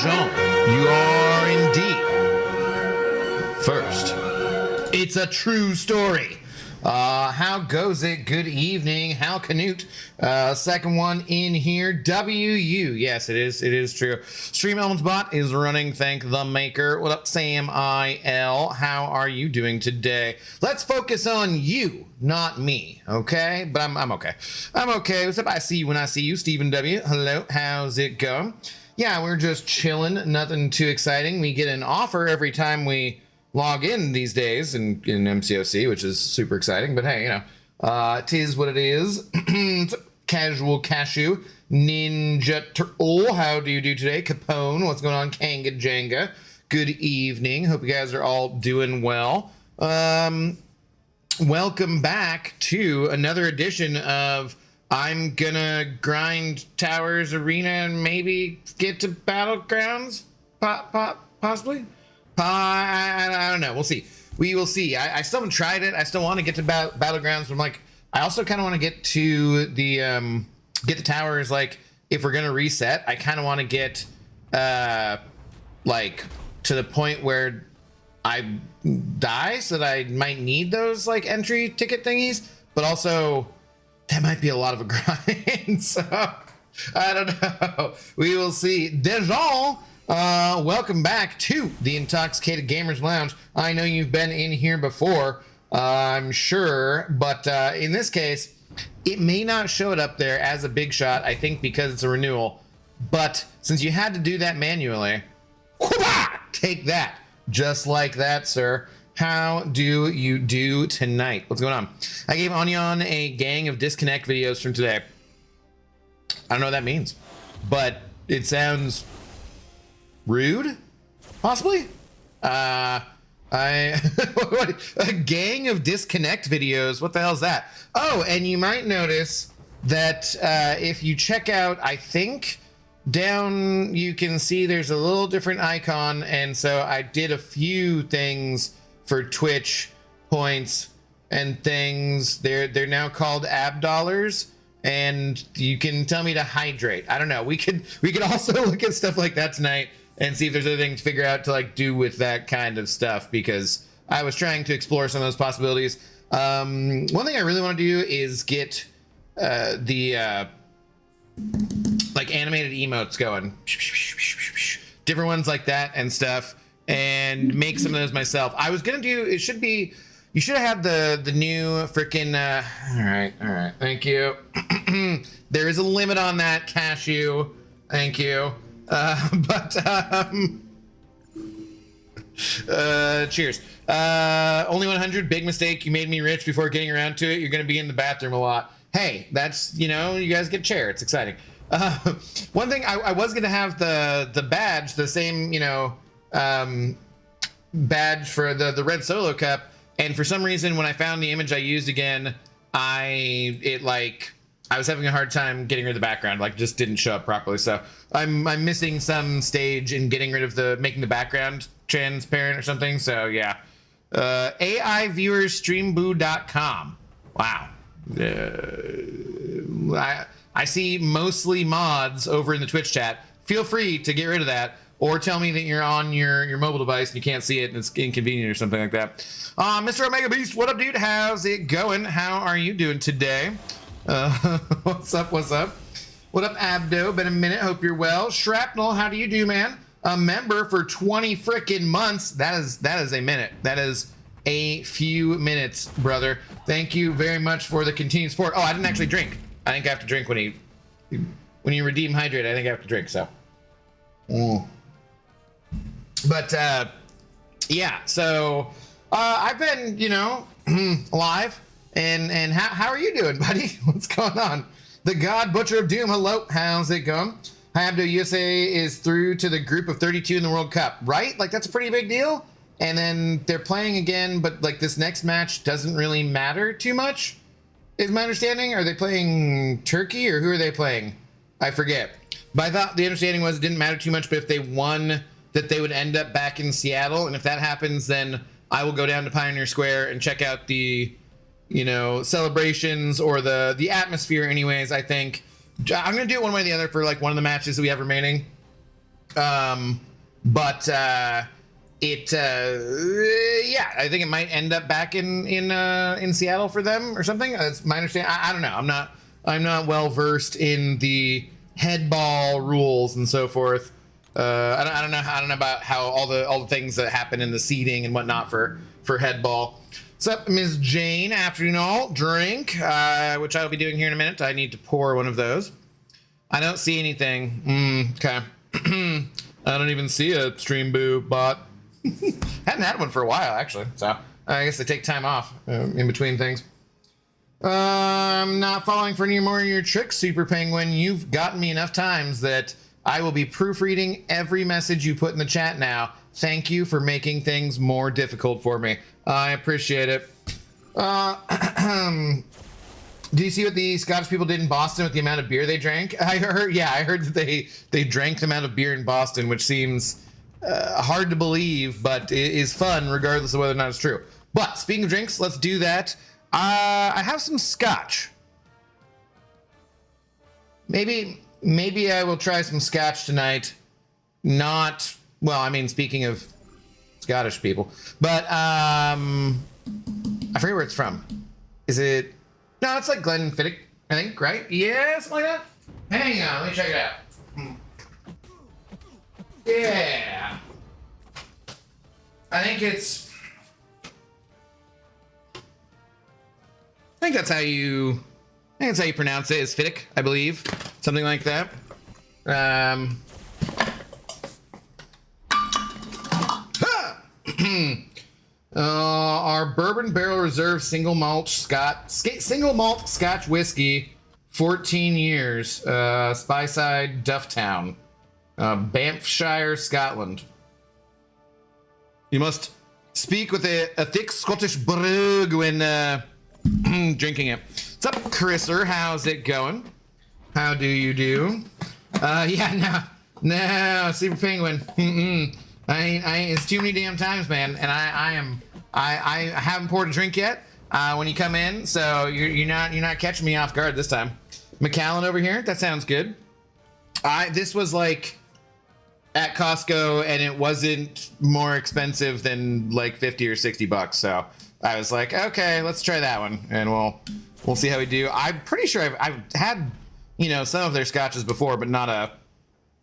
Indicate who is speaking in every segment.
Speaker 1: Dejan, you are indeed first. It's a true story. How goes it? Good evening, Hal Canute. Second one in here. WU. Yes, it is true. Stream Elements Bot is running. Thank the maker. What up, Sam IL? How are you doing today? Let's focus on you, not me. Okay, but I'm okay. I'm okay. What's up? I see you when I see you, Stephen W. Hello. How's it going? Yeah, we're just chilling. Nothing too exciting. We get an offer every time we log in these days in MCOC, which is super exciting. But hey, you know, tis what it is. Casual Cashew, Ninja Turtle, how do you do today? Capone, what's going on? Kanga Jenga, good evening. Hope you guys are all doing well. Welcome back to another edition of I'm gonna grind Towers Arena and maybe get to Battlegrounds, possibly. I don't know. We'll see. We will see. I still haven't tried it. I still want to get to Battlegrounds. But I'm like, I also kind of want to get to the towers. Like, if we're gonna reset, I kind of want to get like to the point where I die, so that I might need those like entry ticket thingies. But also, that might be a lot of a grind. So I don't know. We will see. Dejan. Welcome back to the Intoxicated Gamers Lounge. I know you've been in here before, I'm sure, but in this case, it may not show it up there as a big shot, I think because it's a renewal. But since you had to do that manually, take that. Just like that, sir. How do you do tonight? What's going on? I gave Onion a gang of disconnect videos from today. I don't know what that means, but it sounds rude, possibly. A gang of disconnect videos. What the hell is that? Oh, and you might notice that if you check out, I think down you can see there's a little different icon, and so I did a few things for Twitch points and things. They're now called ab dollars, and you can tell me to hydrate. I don't know. We could also look at stuff like that tonight and see if there's anything to figure out to like do with that kind of stuff, because I was trying to explore some of those possibilities. One thing I really want to do is get the like animated emotes going, different ones like that and stuff, and make some of those myself. I was gonna do, it should be, you should have the new freaking all right, thank you. There is a limit on that, Cashew, thank you. Cheers. Only 100, big mistake. You made me rich before getting around to it. You're gonna be in the bathroom a lot. Hey, that's, you know, you guys get a chair. It's exciting. One thing, I was gonna have the badge, the same, you know, badge for the red solo cup, and for some reason when I found the image I used again, I was having a hard time getting rid of the background, like just didn't show up properly. So I'm missing some stage in getting rid of making the background transparent or something. So yeah, AIviewersstreamboo.com. Wow. I see mostly mods over in the Twitch chat. Feel free to get rid of that, or tell me that you're on your mobile device and you can't see it and it's inconvenient or something like that. Mr. Omega Beast, what up, dude? How's it going? How are you doing today? What's up? What up, Abdo? Been a minute. Hope you're well. Shrapnel, how do you do, man? A member for 20 frickin' months. That is a minute. That is a few minutes, brother. Thank you very much for the continued support. Oh, I didn't actually drink. I think I have to drink when you redeem hydrate. I think I have to drink. So, but yeah. So I've been, you know, alive. And how are you doing, buddy? What's going on? The God Butcher of Doom, hello. How's it going? Abdo USA is through to the group of 32 in the World Cup, right? Like, that's a pretty big deal. And then they're playing again, but like this next match doesn't really matter too much, is my understanding. Are they playing Turkey, or who are they playing? I forget. But I thought the understanding was it didn't matter too much, but if they won, that they would end up back in Seattle. And if that happens, then I will go down to Pioneer Square and check out the, you know, celebrations or the atmosphere anyways. I think I'm gonna do it one way or the other for like one of the matches that we have remaining. But yeah, I think it might end up back in Seattle for them or something. That's my understanding. I don't know. I'm not well versed in the head ball rules and so forth. I don't know about how all the things that happen in the seating and whatnot for head ball. What's up, Ms. Jane? Afternoon all. Drink, which I'll be doing here in a minute. I need to pour one of those. I don't see anything. Okay. I don't even see a Stream Boo bot. Hadn't had one for a while, actually. So I guess they take time off in between things. I'm not falling for any more of your tricks, Super Penguin. You've gotten me enough times that I will be proofreading every message you put in the chat now. Thank you for making things more difficult for me. I appreciate it. Do you see what the Scottish people did in Boston with the amount of beer they drank? I heard that they drank the amount of beer in Boston, which seems hard to believe, but it is fun regardless of whether or not it's true. But speaking of drinks, let's do that. I have some scotch. Maybe I will try some scotch tonight. Not, well, I mean, speaking of Scottish people, but I forget where it's from. Is it? No, it's like Glenfiddich, I think, right? Yeah, something like that. Hang on, let me check it out. Yeah. I think that's how you pronounce it, is Fiddick, I believe. Something like that. Our Bourbon Barrel Reserve single malt Scotch whiskey, 14 years, Speyside, Dufftown, Banffshire, Scotland. You must speak with a thick Scottish brogue when drinking it. What's up, Chrisser? How's it going? How do you do? Yeah, no, Super Penguin. I ain't, it's too many damn times, man, and I haven't poured a drink yet when you come in, so you're not catching me off guard this time. Macallan over here, that sounds good. This was like at Costco, and it wasn't more expensive than like 50 or 60 bucks, so I was like, okay, let's try that one, and we'll see how we do. I'm pretty sure I've had, you know, some of their scotches before, but not a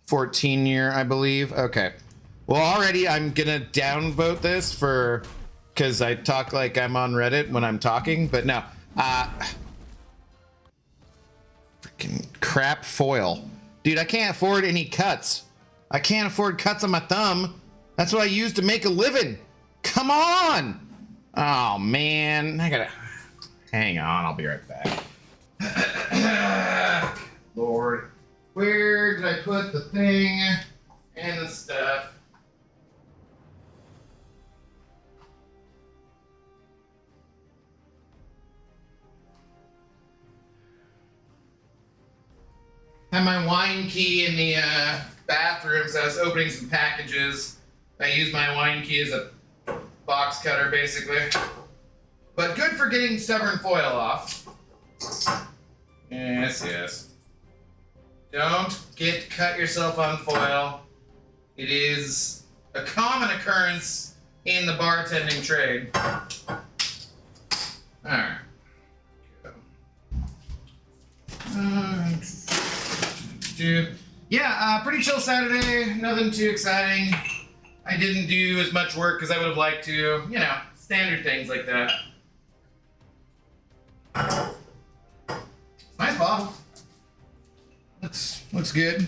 Speaker 1: 14-year, I believe. Okay. Well, already I'm gonna downvote this because I talk like I'm on Reddit when I'm talking, but no. Freaking crap foil. Dude, I can't afford any cuts. I can't afford cuts on my thumb. That's what I use to make a living. Come on! Oh, man. I gotta... Hang on, I'll be right back. Lord. Where did I put the thing and the stuff? Had my wine key in the bathroom, so I was opening some packages. I used my wine key as a box cutter, basically. But good for getting stubborn foil off. Yes. Don't cut yourself on foil. It is a common occurrence in the bartending trade. Alright. Yeah, pretty chill Saturday. Nothing too exciting. I didn't do as much work as I would have liked to. You know, standard things like that. Nice bottle. Looks good.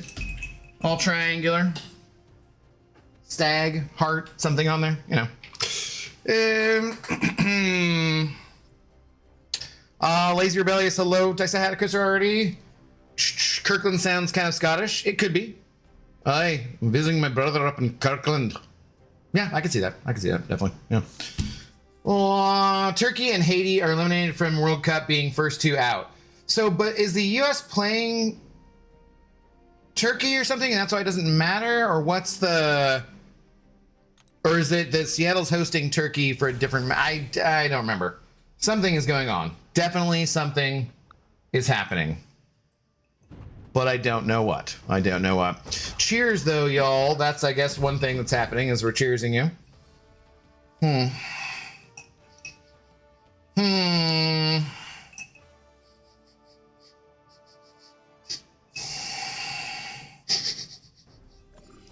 Speaker 1: All triangular. Stag, heart, something on there, you know. Lazy Rebellious, hello. Did I say hi to Chris already? Kirkland sounds kind of Scottish. It could be. I'm visiting my brother up in Kirkland. Yeah, I can see that. Definitely. Yeah. Turkey and Haiti are eliminated from World Cup being first two out. So, but is the U.S. playing Turkey or something, and that's why it doesn't matter? Or what's the... Or is it that Seattle's hosting Turkey for a different... I don't remember. Something is going on. Definitely something is happening. but I don't know what. I don't know what. Cheers, though, y'all. That's, I guess, one thing that's happening is we're cheersing you.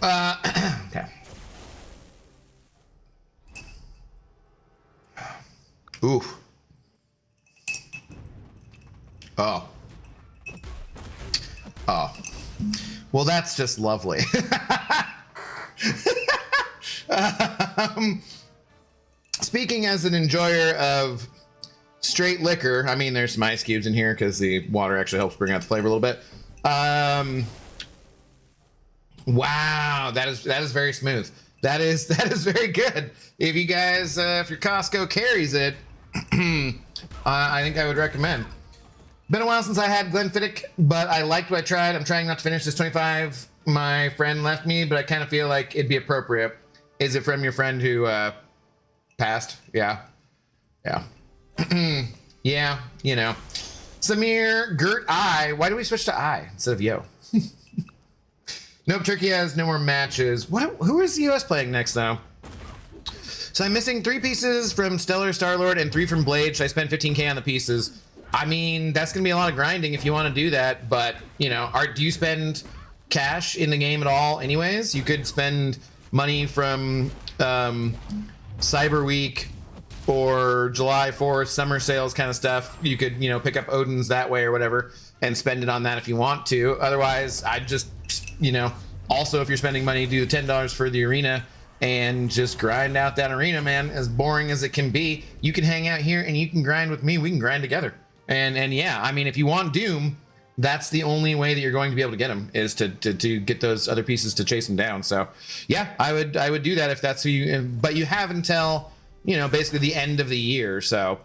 Speaker 1: Okay. Ooh. Oh. Oh. Well, that's just lovely. Speaking as an enjoyer of straight liquor, I mean, there's some ice cubes in here because the water actually helps bring out the flavor a little bit. Wow, that is very smooth. That is very good. If you guys, if your Costco carries it, I think I would recommend. Been a while since I had Glenfiddich, but I liked what I tried. I'm trying not to finish this 25 my friend left me, but I kind of feel like it'd be appropriate. Is it from your friend who passed? Yeah. Yeah. Yeah, you know. Samir, Gert, I. Why do we switch to I instead of yo? Nope, Turkey has no more matches. Who is the US playing next, though? So I'm missing 3 pieces from Stellar Star-Lord and 3 from Blade. Should I spend 15k on the pieces? I mean, that's going to be a lot of grinding if you want to do that. But, you know, do you spend cash in the game at all anyways? You could spend money from Cyber Week or July 4th, summer sales kind of stuff. You could, you know, pick up Odin's that way or whatever and spend it on that if you want to. Otherwise, I'd just, you know, also if you're spending money, do the $10 for the arena and just grind out that arena, man. As boring as it can be, you can hang out here and you can grind with me. We can grind together. And yeah, I mean, if you want Doom, that's the only way that you're going to be able to get them is to get those other pieces to chase them down. So yeah, I would do that if that's who you, but you have until, you know, basically the end of the year. So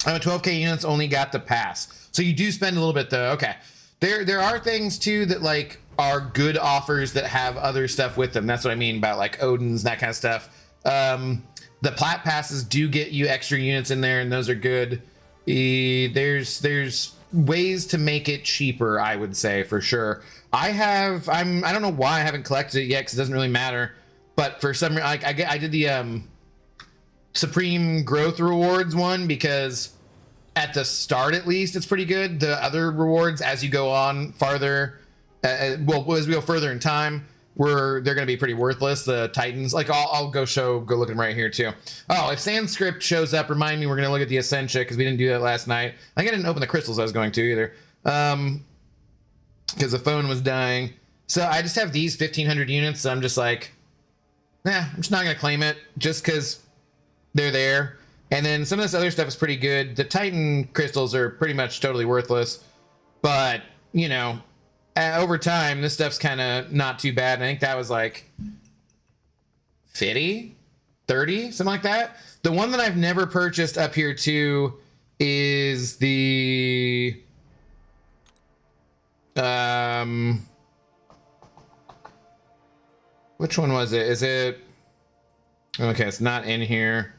Speaker 1: I'm at 12k units, only got the pass. So you do spend a little bit though. Okay. There are things too that like are good offers that have other stuff with them. That's what I mean about like Odin's, that kind of stuff. The plat passes do get you extra units in there and those are good. There's ways to make it cheaper, I would say, for sure. I don't know why I haven't collected it yet because it doesn't really matter. But for some reason, like I did the Supreme Growth Rewards one because at the start at least it's pretty good. The other rewards as you go on farther, well, as we go further in time, they're going to be pretty worthless. The Titans, like I'll go look at them right here too. Oh, if Sandscript shows up, remind me we're going to look at the Essentia because we didn't do that last night. I didn't open the crystals I was going to either because the phone was dying. So I just have these 1,500 units. So I'm just like, I'm just not going to claim it just because they're there. And then some of this other stuff is pretty good. The Titan crystals are pretty much totally worthless, but you know, over time, this stuff's kind of not too bad. And I think that was like 50, 30, something like that. The one that I've never purchased up here too is the which one was it? Is it okay? It's not in here.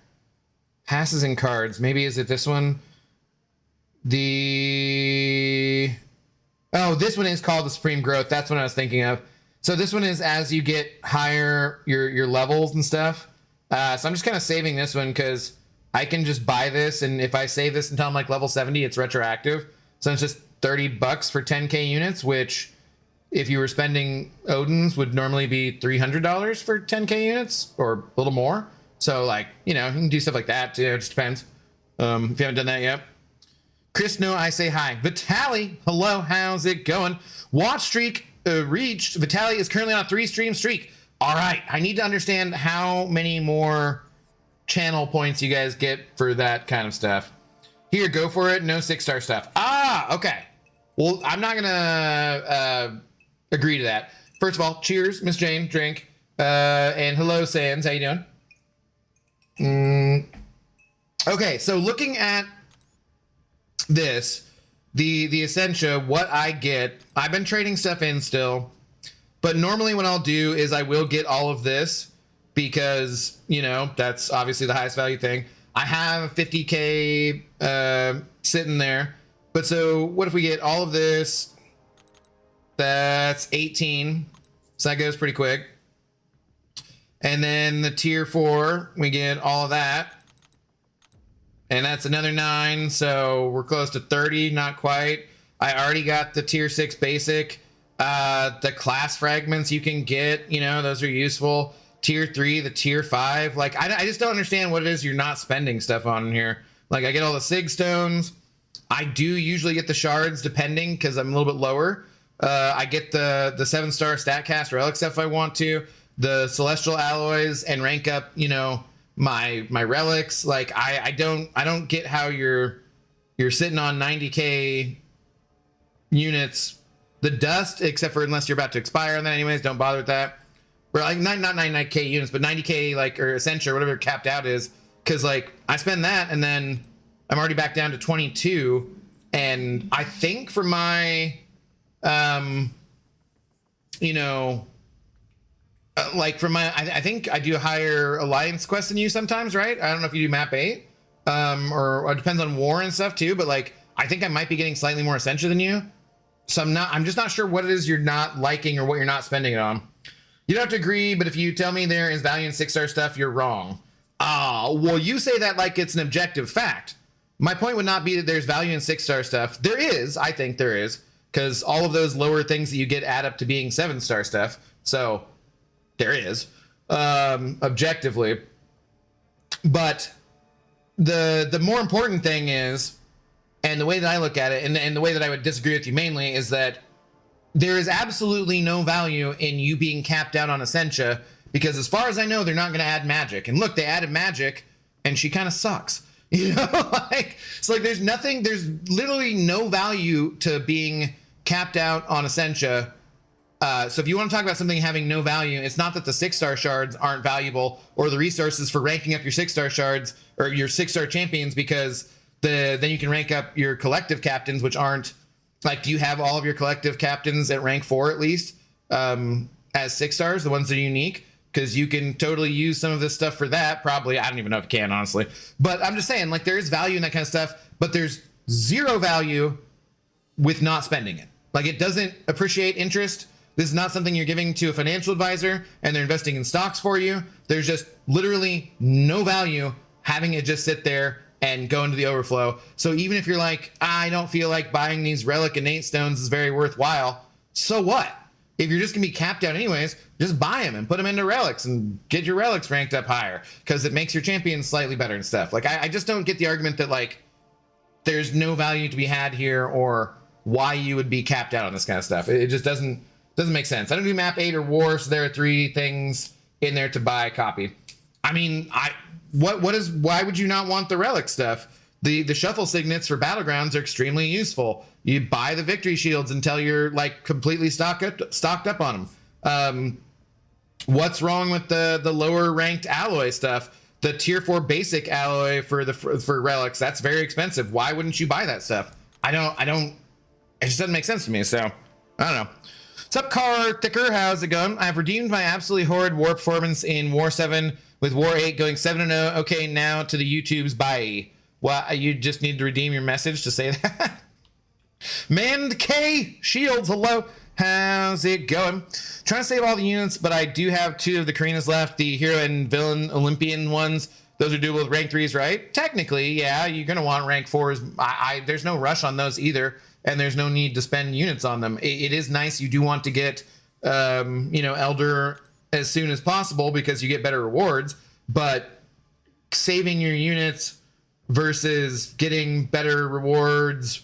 Speaker 1: Passes and cards. Maybe is it this one? Oh, this one is called the Supreme Growth. That's what I was thinking of. So this one is as you get higher your levels and stuff. So I'm just kind of saving this one because I can just buy this, and if I save this until I'm like level 70, it's retroactive. So it's just $30 for 10k units, which if you were spending Odin's would normally be $300 for 10k units or a little more. So like, you know, you can do stuff like that too. It just depends. If you haven't done that yet. Chris, no, I say hi. Vitaly, hello, how's it going? Watch streak reached. Vitaly is currently on a 3-stream streak. All right, I need to understand how many more channel points you guys get for that kind of stuff. Here, go for it. No 6-star stuff. Ah, okay. Well, I'm not gonna agree to that. First of all, cheers, Miss Jane, drink. And hello, Sands, how you doing? Okay, so looking at this, the Essentia, what I get, I've been trading stuff in still, but normally what I'll do is I will get all of this because, you know, that's obviously the highest value thing. I have 50k sitting there, but so what if we get all of this, That's 18. So that goes pretty quick. And then the tier 4, we get all of that. And that's another 9. So we're close to 30, not quite. I already got the tier 6 basic. The class fragments you can get, you know, those are useful. Tier 3, the tier 5. Like, I just don't understand what it is you're not spending stuff on in here. Like, I get all the Sig stones. I do usually get the shards, depending, because I'm a little bit lower. I get the 7-star StatCast relic stuff if I want to. The celestial alloys and rank up, you know, my relics. Like, I don't get how you're sitting on 90k units. The dust, except for unless you're about to expire on that anyways, don't bother with that. Or like not 99k units, but 90k, like, or Essentia or whatever capped out is, because like I spend that and then I'm already back down to 22. And I think for my you know, like for my, I think I do a higher alliance quest than you sometimes, right? I don't know if you do map 8, or it depends on war and stuff too, but like I think I might be getting slightly more Essentia than you. So I'm just not sure what it is you're not liking or what you're not spending it on. You don't have to agree, but if you tell me there is value in 6-star stuff, you're wrong. Well, you say that like it's an objective fact. My point would not be that there's value in 6-star stuff. There is, I think there is, because all of those lower things that you get add up to being 7-star stuff. So there is, objectively. But the more important thing is, and the way that I look at it, and the way that I would disagree with you mainly, is that there is absolutely no value in you being capped out on Essentia, because as far as I know, they're not going to add magic. And look, they added magic, and she kind of sucks. You know, like, it's like there's literally no value to being capped out on Essentia. So if you want to talk about something having no value, it's not that the 6-star shards aren't valuable or the resources for ranking up your 6-star shards or your 6-star champions, because then you can rank up your collective captains, which aren't like, do you have all of your collective captains at rank 4 at least as 6 stars, the ones that are unique? Because you can totally use some of this stuff for that. Probably, I don't even know if you can, honestly. But I'm just saying, like, there is value in that kind of stuff, but there's zero value with not spending it. Like, it doesn't appreciate interest. This is not something you're giving to a financial advisor and they're investing in stocks for you. There's just literally no value having it just sit there and go into the overflow. So even if you're like, I don't feel like buying these relic innate stones is very worthwhile, so what? If you're just gonna be capped out anyways, just buy them and put them into relics and get your relics ranked up higher, because it makes your champions slightly better and stuff. Like, I just don't get the argument that like there's no value to be had here, or why you would be capped out on this kind of stuff. It just doesn't make sense. I don't do map 8 or war, so there are 3 things in there to buy a copy. I mean, why would you not want the relic stuff? The shuffle signets for battlegrounds are extremely useful. You buy the victory shields until you're like completely stocked up on them. What's wrong with the lower ranked alloy stuff? The tier 4 basic alloy for relics, that's very expensive. Why wouldn't you buy that stuff? It just doesn't make sense to me. So I don't know. What's up, Car Thicker? How's it going? I've redeemed my absolutely horrid war performance in War 7 with War 8 going 7-0. Okay, now to the YouTubes. Bye. Well, you just need to redeem your message to say that. Manned K Shields, hello. How's it going? Trying to save all the units, but I do have 2 of the Karinas left, the hero and villain Olympian ones. Those are doable with rank 3s, right? Technically, yeah, you're going to want rank 4s. There's no rush on those either, and there's no need to spend units on them. It is nice. You do want to get, Elder as soon as possible because you get better rewards, but saving your units versus getting better rewards,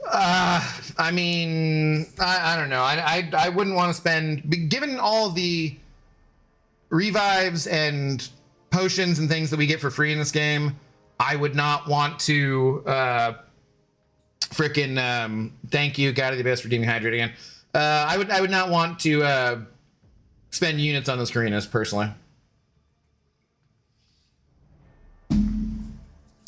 Speaker 1: I mean, I don't know. I wouldn't want to spend, given all the revives and potions and things that we get for free in this game, I would not want to thank you, God of the Abyss, for redeeming Hydrate again. I would not want to spend units on those Karinas personally.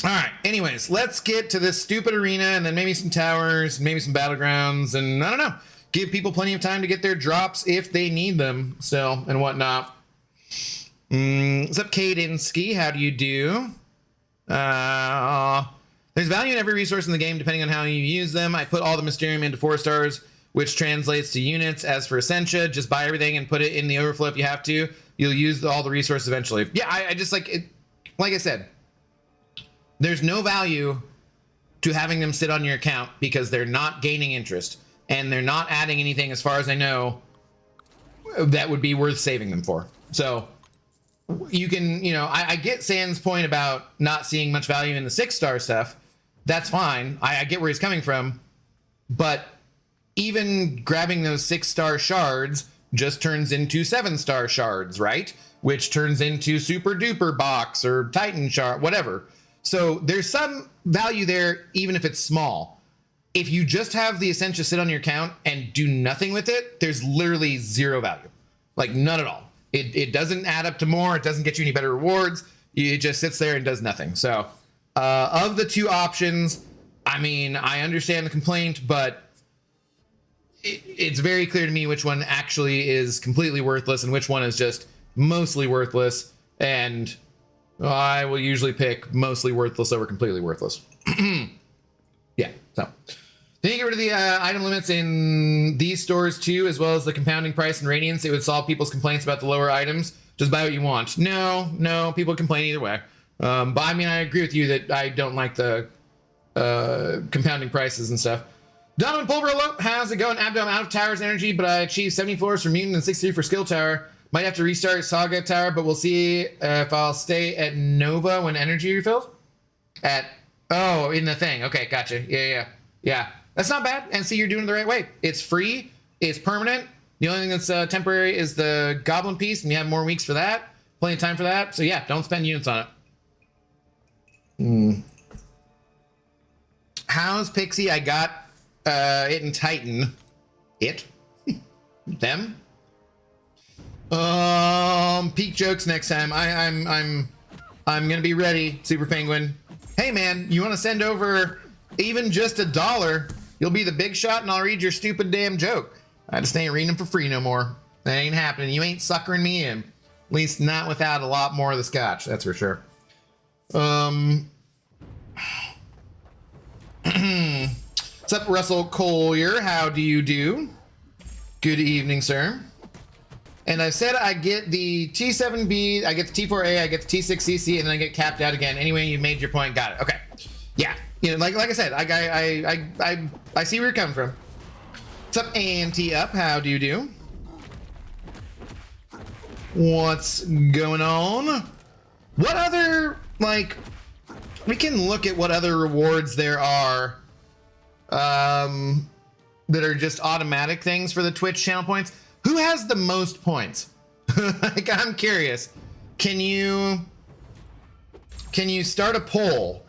Speaker 1: All right, anyways, let's get to this stupid arena and then maybe some towers, maybe some battlegrounds, and I don't know, give people plenty of time to get their drops if they need them still and whatnot. What's up, Kadinsky? How do you do? There's value in every resource in the game depending on how you use them. I put all the Mysterium into 4 stars which translates to units. As for Essentia, just buy everything and put it in the overflow if you have to. You'll use all the resources eventually. Yeah, I just like it. Like I said, there's no value to having them sit on your account because they're not gaining interest and they're not adding anything, as far as I know, that would be worth saving them for. So you can, I get Sand's point about not seeing much value in the 6-star stuff. That's fine. I get where he's coming from, but even grabbing those 6-star shards just turns into 7-star shards, right? Which turns into super duper box or Titan shard, whatever. So there's some value there, even if it's small. If you just have the Essentia sit on your account and do nothing with it, there's literally zero value. Like none at all. It doesn't add up to more. It doesn't get you any better rewards. It just sits there and does nothing. So of the two options, I mean, I understand the complaint, but it's very clear to me which one actually is completely worthless and which one is just mostly worthless. And I will usually pick mostly worthless over completely worthless. Yeah, so then you get rid of the item limits in these stores too, as well as the compounding price and radiance. It would solve people's complaints about the lower items. Just buy what you want. No, people complain either way. But I mean, I agree with you that I don't like the compounding prices and stuff. Donovan Pulverolo, how's it going? Abdo, I'm out of Tower's energy, but I achieved 70 floors for Mutant and 63 for Skill Tower. Might have to restart Saga Tower, but we'll see if I'll stay at Nova when energy refills. In the thing. Okay, gotcha. Yeah. That's not bad. And see, you're doing it the right way. It's free. It's permanent. The only thing that's temporary is the Goblin piece, and you have more weeks for that. Plenty of time for that. So yeah, don't spend units on it. How's Pixie? I got it in Titan. It? Them? Peak jokes next time. I'm gonna be ready, Super Penguin. Hey man, you want to send over even just $1? You'll be the big shot, and I'll read your stupid damn joke. I just ain't reading them for free no more. That ain't happening. You ain't suckering me in. At least not without a lot more of the scotch. That's for sure. What's up, Russell Collier? How do you do? Good evening, sir. And I said I get the T7B, I get the T4A, I get the T6CC, and then I get capped out again. Anyway, you made your point. Got it. Okay. Yeah. Like I said, I see where you're coming from. What's up, Anti-Up? How do you do? What's going on? What other, we can look at what other rewards there are that are just automatic things for the Twitch channel points. Who has the most points? I'm curious. Can you start a poll?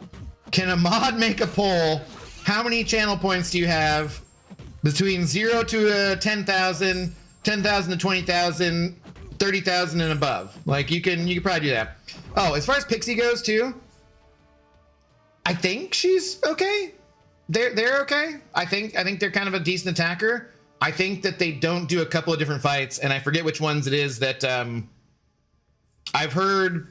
Speaker 1: Can a mod make a poll? How many channel points do you have between 0 to 10,000, 10,000 to 20,000, 30,000 and above? You can probably do that. Oh, as far as Pixie goes too, I think she's okay. They're okay. I think they're kind of a decent attacker. I think that they don't do a couple of different fights, and I forget which ones it is that I've heard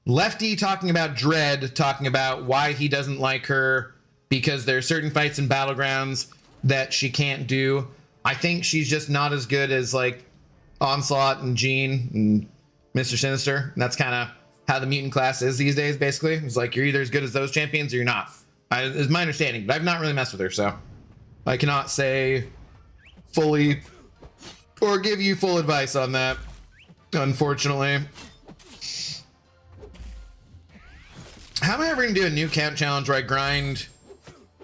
Speaker 1: Lefty talking about Dread, talking about why he doesn't like her because there are certain fights in Battlegrounds that she can't do. I think she's just not as good as Onslaught and Jean and Mr. Sinister. And that's kind of how the mutant class is these days, basically. It's you're either as good as those champions or you're not. Is my understanding, but I've not really messed with her, so I cannot say fully or give you full advice on that, unfortunately. How am I ever gonna do a new camp challenge where I grind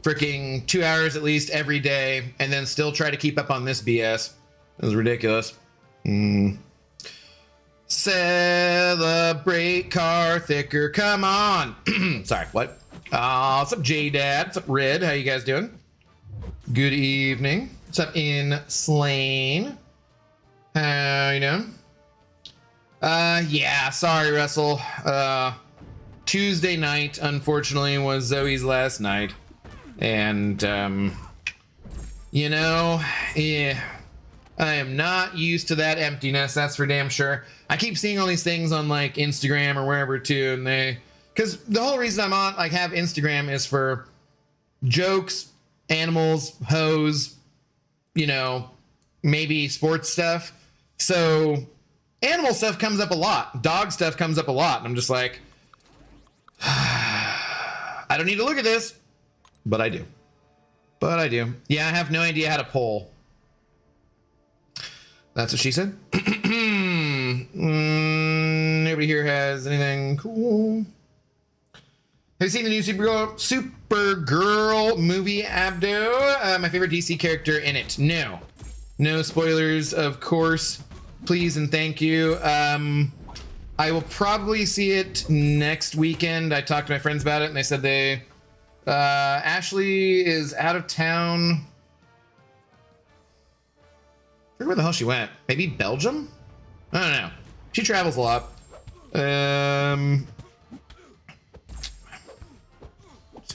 Speaker 1: freaking 2 hours at least every day and then still try to keep up on this BS? That was ridiculous. Celebrate Carthicker, come on. Sorry, what? What's up, J-Dad? What's up, Red? How you guys doing? Good evening. What's up, in Slane? How you doing? Yeah, sorry, Russell. Tuesday night, unfortunately, was Zoe's last night. And, yeah, I am not used to that emptiness, that's for damn sure. I keep seeing all these things on, Instagram or wherever, too, and because the whole reason I'm on, have Instagram is for jokes, animals, hoes, you know, maybe sports stuff. So animal stuff comes up a lot. Dog stuff comes up a lot. And I'm just like, I don't need to look at this, but I do. But I do. Yeah, I have no idea how to poll. That's what she said. Nobody here has anything cool. Have you seen the new Supergirl movie, Abdo? My favorite DC character in it. No. No spoilers, of course. Please and thank you. I will probably see it next weekend. I talked to my friends about it, and they said they... Ashley is out of town. I forget where the hell she went. Maybe Belgium? I don't know. She travels a lot.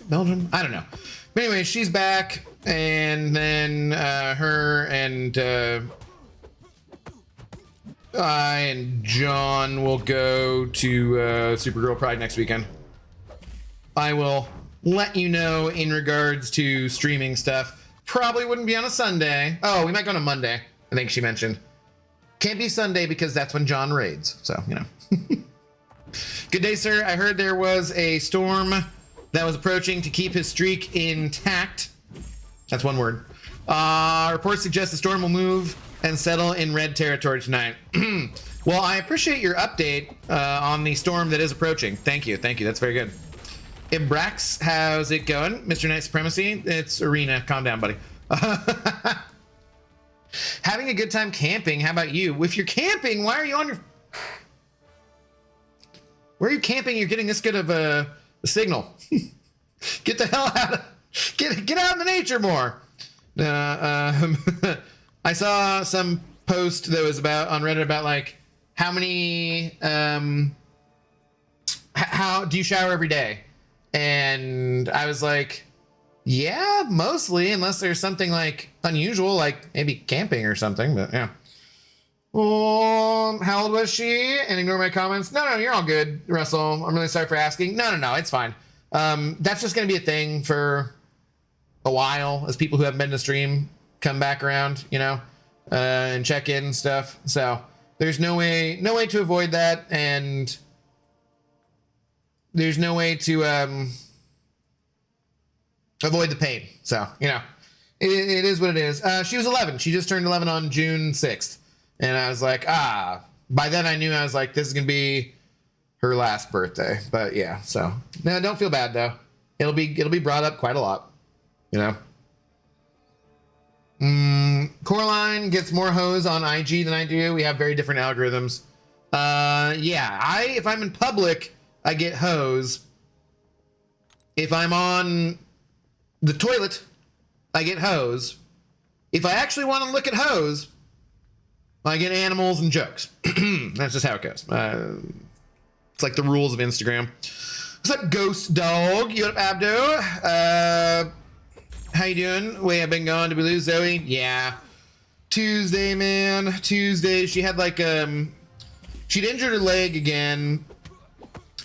Speaker 1: Belgium? I don't know. But anyway, she's back, and then her and I and John will go to Supergirl Pride next weekend. I will let you know in regards to streaming stuff. Probably wouldn't be on a Sunday. Oh, we might go on a Monday, I think she mentioned. Can't be Sunday because that's when John raids. So, you know. Good day, sir. I heard there was a storm that was approaching to keep his streak intact. That's one word. Reports suggest the storm will move and settle in red territory tonight. Well, I appreciate your update on the storm that is approaching. Thank you. Thank you. That's very good. Ibrax, how's it going? Mr. Night Supremacy, it's Arena. Calm down, buddy. Having a good time camping. How about you? If you're camping, why are you on your... Where are you camping? You're getting this good of a signal. Get the hell out of... Get out in the nature more. I saw some post that was about on Reddit about like how many... how do you shower every day? And I was like, yeah, mostly, unless there's something like unusual, like maybe camping or something, but yeah. How old was she? And ignore my comments. No, you're all good, Russell. I'm really sorry for asking. No, it's fine. That's just going to be a thing for a while as people who haven't been to stream come back around, you know, and check in and stuff. So there's no way to avoid that. And there's no way to avoid the pain. So, you know, it is what it is. She was 11. She just turned 11 on June 6th. And I was like, by then I knew, I was like, this is going to be her last birthday. But yeah, so no, don't feel bad though. It'll be brought up quite a lot, you know? Coraline gets more hoes on IG than I do. We have very different algorithms. Yeah, if I'm in public, I get hose. If I'm on the toilet, I get hose. If I actually want to look at hose, I get animals and jokes. That's just how it goes. It's like the rules of Instagram. What's up, Ghost Dog? You up, Abdo? How you doing? Wait, I've been gone. Did we lose Zoe? Yeah. Tuesday, man. Tuesday. She had like she'd injured her leg again.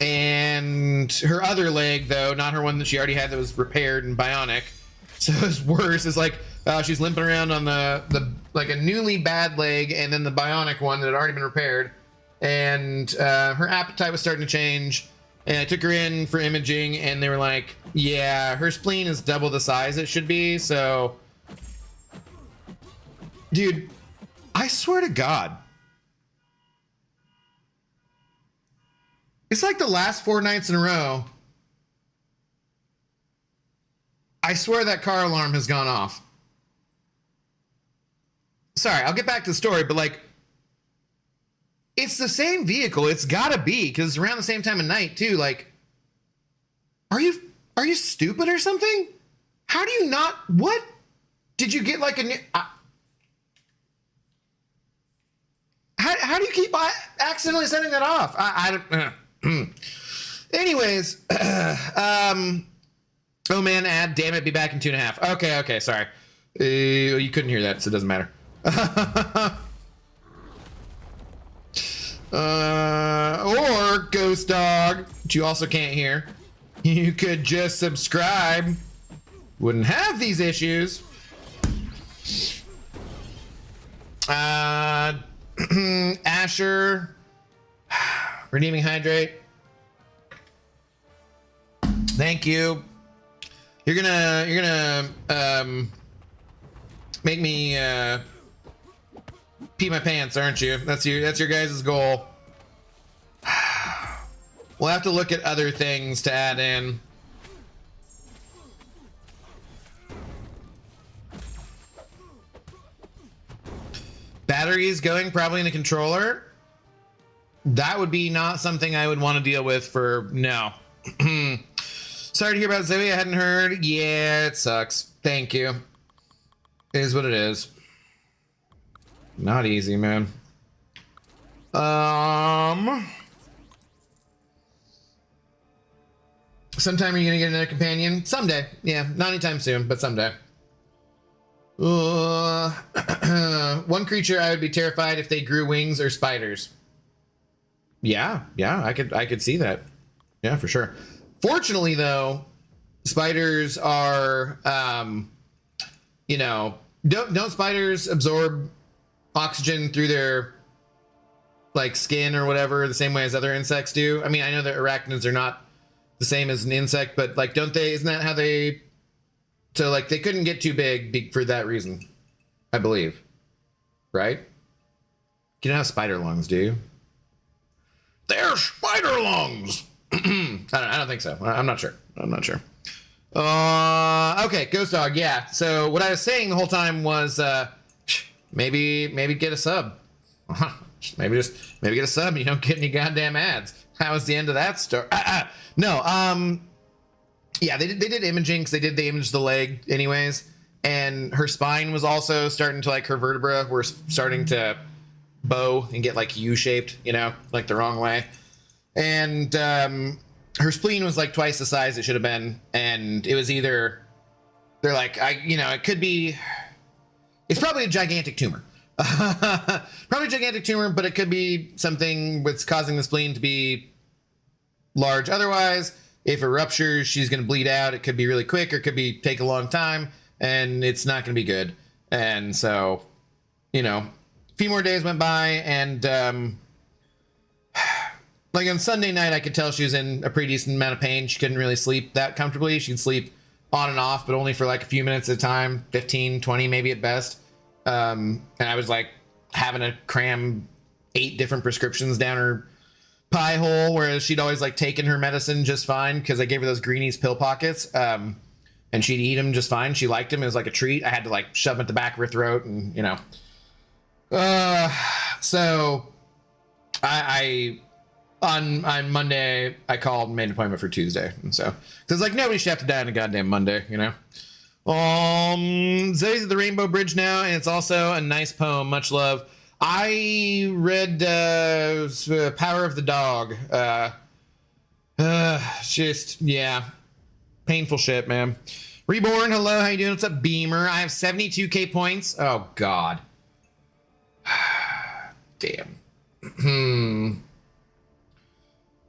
Speaker 1: And her other leg, though, not her one that she already had that was repaired and bionic. So it's worse. It's like she's limping around on the like a newly bad leg, and then the bionic one that had already been repaired. And her appetite was starting to change. And I took her in for imaging, and they were like, yeah, her spleen is double the size it should be. So, dude, I swear to God, it's like the last 4 nights in a row, I swear that car alarm has gone off. Sorry, I'll get back to the story, but like, it's the same vehicle. It's gotta be, because it's around the same time of night too. Like, are you stupid or something? How do you not, what? Did you get like a new, how do you keep accidentally setting that off? I don't, anyways, oh man, ad, damn it, be back in 2.5. Okay, sorry. You couldn't hear that, so it doesn't matter. Or Ghost Dog, which you also can't hear. You could just subscribe. Wouldn't have these issues. Asher, redeeming hydrate. Thank you. You're gonna make me pee my pants, aren't you? That's your guys' goal. We'll have to look at other things to add in. Batteries going probably in a controller. That would be not something I would want to deal with for no. Sorry to hear about Zoe. I hadn't heard. Yeah, it sucks. Thank you. It is what it is. Not easy, man. Sometime are you gonna get another companion? Someday. Yeah, not anytime soon, but someday. One creature I would be terrified if they grew wings or spiders. Yeah, I could see that. Yeah, for sure. Fortunately, though, spiders are, you know, don't spiders absorb oxygen through their like skin or whatever the same way as other insects do? I mean, I know that arachnids are not the same as an insect, but like, don't they? Isn't that how they? So like, they couldn't get too big for that reason, I believe. Right? You don't have spider lungs, do you? They're spider lungs. I don't think so. I'm not sure. Okay, Ghost Dog. Yeah. So what I was saying the whole time was maybe get a sub. maybe get a sub and you don't get any goddamn ads. How was the end of that story? No. Yeah, they did imaging because they imaged the leg anyways, and her spine was also starting to, like, her vertebra were starting to bow and get like U-shaped, you know, like the wrong way. And her spleen was like twice the size it should have been, and it was either they're like, it could be, it's probably a gigantic tumor. Probably a gigantic tumor, but it could be something that's causing the spleen to be large. Otherwise, if it ruptures, she's going to bleed out. It could be really quick, or it could be take a long time, and it's not going to be good. And so, you know, a few more days went by, and like on Sunday night, I could tell she was in a pretty decent amount of pain. She couldn't really sleep that comfortably. She'd sleep on and off, but only for like a few minutes at a time, 15, 20 maybe at best. And I was like having to cram 8 different prescriptions down her pie hole, whereas she'd always like taken her medicine just fine because I gave her those Greenies pill pockets, and she'd eat them just fine. She liked them. It was like a treat. I had to like shove them at the back of her throat, and you know. So I on Monday I called and made an appointment for Tuesday, and so because like nobody should have to die on a goddamn Monday, you know. Zoe's at the Rainbow Bridge now, and it's also a nice poem. Much love. I read Power of the Dog. Just, yeah. Painful shit, man. Reborn, hello, how you doing? What's up, Beamer? I have 72k points. Oh, God. Damn.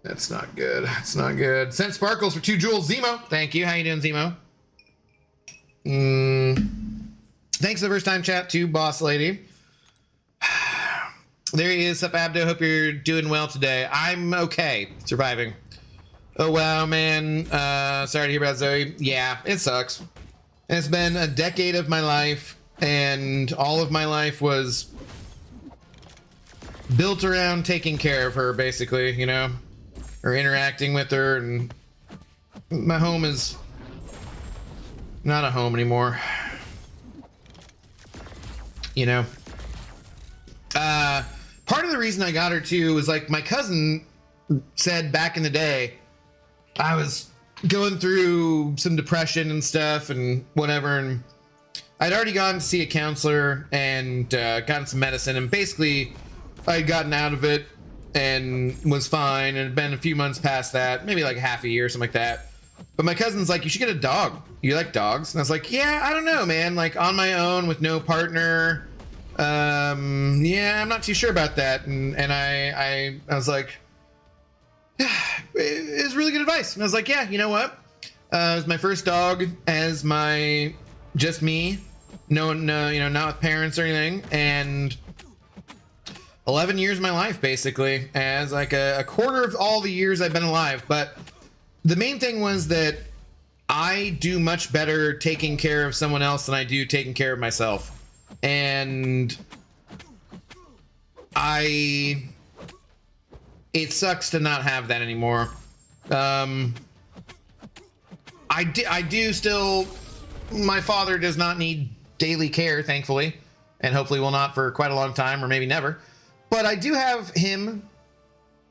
Speaker 1: That's not good. That's not good. Sent sparkles for 2 jewels. Zemo, thank you. How you doing, Zemo? Thanks for the first time chat too, boss lady. There he is. Sup, Abdo. Hope you're doing well today. I'm okay. Surviving. Oh, wow, man. Sorry to hear about Zoe. Yeah, it sucks. It's been a decade of my life, and all of my life was built around taking care of her, basically, you know, or interacting with her, and my home is not a home anymore. You know? Part of the reason I got her too was like my cousin said back in the day, I was going through some depression and stuff and whatever, and I'd already gone to see a counselor and gotten some medicine, and basically I'd gotten out of it and was fine, and it had been a few months past that, maybe like half a year, something like that. But my cousin's like, you should get a dog. You like dogs? And I was like, yeah, I don't know, man. Like on my own with no partner. Yeah, I'm not too sure about that. And I was like, it's really good advice. And I was like, yeah, you know what? It was my first dog as just me. No, you know, not with parents or anything. And 11 years of my life, basically, as like a quarter of all the years I've been alive. But the main thing was that I do much better taking care of someone else than I do taking care of myself. And it sucks to not have that anymore. I do still, my father does not need daily care, thankfully, and hopefully will not for quite a long time, or maybe never. But I do have him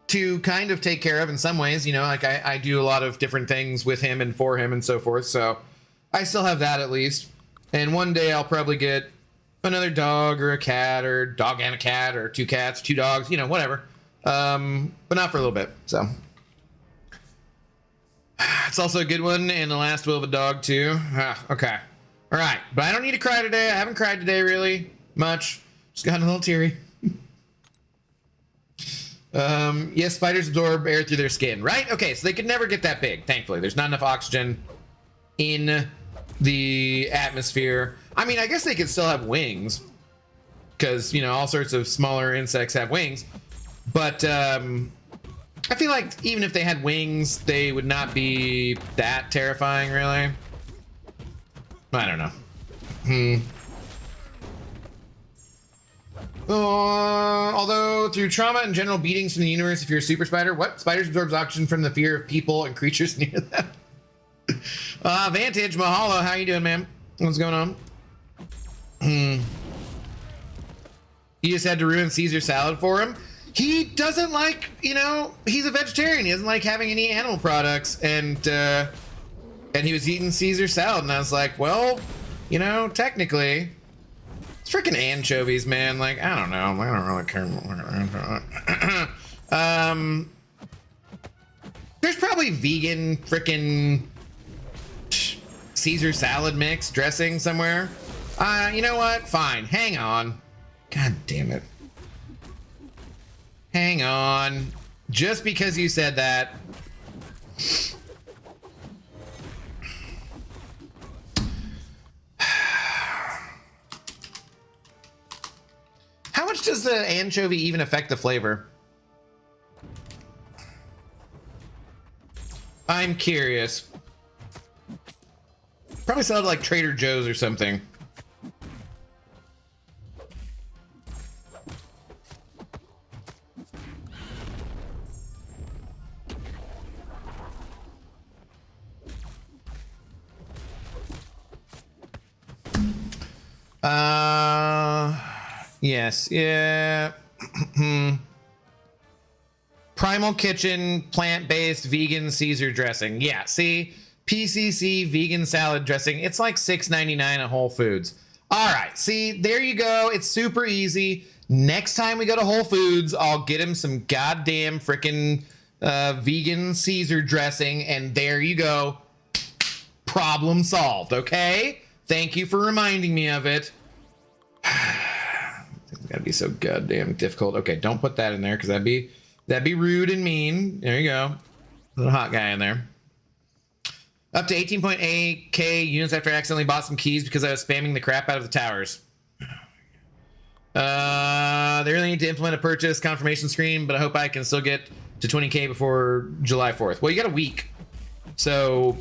Speaker 1: to kind of take care of in some ways, you know, like I do a lot of different things with him and for him and so forth. So I still have that at least. And one day I'll probably get another dog or a cat, or dog and a cat, or 2 cats, 2 dogs, you know, whatever. But not for a little bit. So it's also a good one, and the last will of a dog too. Okay. All right. But I don't need to cry today. I haven't cried today really much. Just got a little teary. Yes, spiders absorb air through their skin, right? Okay, so they could never get that big, thankfully. There's not enough oxygen in the atmosphere. I mean, I guess they could still have wings, because, you know, all sorts of smaller insects have wings. But I feel like even if they had wings, they would not be that terrifying, really. I don't know. Although through trauma and general beatings from the universe, if you're a super spider, what? Spiders absorbs oxygen from the fear of people and creatures near them. Vantage, mahalo, how you doing, man? What's going on? You just had to ruin Caesar salad for him. He doesn't like, you know, he's a vegetarian. He doesn't like having any animal products, and he was eating Caesar salad, and I was like, well, you know, technically, it's freaking anchovies, man. Like, I don't know. I don't really care. There's probably vegan freaking Caesar salad mix dressing somewhere. You know what? Fine. Hang on. God damn it. Hang on. Just because you said that. How much does the anchovy even affect the flavor? I'm curious. Probably sell it like Trader Joe's or something. Yes, yeah. Primal Kitchen, plant-based vegan Caesar dressing. Yeah, see? PCC vegan salad dressing. It's like $6.99 at Whole Foods. All right, see, there you go. It's super easy. Next time we go to Whole Foods, I'll get him some goddamn freaking vegan Caesar dressing, and there you go. Problem solved, okay? Thank you for reminding me of it. It's gotta be so goddamn difficult. Okay, don't put that in there, because that'd be rude and mean. There you go. Little hot guy in there. Up to 18.8K units after I accidentally bought some keys because I was spamming the crap out of the towers. They really need to implement a purchase confirmation screen, but I hope I can still get to 20K before July 4th. Well, you got a week. So,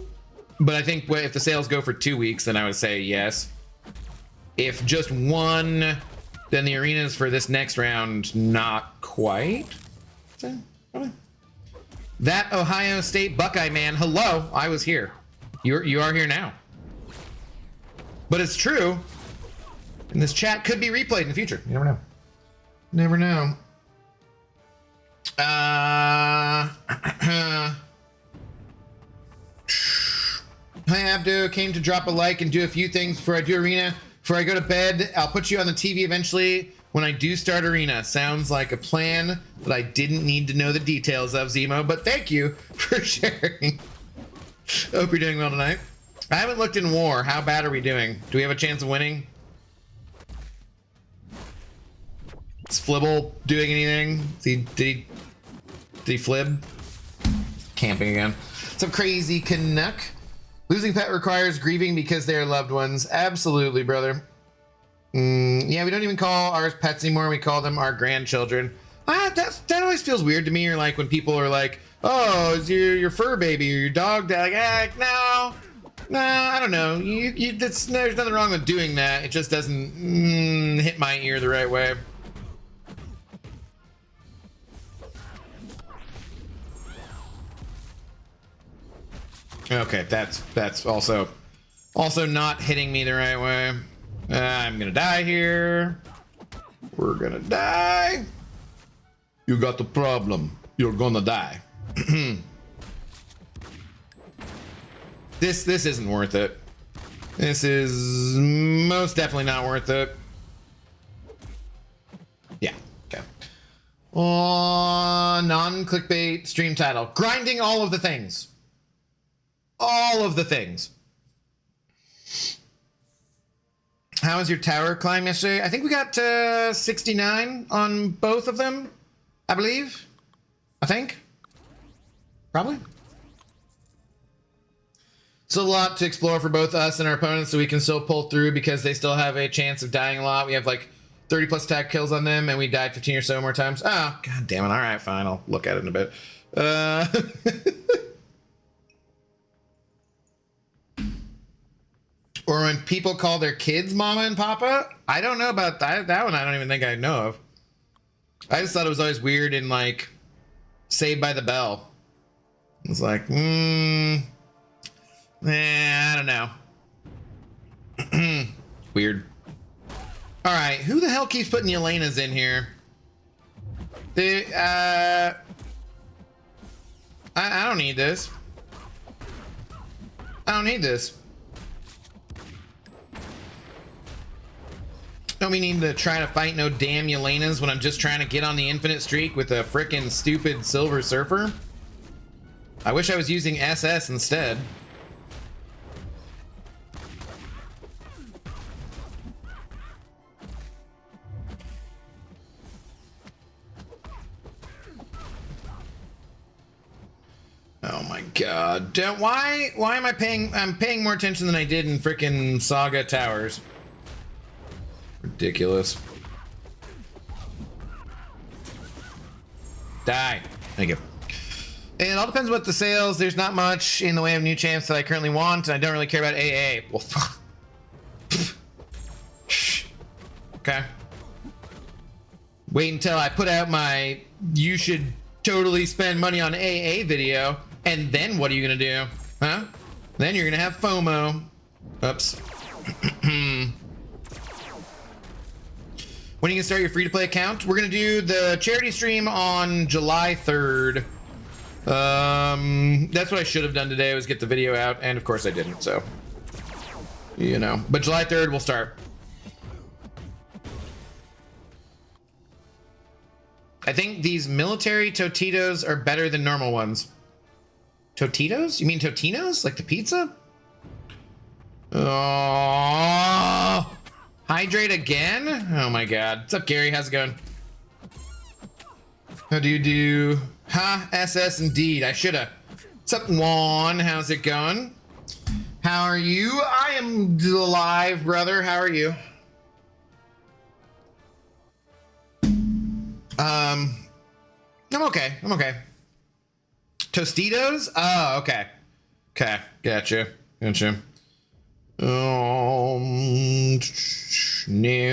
Speaker 1: but I think if the sales go for 2 weeks, then I would say yes. If just one, then the arenas for this next round, not quite. So, that Ohio State Buckeye man, hello, I was here. You are here now. But it's true. And this chat could be replayed in the future. You never know. Never know. Hi Abdo, came to drop a like and do a few things before I do arena. Before I go to bed, I'll put you on the TV eventually when I do start arena. Sounds like a plan that I didn't need to know the details of, Zemo, but thank you for sharing. Hope you're doing well tonight. I haven't looked in war. How bad are we doing? Do we have a chance of winning? Is Flibble doing anything? Did he flib? Camping again. Some crazy Canuck. Losing pet requires grieving because they are loved ones. Absolutely, brother. Yeah, we don't even call ours pets anymore. We call them our grandchildren. That always feels weird to me. Or like when people are like, "Oh, is your fur baby or your dog?" Like, no, I don't know. There's nothing wrong with doing that. It just doesn't hit my ear the right way. Okay, that's also not hitting me the right way. I'm gonna die here. We're gonna die. You got the problem. You're gonna die. This isn't worth it. This is most definitely not worth it. Yeah. Okay. Non-clickbait stream title: grinding all of the things. All of the things. How was your tower climb yesterday? I think we got 69 on both of them, I believe. I think. Probably. Still a lot to explore for both us and our opponents, so we can still pull through because they still have a chance of dying a lot. We have like 30 plus attack kills on them, and we died 15 or so more times. Oh, god damn it. All right, fine. I'll look at it in a bit. Or when people call their kids mama and papa. I don't know about that. That one I don't even think I know of. I just thought it was always weird in like Saved by the Bell. It's like, I don't know. Weird. All right, who the hell keeps putting Yelenas in here? I don't need this. I don't need this. Don't we need to try to fight no damn Yelenas when I'm just trying to get on the infinite streak with a frickin' stupid Silver Surfer? I wish I was using SS instead. Oh my god. Why am I paying? I'm paying more attention than I did in frickin' Saga Towers. Ridiculous. Die. Thank you. It all depends what the sales. There's not much in the way of new champs that I currently want, and I don't really care about AA. Well, okay. Wait until I put out my "you should totally spend money on AA" video, and then what are you gonna do? Huh? Then you're gonna have FOMO. Oops. When are you gonna start your free-to-play account? We're gonna do the charity stream on July 3rd. That's what I should have done today, was get the video out, and of course I didn't, so. You know, but July 3rd we'll start. I think these military Totitos are better than normal ones. Totitos? You mean Totinos? Like the pizza? Oh, hydrate again? Oh my god. What's up, Gary? How's it going? How do you do? Ha, SS indeed. I shoulda. What's up, Juan? How's it going? How are you? I am alive, brother. How are you? I'm okay. I'm okay. Tostitos? Oh, okay. Okay, gotcha. Gotcha. New.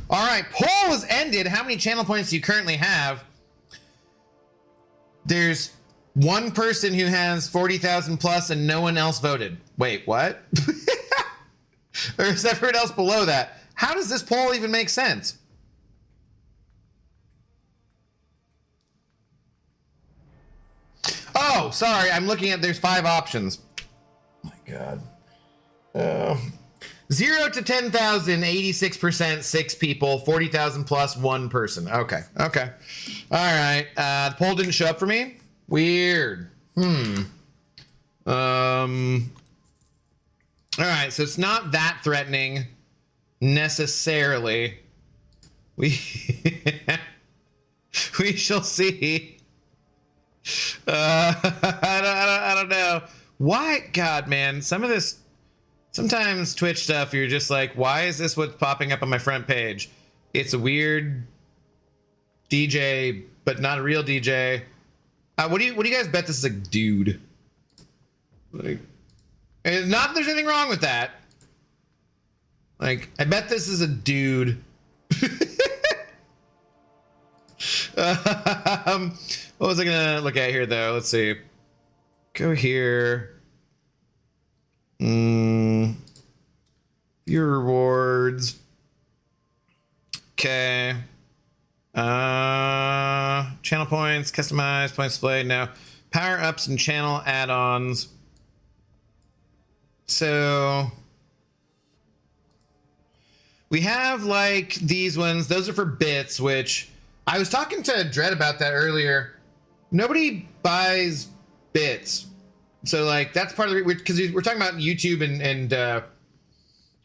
Speaker 1: All right, poll is ended. How many channel points do you currently have? There's one person who has 40,000 plus and no one else voted. Wait, what? Or is everyone else below that? How does this poll even make sense? Oh, sorry. I'm looking at, there's 5 options. Oh my god. 0 to 10,000, 86%, 6 people, 40,000 plus 1 person. Okay. Okay. All right. The poll didn't show up for me. Weird. All right, so it's not that threatening necessarily. We we shall see. I don't know. Why? God, man, some of this, sometimes Twitch stuff, you're just like, why is this what's popping up on my front page? It's a weird DJ, but not a real DJ. What do you guys bet this is a dude? Like, not that there's anything wrong with that. Like, I bet this is a dude. What was I gonna look at here though? Let's see. Go here. Your rewards. Okay. Channel points, customize, points displayed. No. Power ups and channel add-ons. So we have like these ones. Those are for bits, which I was talking to Dread about that earlier. Nobody buys bits. So like that's part of it, because we're talking about YouTube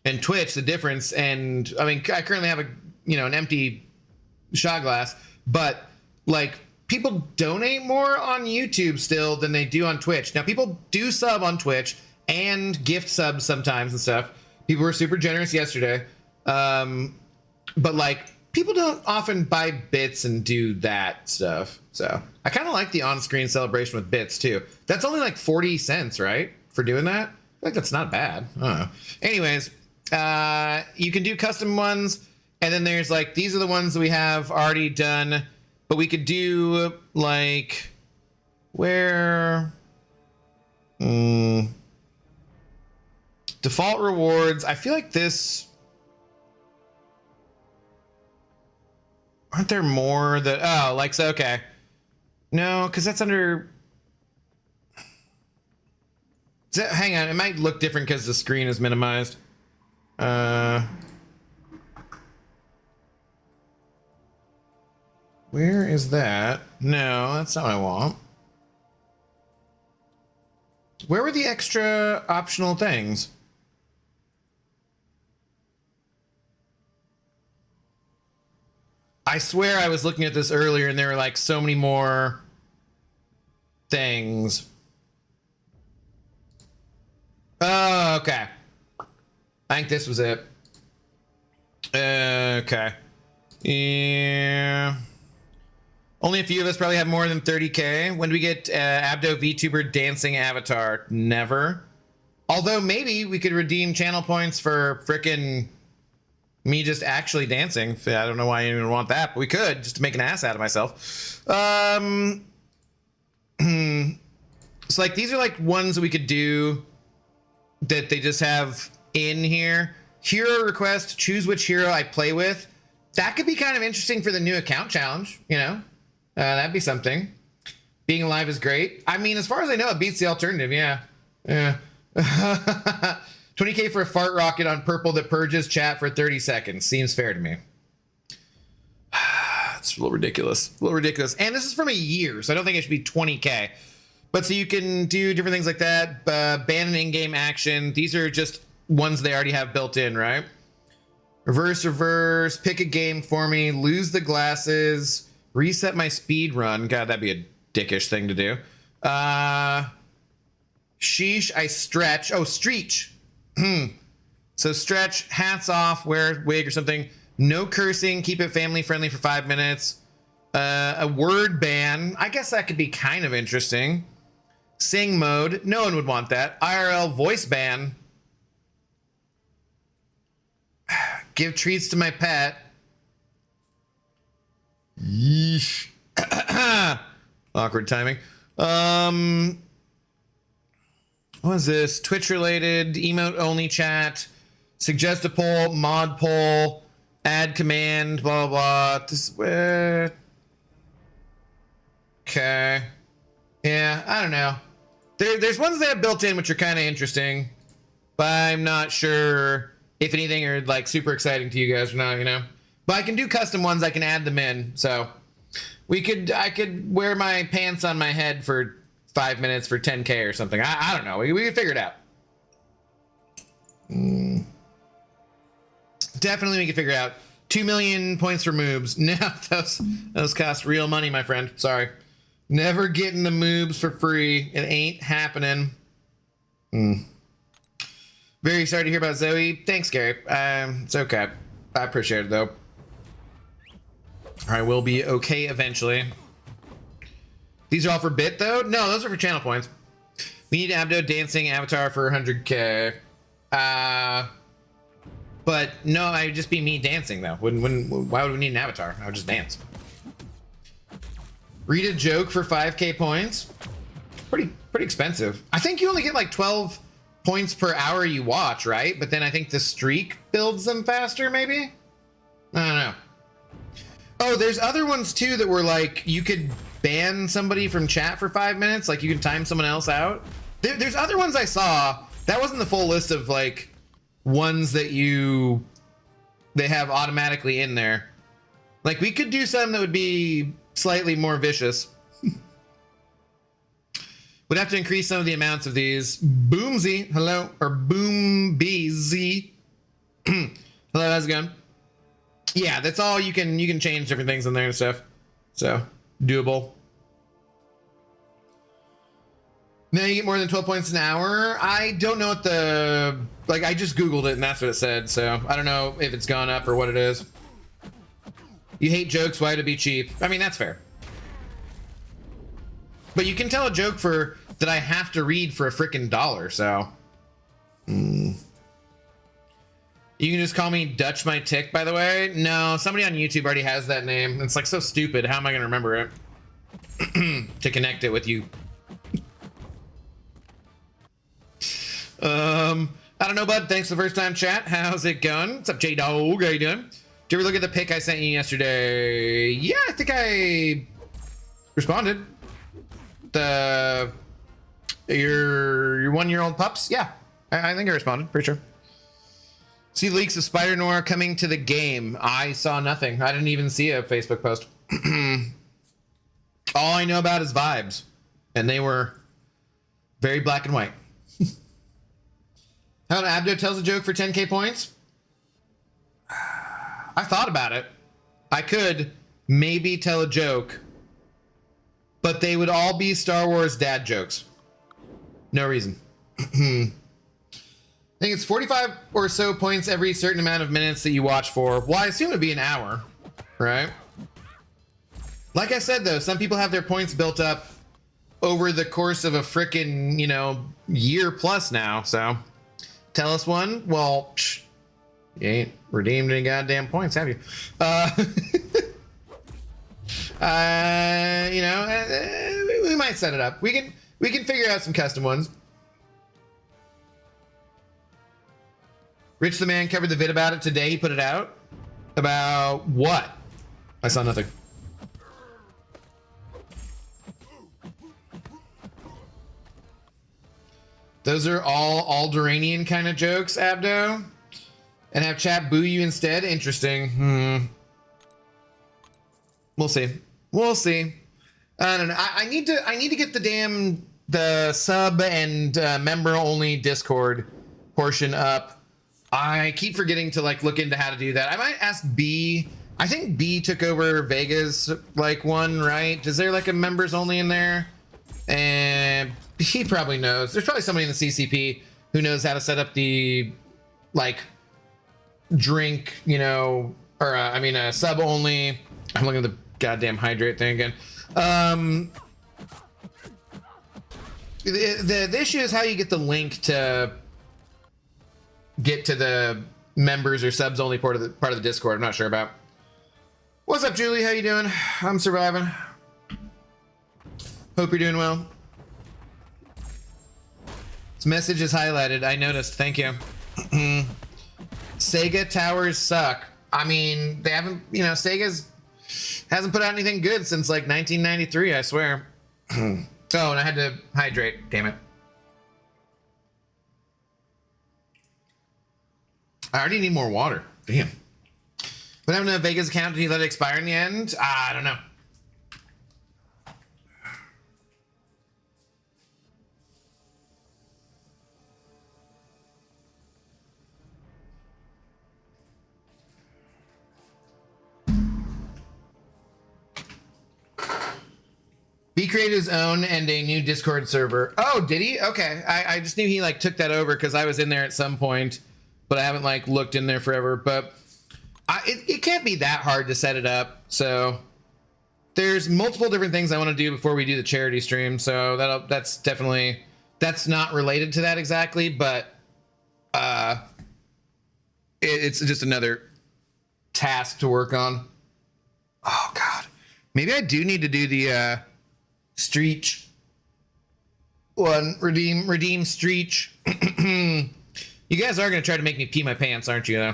Speaker 1: and Twitch, the difference. And I mean, I currently have an empty shot glass, but like people donate more on YouTube still than they do on Twitch. Now people do sub on Twitch and gift subs sometimes and stuff. People were super generous yesterday. But like people don't often buy bits and do that stuff. So I kind of like the on-screen celebration with bits too. That's only like 40 cents, right? For doing that? I feel like that's not bad. I don't know. Anyways, you can do custom ones. And then there's like, these are the ones that we have already done, but we could do like where, default rewards. I feel like this, aren't there more that, oh, like, so, okay. No, because that's under, hang on, it might look different because the screen is minimized. Where is that? No, that's not what I want. Where were the extra optional things? I swear I was looking at this earlier and there were like so many more things. Oh, okay. I think this was it. Okay. Yeah. Only a few of us probably have more than 30K. When do we get Abdo VTuber dancing avatar? Never. Although maybe we could redeem channel points for frickin' me just actually dancing. I don't know why you even want that, but we could, just to make an ass out of myself. So like these are like ones that we could do that they just have in here. Hero request, choose which hero I play with. That could be kind of interesting for the new account challenge, you know? That'd be something. Being alive is great. I mean, as far as I know, it beats the alternative, yeah. Yeah. 20K for a fart rocket on purple that purges chat for 30 seconds. Seems fair to me. It's a little ridiculous. A little ridiculous. And this is from a year, so I don't think it should be 20K. But so you can do different things like that. Ban an in-game action. These are just ones they already have built in, right? Reverse, pick a game for me, lose the glasses, reset my speed run. God, that'd be a dickish thing to do. Sheesh, I stretch. Oh, streech. So stretch, hats off, wear wig or something. No cursing, keep it family friendly for 5 minutes. A word ban. I guess that could be kind of interesting. Sing mode. No one would want that. IRL voice ban. Give treats to my pet. Yeesh. Awkward timing. What is this? Twitch related, emote only chat, suggest a poll, mod poll, add command, blah, blah, blah. This, okay. Yeah, I don't know. There's ones they have built in which are kind of interesting, but I'm not sure if anything are like super exciting to you guys or not, you know? But I can do custom ones, I can add them in, so I could wear my pants on my head for 5 minutes for 10K or something. I don't know. We can figure it out. Definitely we can figure it out. 2 million points for moobs. No, those cost real money, my friend. Sorry. Never getting the moobs for free. It ain't happening. Very sorry to hear about Zoe. Thanks, Gary. It's okay. I appreciate it, though. I will be okay eventually. These are all for bit, though? No, those are for channel points. We need Abdo dancing avatar for 100k. But no, it would just be me dancing, though. Why would we need an avatar? I would just dance. Read a joke for 5k points. Pretty expensive. I think you only get like 12 points per hour you watch, right? But then I think the streak builds them faster, maybe? I don't know. Oh, there's other ones too that were like, you could ban somebody from chat for 5 minutes. Like you can time someone else out. There's other ones I saw. That wasn't the full list of like ones that they have automatically in there. Like we could do some that would be slightly more vicious. Would have to increase some of the amounts of these. Boomzy, hello, or Boombeezy. Hello, how's it going? Yeah, that's all. You can change different things in there and stuff. So doable. Now you get more than 12 points an hour. I don't know what the, like, I just Googled it and that's what it said. So I don't know if it's gone up or what it is. You hate jokes, why would it be cheap? I mean, that's fair. But you can tell a joke that I have to read for a freaking $1, so. You can just call me Dutch My Tick, by the way. No, somebody on YouTube already has that name. It's like so stupid. How am I gonna remember it? To connect it with you. I don't know, bud. Thanks for the first time chat. How's it going? What's up, J-Dog? How you doing? Did you ever look at the pic I sent you yesterday? Yeah, I think I responded. Your 1-year-old pups? Yeah, I think I responded, pretty sure. See leaks of Spider-Noir coming to the game. I saw nothing. I didn't even see a Facebook post. All I know about is vibes, and they were very black and white. How Abdo tells a joke for 10k points? I thought about it. I could maybe tell a joke, but they would all be Star Wars dad jokes. No reason. I think it's 45 or so points every certain amount of minutes that you watch for. Well, I assume it'd be an hour, right? Like I said, though, some people have their points built up over the course of a frickin', year plus now. So tell us one. Well, you ain't redeemed any goddamn points, have you? We might set it up. We can figure out some custom ones. Rich the Man covered the vid about it today. He put it out. About what? I saw nothing. Those are all Alderaanian kind of jokes, Abdo? And have chat boo you instead? Interesting. We'll see. We'll see. I don't know. I need to get the sub and member only Discord portion up. I keep forgetting to look into how to do that. I might ask B. I think B took over Vega's one, right? Is there a members only in there? And he probably knows. There's probably somebody in the CCP who knows how to set up the drink, or sub only. I'm looking at the goddamn hydrate thing again. The issue is how you get the link to get to the members or subs only part of the Discord. I'm not sure about. What's up, Julie? How you doing? I'm surviving. Hope you're doing well. This message is highlighted. I noticed. Thank you. Sega towers suck. I mean, they haven't. Sega's hasn't put out anything good since 1993. I swear. Oh, and I had to hydrate. Damn it. I already need more water. Damn. What happened to Vega's account? Did he let it expire in the end? I don't know. He created his own and a new Discord server. Oh, did he? Okay. I just knew he like took that over because I was in there at some point, but I haven't like looked in there forever. But it can't be that hard to set it up. So there's multiple different things I want to do before we do the charity stream. So that's definitely, that's not related to that exactly, but it's just another task to work on. Oh God, maybe I do need to do the Streech one. Redeem Streech. You guys are gonna try to make me pee my pants, aren't you?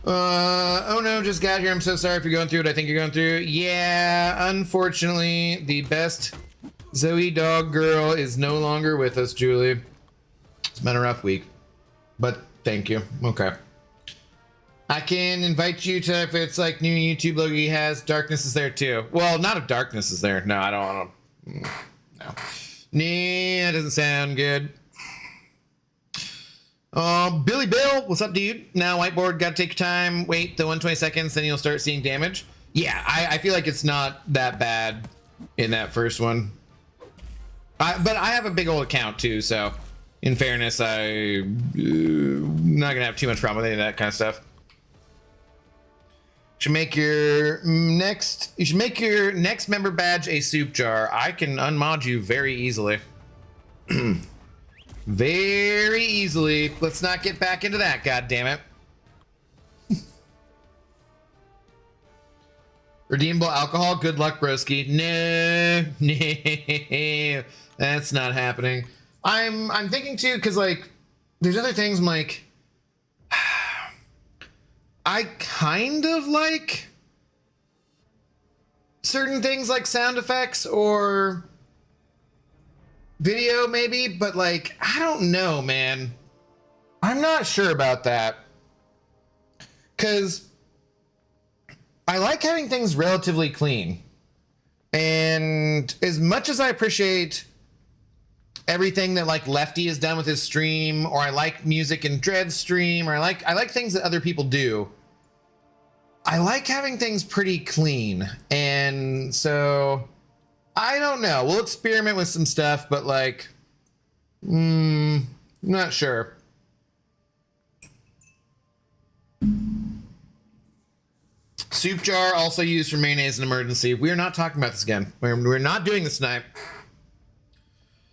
Speaker 1: Oh no, just got here. I'm so sorry if you're going through what I think you're going through. Yeah, unfortunately, the best Zoe dog girl is no longer with us, Julie. It's been a rough week, but thank you. Okay. I can invite you to, if it's like new YouTube logo he has, Darkness is there too. Well, not if Darkness is there. No, I don't want to. No. Nah, that doesn't sound good. Billy Bill, what's up, dude? Now, whiteboard, gotta take your time. Wait the 120 seconds, then you'll start seeing damage. Yeah, I feel like it's not that bad in that first one. But I have a big old account too, so in fairness, I'm not gonna have too much problem with any of that kind of stuff. You should make your next member badge a soup jar. I can unmod you very easily. Very easily. Let's not get back into that, god damn it. Redeemable alcohol, good luck, broski. No, no, that's not happening. I'm thinking too, because like there's other things I'm like, I kind of like certain things like sound effects or video maybe, but like, I don't know, man. I'm not sure about that. Because I like having things relatively clean. And as much as I appreciate everything that like Lefty has done with his stream, or I like music in Dread's stream, or I like things that other people do, I like having things pretty clean. And so I don't know. We'll experiment with some stuff, but like, not sure. Soup jar also used for mayonnaise in emergency. We're not talking about this again. We're not doing this tonight.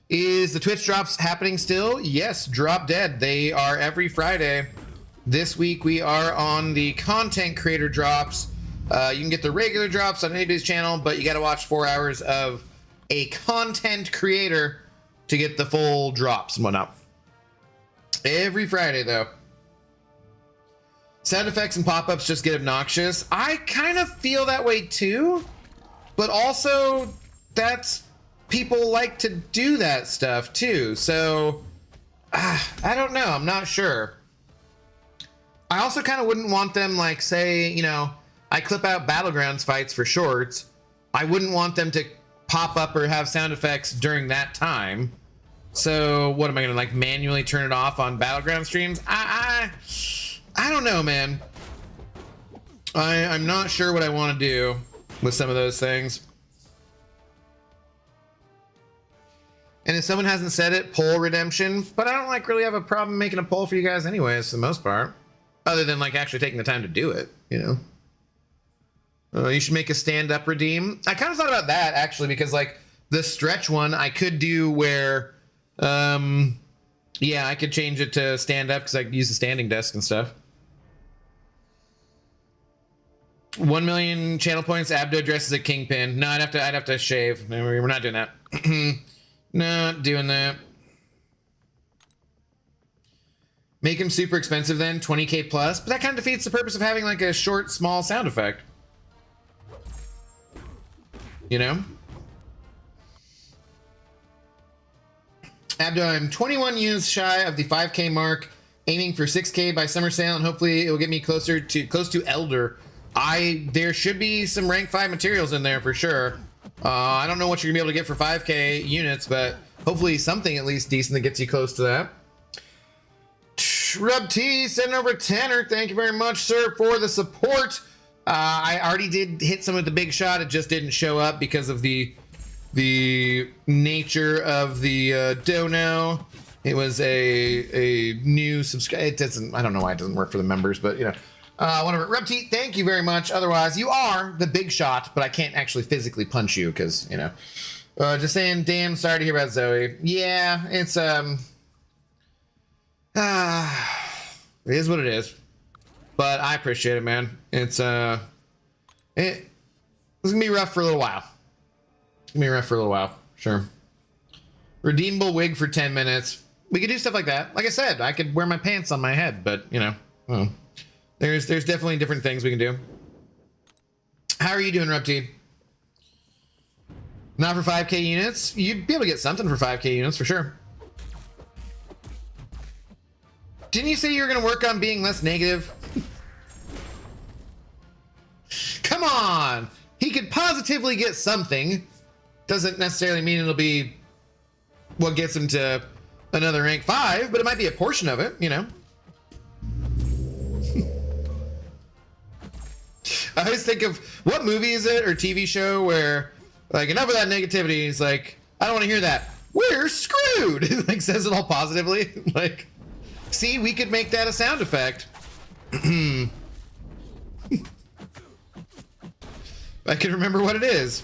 Speaker 1: Is the Twitch drops happening still? Yes, Drop Dead. They are every Friday. This week we are on the content creator drops. You can get the regular drops on anybody's channel, but you got to watch 4 hours of a content creator to get the full drops and whatnot. Every Friday, though. Sound effects and pop-ups just get obnoxious. I kind of feel that way too, but also that's people like to do that stuff too. So I don't know. I'm not sure. I also kind of wouldn't want them, like, say, you know, I clip out Battlegrounds fights for shorts. I wouldn't want them to pop up or have sound effects during that time. So what am I gonna like manually turn it off on Battleground streams? I don't know, man. I'm not sure what I want to do with some of those things. And if someone hasn't said it, poll redemption. But I don't like really have a problem making a poll for you guys anyways, for the most part. Other than like actually taking the time to do it, you know. You should make a stand-up redeem. I kind of thought about that actually, because like the stretch one I could do where, yeah, I could change it to stand-up because I could use the standing desk and stuff. 1 million channel points. Abdo dresses a kingpin. No, I'd have to shave. No, we're not doing that. Not doing that. Make him super expensive then, 20k plus. But that kind of defeats the purpose of having like a short, small sound effect. You know? Abdo, I'm 21 units shy of the 5k mark, aiming for 6k by summer sale, and hopefully it will get me close to Elder. There should be some rank 5 materials in there for sure. I don't know what you're gonna be able to get for 5k units, but hopefully something at least decent that gets you close to that. Rub T sending over 10er. Thank you very much, sir, for the support. I already did hit some of the big shot. It just didn't show up because of the nature of the dono. It was a new subscribe. It doesn't. I don't know why it doesn't work for the members, but you know, whatever. Repti, thank you very much. Otherwise, you are the big shot, but I can't actually physically punch you because you know. Just saying. Damn, sorry to hear about Zoe. Yeah, it's it is what it is. But I appreciate it, man. It's gonna be rough for a little while. It's gonna be rough for a little while, sure. Redeemable wig for 10 minutes. We could do stuff like that. Like I said, I could wear my pants on my head, but you know, there's definitely different things we can do. How are you doing, Repti? Not for 5K units. You'd be able to get something for 5K units for sure. Didn't you say you were gonna work on being less negative? Come on! He could positively get something. Doesn't necessarily mean it'll be what gets him to another rank 5, but it might be a portion of it, you know? I always think of, what movie is it or TV show where, like, enough of that negativity, he's like, I don't want to hear that. We're screwed! Like, says it all positively. Like, see, we could make that a sound effect. I can remember what it is.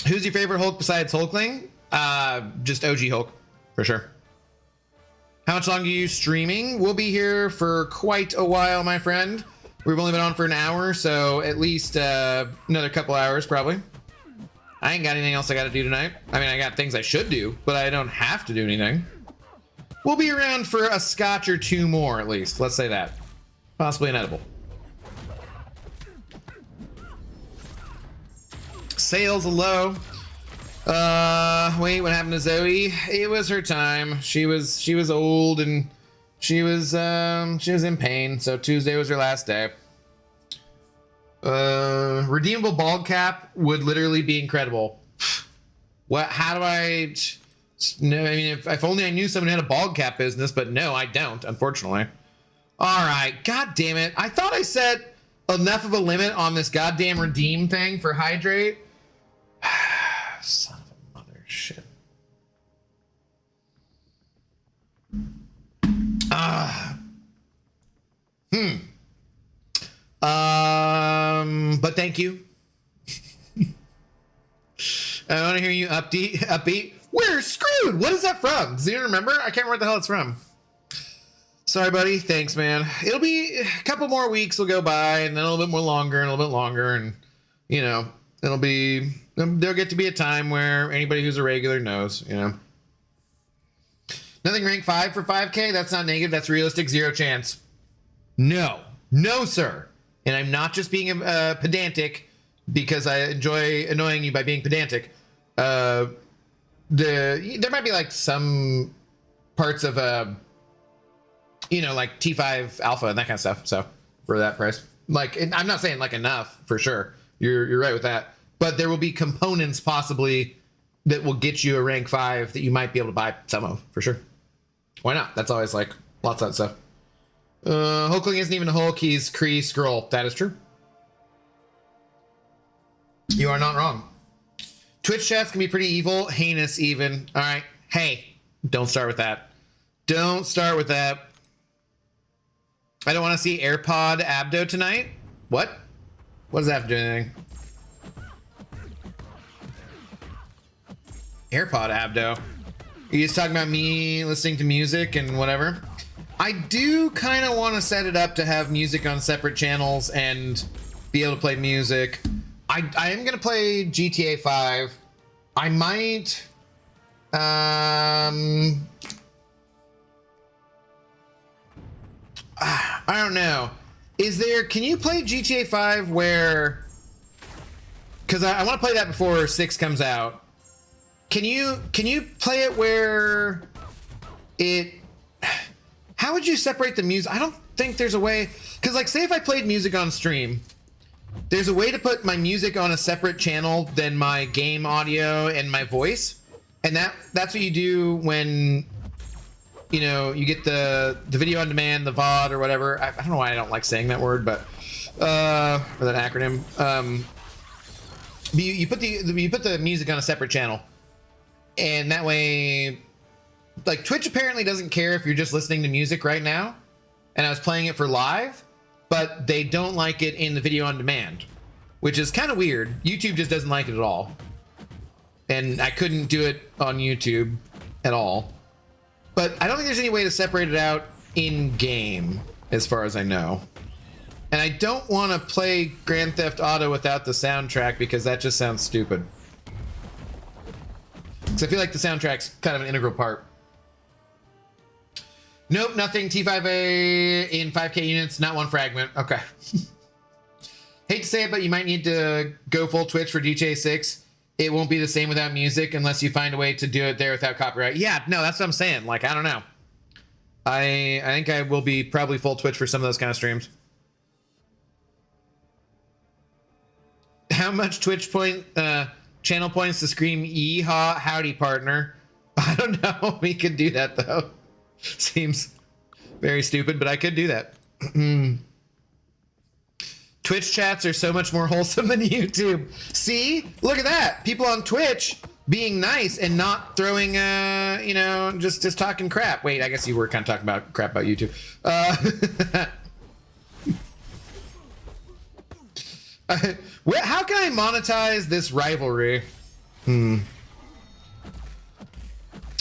Speaker 1: Who's your favorite Hulk besides Hulkling? Just OG Hulk, for sure. How much longer are you streaming? We'll be here for quite a while, my friend. We've only been on for an hour, so at least another couple hours, probably. I ain't got anything else I got to do tonight. I mean, I got things I should do, but I don't have to do anything. We'll be around for a scotch or two more, at least. Let's say that. Possibly an edible. Sales low. Wait, what happened to Zoe? It was her time. She was old and she was in pain. So Tuesday was her last day. Redeemable bald cap would literally be incredible. What? How do I? No, I mean, if only I knew someone had a bald cap business, but no, I don't, unfortunately. All right, god damn it! I thought I set enough of a limit on this goddamn redeem thing for hydrate. Son of a mother shit. But thank you. I want to hear you upbeat. We're screwed. What is that from? Does anyone remember? I can't remember what the hell it's from. Sorry, buddy. Thanks, man. It'll be a couple more weeks will go by, and then a little bit more longer, and a little bit longer, and you know, there'll get to be a time where anybody who's a regular knows, you know. Nothing rank 5 for 5K. That's not negative. That's realistic. 0 chance. No, sir. And I'm not just being pedantic because I enjoy annoying you by being pedantic. There might be like some parts of you know, like T5 alpha and that kind of stuff. So for that price, like, and I'm not saying like enough for sure. You're right with that, but there will be components possibly that will get you a rank 5 that you might be able to buy some of for sure. Why not? That's always like lots of that stuff. Hulkling isn't even a Hulk. He's Kree Skrull. That is true. You are not wrong. Twitch chats can be pretty evil, heinous even. All right. Hey, don't start with that. Don't start with that. I don't want to see AirPod Abdo tonight. What? What does that have to do with anything? AirPod Abdo. You just talking about me listening to music and whatever? I do kind of want to set it up to have music on separate channels and be able to play music. I am going to play GTA 5. I might... I don't know. Can you play GTA 5 where... Because I want to play that before 6 comes out. Can you play it where it... How would you separate the music? I don't think there's a way... Because, like, say if I played music on stream, there's a way to put my music on a separate channel than my game audio and my voice. And that's what you do when you know, you get the video on demand, the VOD or whatever. I don't know why I don't like saying that word, but or that acronym. You put the music on a separate channel, and that way, like, Twitch apparently doesn't care if you're just listening to music right now, and I was playing it for live, but they don't like it in the video on demand, which is kind of weird. YouTube just doesn't like it at all, and I couldn't do it on YouTube at all. But I don't think there's any way to separate it out in game, as far as I know. And I don't want to play Grand Theft Auto without the soundtrack because that just sounds stupid. Because I feel like the soundtrack's kind of an integral part. Nope, nothing. T5A in 5K units, not one fragment. Okay. Hate to say it, but you might need to go full Twitch for GTA 6. It won't be the same without music unless you find a way to do it there without copyright. Yeah, no, that's what I'm saying. Like, I don't know. I think I will be probably full Twitch for some of those kind of streams. How much Twitch channel points to scream yeehaw howdy partner? I don't know. We could do that though. Seems very stupid, but I could do that. Twitch chats are so much more wholesome than YouTube. See, look at that. People on Twitch being nice and not throwing, you know, just talking crap. Wait, I guess you were kind of talking about crap about YouTube. How can I monetize this rivalry?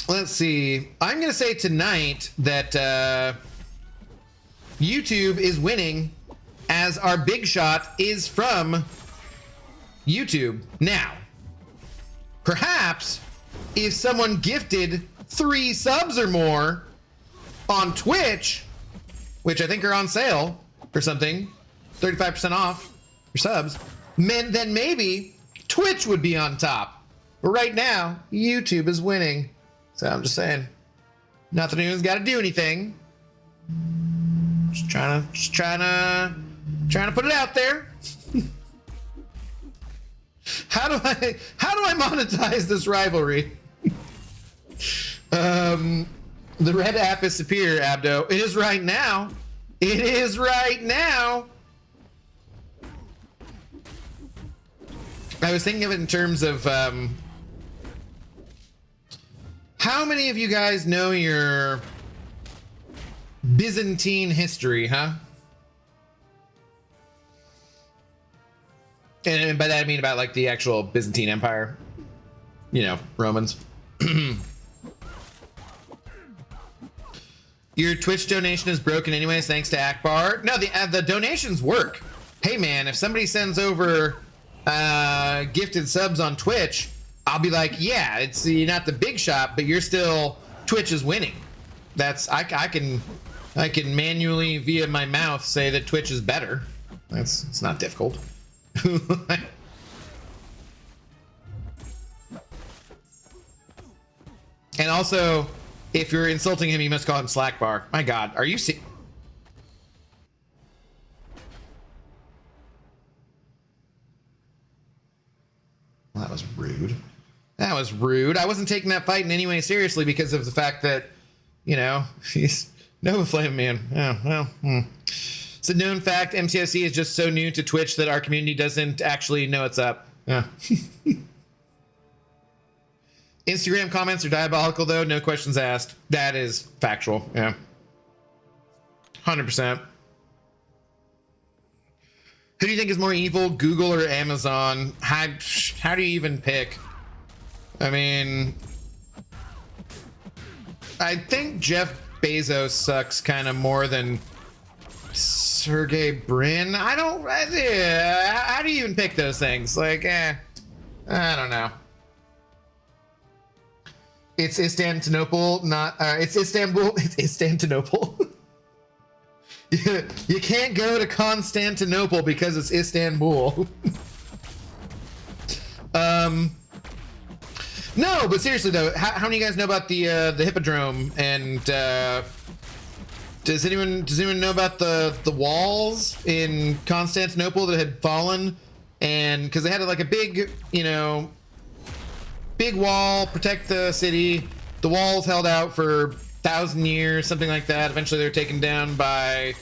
Speaker 1: Let's see. I'm going to say tonight that YouTube is winning as our big shot is from YouTube. Now, perhaps if someone gifted 3 subs or more on Twitch, which I think are on sale or something, 35% off your subs, then maybe Twitch would be on top. But right now, YouTube is winning. So I'm just saying, not that anyone's got to do anything. Just trying to put it out there. How do I monetize this rivalry? The red app is superior, Abdo. It is right now. It is right now. I was thinking of it in terms of how many of you guys know your Byzantine history, huh? And by that I mean about like the actual Byzantine Empire, you know, Romans. Your Twitch donation is broken anyways, thanks to Akbar. No, the donations work. Hey man, if somebody sends over gifted subs on Twitch, I'll be like, yeah, it's you're not the big shot, but you're still, Twitch is winning. That's I can manually via my mouth say that Twitch is better. It's not difficult. And also, if you're insulting him, you must call him Slackbar. My God, are you Well, that was rude. That was rude. I wasn't taking that fight in any way seriously because of the fact that, you know, he's Nova Flame Man. Oh, well. It's a known fact. MCOC is just so new to Twitch that our community doesn't actually know it's up. Yeah. Instagram comments are diabolical, though. No questions asked. That is factual. Yeah. 100%. Who do you think is more evil, Google or Amazon? How do you even pick? I mean, I think Jeff Bezos sucks kind of more than Sergey Brin. I don't. How do you even pick those things? Like, I don't know. It's Istanbul, not. It's Istanbul. It's Istanbul. You can't go to Constantinople because it's Istanbul. No, but seriously though, how many of you guys know about the Hippodrome? And does anyone know about the walls in Constantinople that had fallen? And because they had like a big, you know, big wall protect the city. The walls held out for 1,000 years, something like that. Eventually, they're taken down by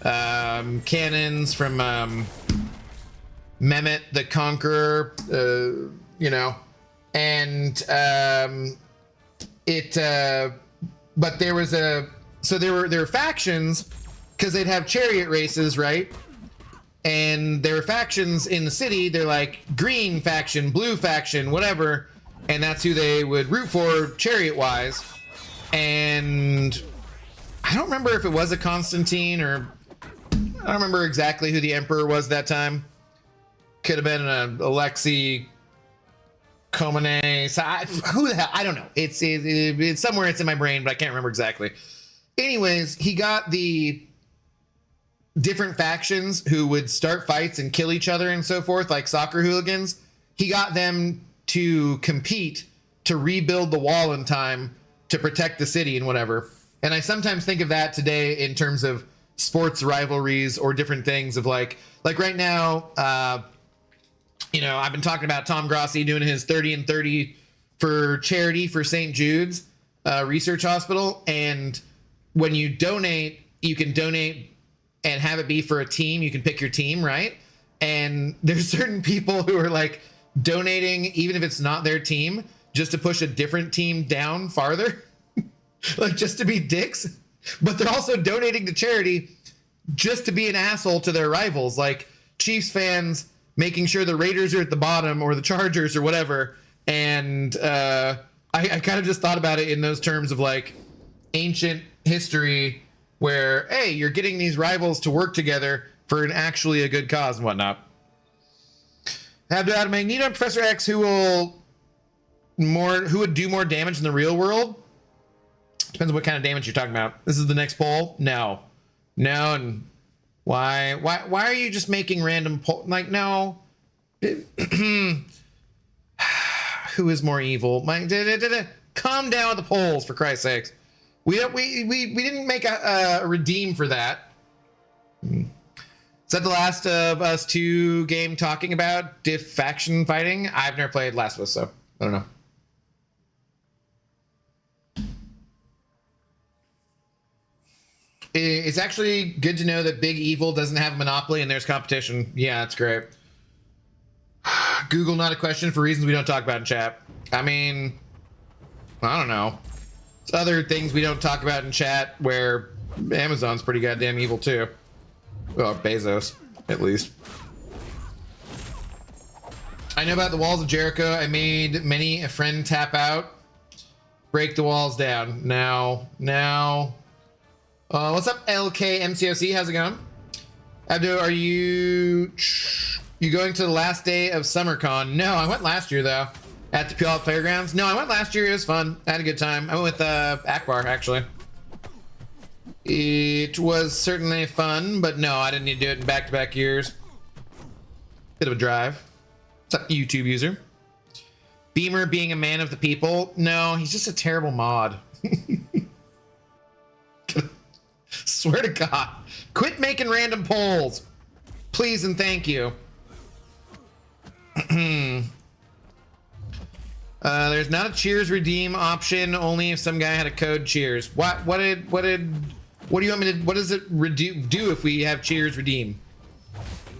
Speaker 1: cannons from Mehmet the Conqueror. You know, and but there was there were factions because they'd have chariot races, right? And there were factions in the city. They're like green faction, blue faction, whatever, and that's who they would root for chariot wise. And I don't remember if it was a Constantine or I don't remember exactly who the emperor was that time. Could have been an Alexei Komene. Who the hell? I don't know. It's somewhere. It's in my brain, but I can't remember exactly. Anyways, he got the different factions who would start fights and kill each other and so forth, like soccer hooligans. He got them to compete to rebuild the wall in time to protect the city and whatever. And I sometimes think of that today in terms of sports rivalries or different things of like right now, you know, I've been talking about Tom Grossi doing his 30 and 30 for charity for St. Jude's Research Hospital. And when you donate, you can donate and have it be for a team. You can pick your team, right? And there's certain people who are like donating, even if it's not their team, just to push a different team down farther, like just to be dicks. But they're also donating to charity just to be an asshole to their rivals, like Chiefs fans making sure the Raiders are at the bottom or the Chargers or whatever. And I kind of just thought about it in those terms of like ancient history where, hey, you're getting these rivals to work together for an actually a good cause and whatnot. Have to add Magneto and Professor X who would do more damage in the real world. Depends on what kind of damage you're talking about. This is the next poll. No, and why are you just making random poll? Like, no. Who is more evil? Calm down with the polls, for Christ's sakes. We didn't make a redeem for that. Is that the last of Us 2 game talking about diff faction fighting? I've never played Last of Us, so I don't know. It's actually good to know that Big Evil doesn't have a monopoly and there's competition. Yeah, that's great. Google not a question for reasons we don't talk about in chat. I mean, I don't know. It's other things we don't talk about in chat where Amazon's pretty goddamn evil too. Well, Bezos, at least. I know about the walls of Jericho. I made many a friend tap out. Break the walls down. Now. What's up, LK MCOC? How's it going? Abdo, are you going to the last day of SummerCon? No, I went last year though. At the Puyallup Fairgrounds. No, I went last year. It was fun. I had a good time. I went with Akbar actually. It was certainly fun, but no, I didn't need to do it in back-to-back years. Bit of a drive. What's up, YouTube user? Beamer being a man of the people? No, he's just a terrible mod. Swear to God. Quit making random polls. Please and thank you. There's not a Cheers redeem option, only if some guy had a code Cheers. What do you want me to, what does it do if we have Cheers redeem?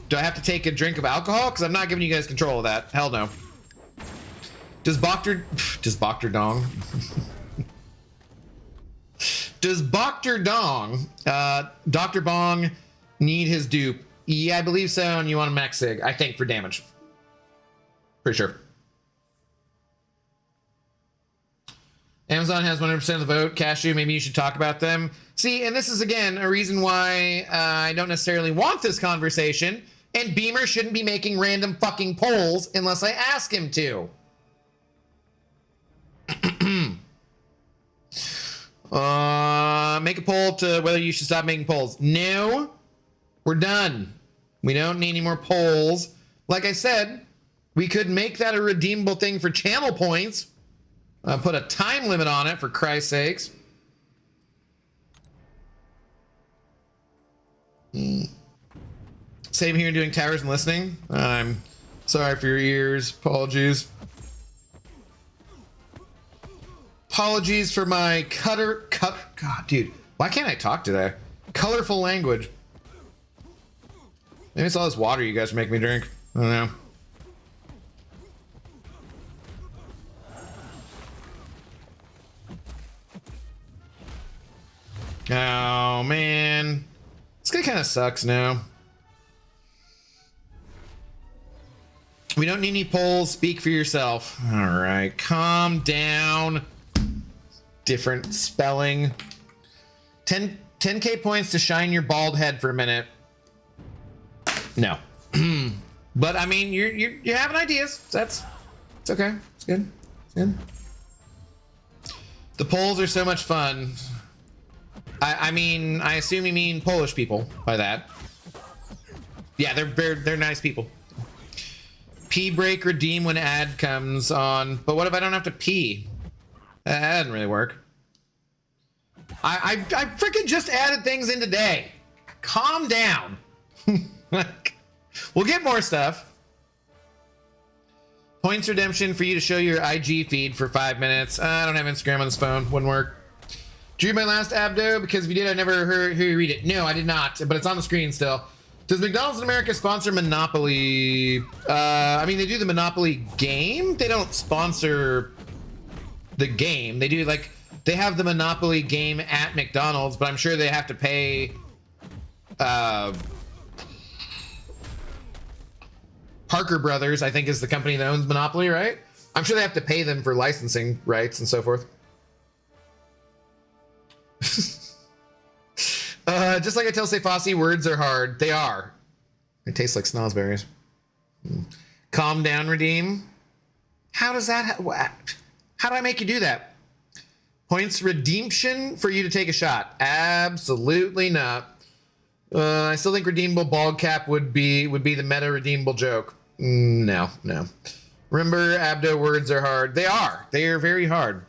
Speaker 1: Do I have to take a drink of alcohol? Because I'm not giving you guys control of that. Hell no. Does Boctor Dong? Does Boctor Dong, Dr. Bong, need his dupe? Yeah, I believe so, and you want a max sig, I think, for damage. Pretty sure. Amazon has 100% of the vote. Cashew, maybe you should talk about them. See, and this is, again, a reason why I don't necessarily want this conversation, and Beamer shouldn't be making random fucking polls unless I ask him to. Make a poll to whether you should stop making polls. No, we're done. We don't need any more polls. Like I said, we could make that a redeemable thing for channel points. Put a time limit on it, for Christ's sakes. Same here doing towers and listening. I'm sorry for your ears. Apologies. Apologies for my God, dude. Why can't I talk today? Colorful language. Maybe it's all this water you guys are making me drink. I don't know. Oh, man. This guy kind of sucks now. We don't need any polls. Speak for yourself. All right. Calm down. Different spelling. 10K points to shine your bald head for a minute. No. But, I mean, you're having ideas. It's okay. It's good. It's good. The polls are so much fun. I mean, I assume you mean Polish people by that. Yeah, they're nice people. Pee break redeem when ad comes on. But what if I don't have to pee? That doesn't really work. I freaking just added things in today. Calm down. We'll get more stuff. Points redemption for you to show your IG feed for 5 minutes. I don't have Instagram on this phone. Wouldn't work. Did you read my last Abdo? Because if you did, I never heard you read it. No, I did not, but it's on the screen still. Does McDonald's in America sponsor Monopoly? I mean, they do the Monopoly game. They don't sponsor the game. They do like, they have the Monopoly game at McDonald's, but I'm sure they have to pay Parker Brothers, I think is the company that owns Monopoly, right? I'm sure they have to pay them for licensing rights and so forth. Just like I tell Say Fossey, words are hard. They are. They taste like snozberries. Calm down, redeem. How does that... How do I make you do that? Points redemption for you to take a shot. Absolutely not. I still think redeemable bald cap would be the meta redeemable joke. No. Remember, Abdo, words are hard. They are. They are very hard.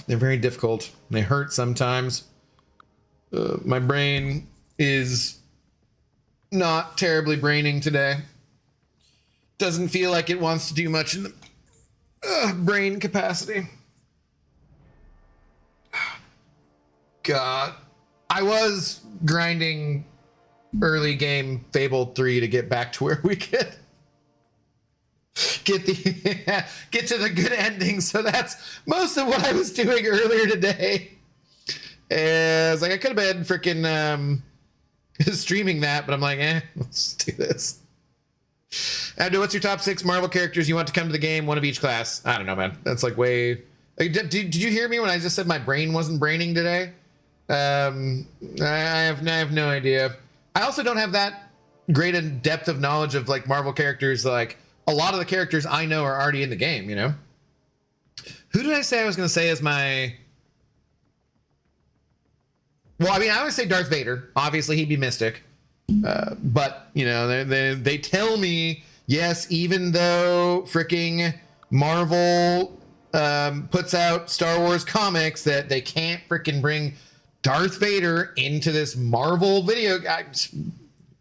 Speaker 1: They're very difficult. They hurt sometimes. My brain is not terribly braining today. Doesn't feel like it wants to do much in the brain capacity. God. I was grinding early game Fable 3 to get back to where we could get to the good ending. So that's most of what I was doing earlier today. It's like I could have been freaking streaming that, but I'm like, let's do this. Abdo, what's your top 6 Marvel characters you want to come to the game? One of each class. I don't know, man. That's like way. Did you hear me when I just said my brain wasn't braining today? I have no idea. I also don't have that great a depth of knowledge of like Marvel characters. Like a lot of the characters I know are already in the game. You know. Who did I say I was going to say as my? Well, I mean, I would say Darth Vader. Obviously, he'd be Mystic. But, you know, they tell me, yes, even though freaking Marvel puts out Star Wars comics, that they can't freaking bring Darth Vader into this Marvel video.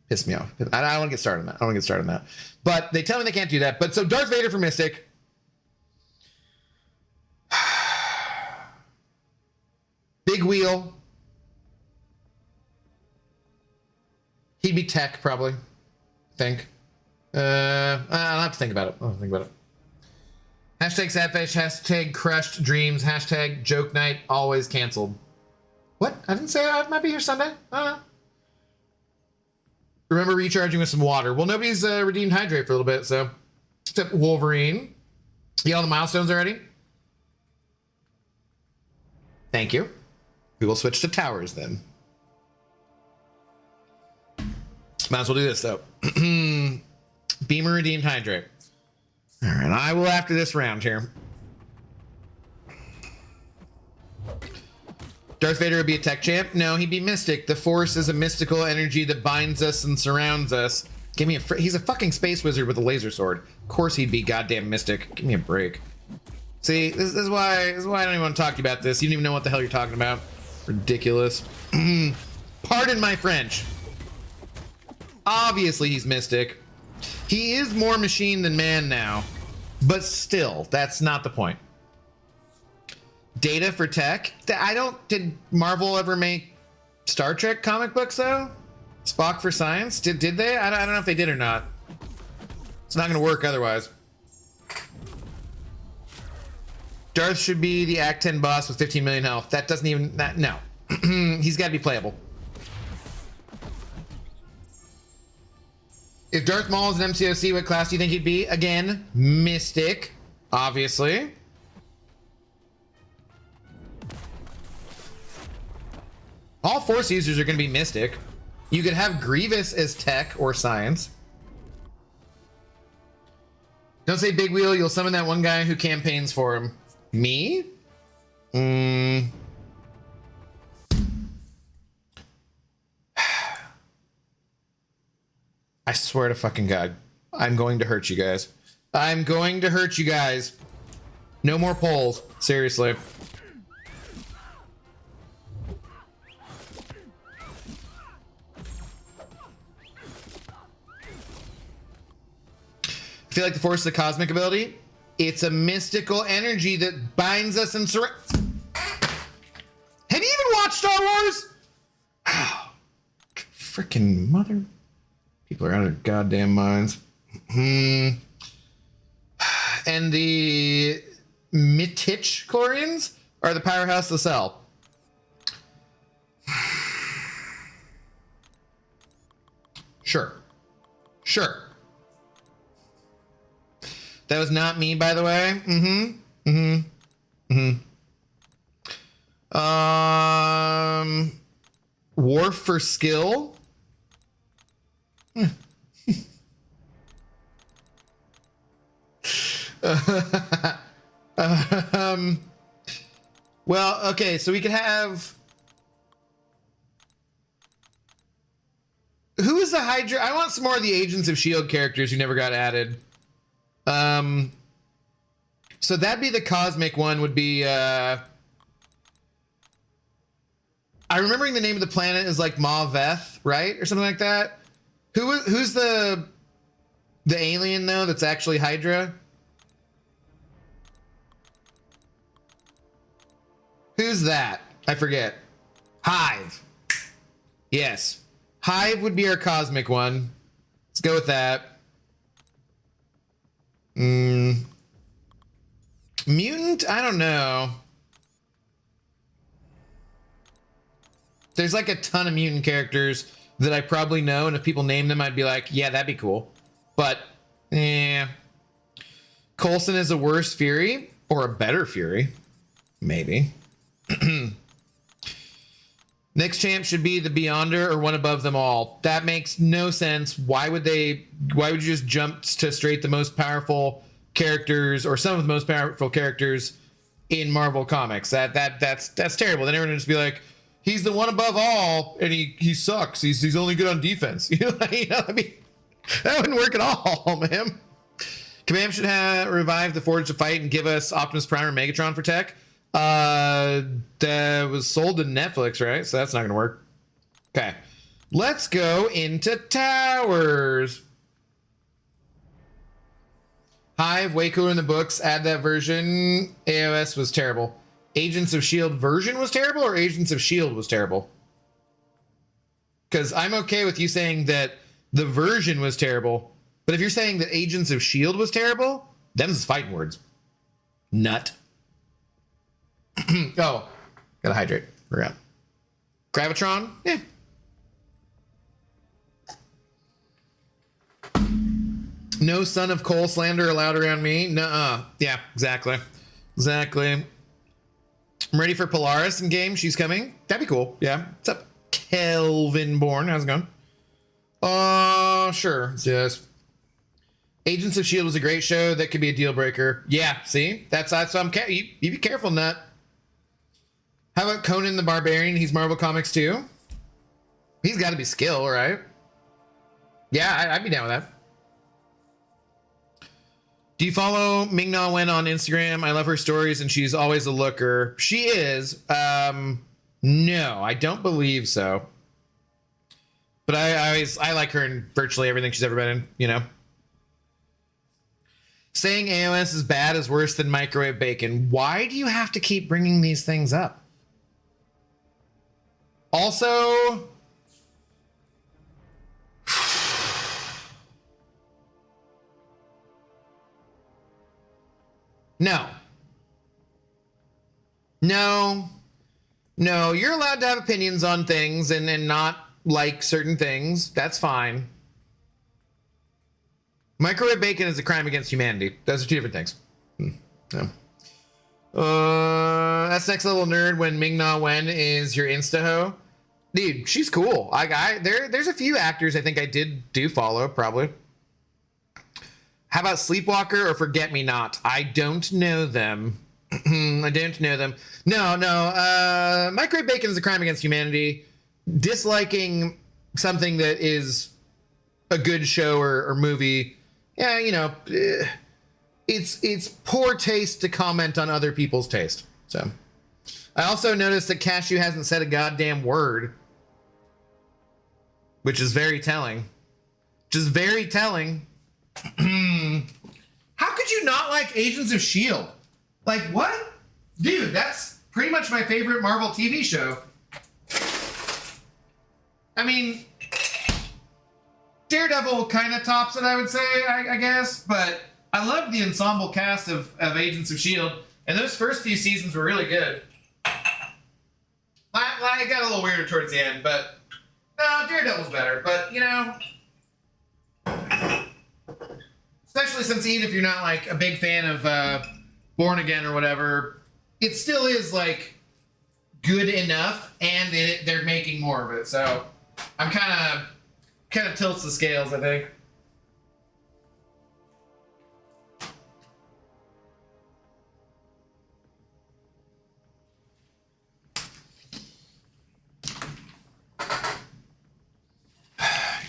Speaker 1: Piss me off. I don't want to get started on that. But they tell me they can't do that. But so Darth Vader for Mystic. Big Wheel. He'd be Tech, probably. I think. I'll have to think about it. Hashtag Sadfish, hashtag Crushed Dreams, hashtag Joke Night, always canceled. What? I didn't say I might be here Sunday. I don't know. Remember recharging with some water. Well, nobody's redeemed Hydrate for a little bit, so. Except Wolverine. You got all the milestones already? Thank you. We will switch to towers then. Might as well do this, though. Beamer redeemed Hydrate. All right, I will after this round here. Darth Vader would be a tech champ? No, he'd be Mystic. The Force is a mystical energy that binds us and surrounds us. Give me he's a fucking space wizard with a laser sword. Of course he'd be goddamn Mystic. Give me a break. See, this is why I don't even want to talk to you about this. You don't even know what the hell you're talking about. Ridiculous. Pardon my French. Obviously he's Mystic. He is more machine than man now, but still, that's not the point. Data for tech. Did Marvel ever make Star Trek comic books though? Spock for science? Did they? I don't know if they did or not. It's not gonna work otherwise. Darth should be the Act 10 boss with 15 million health. That doesn't even, no. He's gotta be playable. If Darth Maul is an MCOC, what class do you think he'd be? Again, Mystic, obviously. All Force users are gonna be Mystic. You could have Grievous as tech or science. Don't say Big Wheel, you'll summon that one guy who campaigns for him. Me? I swear to fucking God, I'm going to hurt you guys. I'm going to hurt you guys. No more polls, seriously. I feel like the Force is a cosmic ability. It's a mystical energy that binds us and surrounds. Have you even watched Star Wars? Freaking mother. People are out of their goddamn minds. And the Mitich Chlorians are the powerhouse of the cell. Sure. Sure. That was not me, by the way. Wharf for skill. Well, okay, so we could have. Who is the Hydra? I want some more of the Agents of S.H.I.E.L.D. characters who never got added. So that'd be the cosmic one, would be, I'm remembering the name of the planet is like Ma-Veth, right? Or something like that. Who's the alien though that's actually Hydra? Who's that? I forget. Hive. Yes. Hive would be our cosmic one. Let's go with that. Mutant? I don't know. There's like a ton of mutant characters that I probably know, and if people name them, I'd be like, yeah, that'd be cool. But, Coulson is a worse Fury, or a better Fury. Maybe. Next champ should be the Beyonder or one above them all. That makes no sense. Why would you just jump to straight the most powerful characters or some of the most powerful characters in Marvel Comics? That's terrible. Then everyone would just be like, he's the one above all and he sucks. He's only good on defense. I mean, that wouldn't work at all, man. Kabam should have revived the Forge to Fight and give us Optimus Prime or Megatron for tech. That was sold to Netflix, right? So that's not gonna work. Okay, let's go into towers. Hive, way cooler in the books. Add that version. AOS was terrible. Agents of S.H.I.E.L.D. version was terrible, or Agents of S.H.I.E.L.D. was terrible? Because I'm okay with you saying that the version was terrible, but if you're saying that Agents of S.H.I.E.L.D. was terrible, them's fighting words. Nut. Oh, gotta hydrate. Forgot. Gravitron? Yeah. No son of Cole slander allowed around me. Nuh-uh. Yeah, exactly. Exactly. I'm ready for Polaris in game. She's coming. That'd be cool. Yeah. What's up, Kelvin Bourne? How's it going? Sure. Yes. Agents of S.H.I.E.L.D. was a great show. That could be a deal breaker. Yeah, see? That's so you be careful, Nut. How about Conan the Barbarian? He's Marvel Comics too. He's got to be skill, right? Yeah, I'd be down with that. Do you follow Ming Na Wen on Instagram? I love her stories and she's always a looker. She is. No, I don't believe so. But I like her in virtually everything she's ever been in, Saying AOS is bad is worse than microwave bacon. Why do you have to keep bringing these things up? Also, no. No. No, you're allowed to have opinions on things and not like certain things. That's fine. Microwave bacon is a crime against humanity. Those are two different things. No. That's next level nerd when Ming Na Wen is your insta ho. Dude, she's cool. There's a few actors I think I do follow, probably. How about Sleepwalker or Forget Me Not? I don't know them. I don't know them. No. Microwave bacon is a crime against humanity. Disliking something that is a good show or movie, yeah, you know, it's poor taste to comment on other people's taste. So, I also noticed that Cashew hasn't said a goddamn word, which is very telling. Just very telling. How could you not like Agents of S.H.I.E.L.D.? Like, what? Dude, that's pretty much my favorite Marvel TV show. I mean, Daredevil kind of tops it, I would say, I guess, but I love the ensemble cast of Agents of S.H.I.E.L.D., and those first few seasons were really good. I got a little weirder towards the end, but no, Daredevil's better, but, you know, especially since even if you're not, like, a big fan of Born Again or whatever, it still is, like, good enough, and they're making more of it, so I'm kind of tilts the scales, I think.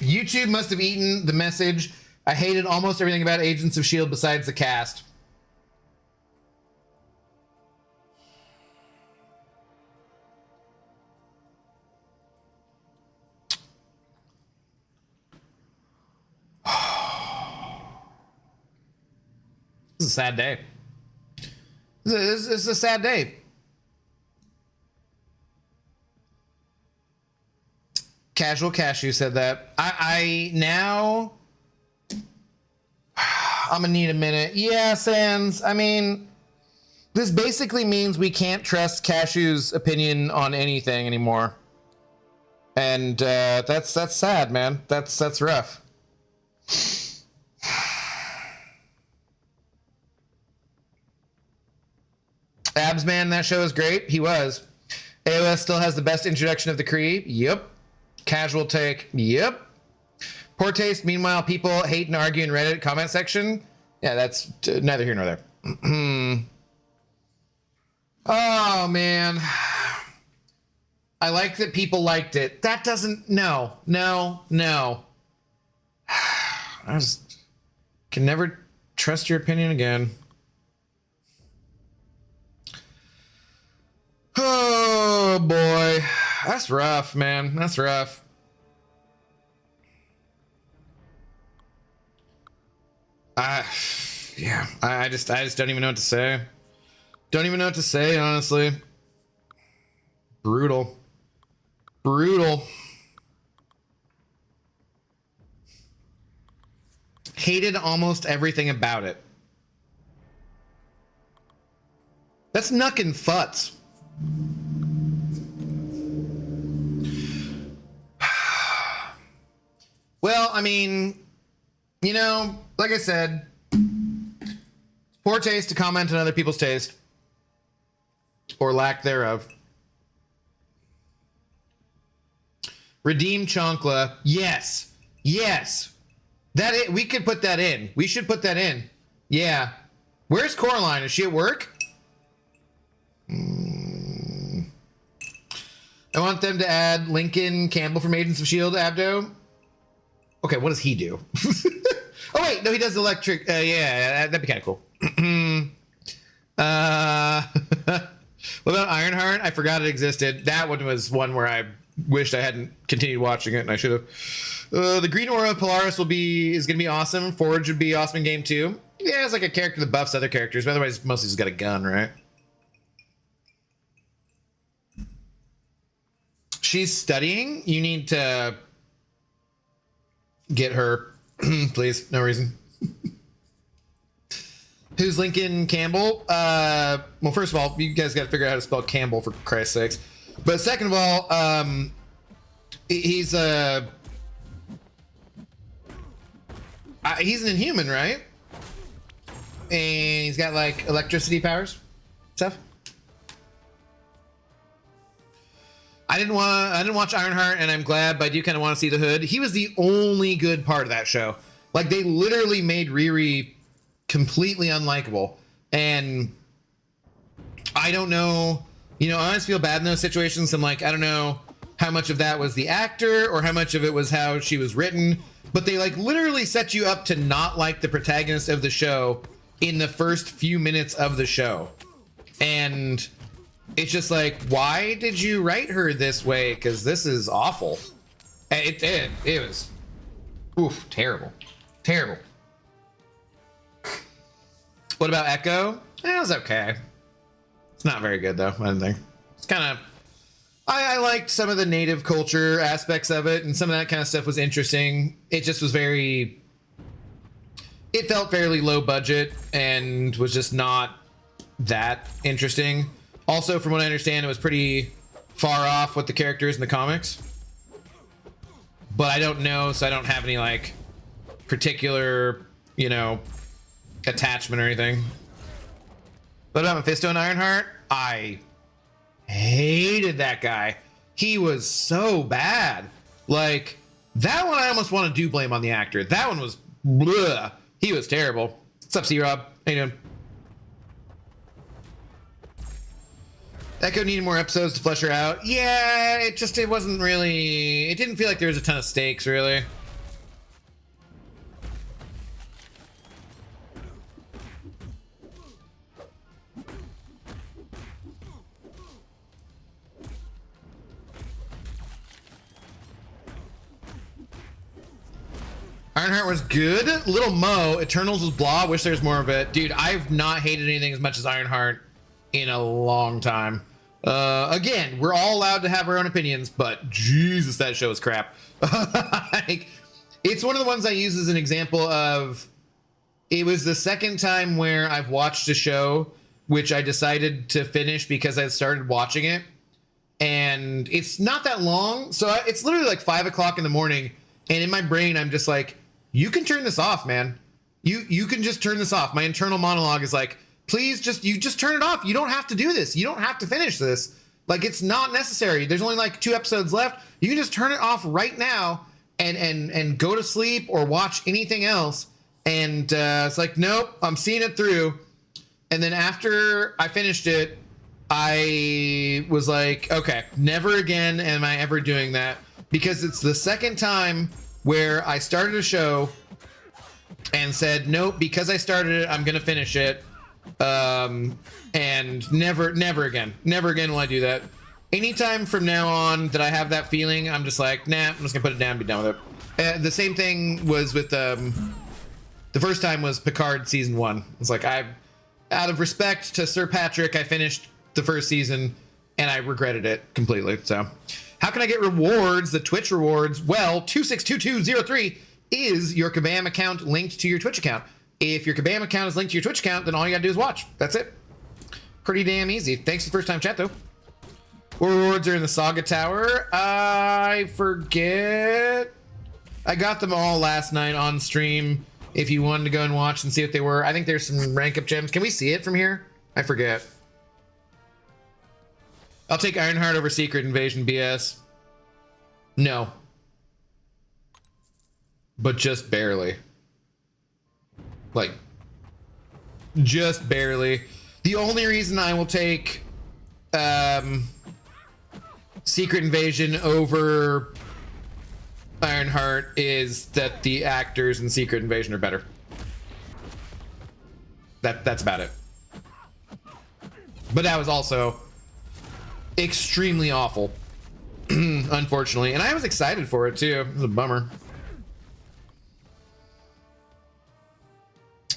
Speaker 1: YouTube must have eaten the message. I hated almost everything about Agents of S.H.I.E.L.D. besides the cast. This is a sad day. This is a sad day. Casual Cashew said that. I now... I'm gonna need a minute. Yeah, Sans. I mean, this basically means we can't trust Cashew's opinion on anything anymore. And that's sad, man. That's rough. Absman, that show is great. He was. AOS still has the best introduction of the Kree. Yep. Casual take. Yep. Poor taste. Meanwhile, people hate and argue in Reddit comment section. Yeah, that's neither here nor there. Oh, man. I like that people liked it. That doesn't... No. I just can never trust your opinion again. Oh, boy. That's rough, man. That's rough. Yeah. I just don't even know what to say. Don't even know what to say, honestly. Brutal. Hated almost everything about it. That's knuckin' futz. Well, I mean, you know, like I said, poor taste to comment on other people's taste. Or lack thereof. Redeem Chonkla. Yes. We could put that in. We should put that in. Yeah. Where's Coraline? Is she at work? I want them to add Lincoln Campbell from Agents of S.H.I.E.L.D. Abdo. Okay, what does he do? Oh, wait. No, he does electric. Yeah, that'd be kind of cool. What about Ironheart? I forgot it existed. That one was one where I wished I hadn't continued watching it, and I should have. The Green Aura of Polaris is going to be awesome. Forge would be awesome in game 2. he has like a character that buffs other characters, but otherwise mostly he's got a gun, right? She's studying. You need to get her, please. No reason. Who's Lincoln Campbell? Well, first of all, you guys got to figure out how to spell Campbell for Christ's sakes. But second of all, he's an Inhuman, right? And he's got like electricity powers, stuff. I didn't watch Ironheart, and I'm glad, but I do kind of want to see the Hood. He was the only good part of that show. Like, they literally made Riri completely unlikable, and I don't know. You know, I always feel bad in those situations. I'm like, I don't know how much of that was the actor or how much of it was how she was written, but they like literally set you up to not like the protagonist of the show in the first few minutes of the show, and it's just like, why did you write her this way? Because this is awful. It was, oof, terrible, terrible. What about Echo? It was okay. It's not very good though, I don't think. It's kind of, I liked some of the native culture aspects of it, and some of that kind of stuff was interesting. It just was very, it felt fairly low budget and was just not that interesting. Also, from what I understand, it was pretty far off with the characters in the comics. But I don't know, so I don't have any, like, particular, you know, attachment or anything. What about Mephisto and Ironheart? I hated that guy. He was so bad. Like, that one I almost want to do blame on the actor. That one was, bleh. He was terrible. What's up, C-Rob? How you doing? Echo needed more episodes to flesh her out. Yeah, it wasn't really, it didn't feel like there was a ton of stakes, really. Ironheart was good. Little Mo, Eternals was blah. Wish there was more of it. Dude, I've not hated anything as much as Ironheart in a long time. Again, we're all allowed to have our own opinions, but Jesus, that show is crap. Like, it's one of the ones I use as an example of, it was the second time where I've watched a show which I decided to finish because I started watching it, and it's not that long, so it's literally like 5 o'clock in the morning, and in my brain I'm just like, you can turn this off, man. You can just turn this off. My internal monologue is like, please just turn it off. You don't have to do this. You don't have to finish this. Like, it's not necessary. There's only like 2 episodes left. You can just turn it off right now and go to sleep or watch anything else. And it's like, nope, I'm seeing it through. And then after I finished it, I was like, okay, never again am I ever doing that, because it's the second time where I started a show and said, nope, because I started it, I'm going to finish it. And never again will I do that. Anytime from now on that I have that feeling, I'm just like, nah, I'm just gonna put it down and be done with it. The same thing was with the first time was Picard season 1. It's like, out of respect to Sir Patrick, I finished the first season and I regretted it completely. So how can I get rewards? The Twitch rewards, well, 262203 is your Kabam account linked to your Twitch account. If your Kabam account is linked to your Twitch account, then all you gotta do is watch. That's it. Pretty damn easy. Thanks for the first time chat, though. What rewards are in the Saga Tower? I forget. I got them all last night on stream. If you wanted to go and watch and see what they were. I think there's some rank up gems. Can we see it from here? I forget. I'll take Ironheart over Secret Invasion BS. No. But just barely. Like, just barely. The only reason I will take Secret Invasion over Ironheart is that the actors in Secret Invasion are better. That's about it. But that was also extremely awful, unfortunately. And I was excited for it too. It was a bummer.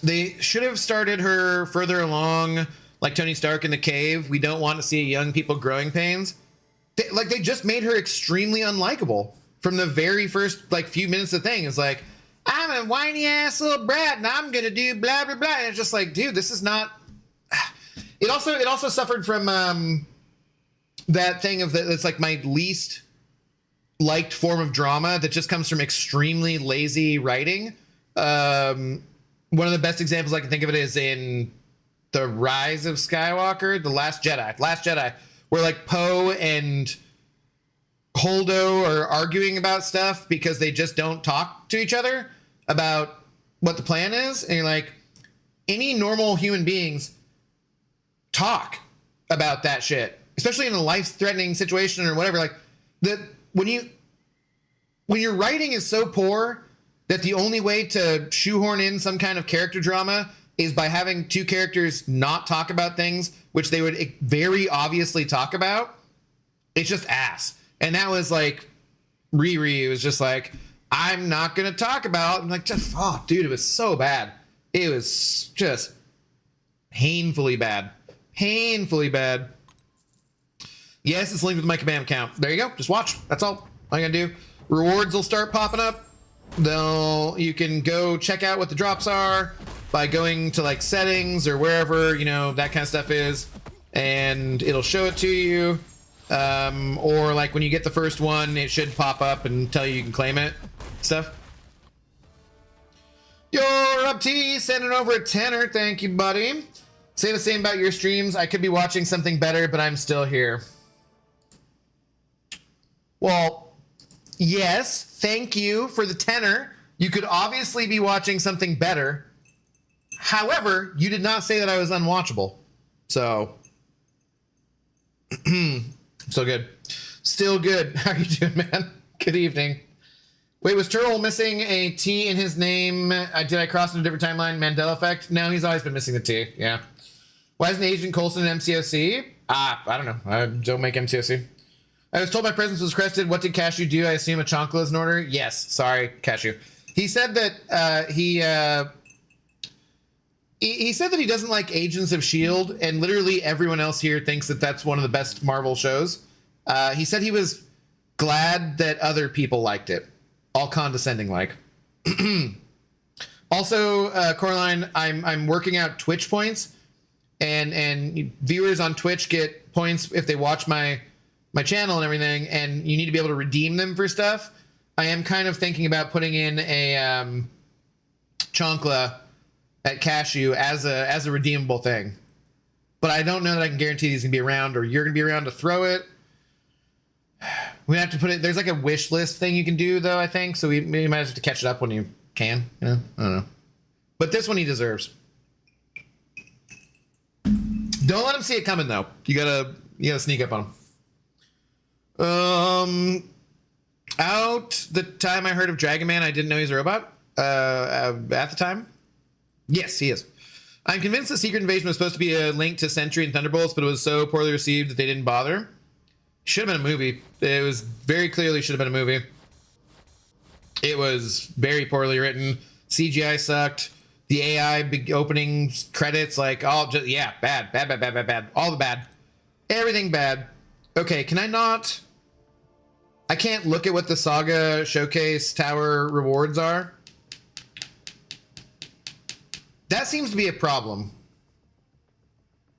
Speaker 1: They should have started her further along, like Tony Stark in the cave. We don't want to see young people growing pains. They just made her extremely unlikable from the very first like few minutes of the thing. It's like, I'm a whiny ass little brat and I'm gonna do blah blah blah. And it's just like, dude, this is not. It also suffered from that thing of it's like my least liked form of drama that just comes from extremely lazy writing. One of the best examples I can think of it is in The Rise of Skywalker, The Last Jedi, where like Poe and Holdo are arguing about stuff because they just don't talk to each other about what the plan is. And you're like, any normal human beings talk about that shit, especially in a life-threatening situation or whatever. Like when your writing is so poor that the only way to shoehorn in some kind of character drama is by having two characters not talk about things which they would very obviously talk about, it's just ass. And that was like Riri. It was just like, I'm not gonna talk about. I'm like, just oh, dude, it was so bad. It was just painfully bad. Yes, it's linked with my Kabam account. There you go. Just watch. That's all I gotta do. Rewards will start popping up. You can go check out what the drops are by going to like settings or wherever, you know, that kind of stuff is, and it'll show it to you. Or like when you get the first one, it should pop up and tell you can claim it. Stuff. You're up T, sending over a tenner. Thank you, buddy. Say the same about your streams. I could be watching something better, but I'm still here. Well, yes, thank you for the tenner. You could obviously be watching something better. However, you did not say that I was unwatchable. So, still good. Still good. How are you doing, man? Good evening. Wait, was Turtle missing a T in his name? Did I cross in a different timeline? Mandela effect? No, he's always been missing the T. Yeah. Why isn't Agent Coulson an MCOC? I don't know. I don't make MCOC. I was told my presence was crested. What did Cashew do? I assume a Chonkla is in order? Yes. Sorry, Cashew. He said that he said that he doesn't like Agents of S.H.I.E.L.D., and literally everyone else here thinks that that's one of the best Marvel shows. He said he was glad that other people liked it. All condescending like. Also, Coraline, I'm working out Twitch points, and viewers on Twitch get points if they watch my channel and everything, and you need to be able to redeem them for stuff. I am kind of thinking about putting in a Chonkla at Cashew as a redeemable thing, but I don't know that I can guarantee he's gonna be around or you're gonna be around to throw it. We have to put it. There's like a wish list thing you can do though, I think. So we might have to catch it up when you can. You know, I don't know. But this one he deserves. Don't let him see it coming though. You gotta sneak up on him. Out the time I heard of Dragon Man, I didn't know he's a robot. At the time, yes, he is. I'm convinced the Secret Invasion was supposed to be a link to Sentry and Thunderbolts, but it was so poorly received that they didn't bother. Should have been a movie. It was very clearly should have been a movie. It was very poorly written. CGI sucked. The AI opening credits, like all just bad. All the bad. Everything bad. Okay, can I not? I can't look at what the Saga Showcase Tower rewards are. That seems to be a problem.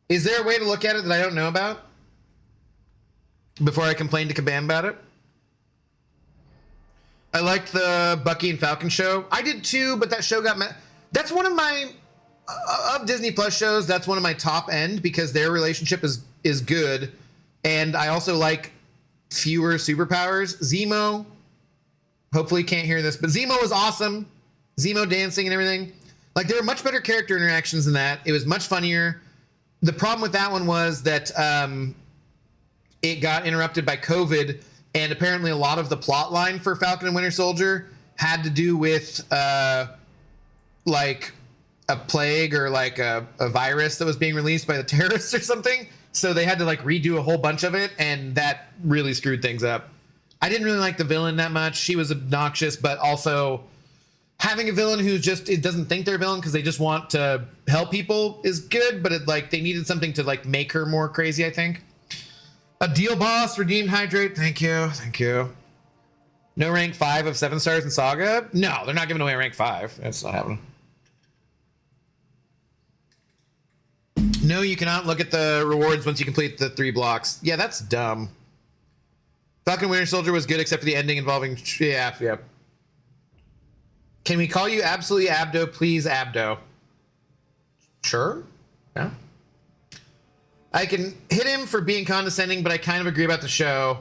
Speaker 1: Is there a way to look at it that I don't know about before I complain to Kabam about it? I liked the Bucky and Falcon show. I did too, but that show got that's one of my of Disney Plus shows. That's one of my top end because their relationship is good, and I also like fewer superpowers. Zemo, hopefully you can't hear this, but Zemo was awesome. Zemo dancing and everything. Like there were much better character interactions than that. It was much funnier. The problem with that one was that it got interrupted by COVID, and apparently a lot of the plot line for Falcon and Winter Soldier had to do with like a plague or like a virus that was being released by the terrorists or something. So they had to like redo a whole bunch of it, and that really screwed things up. I didn't really like the villain that much. She was obnoxious, but also having a villain who just it doesn't think they're a villain because they just want to help people is good, but it like they needed something to like make her more crazy, I think. A deal boss, redeemed hydrate. Thank you. Thank you. No rank 5 of 7 stars in Saga? No, they're not giving away a rank 5. That's not happening. No, you cannot look at the rewards once you complete the 3 blocks. Yeah, that's dumb. Falcon Winter Soldier was good except for the ending involving... Yeah. Can we call you absolutely Abdo, please, Abdo? Sure. Yeah. I can hit him for being condescending, but I kind of agree about the show.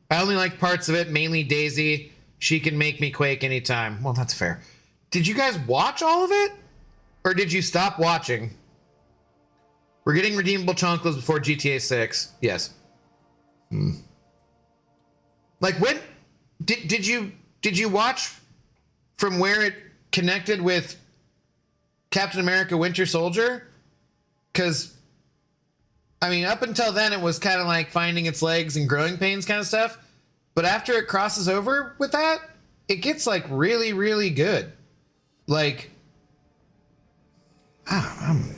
Speaker 1: I only like parts of it, mainly Daisy. She can make me quake anytime. Well, that's fair. Did you guys watch all of it? Or did you stop watching? We're getting redeemable Chonklas before GTA 6. Yes. Like when did you watch from where it connected with Captain America Winter Soldier? Because I mean, up until then, it was kind of like finding its legs and growing pains kind of stuff. But after it crosses over with that, it gets like really, really good. Like, I'm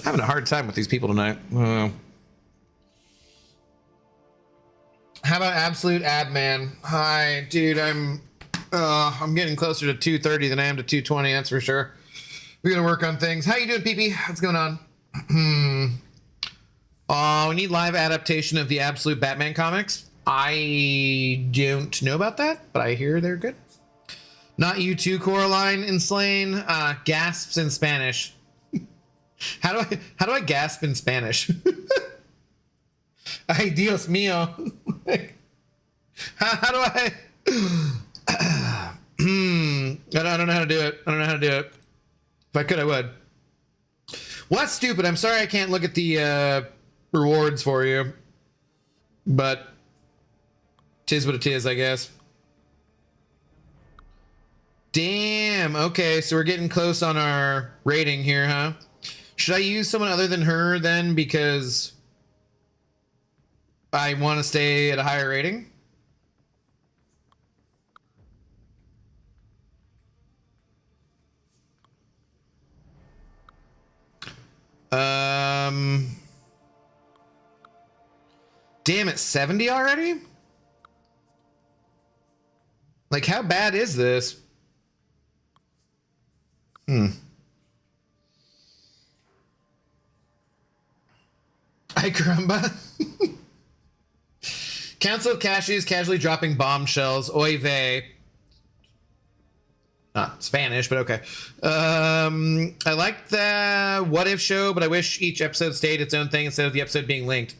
Speaker 1: having a hard time with these people tonight. How about Absolute Abman? Hi, dude. I'm getting closer to 230 than I am to 220. That's for sure. We're gonna work on things. How you doing, PP? What's going on? Oh, we need live adaptation of the Absolute Batman comics. I don't know about that, but I hear they're good. Not you too, Coraline and Slain. Gasps in Spanish. How do I gasp in Spanish? Ay, Dios mío. how do I? I don't know how to do it. I don't know how to do it. If I could, I would. Well, that's stupid. I'm sorry I can't look at the rewards for you, but tis what it is, I guess. Damn. Okay, so we're getting close on our rating here, huh? Should I use someone other than her then because I want to stay at a higher rating? Damn it, 70 already? Like, how bad is this? Hi, Caramba. Council of Cashews casually dropping bombshells. Oy vey. Not Spanish, but okay. I like the What If show, but I wish each episode stayed its own thing instead of the episode being linked.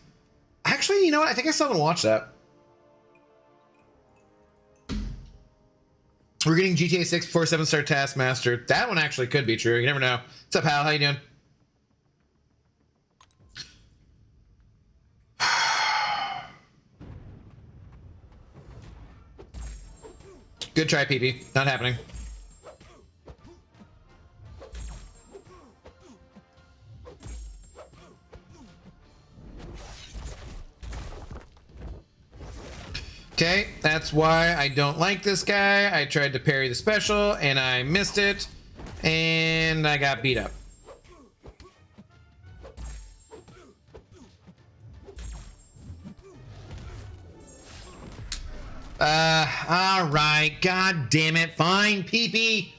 Speaker 1: Actually, you know what? I think I still haven't watched that. We're getting GTA 6 before 7-star Taskmaster. That one actually could be true. You never know. What's up, Hal? How you doing? Good try, PP. Not happening. Okay, that's why I don't like this guy. I tried to parry the special and I missed it and I got beat up. All right. God damn it. Fine, PP.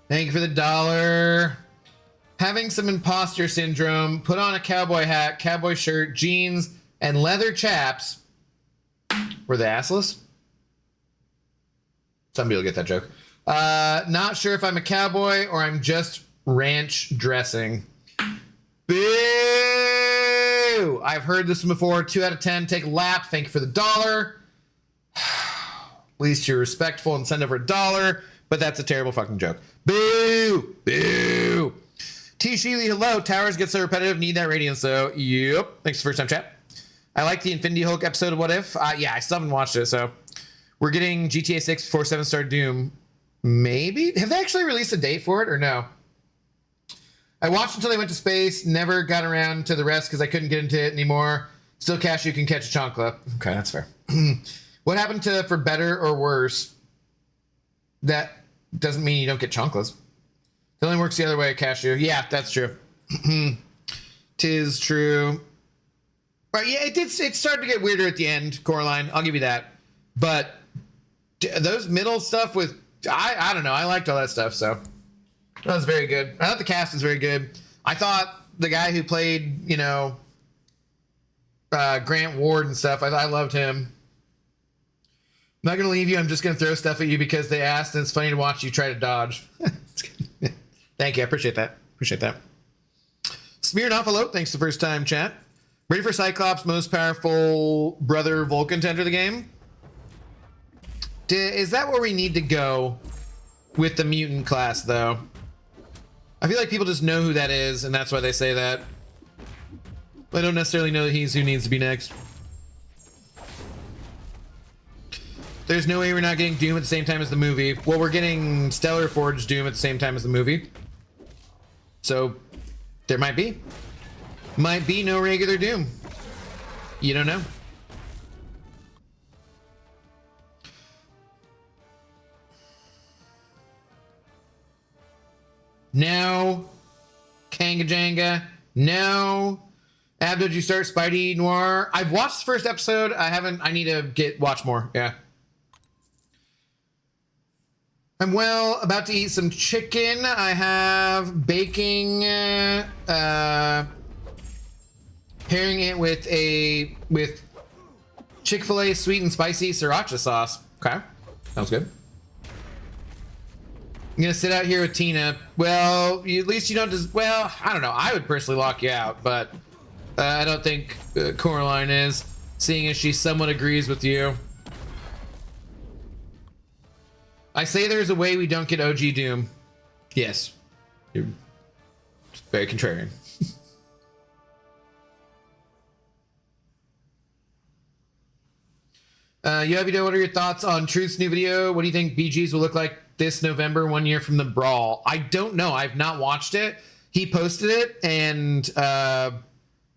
Speaker 1: Thank you for the $1. Having some imposter syndrome. Put on a cowboy hat, cowboy shirt, jeans, and leather chaps. Were they assless? Some people get that joke. Not sure if I'm a cowboy or I'm just ranch dressing. Boo! I've heard this one before. 2 out of 10. Take a lap. Thank you for the $1. At least you're respectful and send over $1, but that's a terrible fucking joke. Boo! Boo! T. Sheely, hello. Towers get so repetitive. Need that radiance, though. Yep. Thanks for the first time chat. I like the Infinity Hulk episode of What If. Yeah, I still haven't watched it, so. We're getting GTA 6 before 7-star Doom. Maybe? Have they actually released a date for it, or no? I watched until they went to space. Never got around to the rest because I couldn't get into it anymore. Still, Cashew can catch a chancla. Okay, that's fair. What happened to for better or worse? That doesn't mean you don't get chanclas. It only works the other way, Cashew. Yeah, that's true. Tis true. But yeah, it started to get weirder at the end, Coraline. I'll give you that. But those middle stuff with I don't know. I liked all that stuff, so that was very good. I thought the cast was very good. I thought the guy who played, Grant Ward and stuff, I loved him. I'm not gonna leave you. I'm just gonna throw stuff at you because they asked, and it's funny to watch you try to dodge. Thank you. I appreciate that. Smeared Envelope, thanks the first time, chat. Ready for Cyclops' most powerful brother Vulcan to enter the game? Is that where we need to go with the mutant class, though? I feel like people just know who that is, and that's why they say that. I don't necessarily know that he's who needs to be next. There's no way we're not getting Doom at the same time as the movie. Well, we're getting Stellar Forge Doom at the same time as the movie. So, there might be. Might be no regular Doom. You don't know. No. Kanga Janga. No. Ab, did you start Spidey Noir? I've watched the first episode. I need to watch more. Yeah. I'm about to eat some chicken. I have baking, pairing it with Chick-fil-A sweet and spicy sriracha sauce. Okay, sounds good. I'm gonna sit out here with Tina. Well, at least you don't well, I don't know. I would personally lock you out, but I don't think Coraline is, seeing as she somewhat agrees with you. I say there's a way we don't get OG Doom. Yes. You're very contrarian. Yobido, what are your thoughts on Truth's new video? What do you think BGs will look like this November, 1 year from the Brawl? I don't know. I've not watched it. He posted it, and I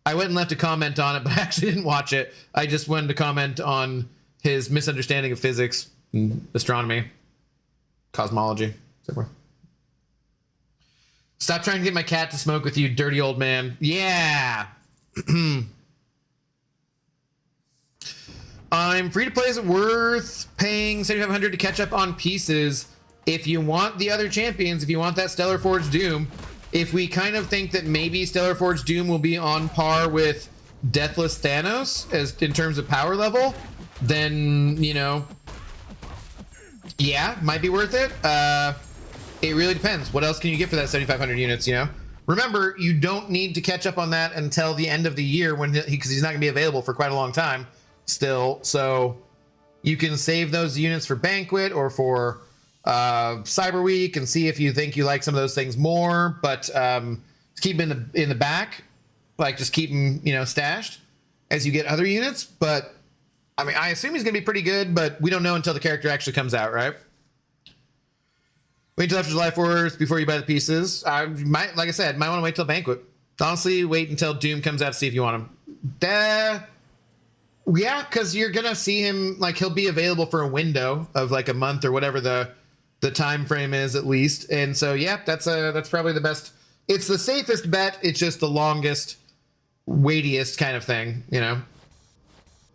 Speaker 1: went and left a comment on it, but I actually didn't watch it. I just wanted to comment on his misunderstanding of physics and astronomy. Cosmology. Stop trying to get my cat to smoke with you, dirty old man. Yeah. I'm free to play. Is it worth paying 7,500 to catch up on pieces? If you want the other champions, if you want that Stellar Forge Doom, if we kind of think that maybe Stellar Forge Doom will be on par with Deathless Thanos as in terms of power level, then, yeah, might be worth it. It really depends. What else can you get for that 7,500 units, Remember, you don't need to catch up on that until the end of the year because he's not going to be available for quite a long time still. So you can save those units for Banquet or for Cyber Week and see if you think you like some of those things more. But keep them in the back, like just keep them, stashed as you get other units. But I mean, I assume he's going to be pretty good, but we don't know until the character actually comes out, right? Wait until after July 4th before you buy the pieces. I might, like I said, might want to wait till Banquet. Honestly, wait until Doom comes out to see if you want him. Yeah, because you're going to see him, like, he'll be available for a window of like a month or whatever the time frame is at least. And so, yeah, that's probably the best. It's the safest bet. It's just the longest, weightiest kind of thing,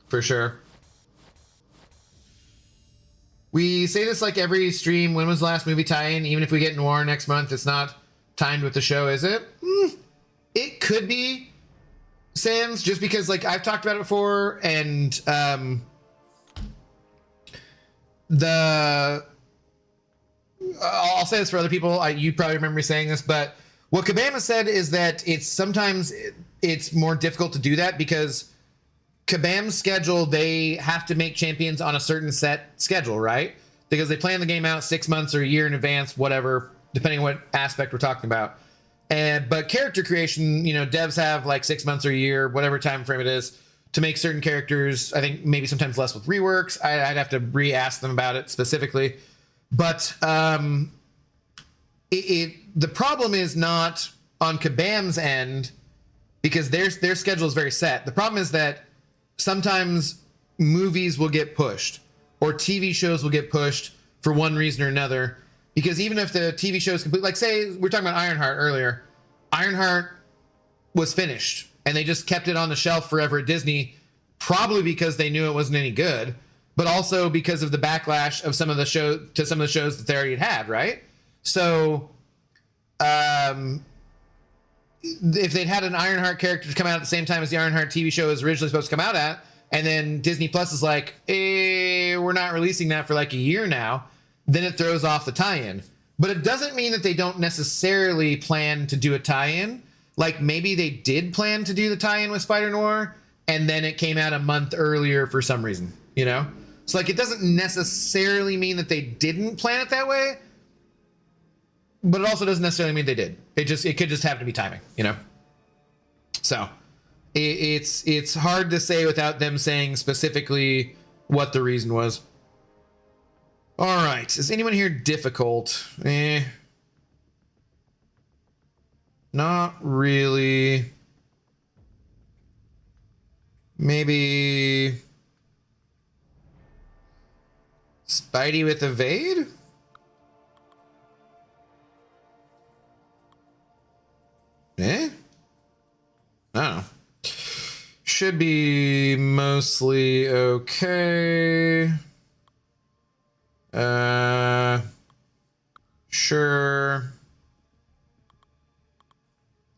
Speaker 1: for sure. We say this like every stream. When was the last movie tie-in? Even if we get Noir next month, it's not timed with the show, is it? It could be, Sans, just because like I've talked about it before, and I'll say this for other people. You probably remember me saying this, but what Kabama said is that sometimes it's more difficult to do that because Kabam's schedule, they have to make champions on a certain set schedule, right? Because they plan the game out 6 months or a year in advance, whatever, depending on what aspect we're talking about. But character creation, devs have like 6 months or a year, whatever time frame it is, to make certain characters. I think maybe sometimes less with reworks. I'd have to re-ask them about it specifically. But the problem is not on Kabam's end, because their schedule is very set. The problem is that sometimes movies will get pushed or TV shows will get pushed for one reason or another. Because even if the TV show is complete, like say we're talking about Ironheart earlier, Ironheart was finished and they just kept it on the shelf forever at Disney, probably because they knew it wasn't any good, but also because of the backlash of some of the shows that they already had, right? So, if they'd had an Ironheart character come out at the same time as the Ironheart TV show was originally supposed to come out at, and then Disney Plus is like, we're not releasing that for like a year now, then it throws off the tie-in. But it doesn't mean that they don't necessarily plan to do a tie-in. Like maybe they did plan to do the tie-in with Spider-Noir, and then it came out a month earlier for some reason, you know? So like it doesn't necessarily mean that they didn't plan it that way, but it also doesn't necessarily mean they did. It could just happen to be timing, you know? So it's hard to say without them saying specifically what the reason was. All right, is anyone here difficult? Not really. Maybe Spidey with evade? I don't know. Should be mostly okay. Sure.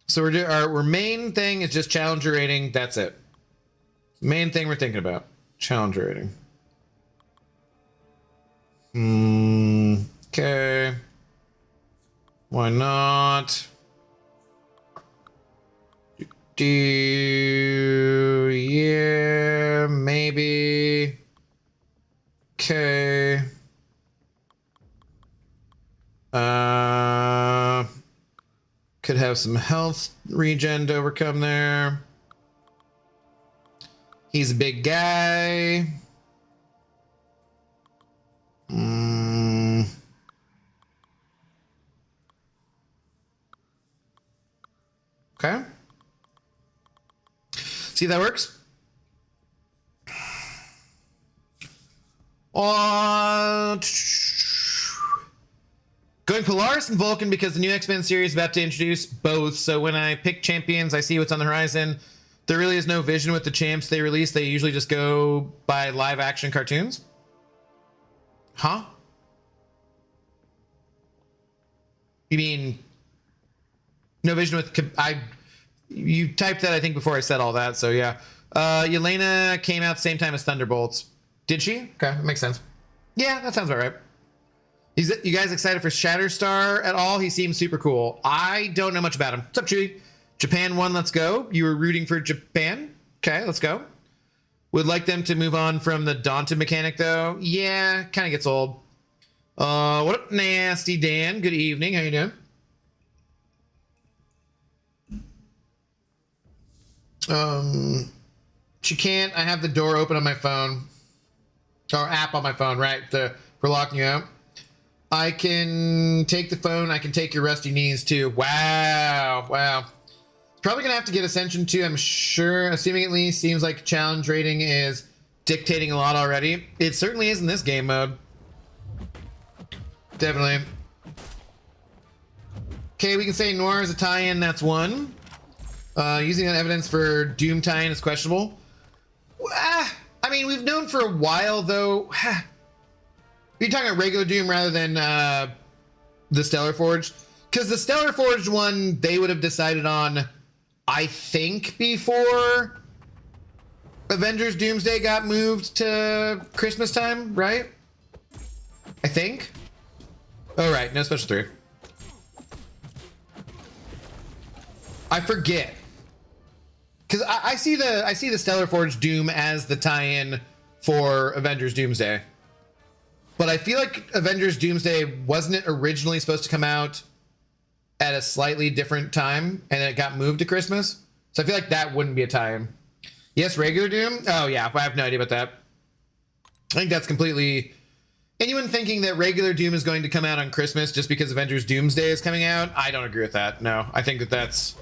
Speaker 1: So our main thing is just Challenger rating. That's it. Main thing we're thinking about. Challenger rating. Okay. Why not? Yeah, maybe. Okay. Could have some health regen to overcome there. He's a big guy. Okay. See if that works. Going Polaris and Vulcan because the new X-Men series is about to introduce both. So when I pick champions, I see what's on the horizon. There really is no vision with the champs they release. They usually just go by live action cartoons. Huh? You mean no vision with... You typed that, I think, before I said all that, so yeah. Yelena came out the same time as Thunderbolts. Did she? Okay, that makes sense. Yeah, that sounds about right. You guys excited for Shatterstar at all? He seems super cool. I don't know much about him. What's up, Chewy? Japan won, let's go. You were rooting for Japan? Okay, let's go. Would like them to move on from the Daunted mechanic, though. Yeah, kind of gets old. What up, Nasty Dan? Good evening. How you doing? She can't. I have the door open on my phone. Or app on my phone, right? For locking you out. I can take the phone. I can take your rusty knees, too. Wow. Wow. Probably going to have to get Ascension 2, I'm sure. Assuming at least seems like challenge rating is dictating a lot already. It certainly is in this game mode. Definitely. Okay, we can say Noir is a tie-in. That's one. Using that evidence for Doom tie-in is questionable. I mean, we've known for a while, though. You're talking about regular Doom rather than the Stellar Forged? Because the Stellar Forged one, they would have decided on, I think, before Avengers Doomsday got moved to Christmas time, right? I think. Oh, right. No special 3. I forget. Because I see the Stellar Forge Doom as the tie-in for Avengers Doomsday. But I feel like Avengers Doomsday, wasn't it originally supposed to come out at a slightly different time and it got moved to Christmas? So I feel like that wouldn't be a tie-in. Yes, regular Doom? Oh yeah, I have no idea about that. I think that's completely anyone thinking that regular Doom is going to come out on Christmas just because Avengers Doomsday is coming out, I don't agree with that. No, I think that that's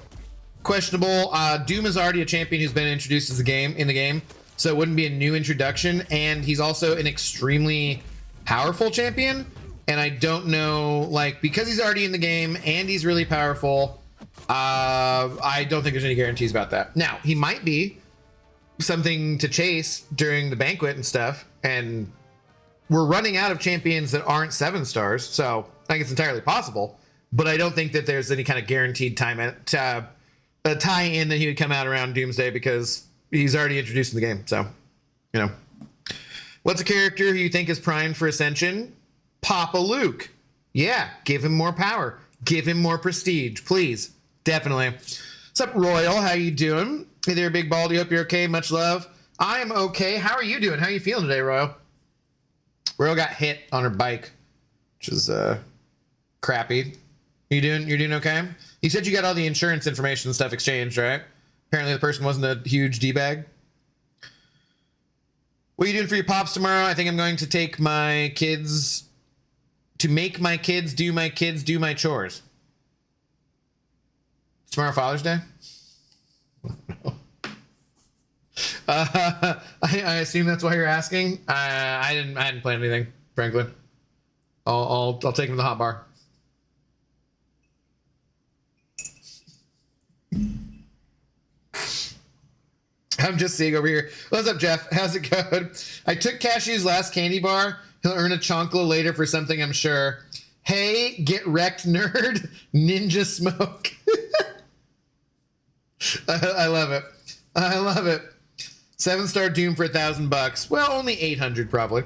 Speaker 1: questionable. Doom is already a champion who's been introduced as in the game, so it wouldn't be a new introduction. And he's also an extremely powerful champion. And I don't know, like, because he's already in the game and he's really powerful, I don't think there's any guarantees about that. Now, he might be something to chase during the banquet and stuff, and we're running out of champions that aren't 7 stars, so I think it's entirely possible, but I don't think that there's any kind of guaranteed tie-in that he would come out around Doomsday because he's already introduced in the game. So, you know, what's a character who you think is primed for Ascension? Papa Luke. Yeah, give him more power, give him more prestige, please. Definitely. What's up, Royal? How you doing? Hey there, Big Baldy. Hope you're okay. Much love. I am okay. How are you doing? How are you feeling today, Royal? Royal got hit on her bike, which is crappy. You're doing okay? You said you got all the insurance information and stuff exchanged, right? Apparently the person wasn't a huge D-bag. What are you doing for your pops tomorrow? I think I'm going to take my kids to make my kids do my chores. Tomorrow Father's Day? I assume that's why you're asking. I hadn't planned anything, frankly. I'll take him to the hot bar. I'm just seeing over here. What's up, Jeff? How's it going? I took Cashew's last candy bar. He'll earn a chonkla later for something, I'm sure. Hey, get wrecked, nerd. Ninja smoke. I love it. I love it. 7-star Doom for $1,000. Well, only 800 probably.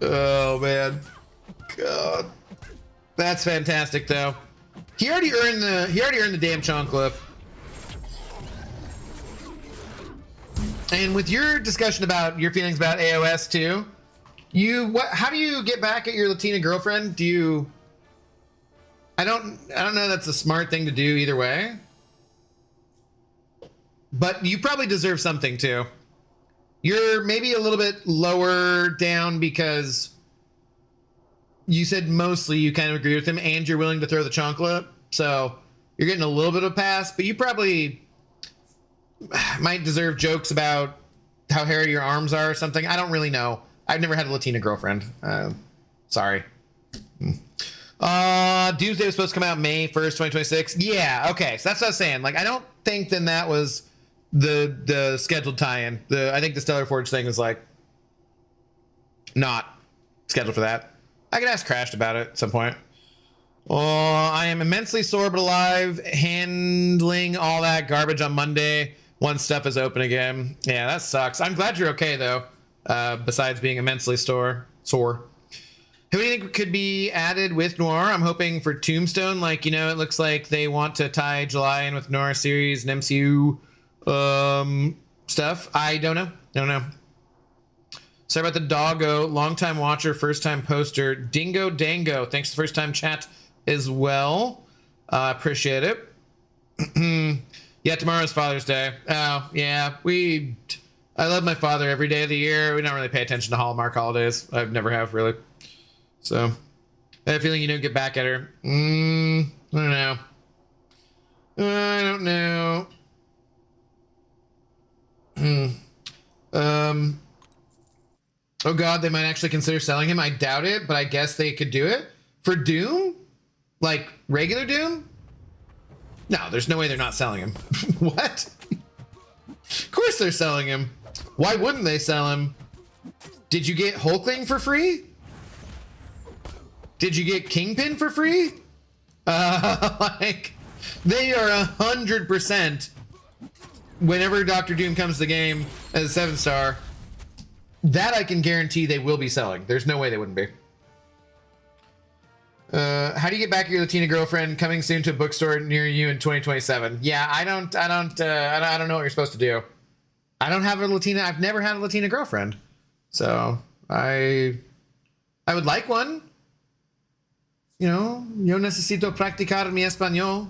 Speaker 1: Oh man, God, that's fantastic though. He already earned the damn chonkla. And with your discussion about your feelings about AOS too, how do you get back at your Latina girlfriend? Do you? I don't know. That's a smart thing to do either way. But you probably deserve something too. You're maybe a little bit lower down because you said mostly you kind of agree with him and you're willing to throw the chonkla. So you're getting a little bit of a pass, but you probably might deserve jokes about how hairy your arms are or something. I don't really know. I've never had a Latina girlfriend. Sorry. Doomsday was supposed to come out May 1st, 2026. Yeah, okay. So that's what I was saying. Like, I don't think then that was the scheduled tie-in. I think the Stellar Forge thing is like not scheduled for that. I could ask Crashed about it at some point. Oh, I am immensely sore but alive, handling all that garbage on Monday once stuff is open again. Yeah, that sucks. I'm glad you're okay though. Besides being immensely sore. Who do you think could be added with Noir? I'm hoping for Tombstone. Like, you know, it looks like they want to tie July in with Noir series and MCU stuff. I don't know. Sorry about the doggo. Long-time watcher, first-time poster. Dingo Dango. Thanks for the first-time chat as well. Appreciate it. Yeah, tomorrow's Father's Day. Oh, yeah. I love my father every day of the year. We don't really pay attention to Hallmark holidays. I never have, really. So, I have a feeling you don't get back at her. I don't know. I don't know. Oh god, they might actually consider selling him. I doubt it, but I guess they could do it. For Doom? Like, regular Doom? No, there's no way they're not selling him. What? Of course they're selling him. Why wouldn't they sell him? Did you get Hulkling for free? Did you get Kingpin for free? Like, they are 100%. Whenever Doctor Doom comes to the game as a 7-star, that I can guarantee they will be selling. There's no way they wouldn't be. How do you get back your Latina girlfriend? Coming soon to a bookstore near you in 2027. Yeah, I don't know what you're supposed to do. I don't have a Latina. I've never had a Latina girlfriend, so I would like one. You know, yo necesito practicar mi español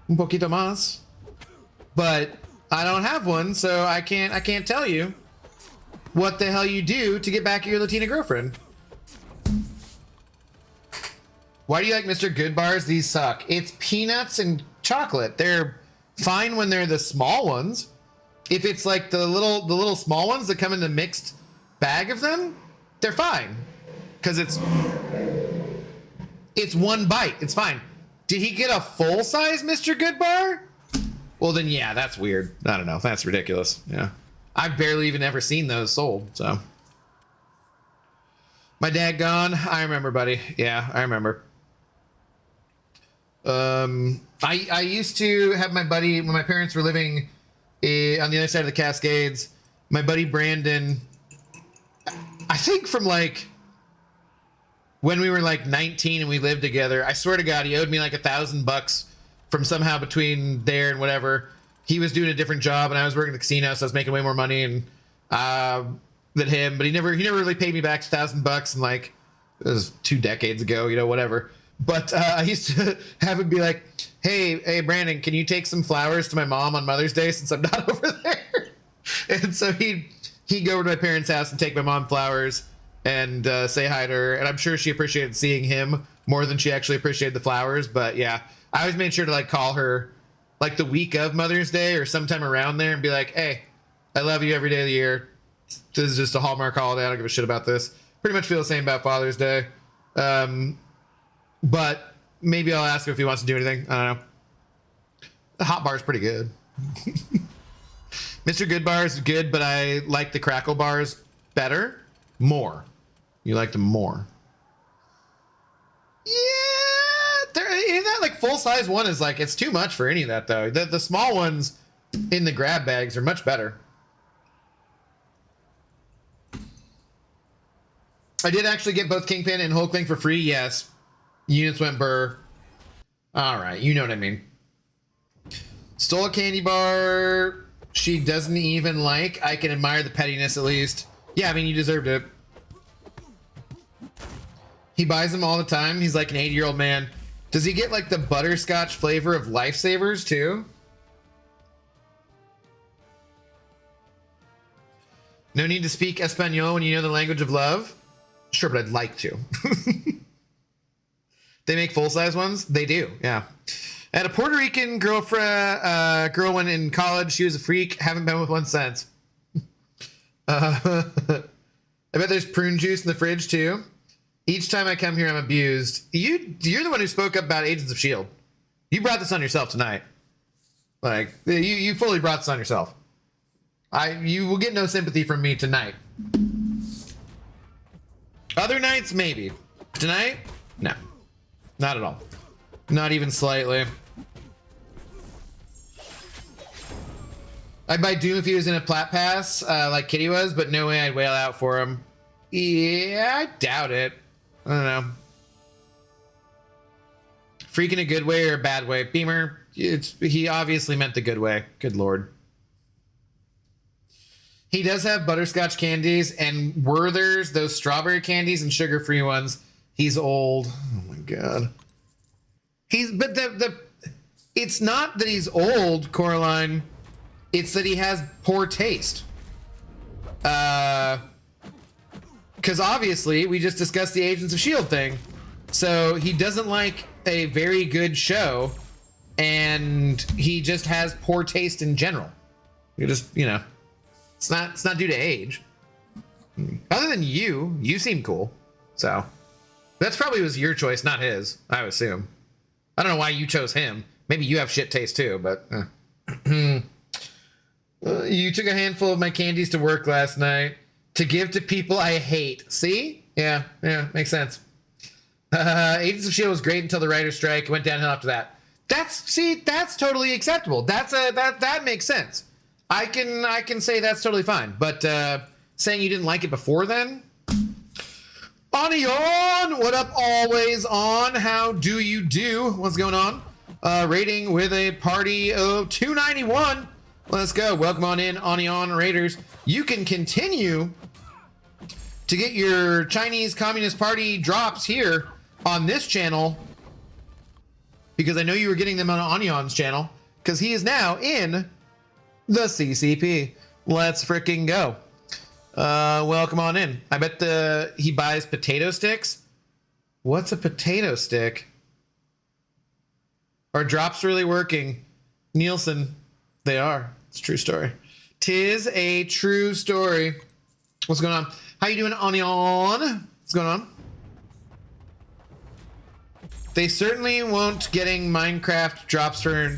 Speaker 1: un poquito más, but I don't have one, so I can't tell you. what the hell you do to get back at your Latina girlfriend. Why do you like Mr. Good bars? These suck. It's peanuts and chocolate. They're fine when they're the small ones. If it's like the little small ones that come in the mixed bag of them, they're fine. Because it's one bite. It's fine. Did he get a full-size Mr. Good bar? Well, then, yeah, that's weird. I don't know. That's ridiculous. Yeah. I've barely even ever seen those sold, so. My dad gone? I remember, buddy. Yeah, I remember. I used to have my buddy, when my parents were living on the other side of the Cascades, my buddy Brandon, I think from like when we were like 19 and we lived together, I swear to God, he owed me like $1,000 from somehow between there and whatever. He was doing a different job and I was working at the casino, so I was making way more money and than him, but he never really paid me back $1,000, and like it was 2 decades ago, you know, whatever. But I used to have him be like, hey Brandon, can you take some flowers to my mom on Mother's Day since I'm not over there? And so he'd go over to my parents' house and take my mom flowers and say hi to her, and I'm sure she appreciated seeing him more than she actually appreciated the flowers. But yeah, I always made sure to like call her like the week of Mother's Day or sometime around there and be like, hey, I love you every day of the year. This is just a Hallmark holiday. I don't give a shit about this. Pretty much feel the same about Father's Day. But maybe I'll ask him if he wants to do anything. I don't know. The hot bar is pretty good. Mr. Good bars is good, but I like the crackle bars better. More. You like them more. Yeah, that like full size one is like, it's too much for any of that though. The small ones in the grab bags are much better. I did actually get both Kingpin and Hulkling for free. Yes. Units went burr. All right. You know what I mean. Stole a candy bar she doesn't even like. I can admire the pettiness at least. Yeah, I mean, you deserved it. He buys them all the time. He's like an 80-year-old man. Does he get like the butterscotch flavor of Lifesavers too? No need to speak Espanol when you know the language of love? Sure, but I'd like to. They make full-size ones? They do, yeah. I had a Puerto Rican girlfriend, girl when in college. She was a freak. Haven't been with one since. I bet there's prune juice in the fridge too. Each time I come here, I'm abused. You're the one who spoke up about Agents of S.H.I.E.L.D. You brought this on yourself tonight. Like, you fully brought this on yourself. You will get no sympathy from me tonight. Other nights, maybe. Tonight? No. Not at all. Not even slightly. I'd buy Doom if he was in a plat pass, like Kitty was, but no way I'd wail out for him. Yeah, I doubt it. I don't know. Freak in a good way or a bad way? Beamer, he obviously meant the good way. Good lord. He does have butterscotch candies and Werther's, those strawberry candies and sugar-free ones. He's old. Oh my god. But it's not that he's old, Coraline. It's that he has poor taste. Because obviously we just discussed the Agents of S.H.I.E.L.D. thing. So he doesn't like a very good show, and he just has poor taste in general. You just, you know, it's not due to age. Other than you seem cool. So that's probably was your choice, not his, I would assume. I don't know why you chose him. Maybe you have shit taste too, but you took a handful of my candies to work last night to give to people I hate. See? Yeah, makes sense. Agents of S.H.I.E.L.D. was great until the writer's strike. It went downhill after that. That's totally acceptable. That makes sense. I can say that's totally fine. But saying you didn't like it before then? Onion, what up? Always on. How do you do? What's going on? Rating with a party of 291. Let's go. Welcome on in, Onion Raiders. You can continue to get your Chinese Communist Party drops here on this channel, because I know you were getting them on Onion's channel, because he is now in the CCP. Let's freaking go. Welcome on in. I bet he buys potato sticks. What's a potato stick? Are drops really working? Nielsen, they are. It's a true story. Tis a true story. What's going on? How you doing, Onion? What's going on? They certainly weren't getting Minecraft drops for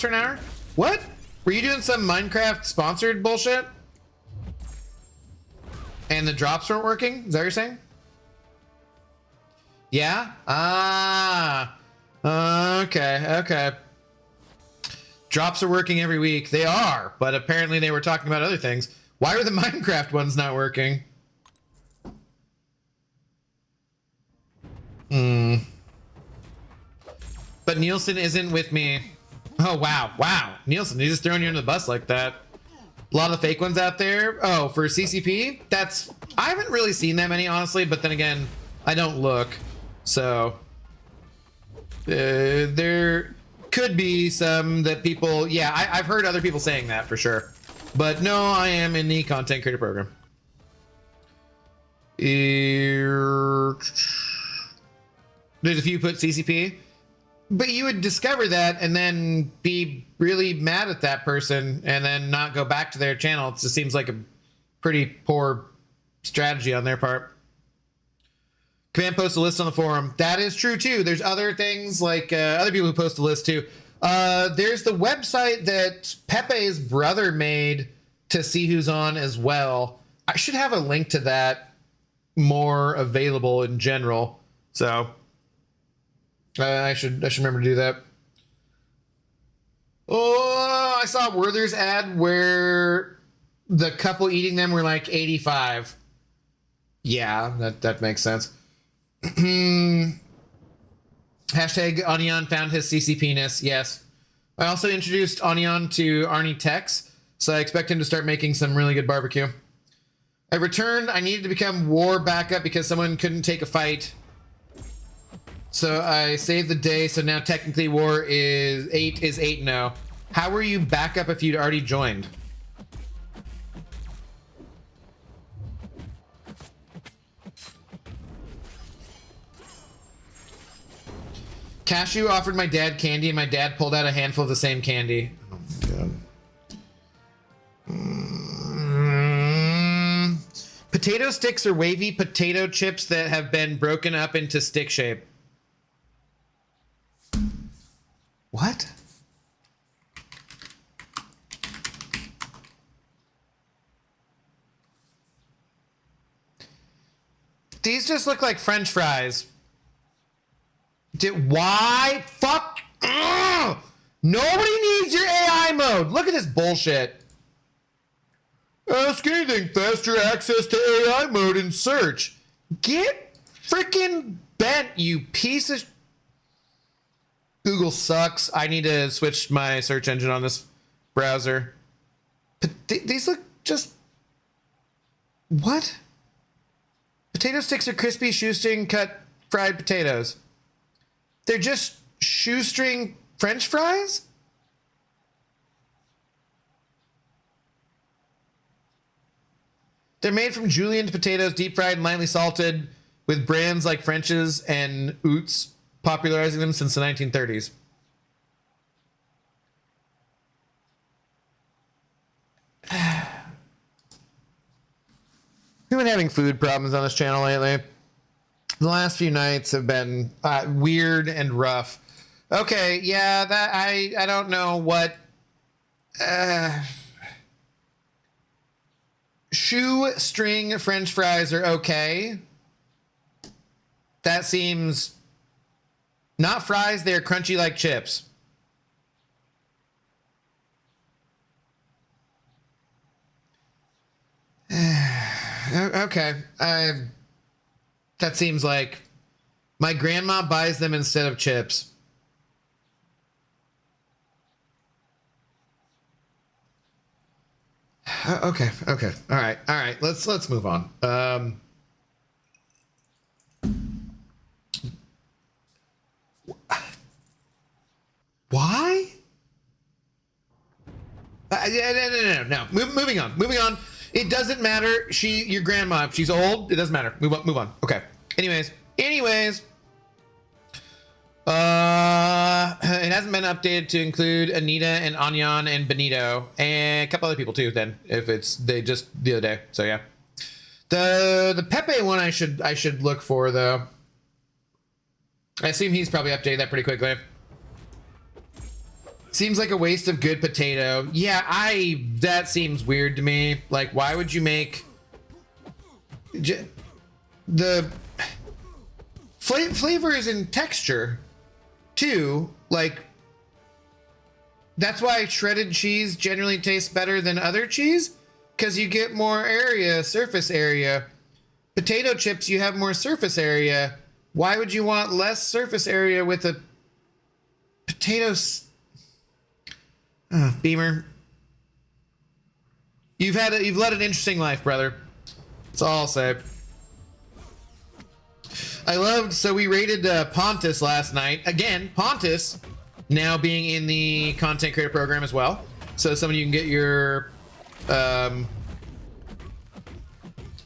Speaker 1: an hour? What? Were you doing some Minecraft sponsored bullshit? And the drops weren't working? Is that what you're saying? Yeah? Ah. Okay. Drops are working every week. They are, but apparently they were talking about other things. Why are the Minecraft ones not working? But Nielsen isn't with me. Oh, wow. Nielsen, he's just throwing you under the bus like that. A lot of fake ones out there. Oh, for CCP? I haven't really seen that many, honestly, but then again, I don't look. So, there could be some that people, yeah, I've heard other people saying that for sure. But no, I am in the content creator program. There's a few put CCP. But you would discover that and then be really mad at that person and then not go back to their channel. It just seems like a pretty poor strategy on their part. Command post a list on the forum. That is true too. There's other things like other people who post a list too. There's the website that Pepe's brother made to see who's on as well. I should have a link to that more available in general. So I should remember to do that. Oh, I saw Werther's ad where the couple eating them were like 85. Yeah, that makes sense. Hashtag Onion found his CC penis. Yes. I also introduced Onion to Arnie Tex, so I expect him to start making some really good barbecue. I returned. I needed to become war backup because someone couldn't take a fight. So I saved the day, so now technically war is 8-0. How were you backup if you'd already joined? Cashew offered my dad candy, and my dad pulled out a handful of the same candy. Oh my god. Potato sticks are wavy potato chips that have been broken up into stick shape. What? These just look like French fries. Why? Fuck. Ugh! Nobody needs your AI mode. Look at this bullshit. Ask anything. Faster access to AI mode in search. Get freaking bent, you piece of... Google sucks. I need to switch my search engine on this browser. But these look just... What? Potato sticks are crispy shoestring cut fried potatoes. They're just shoestring French fries? They're made from julienne potatoes, deep fried and lightly salted, with brands like French's and Oots popularizing them since the 1930s. We've been having food problems on this channel lately. The last few nights have been weird and rough. Okay, yeah, that I don't know what... shoestring French fries are okay. That seems... Not fries, they're crunchy like chips. Okay. That seems like my grandma buys them instead of chips. Okay. All right. Let's move on. Why? No. Moving on. It doesn't matter. Your grandma, she's old. It doesn't matter. Move on. Okay. Anyways. It hasn't been updated to include Anita and Anyan and Benito and a couple other people too. Then, if they just the other day. So yeah. The Pepe one I should look for though. I assume he's probably updated that pretty quickly. Seems like a waste of good potato. Yeah, that seems weird to me. Like, why would you make the flavor is in texture too? Like, that's why shredded cheese generally tastes better than other cheese, because you get more surface area. Potato chips, you have more surface area. Why would you want less surface area with a potato? Beamer, you've led an interesting life, brother. That's all I'll say. So we rated Pontus last night. Again, Pontus now being in the content creator program as well. So some of you can get your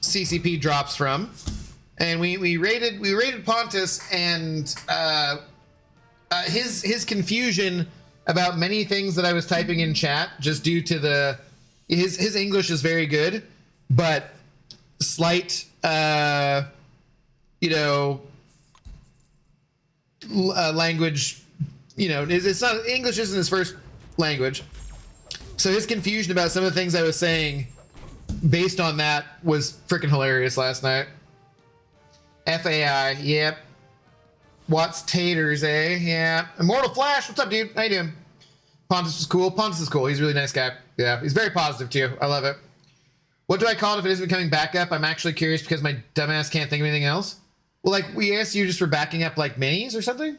Speaker 1: CCP drops from. And we rated Pontus, and his confusion about many things that I was typing in chat, just due to his English is very good, but slight language, it's not, English isn't his first language, so his confusion about some of the things I was saying based on that was freaking hilarious last night. FAI, yep. Watts taters, eh? Yeah. Immortal Flash, what's up, dude? How you doing? Pontus is cool. He's a really nice guy. Yeah, he's very positive too. I love it. What do I call it if it isn't becoming backup? I'm actually curious because my dumbass can't think of anything else. Well, like, we asked you just for backing up like minis or something?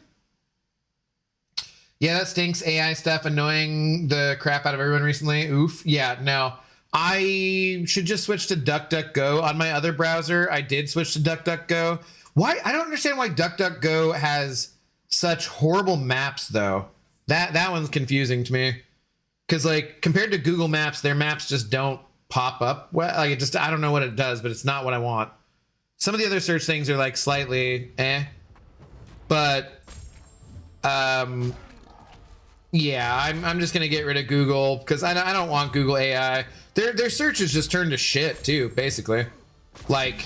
Speaker 1: Yeah, that stinks. AI stuff annoying the crap out of everyone recently. Oof. Yeah, no. I should just switch to DuckDuckGo on my other browser. I did switch to DuckDuckGo. Why? I don't understand why DuckDuckGo has such horrible maps, though. That one's confusing to me. Because, like, compared to Google Maps, their maps just don't pop up. Well, like, I don't know what it does, but it's not what I want. Some of the other search things are, like, slightly But, yeah, I'm just going to get rid of Google, because I don't want Google AI. Their searches just turn to shit, too, basically. Like...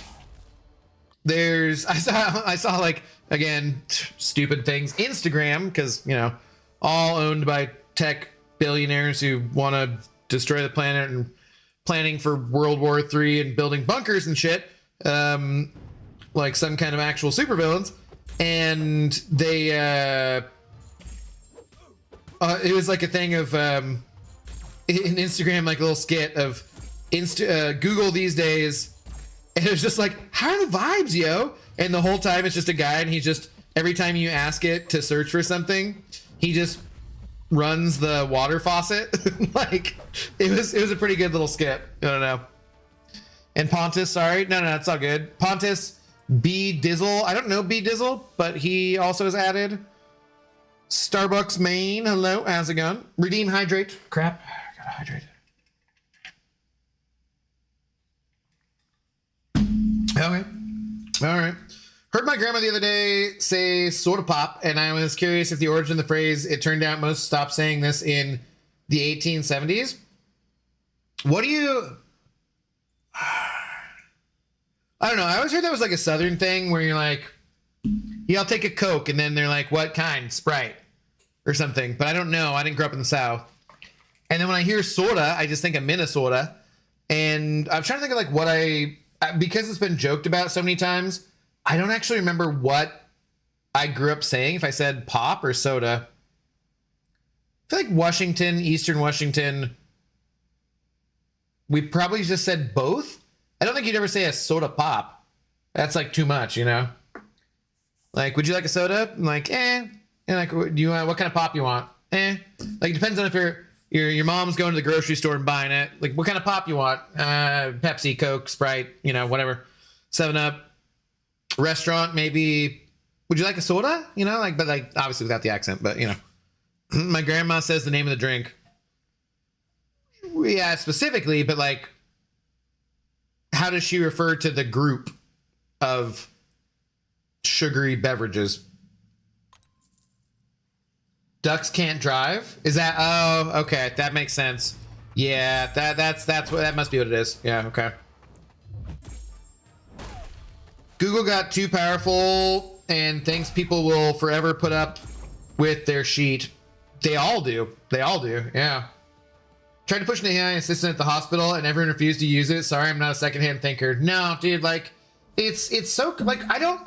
Speaker 1: I saw like, again, stupid things. Instagram, because, all owned by tech billionaires who want to destroy the planet and planning for World War III and building bunkers and shit, like some kind of actual supervillains. And they, it was like a thing of, in Instagram, like a little skit of Google these days. And it was just like, how are the vibes, yo? And the whole time it's just a guy, and he's just, every time you ask it to search for something, he just runs the water faucet. Like, it was a pretty good little skit. I don't know. And Pontus, sorry. No, it's all good. Pontus B Dizzle. I don't know B Dizzle, but he also is added. Starbucks Maine. Hello, how's it going? Redeem hydrate. Crap. Gotta hydrate. Okay. All right. Heard my grandma the other day say soda pop, and I was curious if the origin of the phrase, it turned out most stopped saying this in the 1870s. What do you... I don't know. I always heard that was like a Southern thing where you're like, yeah, I'll take a Coke. And then they're like, what kind? Sprite or something. But I don't know. I didn't grow up in the South. And then when I hear soda, I just think of Minnesota. And I'm trying to think of like what because it's been joked about so many times, I don't actually remember what I grew up saying, if I said pop or soda. I feel like Washington, Eastern Washington, we probably just said both. I don't think you'd ever say a soda pop. That's like too much, Like, would you like a soda? I'm like, And like, do you want, what kind of pop you want? Like, it depends on if your mom's going to the grocery store and buying it. Like, what kind of pop you want? Pepsi, Coke, Sprite, whatever. 7-Up. Restaurant, maybe. Would you like a soda? But like, obviously without the accent, but My grandma says the name of the drink. yeah, specifically, but like, how does she refer to the group of sugary beverages? Ducks can't drive? Is that, oh, okay, that makes sense. Yeah, that's what, that must be what it is. Yeah, okay. Google got too powerful and thinks people will forever put up with their sheet. They all do. They all do, yeah. Tried to push an AI assistant at the hospital and everyone refused to use it. Sorry, I'm not a secondhand thinker. No, dude, like, it's so, like, I don't.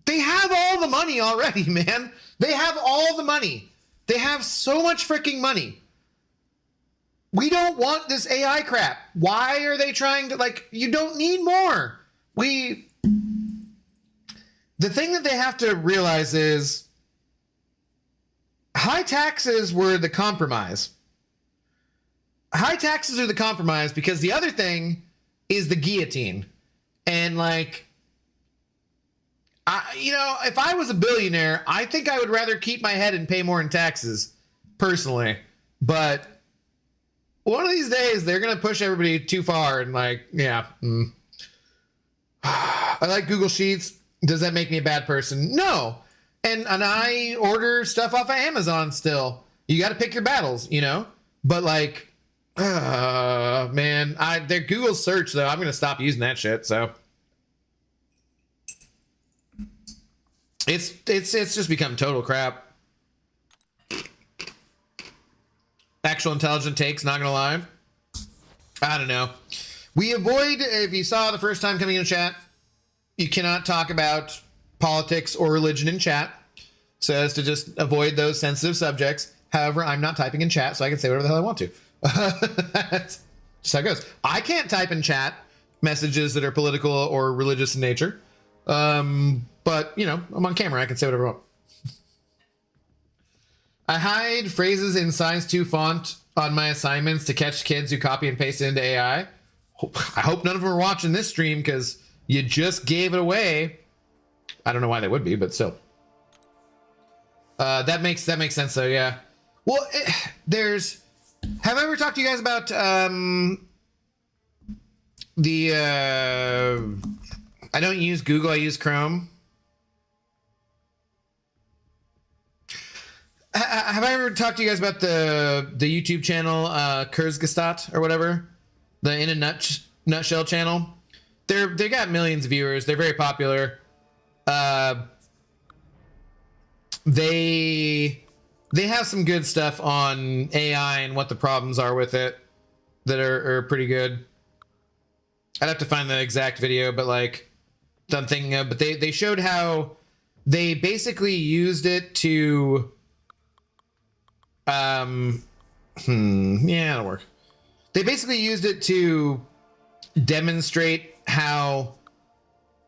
Speaker 1: They have all the money already, man. They have all the money. They have so much freaking money. We don't want this AI crap. Why are they trying to, like, you don't need more. The thing that they have to realize is high taxes were the compromise. High taxes are the compromise because the other thing is the guillotine. And like, you know, if I was a billionaire, I think I would rather keep my head and pay more in taxes, personally. But one of these days, they're going to push everybody too far. And like, yeah. I like Google Sheets. Does that make me a bad person? No. And I order stuff off of Amazon still. You got to pick your battles, you know? But like, man, their Google search, though, I'm going to stop using that shit, so. It's just become total crap. Actual intelligent takes, not gonna lie. I don't know. We avoid, if you saw the first time coming in chat, you cannot talk about politics or religion in chat, so as to just avoid those sensitive subjects. However, I'm not typing in chat, so I can say whatever the hell I want to. That's just how it goes. I can't type in chat messages that are political or religious in nature. But, you know, I'm on camera. I can say whatever I want. I hide phrases in size 2 font on my assignments to catch kids who copy and paste it into AI. I hope none of them are watching this stream because you just gave it away. I don't know why they would be, but still. That makes sense, though, yeah. Well, have I ever talked to you guys about I don't use Google, I use Chrome. Have I ever talked to you guys about the YouTube channel Kurzgesagt or whatever? The In a Nutshell channel? They got millions of viewers. They're very popular. They have some good stuff on AI and what the problems are with it that are pretty good. I'd have to find the exact video, but like something. But they showed how they basically used it to. Yeah, it'll work. They basically used it to demonstrate how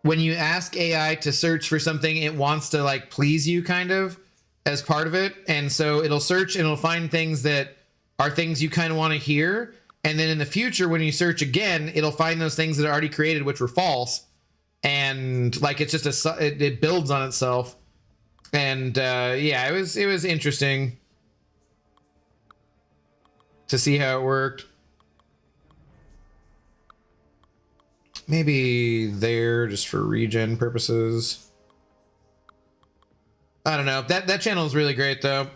Speaker 1: when you ask AI to search for something, it wants to like please you kind of as part of it. And so it'll search and it'll find things that are things you kind of want to hear. And then in the future, when you search again, it'll find those things that are already created, which were false. And like, it's just it builds on itself. And yeah, it was interesting to see how it worked. Maybe there just for regen purposes. I don't know. That channel is really great though.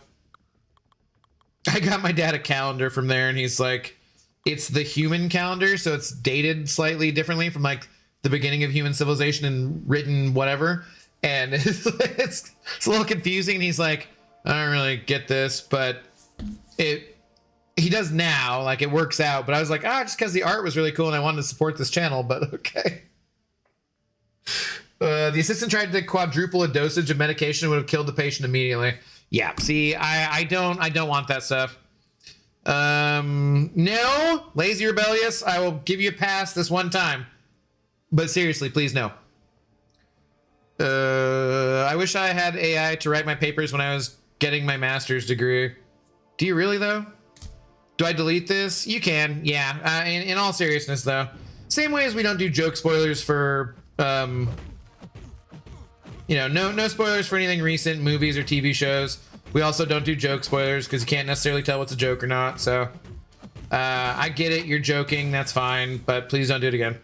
Speaker 1: I got my dad a calendar from there and he's like, it's the human calendar, so it's dated slightly differently from like the beginning of human civilization and written whatever. And it's a little confusing. And he's like, I don't really get this, but he does now, like it works out. But I was like, just because the art was really cool and I wanted to support this channel, but okay. The assistant tried to quadruple a dosage of medication, would have killed the patient immediately. Yeah, see, I don't want that stuff. No, Lazy Rebellious, I will give you a pass this one time. But seriously, please no. I wish I had AI to write my papers when I was getting my master's degree. Do you really though? Do I delete this? You can, yeah. In all seriousness though. Same way as we don't do joke spoilers for, you know, no spoilers for anything recent, movies or TV shows. We also don't do joke spoilers because you can't necessarily tell what's a joke or not. So I get it. You're joking. That's fine. But please don't do it again.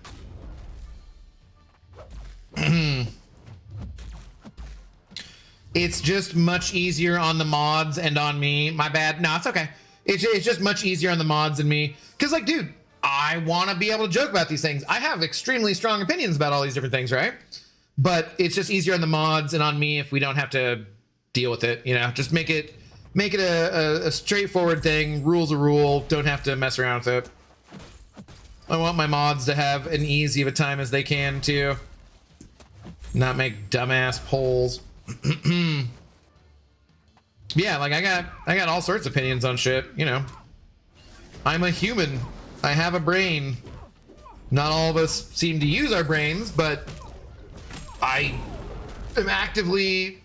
Speaker 1: It's just much easier on the mods and on me. My bad. No, it's okay. It's just much easier on the mods and me. Because, like, dude, I want to be able to joke about these things. I have extremely strong opinions about all these different things, right? But it's just easier on the mods and on me if we don't have to deal with it. You know, just make it a straightforward thing. Rule's a rule. Don't have to mess around with it. I want my mods to have an easy of a time as they can, too. Not make dumbass polls. Yeah, like I got all sorts of opinions on shit, you know. I'm a human. I have a brain. Not all of us seem to use our brains, but I am actively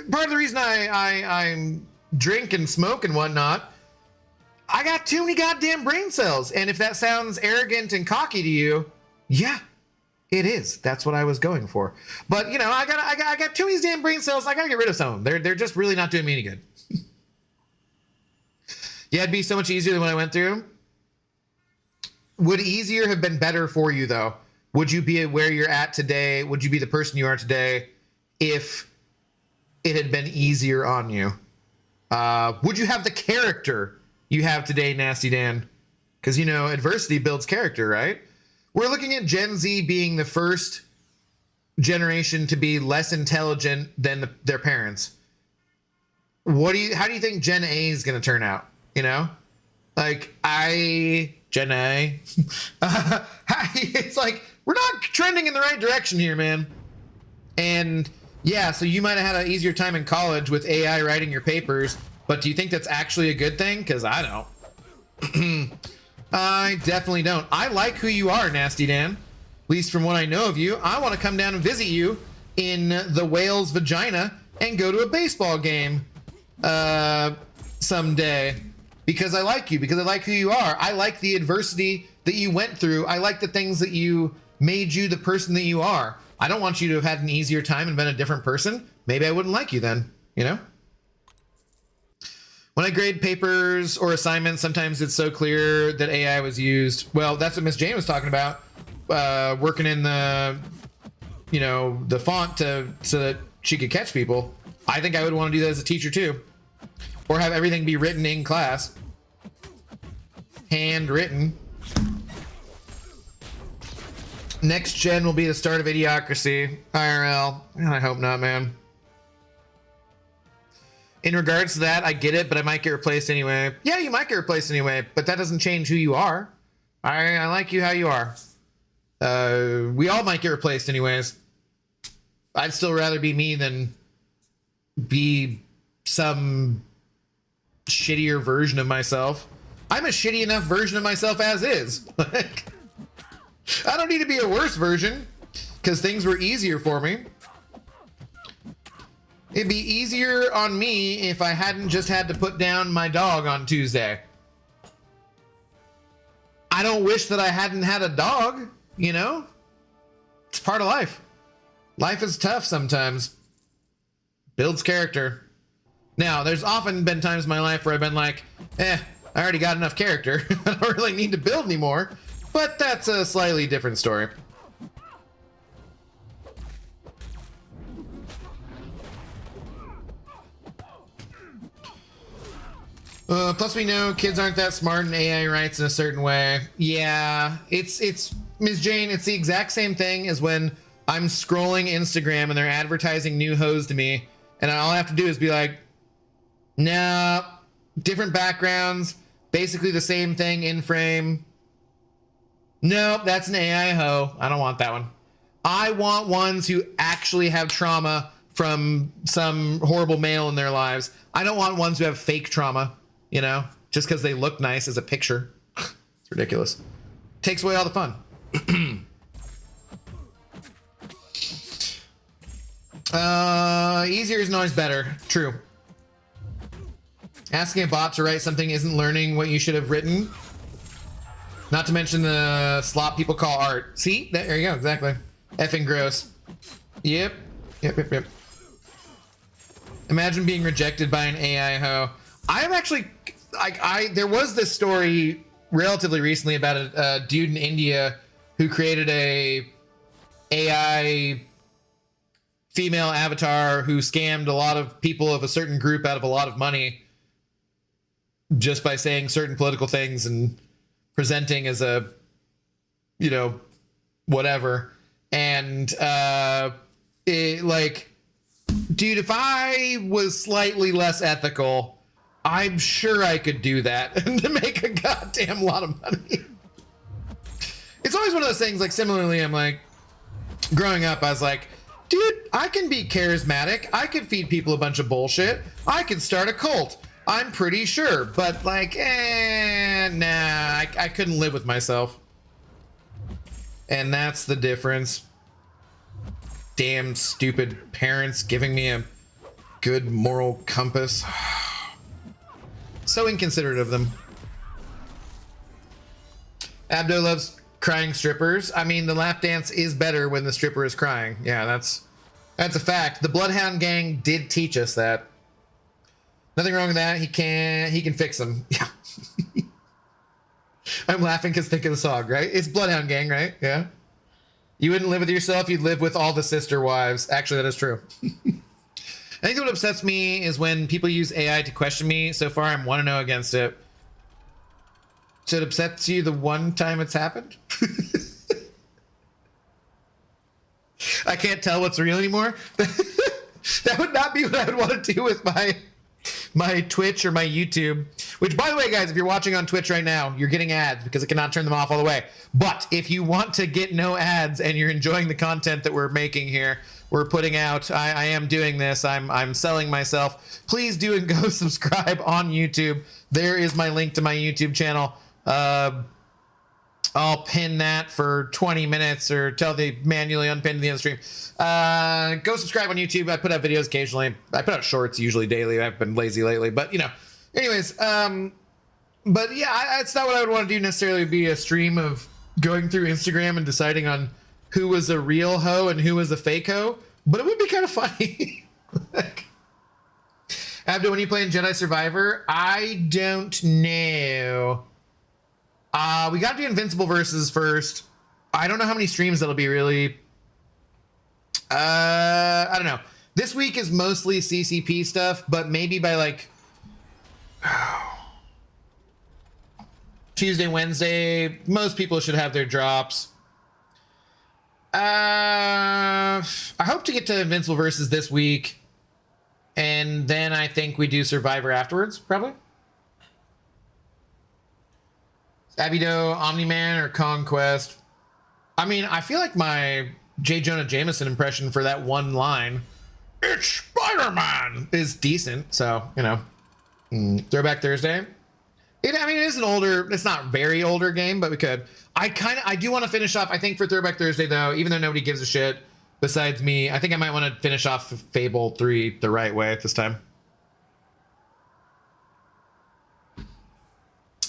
Speaker 1: part of the reason I drink and smoke and whatnot. I got too many goddamn brain cells, and if that sounds arrogant and cocky to you, yeah. It is. That's what I was going for. But you know, I got too many damn brain cells. I gotta get rid of some of them. They're just really not doing me any good. Yeah, it'd be so much easier than what I went through. Would easier have been better for you though? Would you be where you're at today? Would you be the person you are today if it had been easier on you? Would you have the character you have today, Nasty Dan? Because you know, adversity builds character, right? We're looking at Gen Z being the first generation to be less intelligent than their parents. How do you think Gen A is going to turn out? You know, like Gen A, it's like, we're not trending in the right direction here, man. And yeah, so you might have had an easier time in college with AI writing your papers, but do you think that's actually a good thing? Because I don't. I definitely don't. I like who you are, Nasty Dan. At least from what I know of you. I want to come down and visit you in the whale's vagina and go to a baseball game someday. Because I like you. Because I like who you are. I like the adversity that you went through. I like the things that you made you the person that you are. I don't want you to have had an easier time and been a different person. Maybe I wouldn't like you then, you know? When I grade papers or assignments, sometimes it's so clear that AI was used. Well, that's what Miss Jane was talking about. Working in the, you know, the font so that she could catch people. I think I would want to do that as a teacher too. Or have everything be written in class. Handwritten. Next gen will be the start of Idiocracy. IRL. I hope not, man. In regards to that, I get it, but I might get replaced anyway. Yeah, you might get replaced anyway, but that doesn't change who you are. I like you how you are. We all might get replaced anyways. I'd still rather be me than be some shittier version of myself. I'm a shitty enough version of myself as is. I don't need to be a worse version because things were easier for me. It'd be easier on me if I hadn't just had to put down my dog on Tuesday. I don't wish that I hadn't had a dog, you know? It's part of life. Life is tough sometimes. Builds character. Now, there's often been times in my life where I've been like, I already got enough character. I don't really need to build anymore. But that's a slightly different story. Plus we know kids aren't that smart and AI writes in a certain way. Yeah, it's Ms. Jane, it's the exact same thing as when I'm scrolling Instagram and they're advertising new hoes to me, and all I have to do is be like, nah, different backgrounds, basically the same thing in frame. Nope, that's an AI hoe. I don't want that one. I want ones who actually have trauma from some horrible male in their lives. I don't want ones who have fake trauma. You know, just because they look nice as a picture. It's ridiculous. Takes away all the fun. Easier isn't always better. True. Asking a bot to write something isn't learning what you should have written. Not to mention the slop people call art. See? There you go. Exactly. Effing gross. Yep. Imagine being rejected by an AI ho. I'm actually there was this story relatively recently about a dude in India who created a AI female avatar who scammed a lot of people of a certain group out of a lot of money just by saying certain political things and presenting as a, you know, whatever. And like, dude, if I was slightly less ethical, I'm sure I could do that to make a goddamn lot of money. It's always one of those things, like, similarly, I'm like, growing up, I was like, dude, I can be charismatic. I could feed people a bunch of bullshit. I could start a cult. I'm pretty sure. But, like, nah, I couldn't live with myself. And that's the difference. Damn stupid parents giving me a good moral compass. So inconsiderate of them. Abdo loves crying strippers. I mean, the lap dance is better when the stripper is crying. Yeah, that's a fact. The Bloodhound Gang did teach us that. Nothing wrong with that. He can fix them. Yeah. I'm laughing because think of the song, right? It's Bloodhound Gang, right? Yeah. You wouldn't live with yourself. You'd live with all the sister wives. Actually, that is true. I think what upsets me is when people use AI to question me. So far, I'm 1-0 against it. So it upsets you the one time it's happened? I can't tell what's real anymore. That would not be what I would want to do with my Twitch or my YouTube. Which, by the way, guys, if you're watching on Twitch right now, you're getting ads because I cannot turn them off all the way. But if you want to get no ads and you're enjoying the content that we're making here, we're putting out, I am doing this, I'm selling myself, please do and go subscribe on YouTube. There is my link to my YouTube channel. I'll pin that for 20 minutes or tell the manually unpin the end stream. Go subscribe on YouTube. I put out videos occasionally. I put out shorts usually daily. I've been lazy lately, but you know, anyways, but yeah, it's not what I would want to do necessarily, be a stream of going through Instagram and deciding on who was a real hoe and who was a fake hoe, but it would be kind of funny. Abdo, when you play in Jedi Survivor, I don't know. We got to do Invincible versus first. I don't know how many streams that'll be, really. I don't know. This week is mostly CCP stuff, but maybe by like Tuesday, Wednesday, most people should have their drops. I hope to get to Invincible versus this week, and then I think we do Survivor afterwards, probably. Abido, Omni-Man, or Conquest? I mean, I feel like my J. Jonah Jameson impression for that one line, "It's Spider-Man," is decent. So, you know, Throwback Thursday. I mean, it is an older, it's not very older game, but we could. I do want to finish off, I think, for Throwback Thursday, though, even though nobody gives a shit besides me, I think I might want to finish off Fable 3 the right way at this time.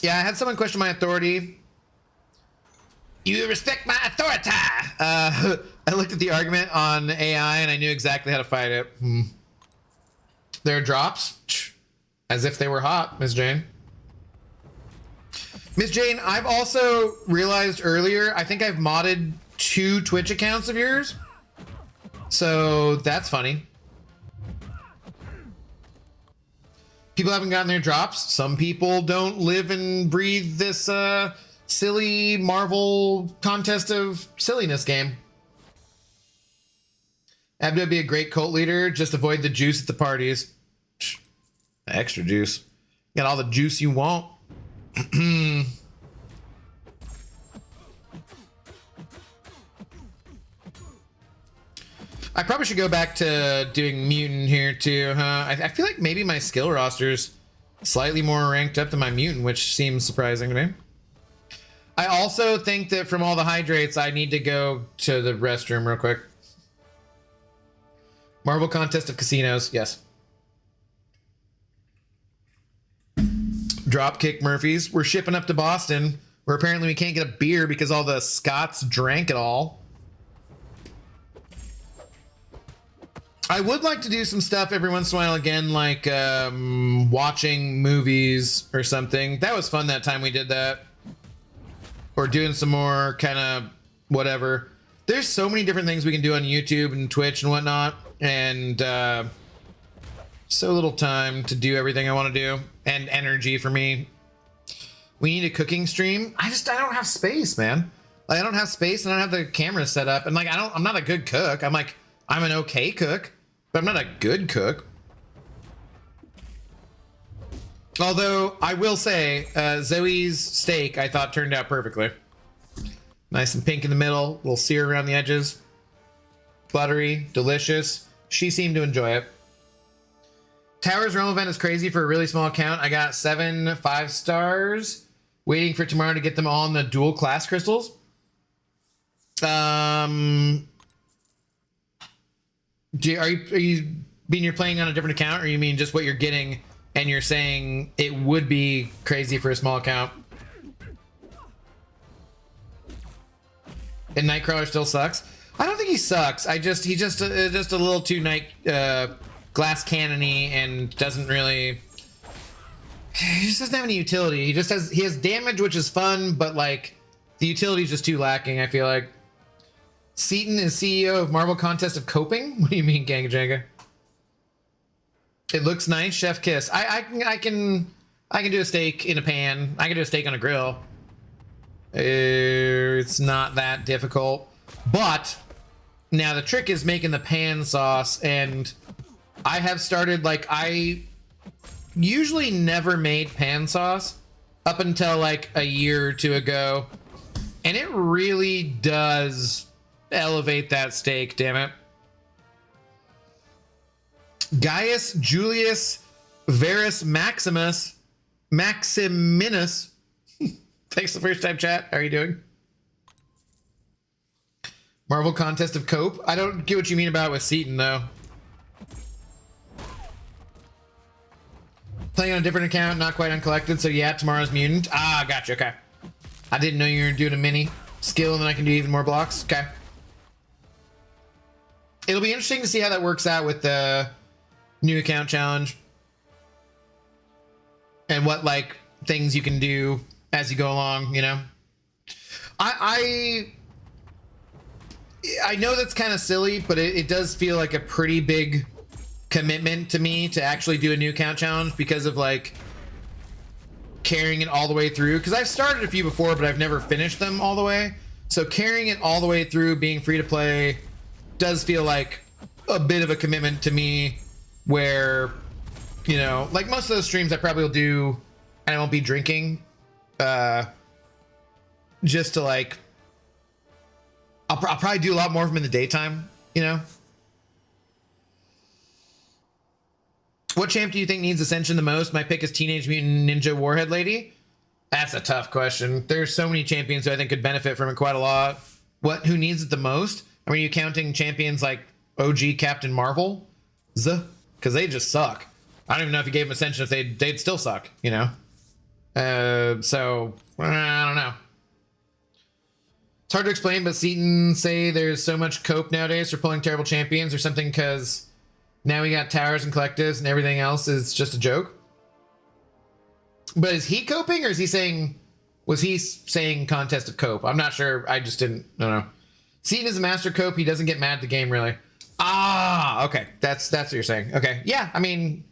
Speaker 1: Yeah, I had someone question my authority. You respect my authority. I looked at the argument on AI and I knew exactly how to fight it. There are drops. As if they were hot, Miss Jane. Miss Jane, I've also realized earlier, I think I've modded 2 Twitch accounts of yours. So that's funny. People haven't gotten their drops. Some people don't live and breathe this silly Marvel contest of silliness game. Abdo would be a great cult leader. Just avoid the juice at the parties. Extra juice. Got all the juice you want. I probably should go back to doing mutant here too, huh? I feel like maybe my skill roster's slightly more ranked up than my mutant, which seems surprising to me. I also think that from all the hydrates, I need to go to the restroom real quick. Marvel Contest of Casinos, yes. Dropkick Murphys. We're shipping up to Boston, where apparently we can't get a beer because all the Scots drank it all. I would like to do some stuff every once in a while again, like watching movies or something. That was fun that time we did that. Or doing some more kind of whatever. There's so many different things we can do on YouTube and Twitch and whatnot. And so little time to do everything I want to do. And energy for me. We need a cooking stream. I don't have space, man. Like, I don't have space and I don't have the camera set up. And like, I'm not a good cook. I'm an okay cook, but I'm not a good cook. Although I will say, Zoe's steak I thought turned out perfectly. Nice and pink in the middle, little sear around the edges. Buttery, delicious. She seemed to enjoy it. Towers Realm event is crazy for a really small account. I got 7 5-stars. Waiting for tomorrow to get them all in the dual class crystals. Are you mean you're playing on a different account, or you mean just what you're getting and you're saying it would be crazy for a small account? And Nightcrawler still sucks. I don't think he sucks. He's just a little too glass cannon-y and doesn't really. He just doesn't have any utility. He has damage, which is fun, but like the utility is just too lacking. I feel like. Seaton is CEO of Marvel Contest of Coping. What do you mean, Ganga Janga? It looks nice, Chef Kiss. I can do a steak in a pan. I can do a steak on a grill. It's not that difficult. But now the trick is making the pan sauce, and I have started, like, I usually never made pan sauce up until like a year or two ago, and it really does elevate that steak, damn it. Gaius Julius Verus Maximinus. Thanks for the first time, chat. How are you doing? Marvel Contest of Cope. I don't get what you mean about it with Seaton, though. Playing on a different account, not quite uncollected, so yeah, tomorrow's Mutant. Ah, gotcha, okay. I didn't know you were doing a mini skill and then I can do even more blocks. Okay. It'll be interesting to see how that works out with the new account challenge. And what, like, things you can do as you go along, you know? I know that's kind of silly, but it does feel like a pretty big commitment to me to actually do a new account challenge because of, like, carrying it all the way through. Because I've started a few before, but I've never finished them all the way. So carrying it all the way through, being free to play, does feel like a bit of a commitment to me where, you know, like most of those streams I probably will do and I won't be drinking, just to like, I'll probably do a lot more of them in the daytime, you know? What champ do you think needs Ascension the most? My pick is Teenage Mutant Ninja Warhead Lady. That's a tough question. There's so many champions who I think could benefit from it quite a lot. Who needs it the most? I mean, are you counting champions like OG Captain Marvel? Because they just suck. I don't even know if you gave them Ascension if they'd still suck, you know? So, I don't know. It's hard to explain, but Seaton say there's so much cope nowadays for pulling terrible champions or something because now we got towers and collectives and everything else is just a joke. But is he coping or is he saying, was he saying Contest of Cope? I'm not sure. I just don't know. Seaton is a master cope. He doesn't get mad at the game, really. Ah, okay. That's what you're saying. Okay. Yeah, I mean,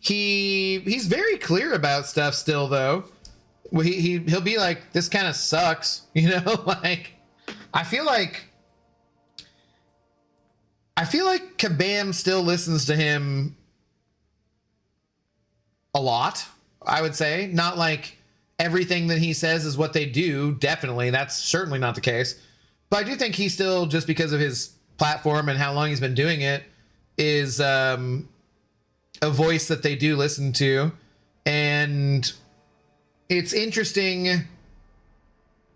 Speaker 1: he's very clear about stuff still, though. He'll be like, this kind of sucks, you know? Like, I feel like Kabam still listens to him a lot, I would say. Not like everything that he says is what they do. Definitely. That's certainly not the case. But I do think he still, just because of his platform and how long he's been doing it, is a voice that they do listen to. And it's interesting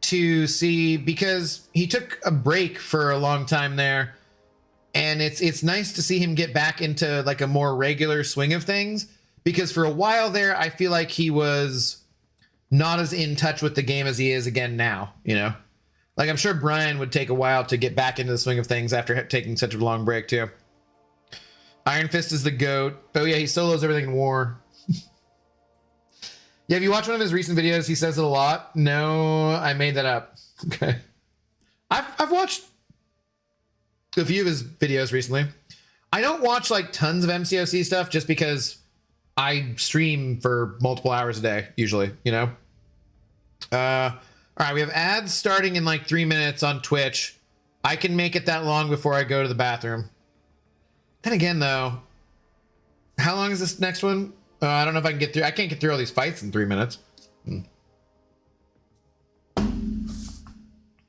Speaker 1: to see because he took a break for a long time there. And it's nice to see him get back into like a more regular swing of things. Because for a while there, I feel like he was not as in touch with the game as he is again now, you know? Like, I'm sure Brian would take a while to get back into the swing of things after taking such a long break, too. Iron Fist is the GOAT. Oh yeah, he solos everything in war. Yeah, if you watch one of his recent videos, he says it a lot. No, I made that up. Okay. I've watched a few of his videos recently. I don't watch like tons of MCOC stuff just because I stream for multiple hours a day, usually, you know? All right, we have ads starting in like 3 minutes on Twitch. I can make it that long before I go to the bathroom. Then again, though, how long is this next one? I don't know if I can get through. I can't get through all these fights in 3 minutes.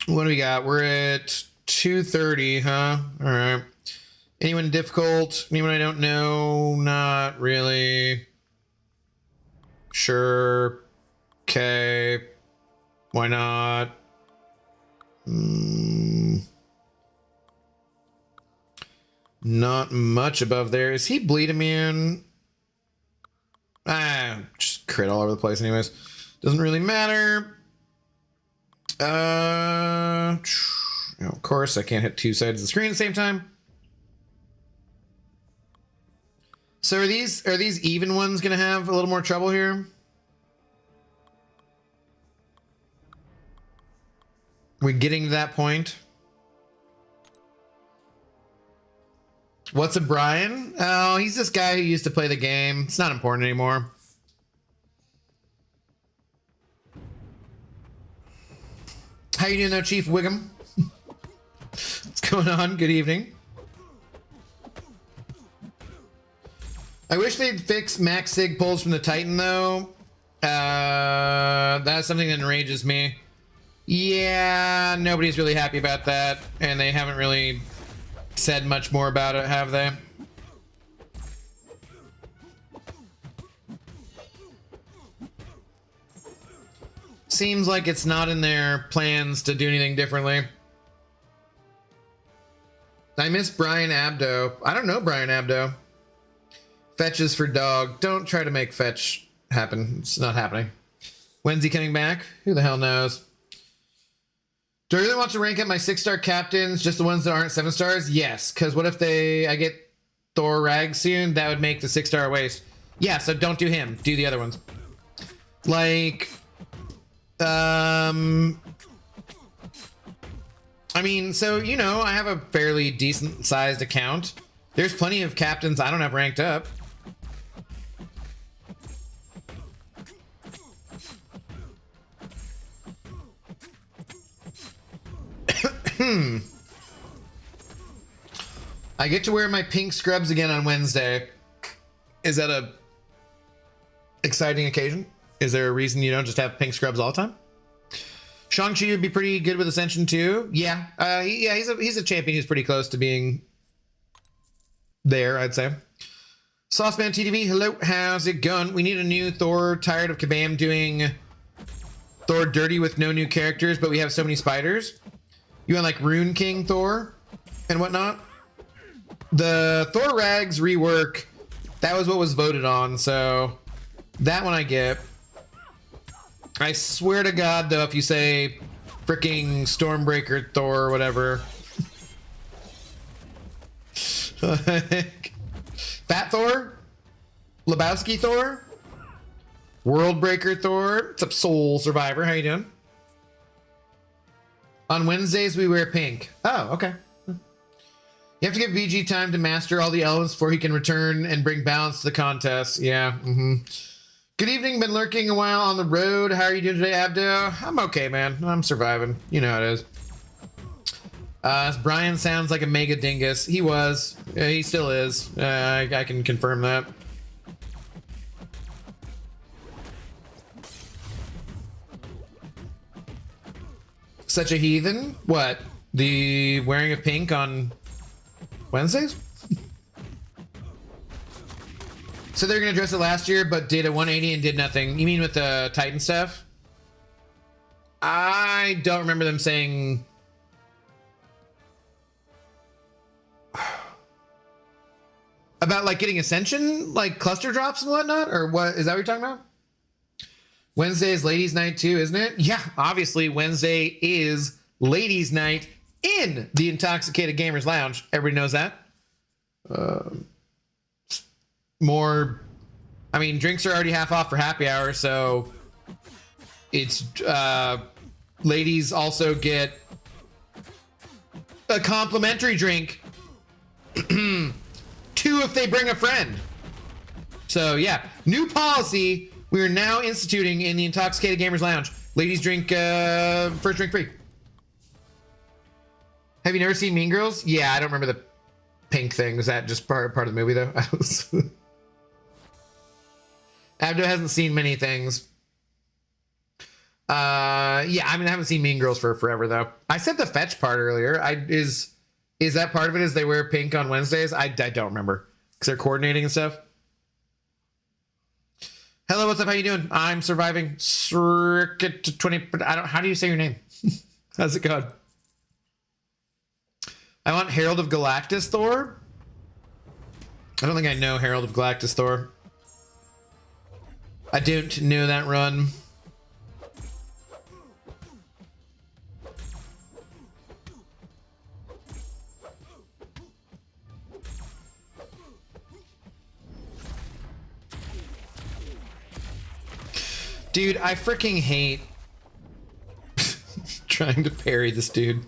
Speaker 1: What do we got? We're at 2:30, huh? All right. Anyone difficult? Anyone I don't know? Not really. Sure. Okay. Why not? Not much above there. Is he bleed immune? Just crit all over the place anyways. Doesn't really matter. Of course, I can't hit two sides of the screen at the same time. So are these even ones gonna have a little more trouble here? We're getting to that point. What's a Brian? Oh, he's this guy who used to play the game. It's not important anymore. How you doing though, Chief Wiggum? What's going on? Good evening. I wish they'd fix max sig pulls from the Titan though. That's something that enrages me. Yeah, nobody's really happy about that, and they haven't really said much more about it, have they? Seems like it's not in their plans to do anything differently. I miss Brian Abdo. I don't know Brian Abdo. Fetch is for dog. Don't try to make fetch happen. It's not happening. When's he coming back? Who the hell knows? Do I really want to rank up my 6-star captains, just the ones that aren't 7 stars? Yes, because what if I get Thor Rag soon? That would make the 6-star waste. Yeah, so don't do him. Do the other ones. Like, I mean, so, you know, I have a fairly decent sized account. There's plenty of captains I don't have ranked up. I get to wear my pink scrubs again on Wednesday. Is that a exciting occasion? Is there a reason you don't just have pink scrubs all the time? Shang-Chi would be pretty good with Ascension too. Yeah, he's a champion who's pretty close to being there, I'd say. Sauceman TTV, hello, how's it going? We need a new Thor. Tired of Kabam doing Thor dirty with no new characters, but we have so many spiders. You want like Rune King Thor and whatnot? The Thor Rags rework, that was what was voted on, so that one I get. I swear to God, though, if you say freaking Stormbreaker Thor or whatever. Fat Thor? Lebowski Thor? Worldbreaker Thor? What's up, Soul Survivor? How you doing? On Wednesdays, we wear pink. Oh, okay. You have to give VG time to master all the elements before he can return and bring balance to the contest. Yeah. Good evening. Been lurking a while on the road. How are you doing today, Abdo? I'm okay, man. I'm surviving. You know how it is. Brian sounds like a mega dingus. He was. He still is. I can confirm that. Such a heathen? What? The wearing of pink on Wednesdays? So they're gonna address it last year, but did a 180 and did nothing. You mean with the Titan stuff? I don't remember them saying. About like getting Ascension, like cluster drops and whatnot, or what? Is that what you're talking about? Wednesday is ladies' night too, isn't it? Yeah, obviously Wednesday is ladies' night in the Intoxicated Gamers Lounge. Everybody knows that. more. I mean, drinks are already half off for happy hour, so it's ladies also get a complimentary drink. 2 if they bring a friend. So yeah, new policy we are now instituting in the Intoxicated Gamers Lounge. Ladies drink first drink free. Have you never seen Mean Girls? Yeah, I don't remember the pink thing. Was that just part of the movie though? Abdo hasn't seen many things. Yeah, I mean I haven't seen Mean Girls for forever though. I said the fetch part earlier. Is that part of it? Is they wear pink on Wednesdays? I don't remember because they're coordinating and stuff. Hello, what's up? How you doing? I'm surviving. Circuit 20. How do you say your name? How's it going? I want Herald of Galactus Thor. I don't think I know Herald of Galactus Thor. I don't know that run. Dude, I freaking hate trying to parry this dude.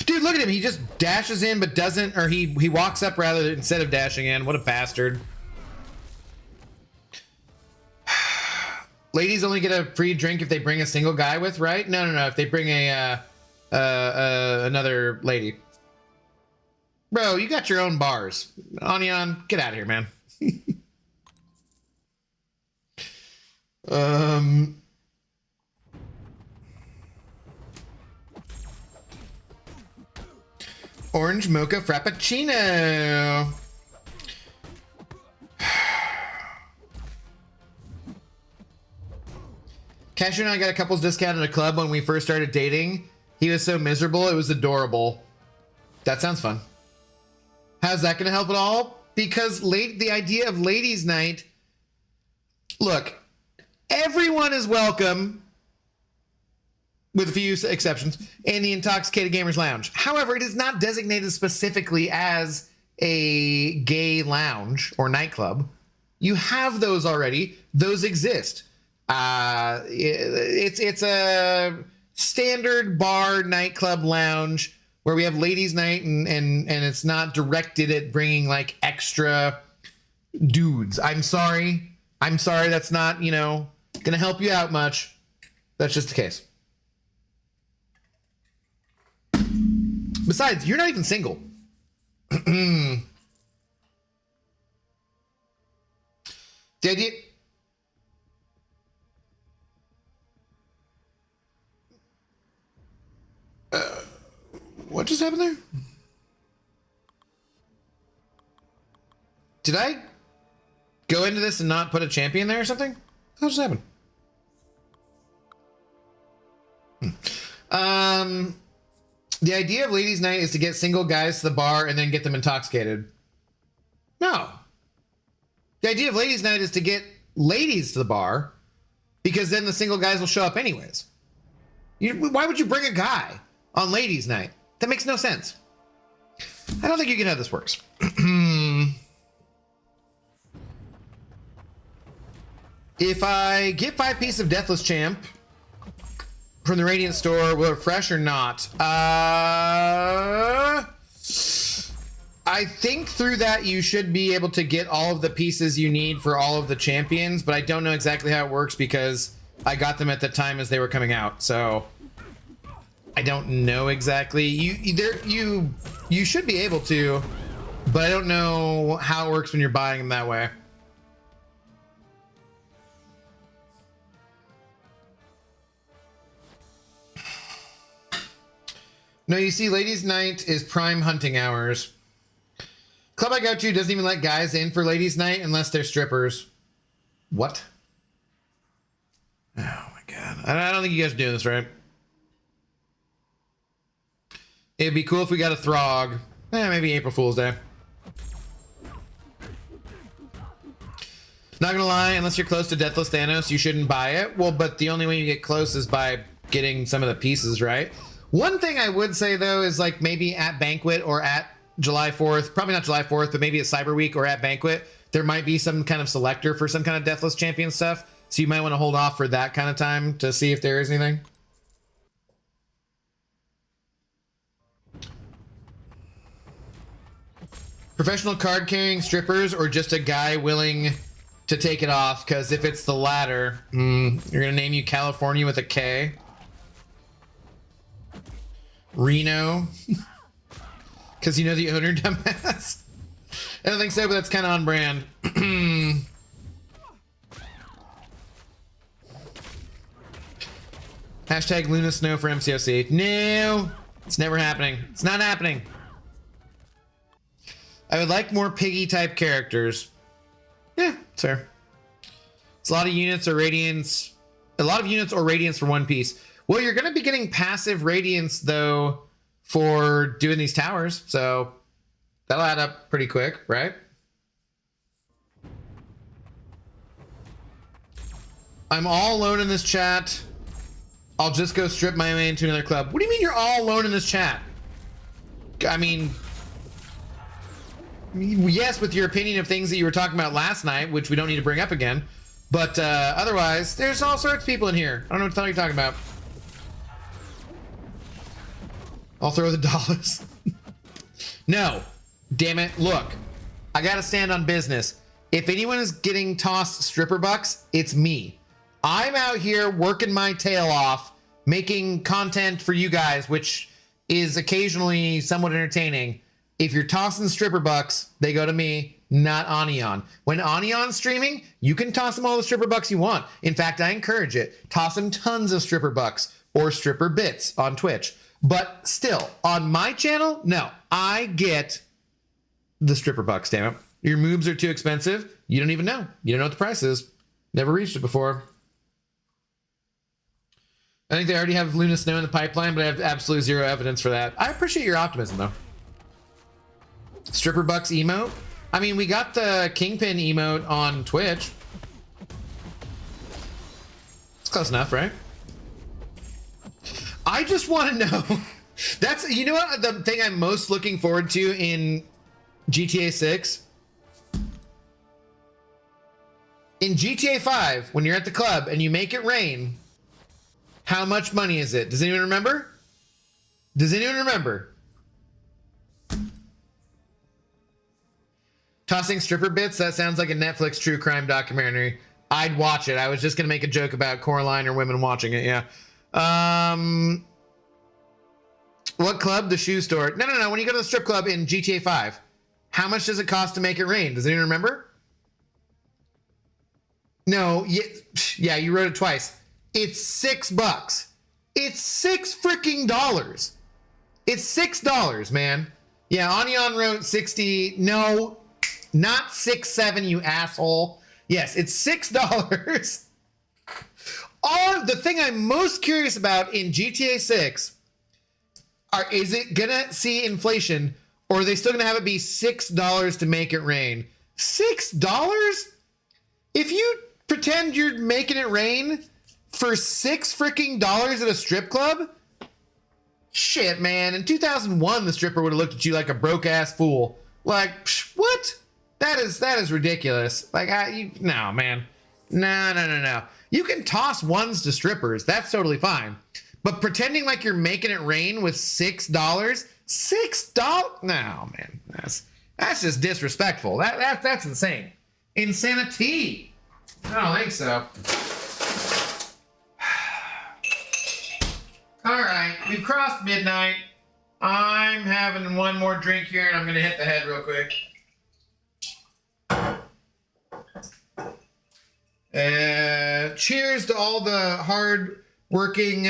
Speaker 1: Dude, look at him. He just dashes in but doesn't, or he walks up rather instead of dashing in. What a bastard. Ladies only get a free drink if they bring a single guy with, right? No. If they bring another lady. Bro, you got your own bars. Onion, get out of here, man. Orange mocha frappuccino. Cashew and I got a couples discount at a club when we first started dating. He was so miserable, it was adorable. That sounds fun. How's that gonna help at all? Because the idea of ladies' night, look, everyone is welcome, with a few exceptions, in the Intoxicated Gamers Lounge. However, it is not designated specifically as a gay lounge or nightclub. You have those already. Those exist. It's a standard bar nightclub lounge where we have ladies night and it's not directed at bringing like extra dudes. I'm sorry that's not, gonna help you out much. That's just the case. Besides, you're not even single. The idea. What just happened there? Did I go into this and not put a champion there or something? What just happened? The idea of ladies' night is to get single guys to the bar and then get them intoxicated. No. The idea of ladies' night is to get ladies to the bar because then the single guys will show up anyways. Why would you bring a guy on ladies' night? That makes no sense. I don't think you get how this works. If I get 5 pieces of Deathless Champ from the Radiant store, will it fresh or not? I think through that you should be able to get all of the pieces you need for all of the champions, but I don't know exactly how it works because I got them at the time as they were coming out, so I don't know exactly. You should be able to, but I don't know how it works when you're buying them that way. No, you see, ladies' night is prime hunting hours. Club I go to doesn't even let guys in for ladies' night unless they're strippers. What? Oh my god. I don't think you guys are doing this right. It'd be cool if we got a Throg. Maybe April Fool's Day. Not gonna lie, unless you're close to Deathless Thanos, you shouldn't buy it. Well, but the only way you get close is by getting some of the pieces, right? One thing I would say though is like maybe at Banquet or at July 4th, probably not July 4th, but maybe at Cyber Week or at Banquet, there might be some kind of selector for some kind of Deathless Champion stuff. So you might want to hold off for that kind of time to see if there is anything. Professional card carrying strippers or just a guy willing to take it off? Because if it's the latter, you're gonna name you California with a K. Reno. Because you know the owner, dumbass. I don't think so, but that's kind of on brand. Hashtag Luna Snow for MCOC. No, it's never happening. It's not happening. I would like more piggy type characters. Yeah, it's fair. It's a lot of units or radiance. A lot of units or radiance for one piece. Well, you're going to be getting passive radiance though for doing these towers, so that'll add up pretty quick, right? I'm all alone in this chat. I'll just go strip my way into another club. What do you mean you're all alone in this chat? I mean, yes, with your opinion of things that you were talking about last night, which we don't need to bring up again. But otherwise, there's all sorts of people in here. I don't know what the hell you're talking about. I'll throw the dollars. No, damn it. Look, I gotta stand on business. If anyone is getting tossed stripper bucks, it's me. I'm out here working my tail off, making content for you guys, which is occasionally somewhat entertaining. If you're tossing stripper bucks, they go to me, not Onion. When Onion's streaming, you can toss him all the stripper bucks you want. In fact, I encourage it. Toss him tons of stripper bucks or stripper bits on Twitch. But still, on my channel, no, I get the stripper bucks, damn it. Your moves are too expensive. You don't even know. You don't know what the price is. Never reached it before. I think they already have Luna Snow in the pipeline, but I have absolutely zero evidence for that. I appreciate your optimism, though. Stripper bucks emote? I mean, we got the Kingpin emote on Twitch. It's close enough, right? I just want to know. That's, you know what, the thing I'm most looking forward to in GTA 6? In GTA 5, when you're at the club and you make it rain, how much money is it? Does anyone remember? Does anyone remember? Tossing stripper bits? That sounds like a Netflix true crime documentary. I'd watch it. I was just going to make a joke about Coraline or women watching it, yeah. What club? The shoe store. No. When you go to the strip club in GTA 5, how much does it cost to make it rain? Does anyone remember? No. Yeah, you wrote it twice. It's $6. It's $6 freaking dollars. It's $6, man. Yeah, Onion wrote 60. No, not 6.7, you asshole. Yes, it's $6. The thing I'm most curious about in GTA 6 is it gonna see inflation, or are they still gonna have it be $6 to make it rain? $6? If you pretend you're making it rain for $6 freaking dollars at a strip club, shit, man. In 2001, the stripper would have looked at you like a broke ass fool. Like, what? That is ridiculous. Like, no, man. No. You can toss ones to strippers. That's totally fine. But pretending like you're making it rain with $6? $6? No, man. That's just disrespectful. That's insane. Insanity. I don't think so. All right, we've crossed midnight. I'm having one more drink here, and I'm gonna hit the head real quick. Cheers to all the hard-working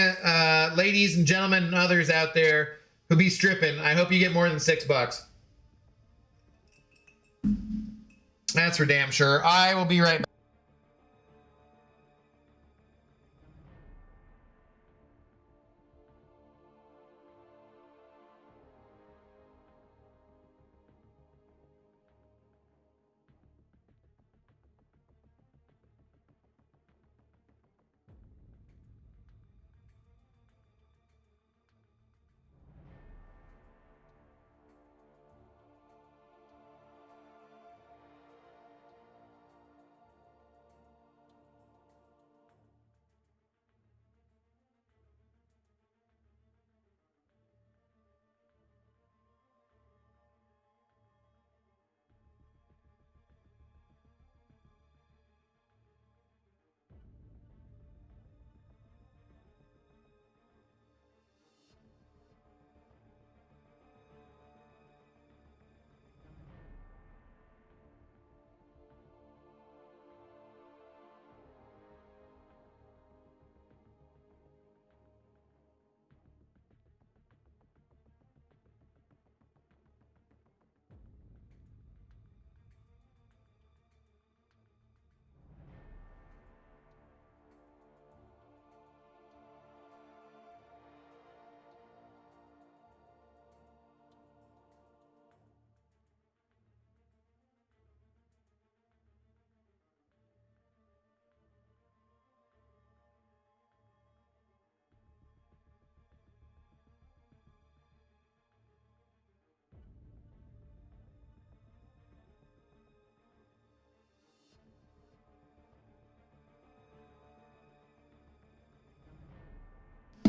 Speaker 1: ladies and gentlemen and others out there who be stripping. I hope you get more than $6. That's for damn sure. I will be right back.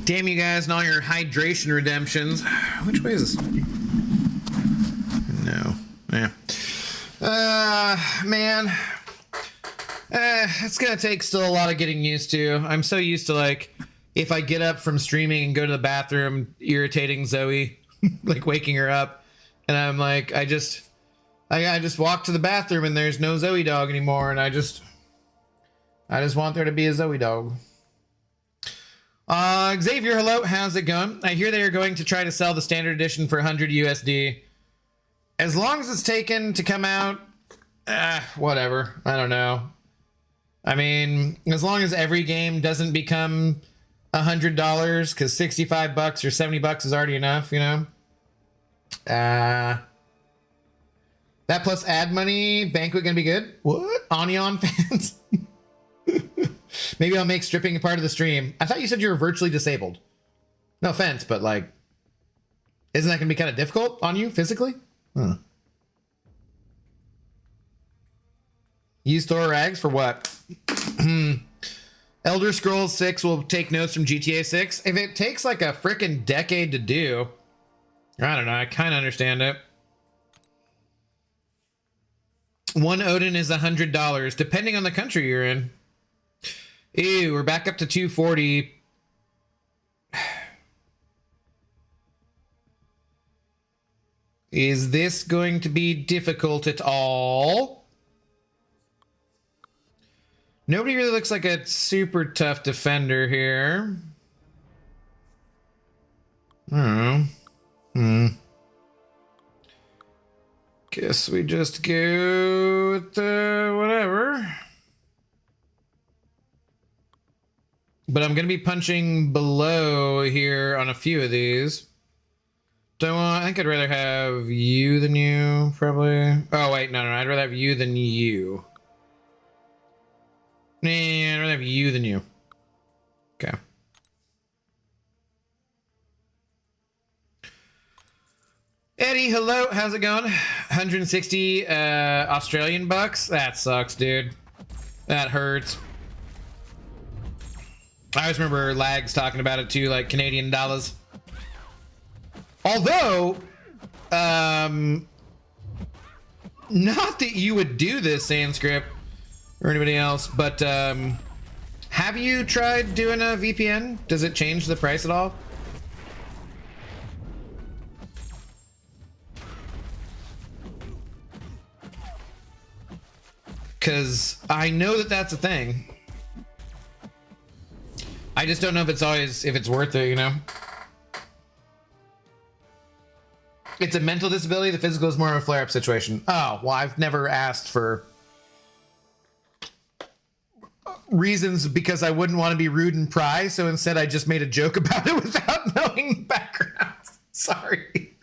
Speaker 1: Damn you guys and all your hydration redemptions. Which way is this? No. Yeah. Man. It's gonna take still a lot of getting used to. I'm so used to, like, if I get up from streaming and go to the bathroom, irritating Zoe, like waking her up, and I'm like, I just walk to the bathroom and there's no Zoe dog anymore, and I just want there to be a Zoe dog. Xavier, hello, how's it going? I hear they are going to try to sell the standard edition for 100 USD. As long as it's taken to come out, whatever. I don't know. I mean, as long as every game doesn't become $100, because 65 bucks or 70 bucks is already enough, you know? That plus ad money, Banquet gonna be good? What? Onion fans? Maybe I'll make stripping a part of the stream. I thought you said you were virtually disabled. No offense, but like, isn't that gonna be kind of difficult on you physically? Huh. Use Thor rags for what? Elder Scrolls 6 will take notes from GTA 6. If it takes like a freaking decade to do, I don't know, I kind of understand it. One Odin is $100, depending on the country you're in. Ew, we're back up to 240. Is this going to be difficult at all? Nobody really looks like a super tough defender here. I don't know. Guess we just go with the whatever. But I'm going to be punching below here on a few of these. I think I'd rather have you than you, probably. Oh, wait, no, I'd rather have you than you. Nah, I'd rather have you than you. Okay. Eddie, hello, how's it going? 160 Australian bucks? That sucks, dude. That hurts. I always remember Lags talking about it too, like Canadian dollars. Although, not that you would do this, Sandscript, or anybody else, but have you tried doing a VPN? Does it change the price at all? Because I know that that's a thing. I just don't know if it's worth it, you know? It's a mental disability. The physical is more of a flare-up situation. Oh, well, I've never asked for reasons because I wouldn't want to be rude and pry. So instead, I just made a joke about it without knowing the background. Sorry.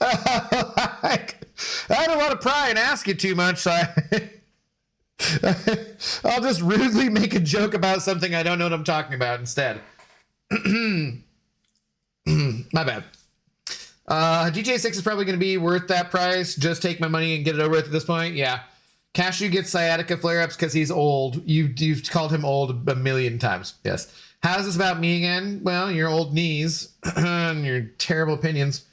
Speaker 1: I don't want to pry and ask you too much. So I'll just rudely make a joke about something I don't know what I'm talking about instead. My bad. GTA 6 is probably going to be worth that price. Just take my money and get it over with at this point. Yeah. Cashew gets sciatica flare-ups because he's old. You've called him old a million times. Yes. How's this about me again? Well, your old knees and your terrible opinions.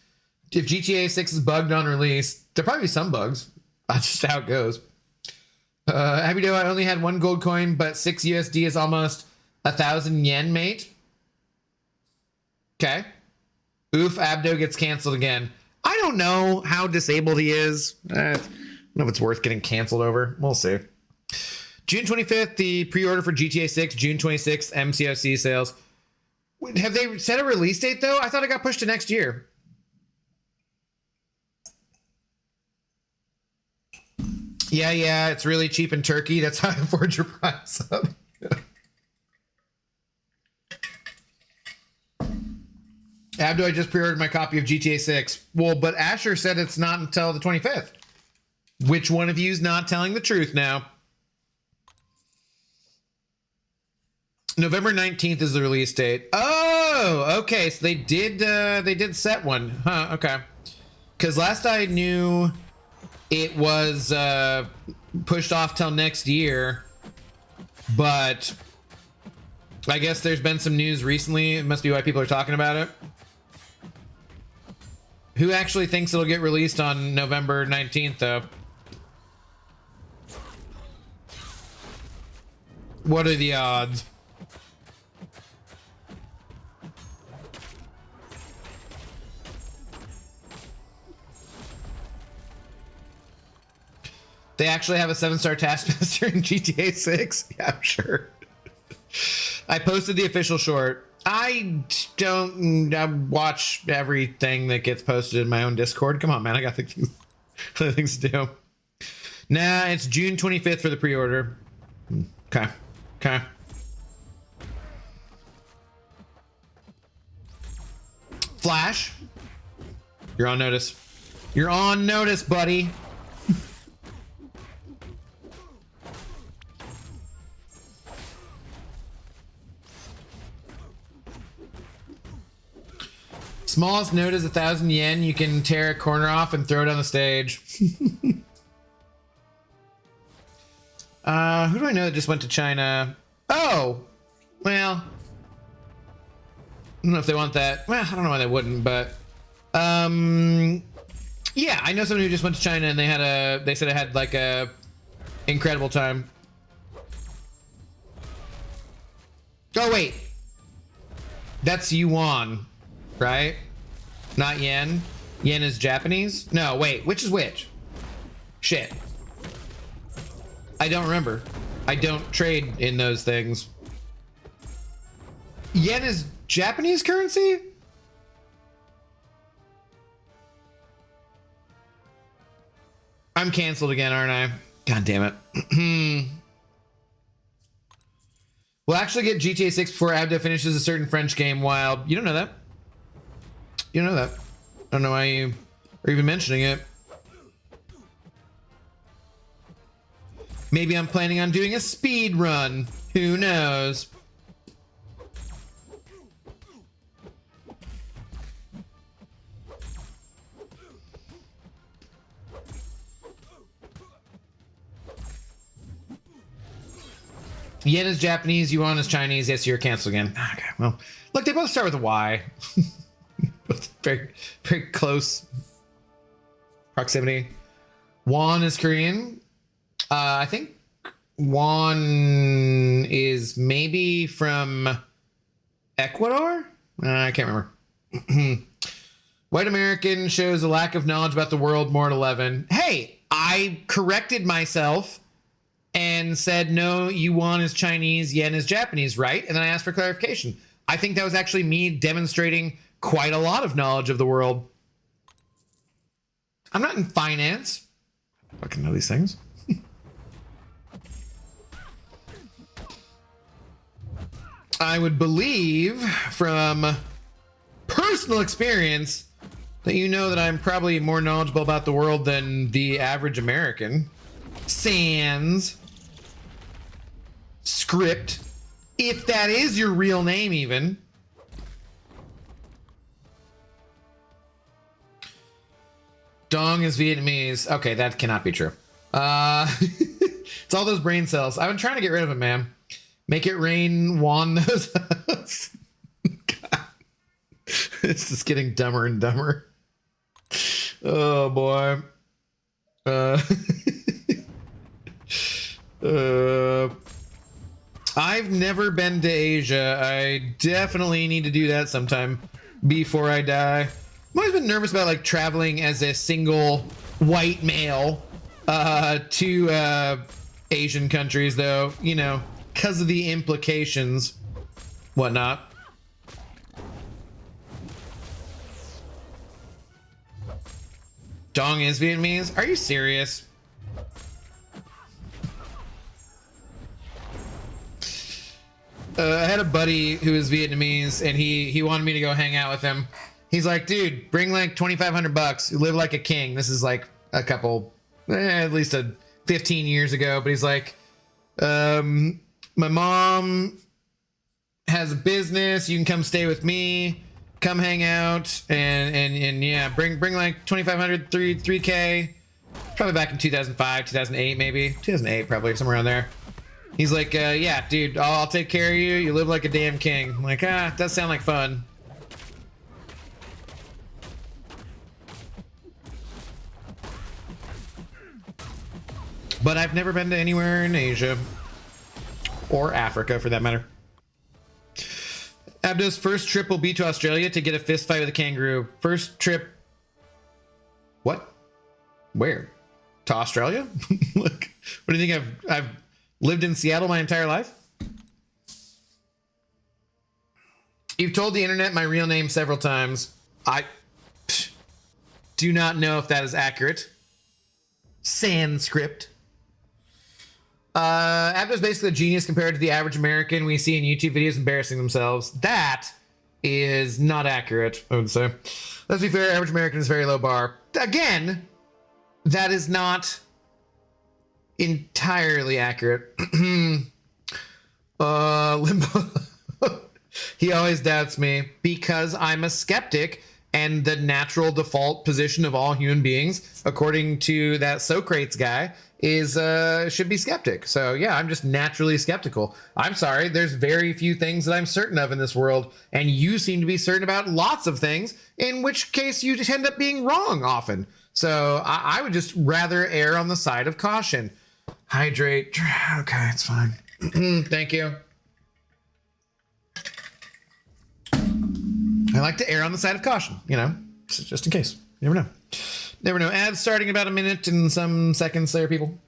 Speaker 1: If GTA 6 is bugged on release, there'll probably be some bugs. That's just how it goes. Happy Doe, I only had one gold coin, but 6 USD is almost 1,000 yen, mate. Okay. Oof, Abdo gets canceled again. I don't know how disabled he is. I don't know if it's worth getting canceled over. We'll see. June 25th, the pre-order for GTA 6. June 26th, MCOC sales. Have they set a release date, though? I thought it got pushed to next year. Yeah, it's really cheap in Turkey. That's how I afford your price up. Abdo, I just pre-ordered my copy of GTA 6. Well, but Asher said it's not until the 25th. Which one of you is not telling the truth now? November 19th is the release date. Oh, okay. So they did set one. Huh, okay. Because last I knew, it was pushed off till next year. But I guess there's been some news recently. It must be why people are talking about it. Who actually thinks it'll get released on November 19th, though? What are the odds? They actually have a 7-star Taskmaster in GTA 6? Yeah, I'm sure. I posted the official short. I don't watch everything that gets posted in my own Discord. Come on, man. I got other things to do. Nah, it's June 25th for the pre-order. Okay. Okay. Flash. You're on notice. You're on notice, buddy. Smallest note is 1,000 yen. You can tear a corner off and throw it on the stage. Who do I know that just went to China? Oh, well, I don't know if they want that. Well, I don't know why they wouldn't, but yeah, I know someone who just went to China and they said it had like a incredible time. Oh wait, that's yuan, right? Not yen. Yen is Japanese. No, wait, which is which? Shit. I don't remember. I don't trade in those things. Yen is Japanese currency? I'm canceled again, aren't I? God damn it. We'll actually get GTA 6 before Abdo finishes a certain French game. Wild. You don't know that. You don't know that. I don't know why you are even mentioning it. Maybe I'm planning on doing a speed run. Who knows? Yen is Japanese, yuan is Chinese. Yes, you're canceled again. Okay, well, look, they both start with a Y. very, very close proximity. Won is Korean. I think Won is maybe from Ecuador? I can't remember. White American shows a lack of knowledge about the world, more at 11. Hey, I corrected myself and said, no, yuan is Chinese, yen is Japanese, right? And then I asked for clarification. I think that was actually me demonstrating quite a lot of knowledge of the world. I'm not in finance. I fucking know these things. I would believe from personal experience that you know that I'm probably more knowledgeable about the world than the average American. Sans script, if that is your real name even. Dong is Vietnamese. Okay, that cannot be true. It's all those brain cells. I've been trying to get rid of them, man. Make it rain, won those. God. This is getting dumber and dumber. Oh boy. I've never been to Asia. I definitely need to do that sometime before I die. I've always been nervous about like traveling as a single white male to Asian countries, though, you know, because of the implications, whatnot. Dong is Vietnamese? Are you serious? I had a buddy who was Vietnamese, and he wanted me to go hang out with him. He's like, dude, bring like 2,500 bucks. You live like a king. This is like a couple, at least 15 years ago. But he's like, my mom has a business. You can come stay with me. Come hang out, and yeah, bring like 2,500, 3K. Probably back in 2005, 2008, maybe 2008, probably somewhere around there. He's like, yeah, dude, I'll take care of you. You live like a damn king. I'm like, it does sound like fun. But I've never been to anywhere in Asia. Or Africa, for that matter. Abdo's first trip will be to Australia to get a fist fight with a kangaroo. First trip... What? Where? To Australia? Look, what do you think? I've lived in Seattle my entire life? You've told the internet my real name several times. I do not know if that is accurate. Sanskrit. Abdo's basically a genius compared to the average American we see in YouTube videos embarrassing themselves. That is not accurate, I would say. Let's be fair, average American is very low bar. Again, that is not entirely accurate. Limbo. He always doubts me because I'm a skeptic, and the natural default position of all human beings, according to that Socrates guy, is should be skeptic. So yeah, I'm just naturally skeptical. I'm sorry, there's very few things that I'm certain of in this world, and you seem to be certain about lots of things, in which case you just end up being wrong often. So I would just rather err on the side of caution. Hydrate. Okay, it's fine. Thank you. I like to err on the side of caution, you know, just in case. You never know. Never know. Ads starting about a minute and some seconds there, people.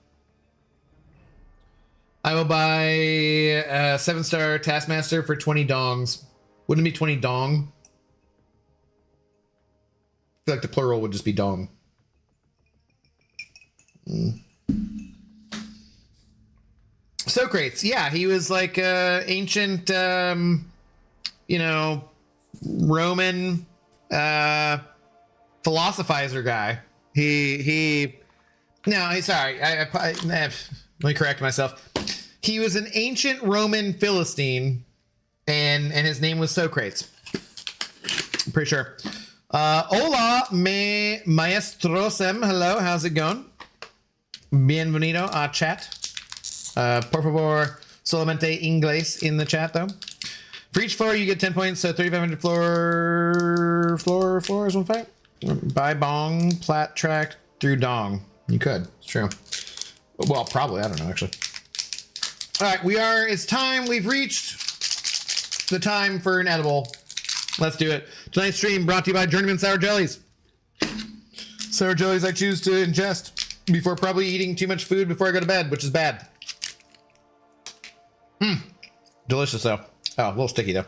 Speaker 1: I will buy a 7-star Taskmaster for 20 dongs. Wouldn't it be 20 dong? I feel like the plural would just be dong. Socrates, yeah, he was like ancient, you know, Roman philosophizer guy. Sorry, let me correct myself. He was an ancient Roman Philistine, and his name was Socrates. I'm pretty sure. Hola, maestrosem. Hello, how's it going? Bienvenido a chat. Por favor, solamente inglés in the chat, though. For each floor, you get 10 points, so 3,500 floors, one fight. Buy bong, plat track through dong. You could, it's true. Well, probably, I don't know, actually. All right, it's time. We've reached the time for an edible. Let's do it. Tonight's stream brought to you by Journeyman Sour Jellies. Sour jellies I choose to ingest before probably eating too much food before I go to bed, which is bad. Delicious, though. Oh, a little sticky, though.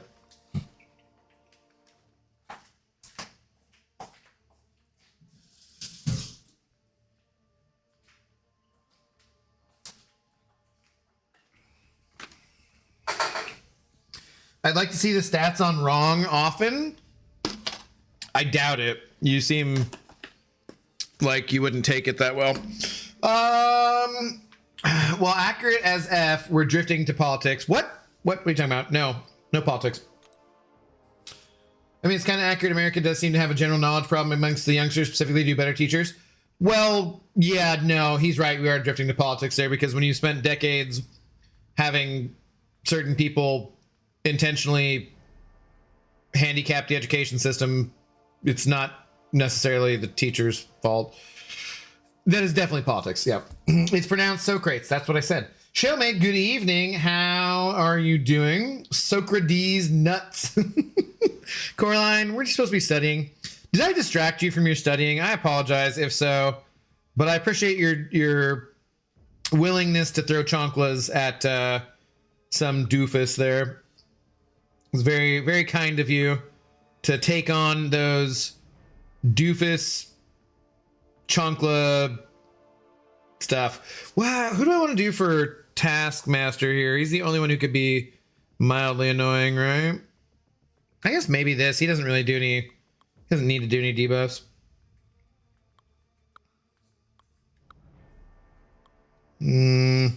Speaker 1: I'd like to see the stats on wrong often. I doubt it. You seem like you wouldn't take it that well. Well, accurate as F, we're drifting to politics. What are you talking about? No politics. I mean, it's kind of accurate. America does seem to have a general knowledge problem amongst the youngsters, specifically do better teachers. Well, yeah, no, he's right. We are drifting to politics there, because when you spent decades having certain people intentionally handicap the education system, it's not necessarily the teacher's fault. That is definitely politics. Yeah. It's pronounced Socrates. That's what I said. Shellmate, good evening. How are you doing? Socrates nuts. Coraline, we're just supposed to be studying. Did I distract you from your studying? I apologize if so, but I appreciate your willingness to throw chanclas at some doofus there. It's very, very kind of you to take on those doofus chancla stuff. Wow, who do I want to do for Taskmaster here? He's the only one who could be mildly annoying, right? I guess maybe this. He doesn't really do any... He doesn't need to do any debuffs. Who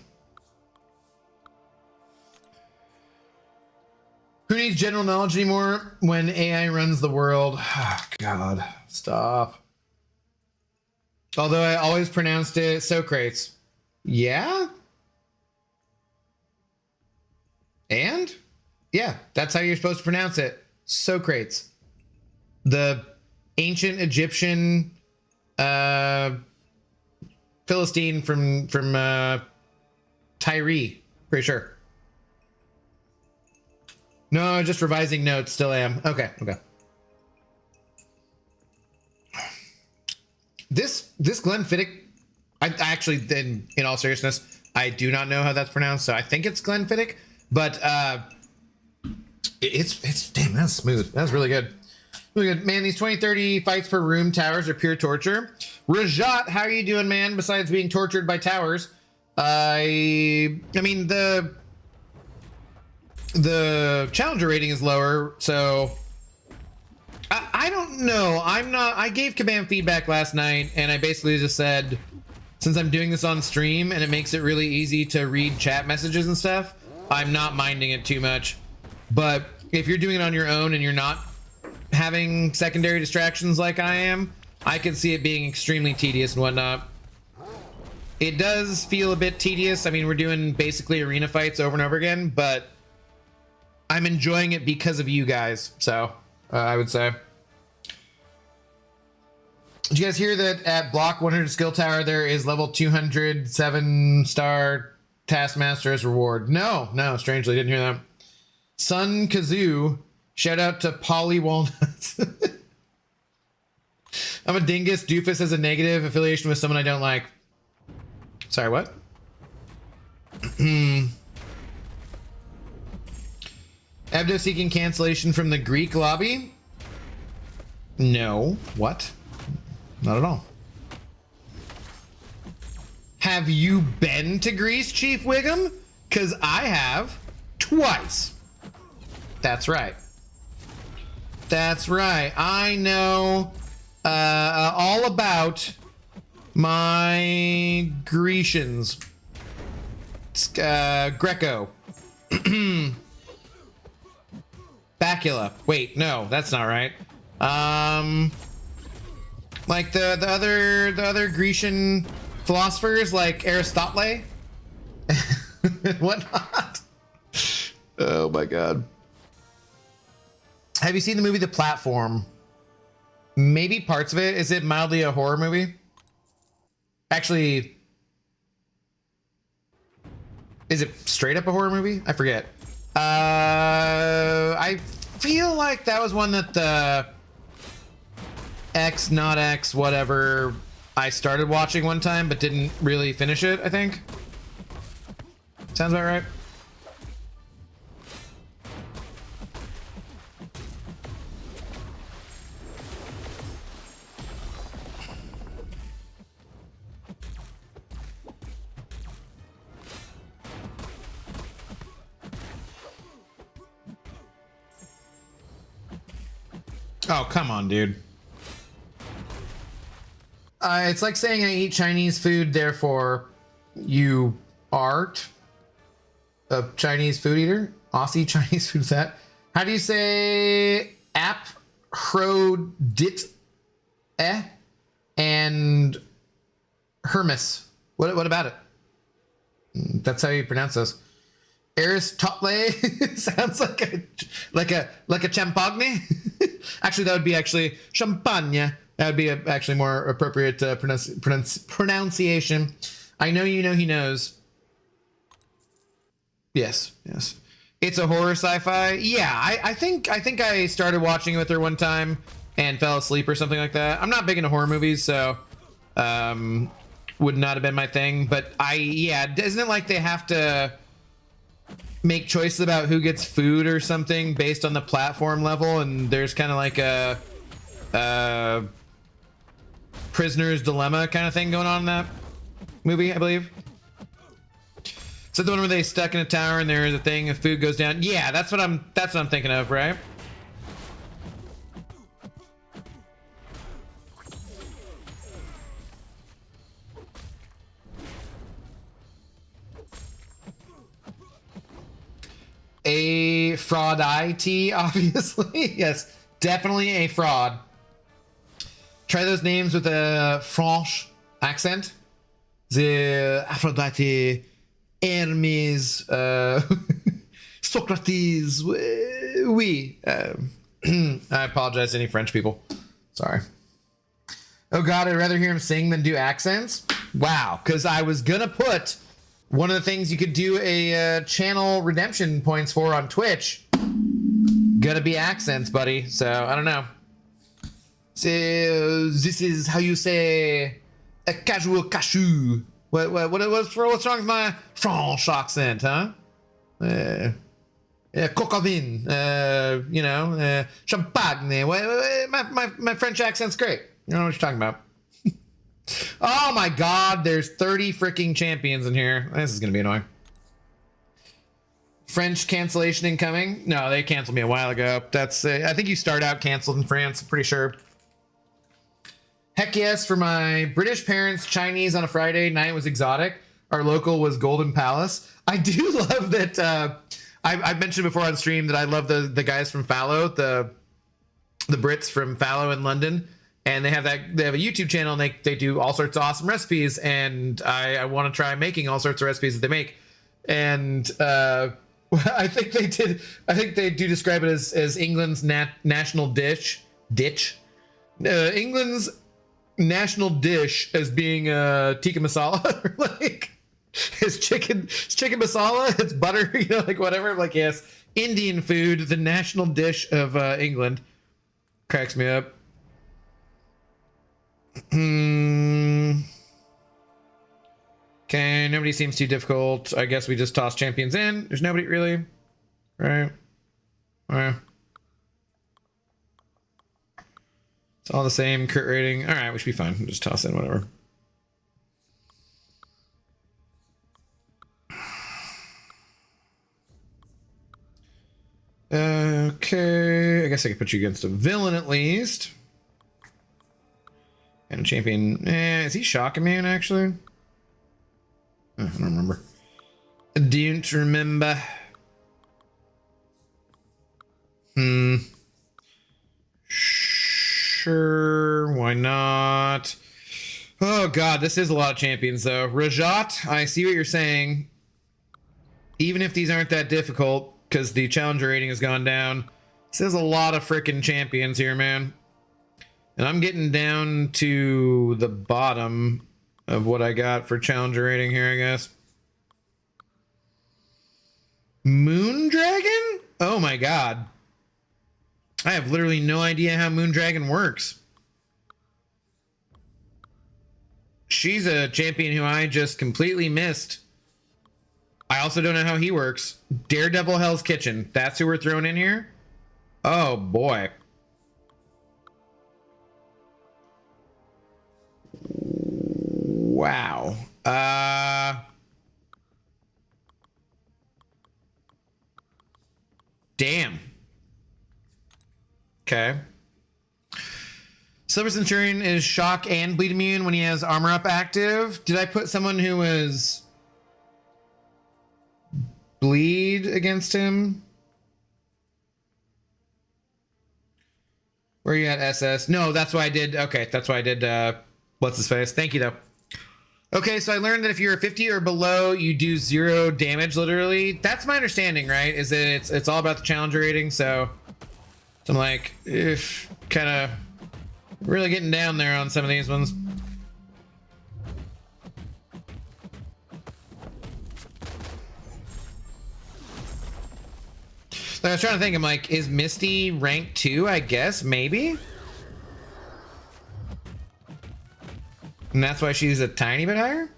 Speaker 1: needs general knowledge anymore when AI runs the world? Oh, God, stop. Although I always pronounced it Socrates. Yeah? And yeah, that's how you're supposed to pronounce it. Socrates, the ancient Egyptian Philistine from Tyre, pretty sure. No, just revising notes. Still am. Okay. This Glenfiddich, I actually, then in all seriousness, I do not know how that's pronounced, so I think it's Glenfiddich, but it's damn, that's smooth. That's really good. Really good. Man, these 20-30 fights per room towers are pure torture. Rajat, how are you doing, man? Besides being tortured by towers, I mean the challenger rating is lower, so I don't know. I gave Kabam feedback last night, and I basically just said, since I'm doing this on stream and it makes it really easy to read chat messages and stuff, I'm not minding it too much. But if you're doing it on your own and you're not having secondary distractions like I am, I can see it being extremely tedious and whatnot. It does feel a bit tedious. I mean, we're doing basically arena fights over and over again, but I'm enjoying it because of you guys. So I would say. Did you guys hear that at Block 100 Skill Tower there is level 200 7-star Taskmaster as reward? No, strangely didn't hear that. Sun Kazoo, shout out to Polly Walnuts. I'm a dingus. Doofus has a negative affiliation with someone I don't like. Sorry, what? Abdo seeking cancellation from the Greek lobby? No. What? Not at all. Have you been to Greece, Chief Wiggum? Because I have twice. That's right. That's right. I know all about my Grecians. Greco. Bacula. Wait, no, that's not right. Like the other Grecian philosophers, like Aristotle, whatnot. Oh my god. Have you seen the movie The Platform? Maybe parts of it. Is it mildly a horror movie? Actually, is it straight up a horror movie? I forget. I feel like that was one that the X, not X, whatever, I started watching one time but didn't really finish it, I think. Sounds about right. Oh, come on, dude. It's like saying I eat Chinese food, therefore you aren't a Chinese food eater. Aussie Chinese food, is that? How do you say Aphrodite and Hermes? What about it? That's how you pronounce those. Aristotle sounds like a champagne. Actually, that would be champagne. That would be actually more appropriate pronunciation. I know you know he knows. Yes. It's a horror sci-fi. Yeah, I think I started watching it with her one time and fell asleep or something like that. I'm not big into horror movies, so would not have been my thing. But isn't it like they have to make choices about who gets food or something based on the platform level, and there's kind of like a prisoner's dilemma kind of thing going on in that movie, I believe. So the one where they stuck in a tower and there's a thing if food goes down. Yeah, that's what I'm thinking of, right? A fraud IT, obviously. Yes, definitely a fraud. Try those names with a French accent. The Aphrodite, Hermes, Socrates, oui. I apologize to any French people. Sorry. Oh God, I'd rather hear him sing than do accents. Wow, because I was gonna put one of the things you could do a channel redemption points for on Twitch. Gonna be accents, buddy. So I don't know. So this is how you say a casual cashew. What's wrong with my French accent, huh? Coq au vin, champagne. My French accent's great. You know what you're talking about. Oh my God, there's 30 freaking champions in here. This is gonna be annoying. French cancellation incoming. No, they canceled me a while ago. That's I think you start out canceled in France, I'm pretty sure. Heck yes, for my British parents, Chinese on a Friday night was exotic. Our local was Golden Palace. I do love that. I've mentioned before on stream that I love the guys from Fallow, the Brits from Fallow in London, and they have a YouTube channel and they do all sorts of awesome recipes, and I want to try making all sorts of recipes that they make, and I think they do describe it as England's national dish. England's national dish as being tikka masala, like it's chicken masala, it's butter, like whatever. Like, yes, Indian food, the national dish of England. Cracks me up. Okay, nobody seems too difficult. I guess we just toss champions in. There's nobody really, right? It's all the same crit rating. All right, we should be fine. We'll just toss in whatever. Okay, I guess I could put you against a villain at least. And a champion. Is he shock immune actually? I don't remember. I don't remember. Sure, why not? Oh God, this is a lot of champions though. Rajat, I see what you're saying. Even if these aren't that difficult, because the challenger rating has gone down, this is a lot of freaking champions here, man. And I'm getting down to the bottom of what I got for challenger rating here, I guess. Moondragon? Oh my God. I have literally no idea how Moondragon works. She's a champion who I just completely missed. I also don't know how he works. Daredevil Hell's Kitchen. That's who we're throwing in here? Oh boy. Wow. Damn. Okay. Silver Centurion is shock and bleed immune when he has armor up active. Did I put someone who was bleed against him? Where you at, SS? No, that's why I did. Okay, that's why I did. What's his face? Thank you, though. Okay, so I learned that if you're 50 or below, you do 0 damage, literally. That's my understanding, right? Is that it's all about the challenger rating, so I'm like, if kind of really getting down there on some of these ones. I was trying to think, I'm like, is Misty rank 2? I guess, maybe? And that's why she's a tiny bit higher?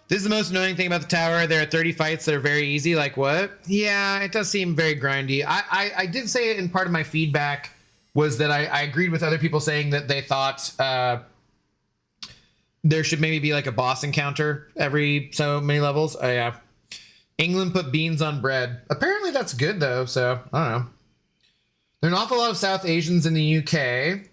Speaker 1: This is the most annoying thing about the tower. There are 30 fights that are very easy. Like what? Yeah, it does seem very grindy. I did say it in part of my feedback was that I agreed with other people saying that they thought there should maybe be like a boss encounter every so many levels. Oh yeah. England put beans on bread. Apparently that's good though, so I don't know. There are an awful lot of South Asians in the UK.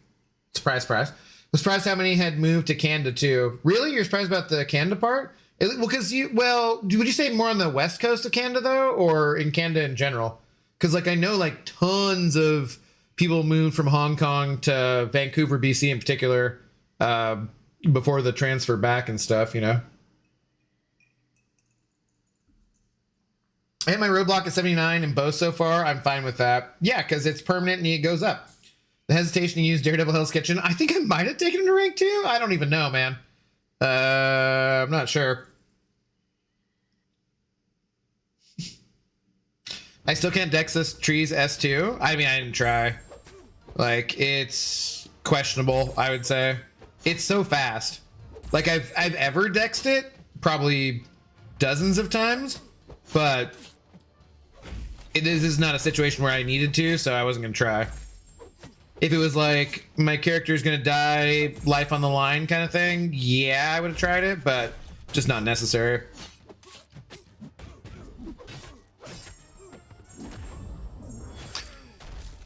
Speaker 1: Surprise, surprise. Was surprised how many had moved to Canada too. Really? You're surprised about the Canada part? Well, because would you say more on the west coast of Canada though, or in Canada in general? Because like I know like tons of people moved from Hong Kong to Vancouver, BC in particular, before the transfer back and stuff, you know. I hit my roadblock at 79 in both so far. I'm fine with that. Yeah, because it's permanent and it goes up. The hesitation to use Daredevil Hell's Kitchen. I think I might have taken him to rank 2. I don't even know, man. I'm not sure. I still can't dex this trees S2. I mean, I didn't try. Like, it's questionable, I would say. It's so fast. Like, I've ever dexed it probably dozens of times, but this is not a situation where I needed to, so I wasn't gonna try. If it was like my character's gonna die, life on the line kind of thing, yeah, I would have tried it, but just not necessary.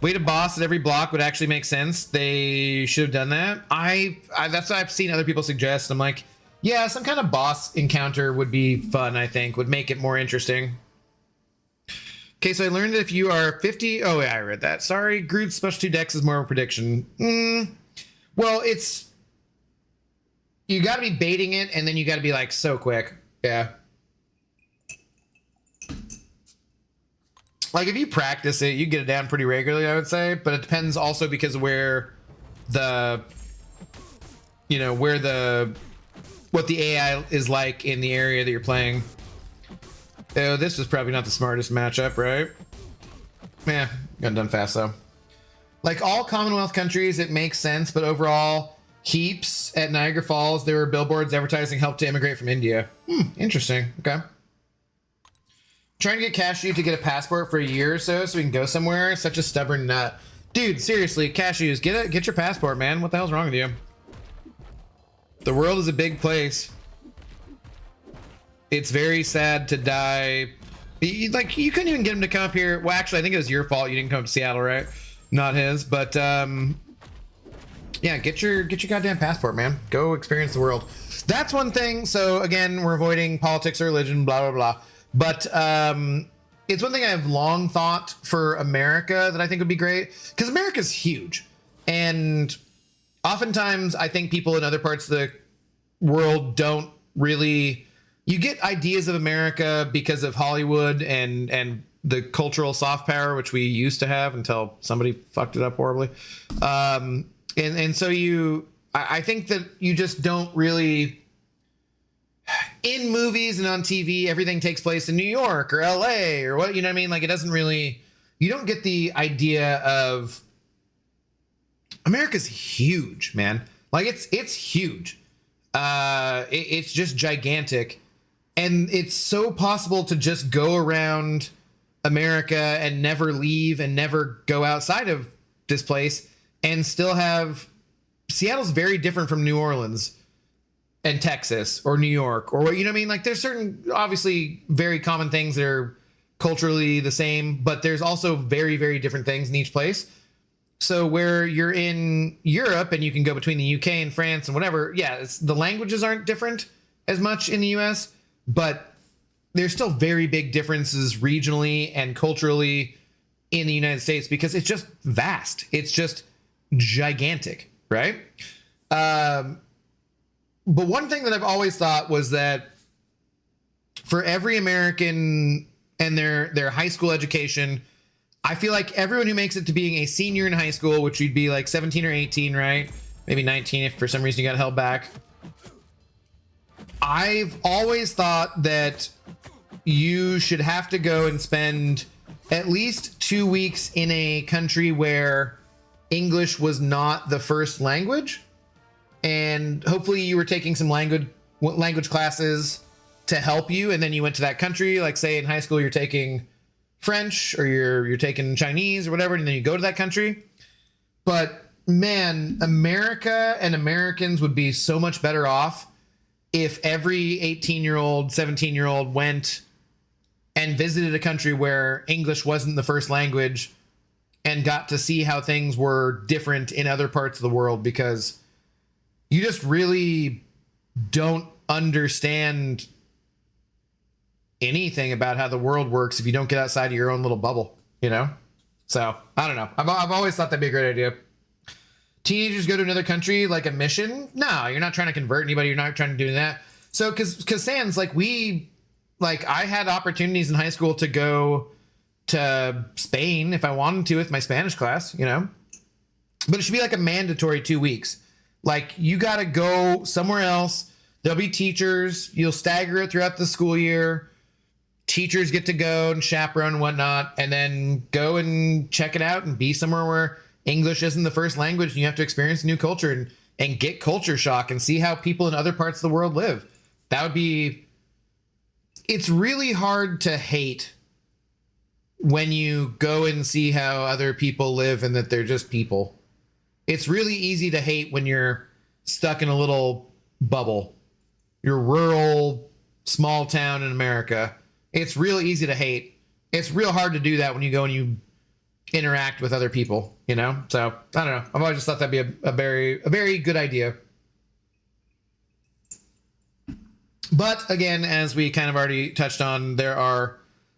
Speaker 1: Wait a boss at every block would actually make sense. They should have done that. That's what I've seen other people suggest. I'm like, yeah, some kind of boss encounter would be fun, I think, would make it more interesting. Okay, so I learned that if you are 50... Oh, yeah, I read that. Sorry, Groot's special 2 dex is more of a prediction. Well, it's... You gotta be baiting it, and then you gotta be, like, so quick. Yeah. Like, if you practice it, you get it down pretty regularly, I would say. But it depends also because of where the... You know, where the... What the AI is like in the area that you're playing. Oh, this was probably not the smartest matchup, right? Yeah, got done fast though. Like all Commonwealth countries, it makes sense, but overall, heaps at Niagara Falls, there were billboards advertising help to immigrate from India. Interesting. Okay. Trying to get Cashew to get a passport for a year or so we can go somewhere. Such a stubborn nut. Dude, seriously, Cashews, get your passport, man. What the hell's wrong with you? The world is a big place. It's very sad to die. Like, you couldn't even get him to come up here. Well, actually, I think it was your fault. You didn't come to Seattle, right? Not his. But, yeah, get your goddamn passport, man. Go experience the world. That's one thing. So, again, we're avoiding politics or religion, blah, blah, blah. But it's one thing I've long thought for America that I think would be great. Because America's huge. And oftentimes, I think people in other parts of the world don't really... You get ideas of America because of Hollywood and the cultural soft power, which we used to have until somebody fucked it up horribly. And so I think that you just don't really, in movies and on TV, everything takes place in New York or LA or what, you know what I mean? Like, it doesn't really, you don't get the idea of America's huge, man. Like, it's huge. It's just gigantic. And it's so possible to just go around America and never leave and never go outside of this place and still have... Seattle's very different from New Orleans and Texas or New York or what, you know what I mean? Like, there's certain, obviously, very common things that are culturally the same, but there's also very, very different things in each place. So where you're in Europe and you can go between the UK and France and whatever, yeah, the languages aren't different as much in the US, but there's still very big differences regionally and culturally in the United States because it's just vast. It's just gigantic, right? But one thing that I've always thought was that for every American and their high school education, I feel like everyone who makes it to being a senior in high school, which would be like 17 or 18, right? Maybe 19 if for some reason you got held back. I've always thought that you should have to go and spend at least 2 weeks in a country where English was not the first language. And hopefully you were taking some language classes to help you. And then you went to that country, like say in high school, you're taking French or you're taking Chinese or whatever. And then you go to that country. But man, America and Americans would be so much better off if every 18-year-old, 17-year-old went and visited a country where English wasn't the first language and got to see how things were different in other parts of the world, because you just really don't understand anything about how the world works if you don't get outside of your own little bubble, you know? So, I don't know. I've always thought that'd be a great idea. Teenagers go to another country like a mission? No, you're not trying to convert anybody. You're not trying to do that. So, because Sans, like like I had opportunities in high school to go to Spain if I wanted to with my Spanish class, you know, but it should be like a mandatory 2 weeks. Like you got to go somewhere else. There'll be teachers. You'll stagger it throughout the school year. Teachers get to go and chaperone and whatnot, and then go and check it out and be somewhere where English isn't the first language. And you have to experience a new culture and get culture shock and see how people in other parts of the world live. That would be, it's really hard to hate when you go and see how other people live and that they're just people. It's really easy to hate when you're stuck in a little bubble. You're rural, small town in America. It's real easy to hate. It's real hard to do that when you go and you interact with other people, you know? So, I don't know. I've always just thought that'd be a very good idea. But again, as we kind of already touched on, there are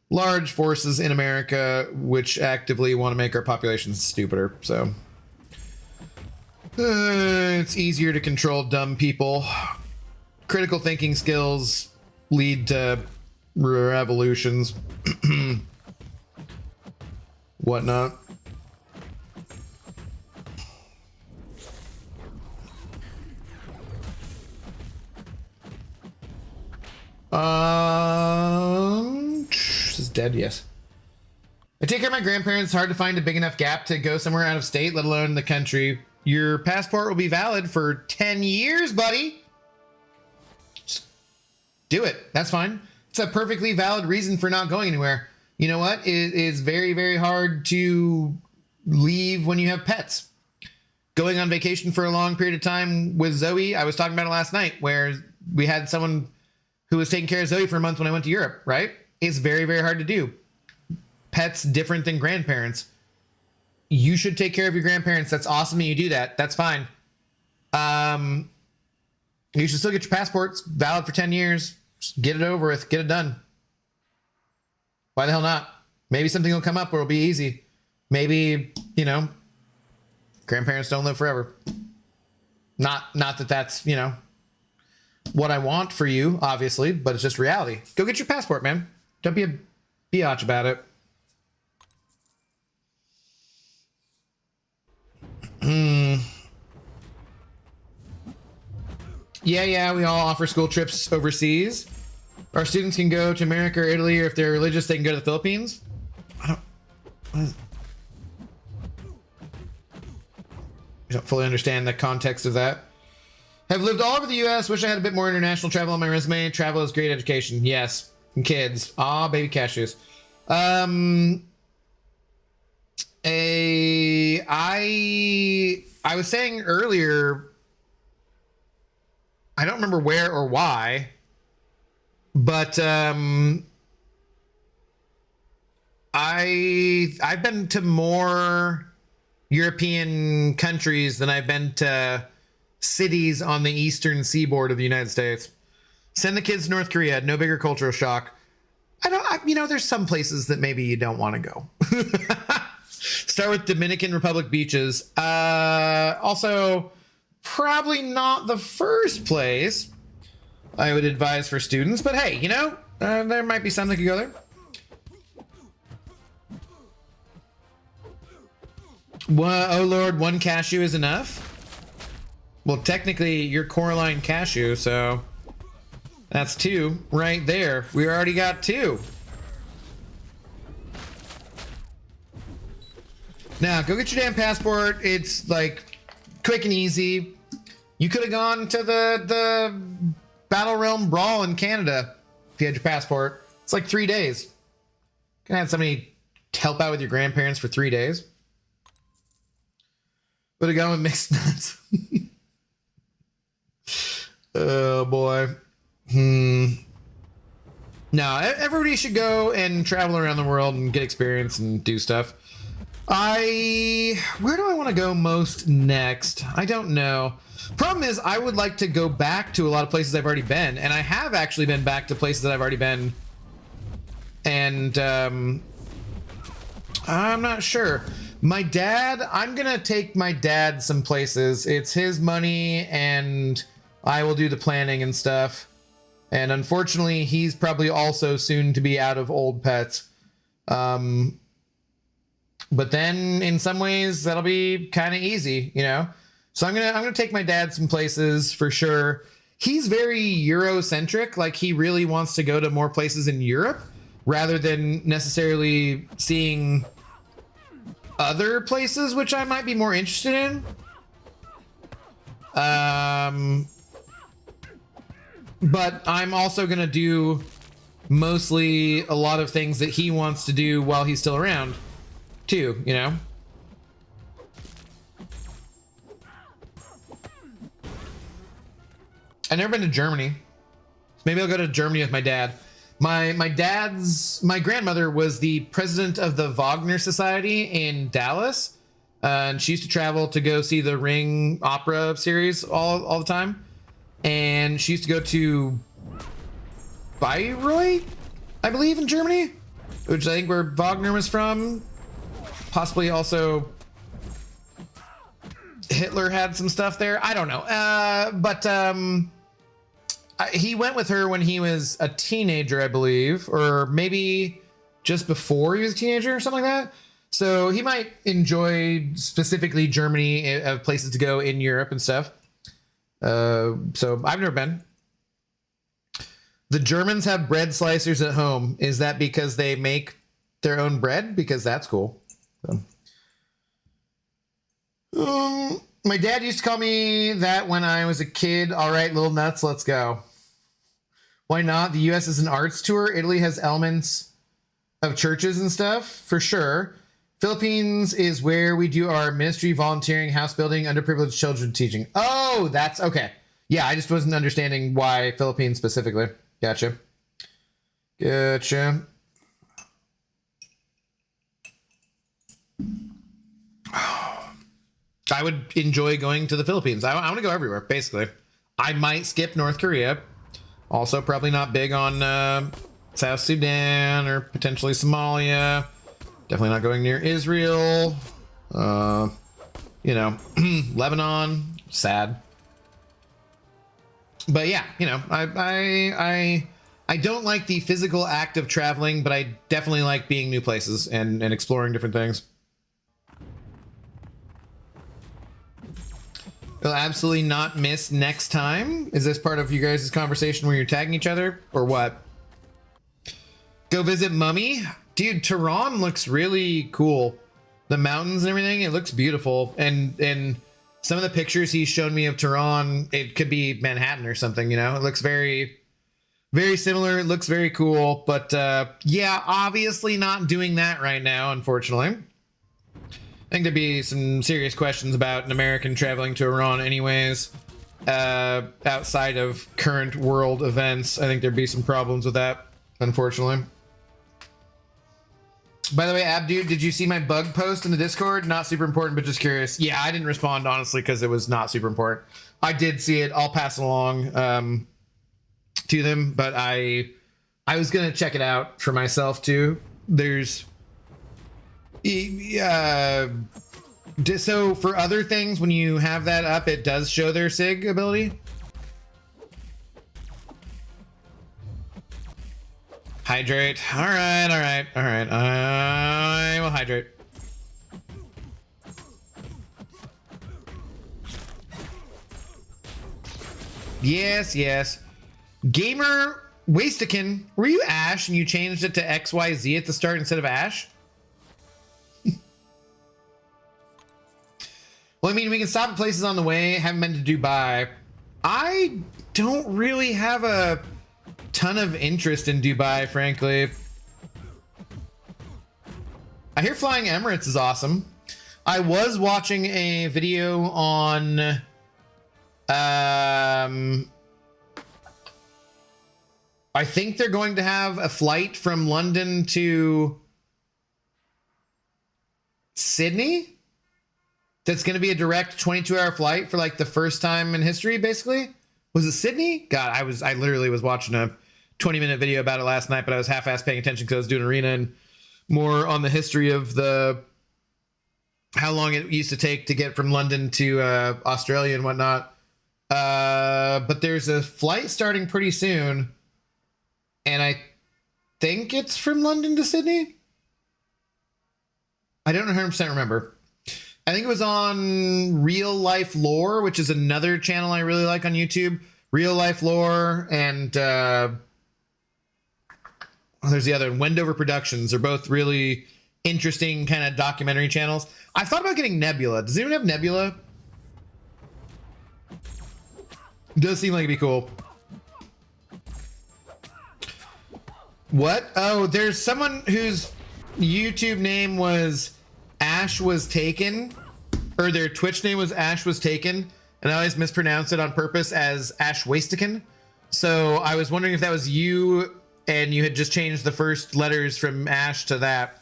Speaker 1: large forces in America which actively want to make our populations stupider. So, it's easier to control dumb people. Critical thinking skills lead to revolutions, whatnot. This is dead. Yes. I take care of my grandparents. It's hard to find a big enough gap to go somewhere out of state, let alone the country. Your passport will be valid for 10 years, buddy. Just do it. That's fine. It's a perfectly valid reason for not going anywhere. You know what? It is very, very hard to leave when you have pets. Going on vacation for a long period of time with Zoe, I was talking about it last night, where we had someone who was taking care of Zoe for a month when I went to Europe, right? It's very, very hard to do. Pets different than grandparents. You should take care of your grandparents. That's awesome that you do that. That's fine. You should still get your passport. It's valid for 10 years. Just get it over with. Get it done. Why the hell not? Maybe something will come up where it'll be easy. Maybe, you know, grandparents don't live forever. Not that that's, you know, what I want for you, obviously, but it's just reality. Go get your passport, man. Don't be a biatch about it. Yeah, we all offer school trips overseas. Our students can go to America or Italy, or if they're religious, they can go to the Philippines. I don't fully understand the context of that. Have lived all over the U.S. Wish I had a bit more international travel on my resume. Travel is great education. Yes. And kids. Aw, baby cashews. I was saying earlier, I don't remember where or why, but I've been to more European countries than I've been to cities on the eastern seaboard of the United States. Send the kids to North Korea. No bigger cultural shock. There's some places that maybe you don't want to go. Start with Dominican Republic beaches. Also, probably not the first place I would advise for students, but hey, you know, there might be some that could go there. Oh Lord, one cashew is enough? Well, technically, you're Coraline Cashew, so that's 2 right there. We already got 2. Now, go get your damn passport. It's like quick and easy. You could have gone to the Battle Realm Brawl in Canada if you had your passport. It's like 3 days. Can have somebody help out with your grandparents for 3 days. Would have gone with mixed nuts. Oh boy. No, everybody should go and travel around the world and get experience and do stuff. Where do I want to go most next? I don't know. Problem is, I would like to go back to a lot of places I've already been, and I have actually been back to places that I've already been. And I'm not sure. My dad, I'm gonna take my dad some places. It's his money, and I will do the planning and stuff. And unfortunately, he's probably also soon to be out of old pets. But then in some ways that'll be kind of easy, you know? So I'm gonna take my dad some places for sure. He's very Eurocentric, like he really wants to go to more places in Europe rather than necessarily seeing other places, which I might be more interested in. But I'm also gonna do mostly a lot of things that he wants to do while he's still around too, you know? I've never been to Germany. Maybe I'll go to Germany with my dad. My grandmother was the president of the Wagner Society in Dallas. And she used to travel to go see the Ring opera series all the time. And she used to go to Bayreuth, I believe, in Germany, which I think where Wagner was from. Possibly also Hitler had some stuff there. I don't know. He went with her when he was a teenager, I believe, or maybe just before he was a teenager or something like that. So he might enjoy specifically Germany of places to go in Europe and stuff. So I've never been. The Germans have bread slicers at home. Is that because they make their own bread? Because that's cool. So. My dad used to call me that when I was a kid. All right, little nuts, let's go. Why not? The U.S. is an arts tour. Italy has elements of churches and stuff, for sure. Philippines is where we do our ministry, volunteering, house building, underprivileged children teaching. Oh, that's okay. Yeah, I just wasn't understanding why Philippines specifically. Gotcha. Gotcha. I would enjoy going to the Philippines. I want to go everywhere, basically. I might skip North Korea. Also, probably not big on South Sudan or potentially Somalia. Definitely not going near Israel. You know, Lebanon. Sad. But yeah, you know, I don't like the physical act of traveling, but I definitely like being new places and exploring different things. You'll absolutely not miss next time. Is this part of you guys' conversation where you're tagging each other or what? Go visit Mummy. Dude, Tehran looks really cool. The mountains and everything, it looks beautiful. And some of the pictures he's shown me of Tehran, it could be Manhattan or something, you know? It looks very, very similar. It looks very cool. But yeah, obviously not doing that right now, unfortunately. I think there'd be some serious questions about an American traveling to Iran anyways. Outside of current world events, I think there'd be some problems with that, unfortunately. By the way, Abdude, did you see my bug post in the Discord? Not super important, but just curious. Yeah, I didn't respond, honestly, because it was not super important. I did see it. I'll pass it along to them, but I was going to check it out for myself, too. There's... so for other things, when you have that up, it does show their SIG ability. Hydrate. All right. I will hydrate. Yes. Gamer Wasteakin, were you Ash and you changed it to XYZ at the start instead of Ash? Well, I mean, we can stop at places on the way. Haven't been to Dubai. I don't really have a ton of interest in Dubai, frankly. I hear flying Emirates is awesome. I was watching a video on I think they're going to have a flight from London to Sydney. That's going to be a direct 22-hour flight for like the first time in history, basically. Was it Sydney? God, I literally was watching a 20-minute video about it last night, but I was half-assed paying attention because I was doing Arena and more on the history of how long it used to take to get from London to Australia and whatnot. But there's a flight starting pretty soon and I think it's from London to Sydney. I don't 100% remember. I think it was on Real Life Lore, which is another channel I really like on YouTube. Real Life Lore and there's the other one, Wendover Productions. Are both really interesting kind of documentary channels. I thought about getting Nebula. Does anyone have Nebula? Does seem like it'd be cool. What? Oh, there's someone whose YouTube name was Ash Was Taken, or their Twitch name was Ash Was Taken, and I always mispronounce it on purpose as Ash Wastican. So I was wondering if that was you and you had just changed the first letters from Ash to that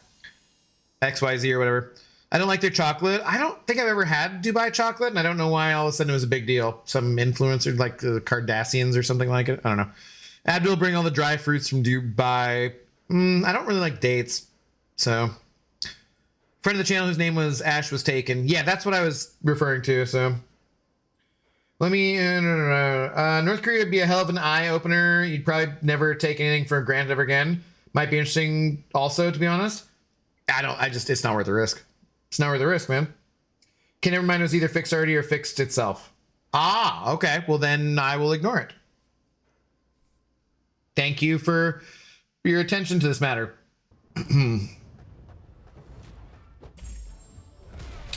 Speaker 1: XYZ or whatever. I don't like their chocolate. I don't think I've ever had Dubai chocolate, and I don't know why all of a sudden it was a big deal. Some influencer like the Kardashians or something like it. I don't know. Abdul bring all the dry fruits from Dubai. I don't really like dates. So, friend of the channel whose name was Ash Was Taken. Yeah, that's what I was referring to. So, let me. North Korea would be a hell of an eye opener. You'd probably never take anything for granted ever again. Might be interesting, also, to be honest. It's not worth the risk. It's not worth the risk, man. Okay, never mind. It was either fixed already or fixed itself. Ah, okay. Well, then I will ignore it. Thank you for your attention to this matter.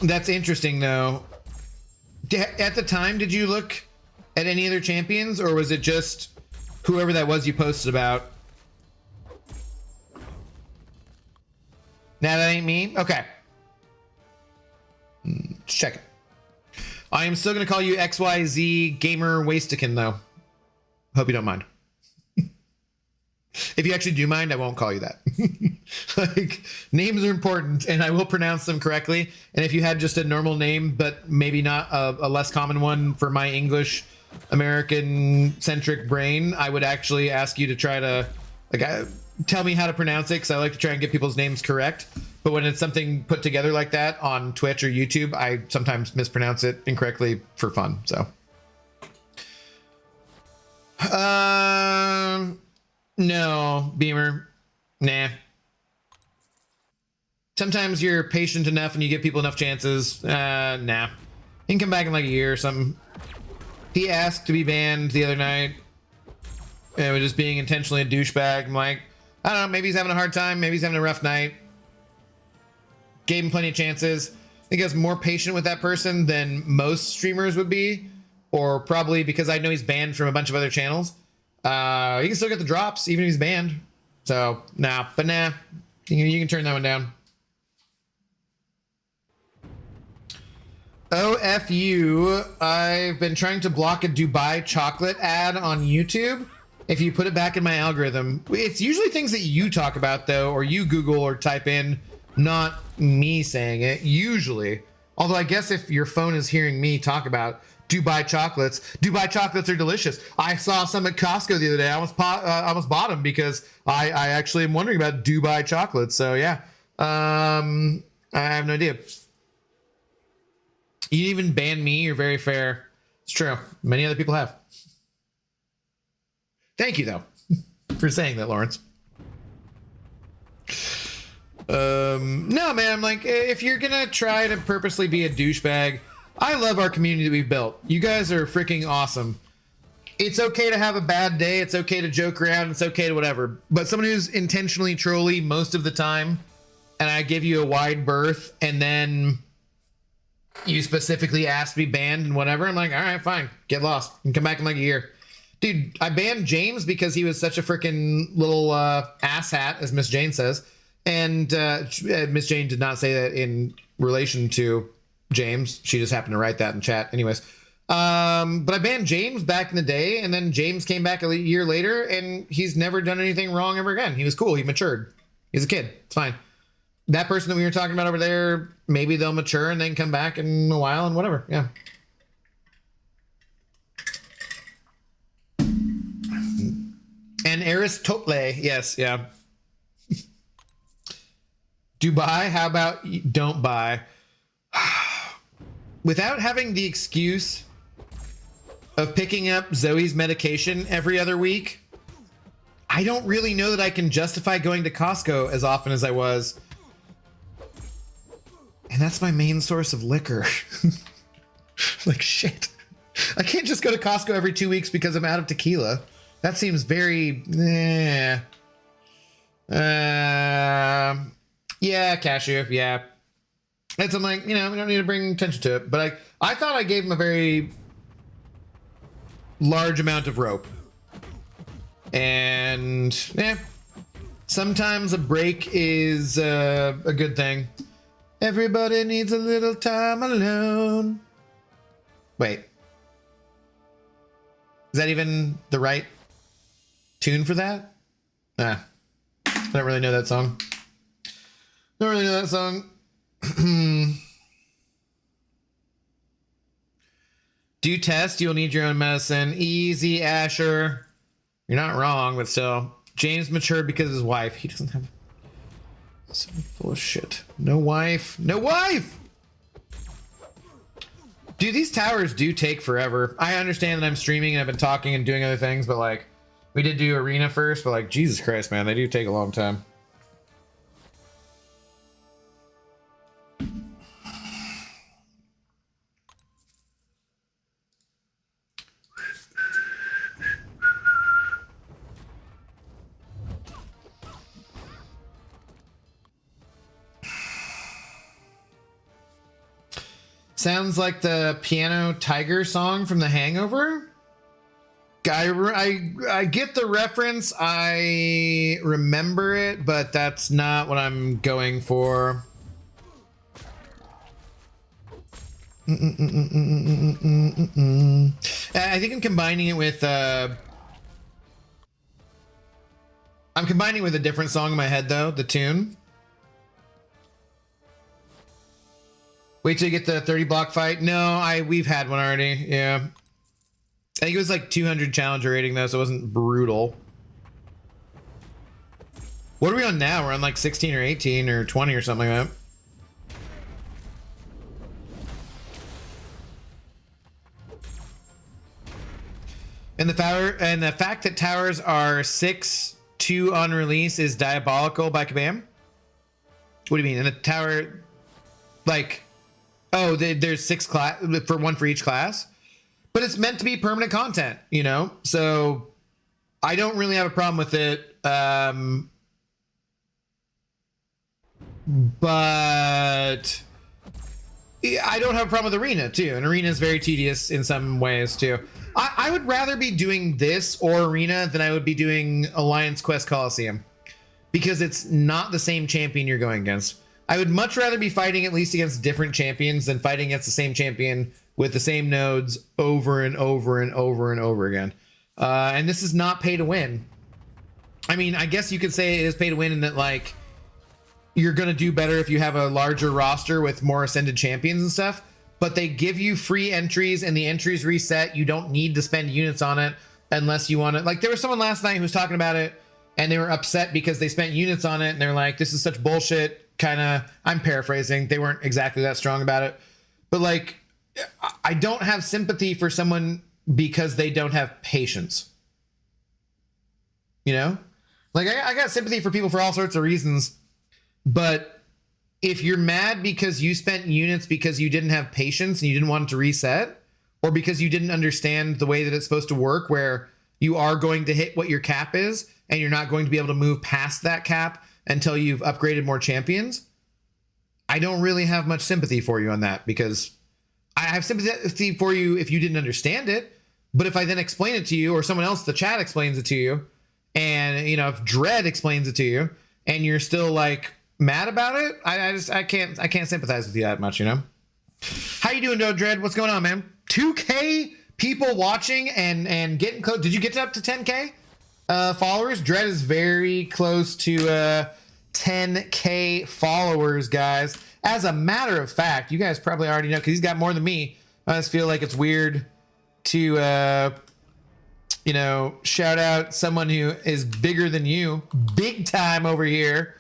Speaker 1: That's interesting, though. At the time, did you look at any other champions, or was it just whoever that was you posted about? Now that ain't me? Okay. Let's check it. I am still going to call you XYZ Gamer Wastican, though. Hope you don't mind. If you actually do mind, I won't call you that. Like, names are important, and I will pronounce them correctly. And if you had just a normal name, but maybe not a less common one for my English American-centric brain, I would actually ask you to try to tell me how to pronounce it, because I like to try and get people's names correct. But when it's something put together like that on Twitch or YouTube, I sometimes mispronounce it incorrectly for fun. So, no, Beamer, nah. Sometimes you're patient enough and you give people enough chances. Nah. He can come back in like a year or something. He asked to be banned the other night. And was just being intentionally a douchebag. I'm like, I don't know, maybe he's having a hard time. Maybe he's having a rough night. Gave him plenty of chances. I think I was more patient with that person than most streamers would be. Or probably because I know he's banned from a bunch of other channels. He can still get the drops even if he's banned. So, nah. But nah. You can turn that one down. OFU, I've been trying to block a Dubai chocolate ad on YouTube. If you put it back in my algorithm, it's usually things that you talk about, though, or you Google or type in, not me saying it, usually. Although I guess if your phone is hearing me talk about Dubai chocolates are delicious. I saw some at Costco the other day. I almost bought them because I actually am wondering about Dubai chocolates. So, yeah. I have no idea. You didn't even ban me. You're very fair. It's true. Many other people have. Thank you, though, for saying that, Lawrence. No, man, I'm like, if you're going to try to purposely be a douchebag, I love our community that we've built. You guys are freaking awesome. It's okay to have a bad day. It's okay to joke around. It's okay to whatever. But someone who's intentionally trolly most of the time, and I give you a wide berth, and then you specifically ask to be banned and whatever, I'm like, all right, fine. Get lost and come back in like a year. Dude, I banned James because he was such a freaking little asshat, as Miss Jane says. And Miss Jane did not say that in relation to James. She just happened to write that in chat. Anyways. But I banned James back in the day, and then James came back a year later, and he's never done anything wrong ever again. He was cool. He matured. He's a kid. It's fine. That person that we were talking about over there, maybe they'll mature and then come back in a while and whatever. Yeah. And Aristotle, yes, yeah. Dubai, how about don't buy? Without having the excuse of picking up Zoe's medication every other week, I don't really know that I can justify going to Costco as often as I was. And that's my main source of liquor. Like, shit. I can't just go to Costco every 2 weeks because I'm out of tequila. That seems very... yeah, cashew, yeah. And so I'm like, you know, we don't need to bring attention to it. But I thought I gave him a very large amount of rope. And, yeah. Sometimes a break is a good thing. Everybody needs a little time alone. Wait. Is that even the right tune for that? Nah. I don't really know that song. Don't really know that song. Do test, you'll need your own medicine. Easy, Asher. You're not wrong, but still. James matured because of his wife. He doesn't have... So full of shit. No wife. No wife! Dude, these towers do take forever. I understand that I'm streaming and I've been talking and doing other things, but like, we did do arena first, but like, Jesus Christ, man, they do take a long time. Sounds like the Piano Tiger song from The Hangover. I get the reference. I remember it, but that's not what I'm going for. I think I'm combining it with I'm combining it with a different song in my head though, the tune. Wait till you get the 30 block fight. No, we've had one already. Yeah. I think it was like 200 challenger rating though, so it wasn't brutal. What are we on now? We're on like 16 or 18 or 20 or something like that. And the fact that towers are 6-2 on release is diabolical by Kabam. What do you mean? And the tower, like, oh, there's 6 class for one for each class, but it's meant to be permanent content, you know. So I don't really have a problem with it. But I don't have a problem with arena too. And arena is very tedious in some ways too. I would rather be doing this or arena than I would be doing Alliance Quest Coliseum, because it's not the same champion you're going against. I would much rather be fighting at least against different champions than fighting against the same champion with the same nodes over and over and over and over again. And this is not pay to win. I mean, I guess you could say it is pay to win in that, like, you're going to do better if you have a larger roster with more ascended champions and stuff, but they give you free entries and the entries reset. You don't need to spend units on it unless you want it. Like, there was someone last night who was talking about it and they were upset because they spent units on it and they're like, this is such bullshit. Kind of, I'm paraphrasing. They weren't exactly that strong about it, but like, I don't have sympathy for someone because they don't have patience. You know, like I got sympathy for people for all sorts of reasons, but if you're mad because you spent units because you didn't have patience and you didn't want it to reset, or because you didn't understand the way that it's supposed to work, where you are going to hit what your cap is and you're not going to be able to move past that cap until you've upgraded more champions, I don't really have much sympathy for you on that, because I have sympathy for you if you didn't understand it. But if I then explain it to you, or someone else in the chat explains it to you, and, you know, if Dread explains it to you and you're still like mad about it, I can't sympathize with you that much, you know? How you doing, though, Dread? What's going on, man? 2K people watching and getting close. Did you get up to 10K followers? Dread is very close to 10K followers, guys. As a matter of fact, you guys probably already know, because he's got more than me. I just feel like it's weird to you know, shout out someone who is bigger than you, big time over here,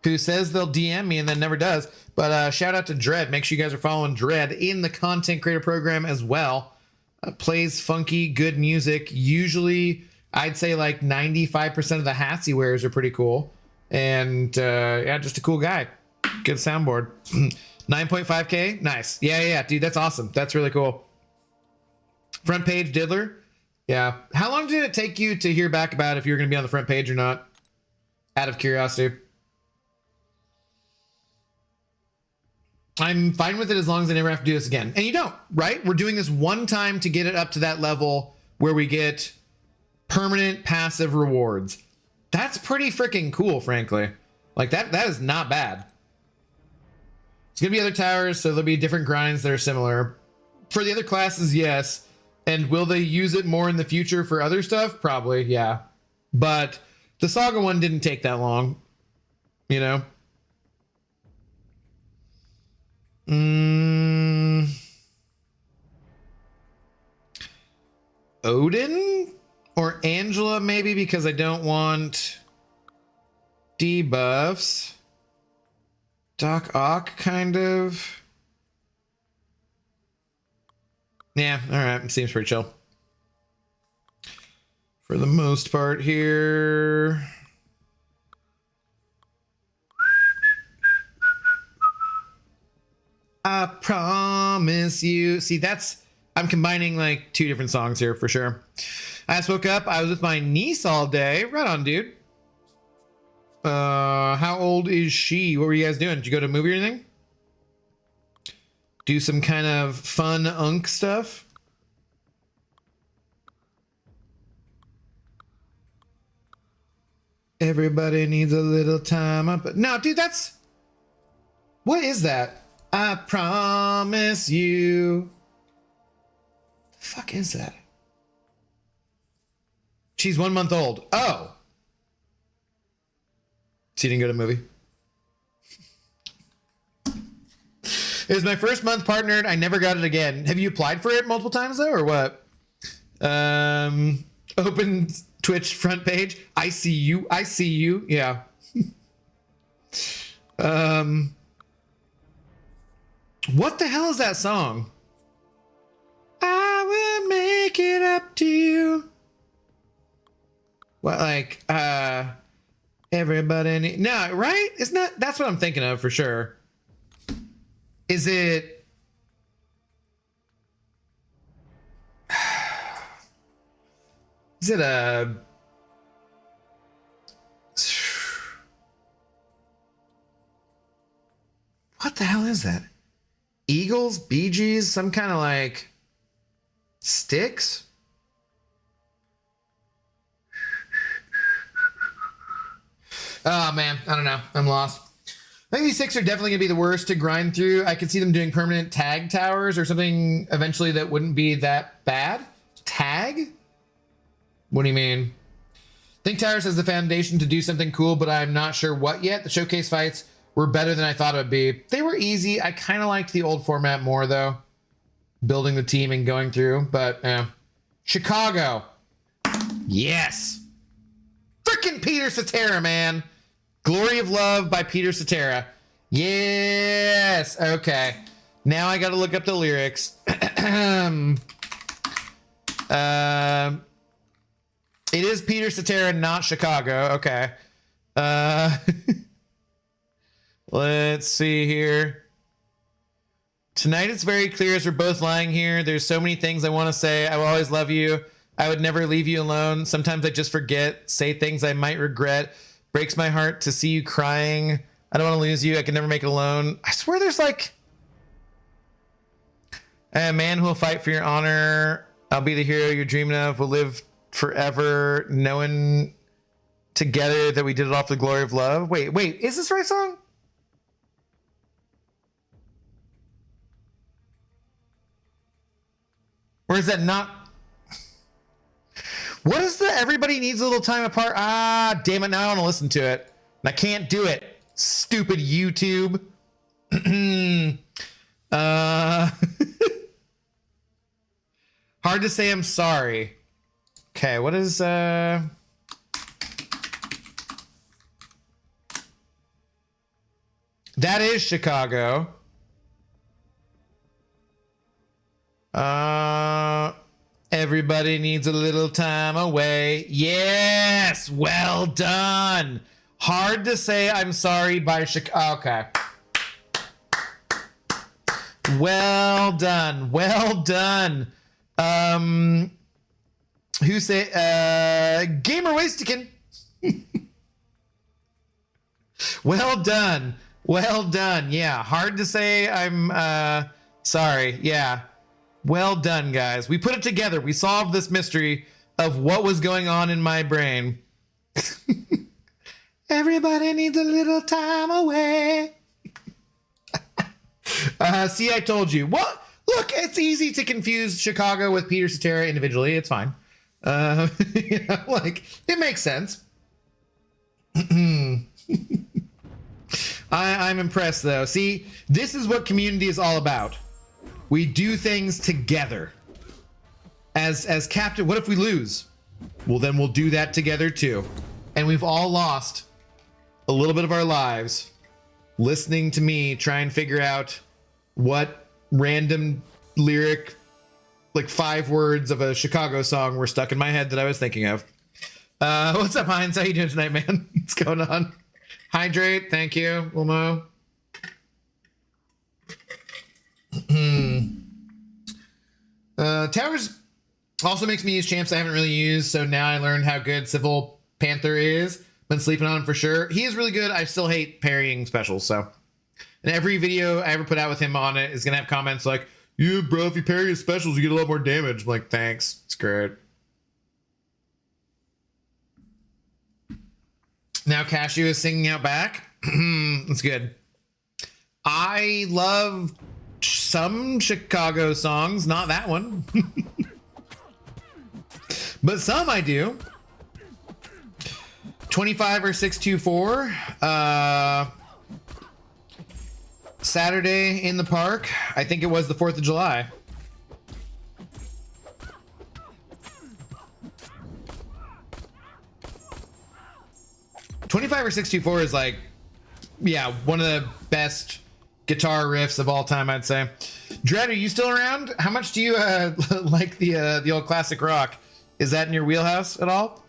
Speaker 1: who says they'll DM me and then never does. But shout out to Dread. Make sure you guys are following Dread in the content creator program as well. Plays funky, good music, usually I'd say like 95% of the hats he wears are pretty cool. And yeah, just a cool guy. Good soundboard. 9.5K. Nice. Yeah, dude, that's awesome. That's really cool. Front page diddler. Yeah. How long did it take you to hear back about if you were going to be on the front page or not? Out of curiosity. I'm fine with it as long as I never have to do this again. And you don't, right? We're doing this one time to get it up to that level where we get permanent passive rewards. That's pretty freaking cool, frankly. Like that is not bad. It's gonna be other towers, so there'll be different grinds that are similar. For the other classes, yes. And will they use it more in the future for other stuff? Probably, yeah. But the Saga one didn't take that long, you know? Odin or Angela, maybe, because I don't want debuffs. Doc Ock, kind of. Yeah, all right. Seems pretty chill. For the most part here. I promise you. See, that's... I'm combining like two different songs here for sure. I just woke up. I was with my niece all day. Right on, dude. How old is she? What were you guys doing? Did you go to a movie or anything? Do some kind of fun unk stuff? Everybody needs a little time up. No, dude, that's... What is that? I promise you. The fuck is that? She's 1 month old. Oh. She didn't go to a movie. It was my first month partnered. I never got it again. Have you applied for it multiple times though, or what? Open Twitch front page. I see you. I see you. Yeah. What the hell is that song? I will make it up to you. What, like, everybody no, right? Isn't that, that's what I'm thinking of for sure. Is it... Is it a... What the hell is that? Eagles, Bee Gees, some kind of like Sticks? Oh man, I don't know. I'm lost. I think these 6 are definitely gonna be the worst to grind through. I could see them doing permanent tag towers or something eventually that wouldn't be that bad. Tag? What do you mean? Think Towers has the foundation to do something cool, but I'm not sure what yet. The showcase fights were better than I thought it would be. They were easy. I kind of liked the old format more though. Building the team and going through, but Chicago. Yes. Frickin' Peter Cetera, man. Glory of Love by Peter Cetera. Yes. Okay. Now I got to look up the lyrics. It is Peter Cetera, not Chicago. Okay. Let's see here. Tonight it's very clear as we're both lying here. There's so many things I want to say. I will always love you. I would never leave you alone. Sometimes I just forget. Say things I might regret. Breaks my heart to see you crying. I don't want to lose you. I can never make it alone. I swear there's like... A man who will fight for your honor. I'll be the hero you're dreaming of. We'll live forever knowing together that we did it off the glory of love. Wait, is this the right song? Or is that not? What is the everybody needs a little time apart? Ah, damn it. Now I want to listen to it. And I can't do it. Stupid YouTube. Hard to say I'm sorry. Okay, what is that is Everybody needs a little time away. Yes, well done. Hard to say I'm sorry by Chicago. Okay. Well done. Well done. Who say Gamer Wastikin? Well done. Well done. Yeah, hard to say I'm sorry. Yeah. Well done, guys. We put it together. We solved this mystery of what was going on in my brain. Everybody needs a little time away. See, I told you. What? Look, it's easy to confuse Chicago with Peter Cetera individually. It's fine. You know, like, it makes sense. I'm impressed, though. See, this is what community is all about. We do things together. As captain, what if we lose? Well, then we'll do that together, too. And we've all lost a little bit of our lives listening to me try and figure out what random lyric, like 5 words of a Chicago song were stuck in my head that I was thinking of. What's up, Heinz? How you doing tonight, man? What's going on? Hydrate. Thank you, Wilmo. Towers also makes me use champs I haven't really used, so now I learned how good Civil Panther is. Been sleeping on him for sure. He is really good. I still hate parrying specials, so. And every video I ever put out with him on it is gonna have comments like, "Yeah, bro, if you parry his specials, you get a lot more damage." I'm like, thanks. It's great. Now Cashew is singing out back. That's good. I love some Chicago songs, not that one. But some I do. 25 or 624. Saturday in the park. I think it was the 4th of July. "25 or 624 is like, yeah, one of the best guitar riffs of all time, I'd say. Dread, are you still around? How much do you like the old classic rock? Is that in your wheelhouse at all?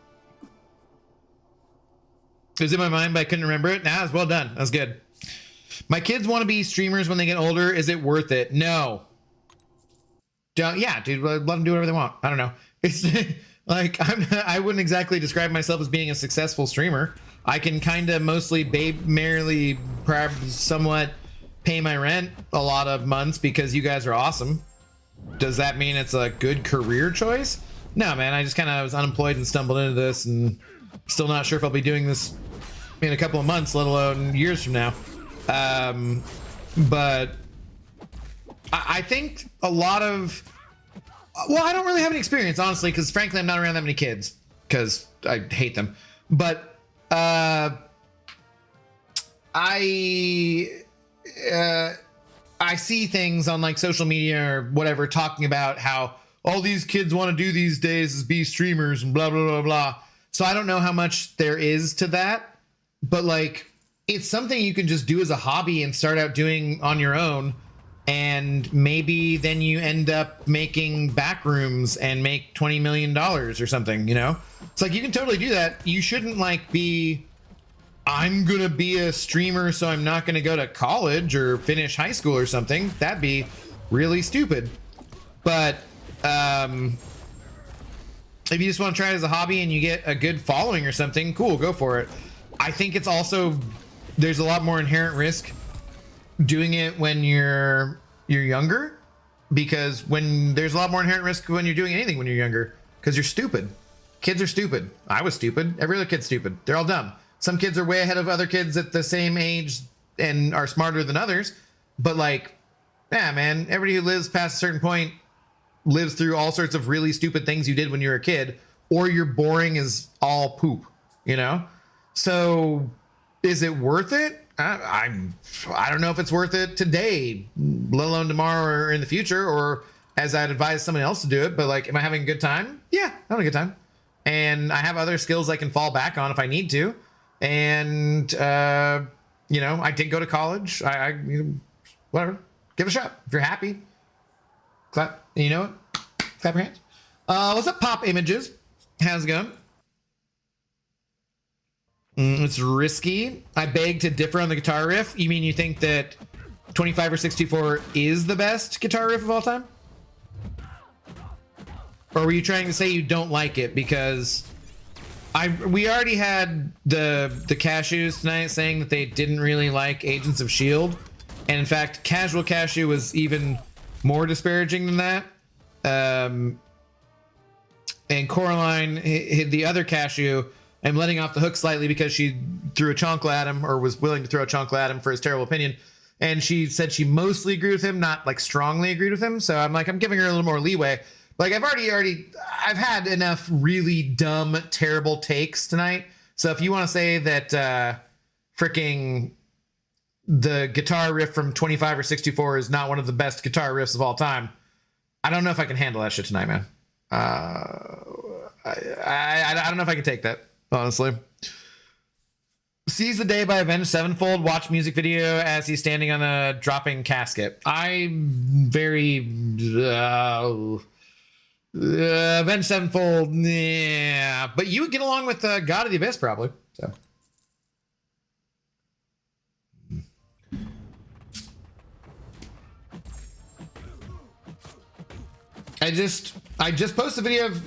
Speaker 1: It was in my mind, but I couldn't remember it. Nah, it's well done. That's good. My kids want to be streamers when they get older. Is it worth it? No. Don't. Yeah, dude. Let them do whatever they want. I don't know. It's like I wouldn't exactly describe myself as being a successful streamer. I can kind of mostly merely, perhaps somewhat pay my rent a lot of months because you guys are awesome. Does that mean it's a good career choice? No, man. I just kind of was unemployed and stumbled into this, and still not sure if I'll be doing this in a couple of months, let alone years from now. But I think a lot of, well, I don't really have any experience, honestly, because frankly, I'm not around that many kids because I hate them. But I see things on like social media or whatever talking about how all these kids want to do these days is be streamers and blah, blah, blah, blah. So I don't know how much there is to that, but like, it's something you can just do as a hobby and start out doing on your own. And maybe then you end up making back rooms and make $20 million or something, you know? It's like, you can totally do that. You shouldn't like be, I'm gonna be a streamer, so I'm not gonna go to college or finish high school or something. That'd be really stupid. But if you just want to try it as a hobby and you get a good following or something, cool, go for it. I think it's also, there's a lot more inherent risk doing it when you're younger, because when there's a lot more inherent risk when you're doing anything when you're younger, because you're stupid. Kids are stupid. I was stupid. Every other kid's stupid. They're all dumb. Some kids are way ahead of other kids at the same age and are smarter than others. But like, yeah, man, everybody who lives past a certain point lives through all sorts of really stupid things you did when you were a kid, or you're boring as all poop, you know? So is it worth it? I don't know if it's worth it today, let alone tomorrow or in the future, or as I'd advise someone else to do it. But like, am I having a good time? Yeah, I'm having a good time. And I have other skills I can fall back on if I need to. And, you know, I did go to college. Whatever, give it a shot. If you're happy, clap, you know, clap your hands. What's up, Pop Images? How's it going? It's risky. I beg to differ on the guitar riff. You mean you think that 25 or 64 is the best guitar riff of all time? Or were you trying to say you don't like it because we already had the cashews tonight saying that they didn't really like Agents of S.H.I.E.L.D. And in fact, Casual Cashew was even more disparaging than that. And Coraline, the other cashew, I'm letting off the hook slightly because she threw a chancla at him, or was willing to throw a chancla at him for his terrible opinion. And she said she mostly agreed with him, not like strongly agreed with him. So I'm like, I'm giving her a little more leeway. Like I've had enough really dumb, terrible takes tonight. So if you want to say that freaking the guitar riff from 25 or 64 is not one of the best guitar riffs of all time, I don't know if I can handle that shit tonight, man. I don't know if I can take that, honestly. Seize the Day by Avenged Sevenfold. Watch music video as he's standing on a dropping casket. Avenged Sevenfold, yeah. But you would get along with God of the Abyss, probably. So. I just posted a video of...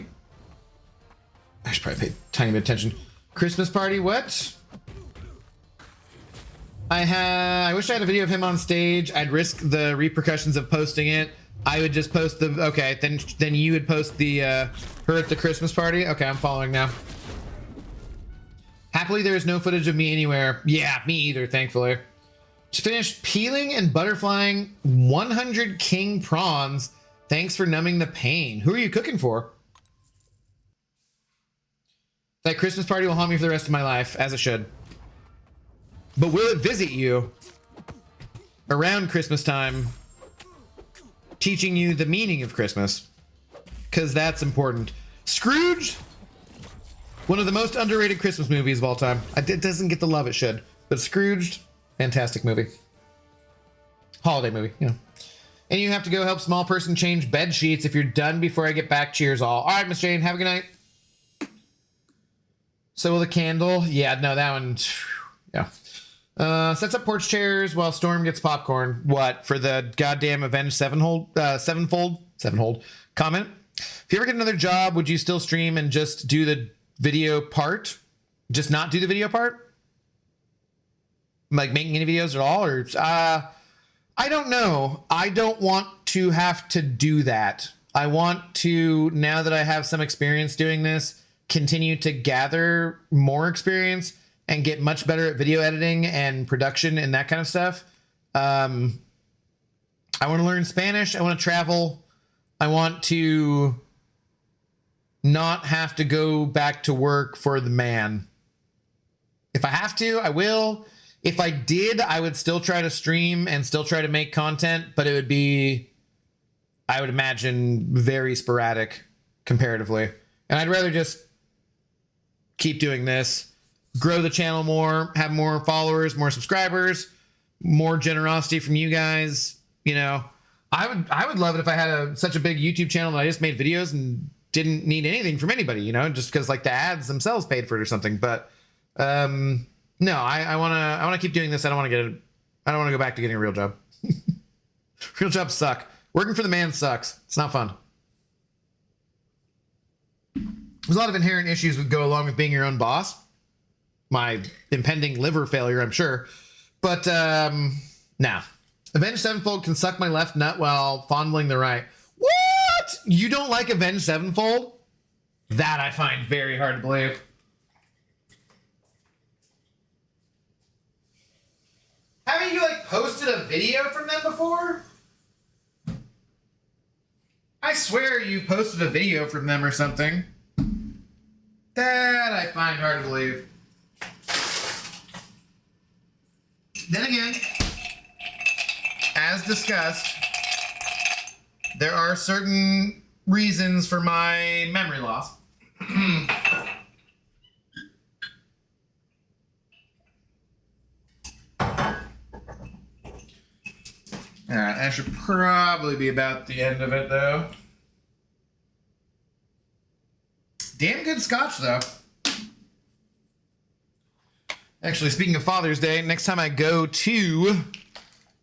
Speaker 1: I should probably pay a tiny bit of attention. Christmas party, what? I wish I had a video of him on stage. I'd risk the repercussions of posting it. I would just post the... Okay, then you would post the her at the Christmas party. Okay, I'm following now. Happily, there is no footage of me anywhere. Yeah, me either, thankfully. Just finished peeling and butterflying 100 king prawns. Thanks for numbing the pain. Who are you cooking for? That Christmas party will haunt me for the rest of my life, as it should. But will it visit you around Christmas time, teaching you the meaning of Christmas? Because that's important. Scrooge, one of the most underrated Christmas movies of all time. It doesn't get the love it should, but Scrooged, fantastic movie. Holiday movie, you know. And you have to go help small person change bed sheets. If you're done before I get back, cheers all. All right, Miss Jane, have a good night. So will the candle? Yeah, no, that one, yeah. Sets up porch chairs while Storm gets popcorn. What, for the goddamn Avenged Sevenfold comment? If you ever get another job, would you still stream and just do the video part? Just not do the video part? Like making any videos at all? Or I don't know. I don't want to have to do that. I want to, now that I have some experience doing this, continue to gather more experience and get much better at video editing and production and that kind of stuff. I want to learn Spanish. I want to travel. I want to not have to go back to work for the man. If I have to, I will. If I did, I would still try to stream and still try to make content, but it would be, I would imagine, very sporadic comparatively. And I'd rather just keep doing this, grow the channel more, have more followers, more subscribers, more generosity from you guys. You know, I would love it if I had such a big YouTube channel that I just made videos and didn't need anything from anybody, you know, just because like the ads themselves paid for it or something. But no, I want to keep doing this. I don't want to go back to getting a real job. Real jobs suck. Working for the man sucks. It's not fun. There's a lot of inherent issues that go along with being your own boss. My impending liver failure, I'm sure. But nah. Avenged Sevenfold can suck my left nut while fondling the right. What? You don't like Avenged Sevenfold? That I find very hard to believe. Haven't you like posted a video from them before? I swear you posted a video from them or something. That I find hard to believe. Then again, as discussed, there are certain reasons for my memory loss. Alright, that should probably be about the end of it, though. Damn good scotch, though. Actually, speaking of Father's Day, next time I go to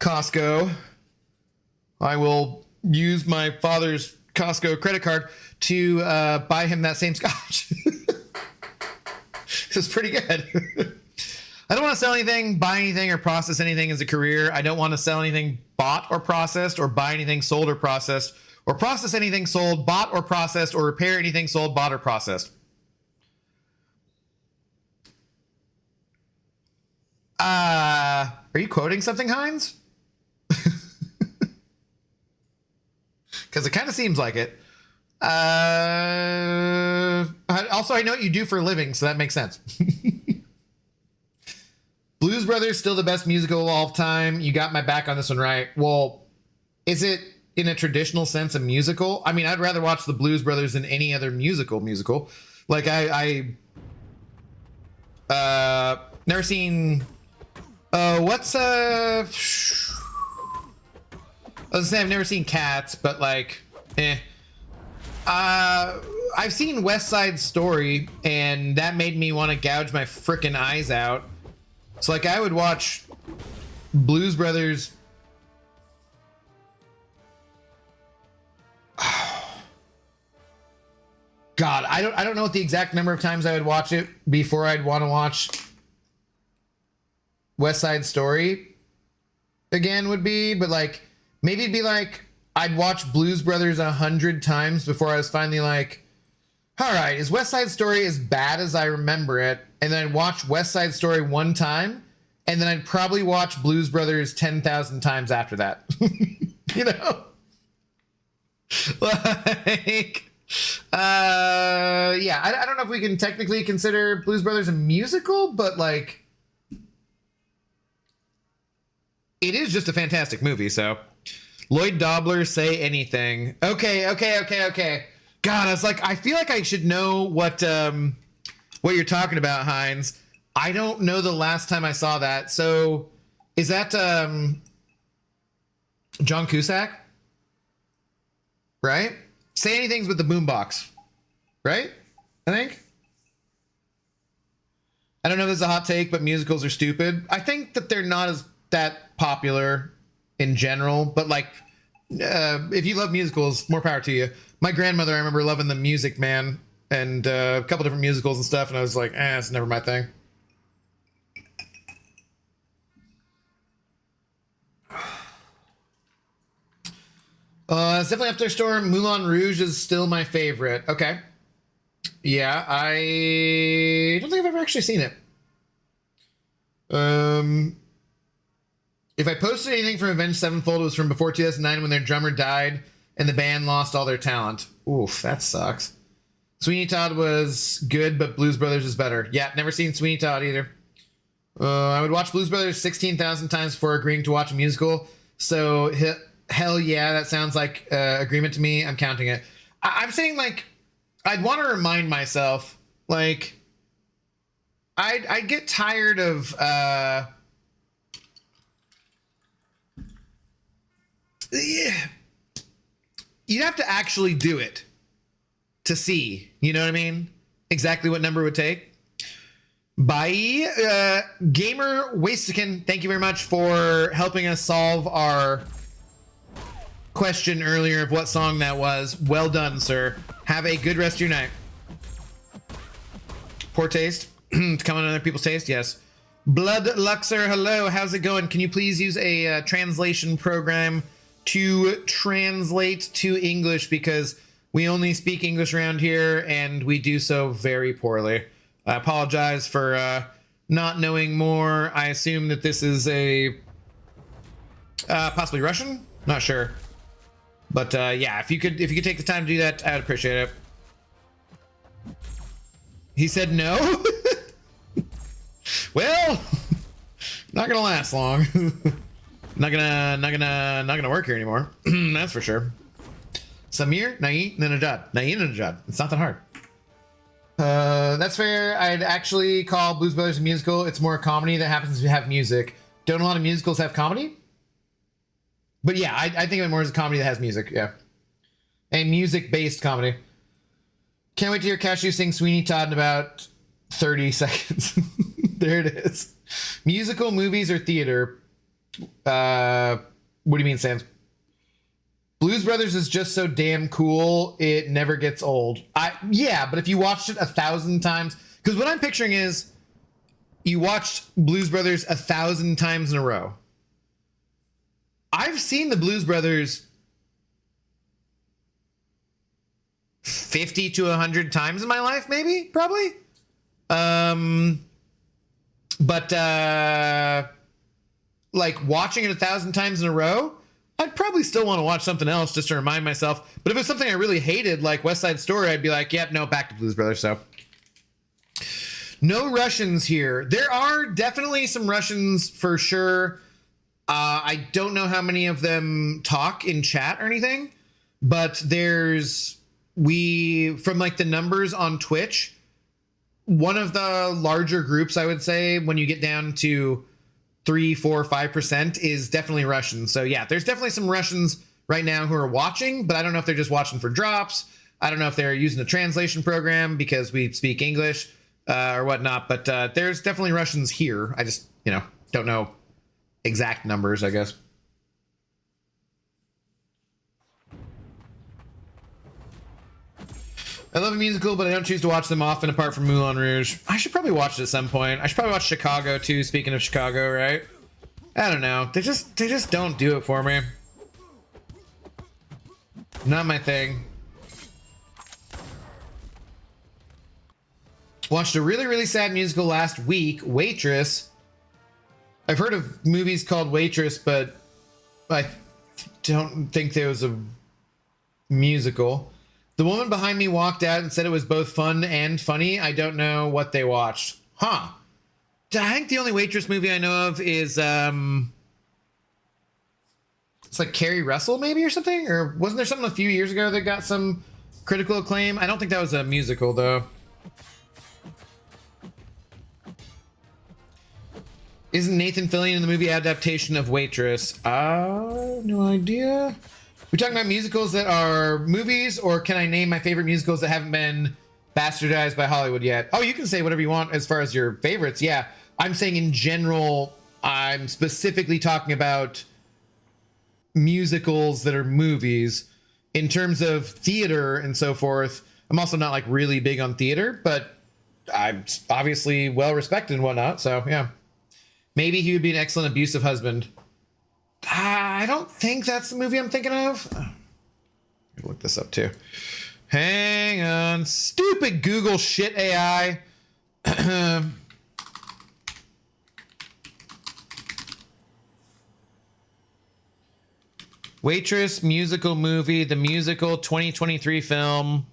Speaker 1: Costco, I will use my father's Costco credit card to buy him that same scotch. This is pretty good. I don't want to sell anything, buy anything, or process anything as a career. I don't want to sell anything bought or processed, or buy anything sold or processed, or process anything sold, bought, or processed, or repair anything sold, bought, or processed. Are you quoting something, Heinz? Because it kind of seems like it. Also, I know what you do for a living, so that makes sense. Blues Brothers, still the best musical of all time. You got my back on this one, right? Well, is it in a traditional sense a musical? I mean, I'd rather watch the Blues Brothers than any other musical. Like, I never seen... what's... I was saying I've never seen Cats, but like, I've seen West Side Story, and that made me want to gouge my frickin' eyes out. So like, I would watch Blues Brothers. God, I don't know what the exact number of times I would watch it before I'd want to watch West Side Story again would be, but like, maybe it'd be like I'd watch Blues Brothers 100 times before I was finally like, all right, is West Side Story as bad as I remember it? And then I'd watch West Side Story one time, and then I'd probably watch Blues Brothers 10,000 times after that. You know? Like, yeah, I don't know if we can technically consider Blues Brothers a musical, but like, it is just a fantastic movie, so. Lloyd Dobler, Say Anything. Okay. God, I was like, I feel like I should know what you're talking about, Heinz. I don't know the last time I saw that. So, is that John Cusack? Right? Say Anything's with the boombox, right? I think. I don't know if this is a hot take, but musicals are stupid. I think that they're not as that popular in general, but like, if you love musicals, more power to you. My grandmother, I remember loving The Music Man and a couple different musicals and stuff, and I was like, it's never my thing. It's definitely up there, Storm. Moulin Rouge is still my favorite. Okay. Yeah, I don't think I've ever actually seen it. If I posted anything from Avenged Sevenfold, it was from before 2009 when their drummer died and the band lost all their talent. Oof, that sucks. Sweeney Todd was good, but Blues Brothers is better. Yeah, never seen Sweeney Todd either. I would watch Blues Brothers 16,000 times before agreeing to watch a musical. So, hell yeah, that sounds like agreement to me. I'm counting it. I'm saying, like, I'd want to remind myself, like, I'd get tired of... yeah, you'd have to actually do it to see, you know what I mean? Exactly what number it would take. Bye. Gamer Wastican, thank you very much for helping us solve our question earlier of what song that was. Well done, sir. Have a good rest of your night. Poor taste. It's coming on other people's taste, yes. Blood Luxer, hello, how's it going? Can you please use a translation program to translate to English, because we only speak English around here and we do so very poorly. I apologize for not knowing more. I assume that this is a possibly Russian, not sure, but yeah, if you could take the time to do that, I'd appreciate it. He said no. Well, not gonna last long. Not gonna work here anymore. That's for sure. Samir, Naeem, Najad. It's not that hard. That's fair. I'd actually call Blues Brothers a musical. It's more a comedy that happens to have music. Don't a lot of musicals have comedy? But yeah, I think of it more as a comedy that has music. Yeah, a music-based comedy. Can't wait to hear Cashew sing Sweeney Todd in about 30 seconds. There it is. Musical, movies, or theater? What do you mean, Sans? Blues Brothers is just so damn cool. It never gets old. Yeah, but if you watched it 1,000 times, because what I'm picturing is you watched Blues Brothers 1,000 times in a row. I've seen the Blues Brothers 50 to 100 times in my life, maybe, probably. But like watching it 1,000 times in a row, I'd probably still want to watch something else just to remind myself. But if it's something I really hated, like West Side Story, I'd be like, yep, no, back to Blues Brothers. So no Russians here. There are definitely some Russians for sure. I don't know how many of them talk in chat or anything, but from like the numbers on Twitch, one of the larger groups, I would say, when you get down to 3, 4, 5% is definitely Russian. So yeah, there's definitely some Russians right now who are watching, but I don't know if they're just watching for drops. I don't know if they're using a translation program because we speak English or whatnot, but there's definitely Russians here. I just, don't know exact numbers, I guess. I love a musical, but I don't choose to watch them often apart from Moulin Rouge. I should probably watch it at some point. I should probably watch Chicago too, speaking of Chicago, right? I don't know. They just don't do it for me. Not my thing. Watched a really, really sad musical last week, Waitress. I've heard of movies called Waitress, but I don't think there was a musical. The woman behind me walked out and said it was both fun and funny. I don't know what they watched. Huh. I think the only Waitress movie I know of is, it's like Carrie Russell maybe or something? Or wasn't there something a few years ago that got some critical acclaim? I don't think that was a musical though. Isn't Nathan Fillion in the movie adaptation of Waitress? No idea. We talking about musicals that are movies, or can I name my favorite musicals that haven't been bastardized by Hollywood yet? Oh, you can say whatever you want as far as your favorites. Yeah, I'm saying in general, I'm specifically talking about musicals that are movies. In terms of theater and so forth, I'm also not like really big on theater, but I'm obviously well respected and whatnot. So yeah, maybe he would be an excellent abusive husband. I don't think that's the movie I'm thinking of. I'll look this up too. Hang on. Stupid Google shit AI. Waitress musical movie, the musical 2023 film.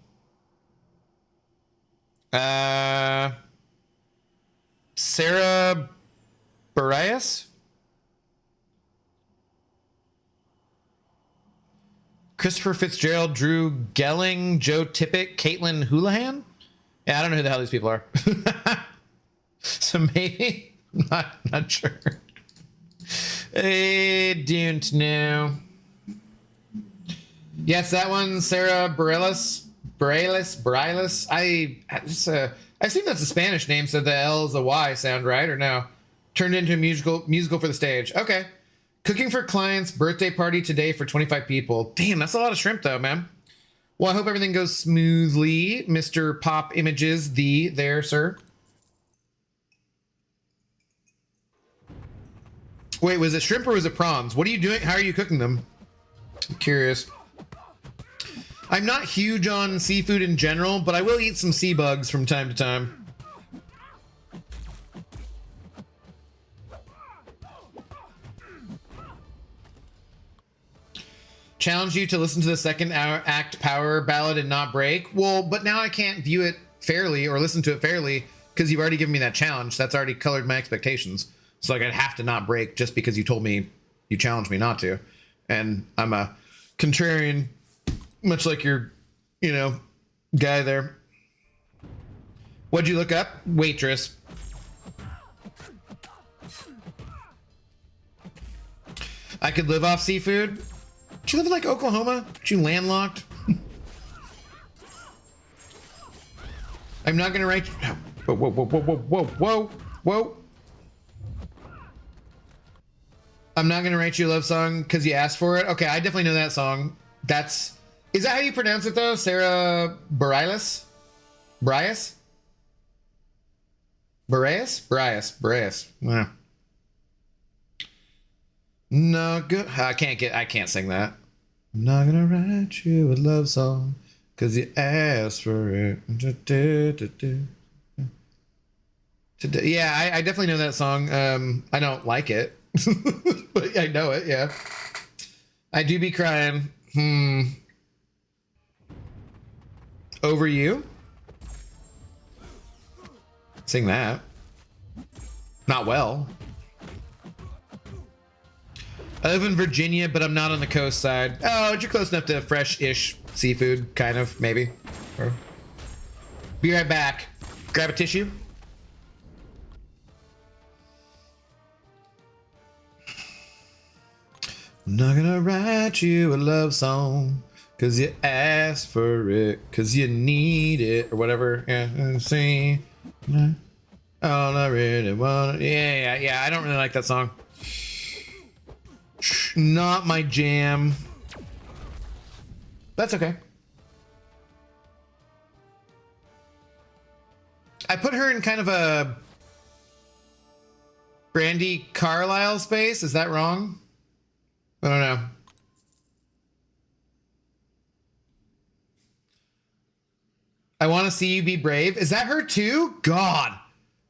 Speaker 1: Sarah Bareilles? Christopher Fitzgerald, Drew Gelling, Joe Tippett, Caitlin Houlihan? Yeah, I don't know who the hell these people are. So maybe? Not sure. I don't know. Yes, that one, Sarah Bareilles. I assume that's a Spanish name, so the L is a Y sound right, or no? Turned into a musical for the stage. Okay. Cooking for clients, birthday party today for 25 people. Damn, that's a lot of shrimp though, man. Well, I hope everything goes smoothly, Mr. Pop Images, there, sir. Wait, was it shrimp or was it prawns? What are you doing? How are you cooking them? I'm curious. I'm not huge on seafood in general, but I will eat some sea bugs from time to time. Challenge you to listen to the second act Power Ballad and not break. Well, but now I can't view it fairly or listen to it fairly because you've already given me that challenge. That's already colored my expectations. So like I'd have to not break just because you told me, you challenged me not to. And I'm a contrarian, much like your, guy there. What'd you look up? Waitress. I could live off seafood. Do you live in like Oklahoma? Aren't you landlocked? I'm not gonna write. Whoa, whoa, whoa, whoa, whoa, whoa, whoa. I'm not gonna write you a love song because you asked for it. Okay, I definitely know that song. Is that how you pronounce it though? Sarah Bareilles? Bareilles? Bareilles? Bareilles. Yeah. No good. I can't sing that. I'm not gonna write you a love song because you asked for it. Yeah, I definitely know that song. I don't like it. But I know it, yeah. I do be crying. Over you? Sing that. Not well. I live in Virginia, but I'm not on the coast side. Oh, you're close enough to fresh-ish seafood, kind of, maybe. Or... Be right back. Grab a tissue. I'm not gonna write you a love song because you asked for it, because you need it, or whatever. Yeah, see. Oh, I really want it. Yeah, I don't really like that song. Not my jam. That's okay. I put her in kind of a Brandi Carlile space. Is that wrong? I don't know. I want to see you be brave. Is that her too? God.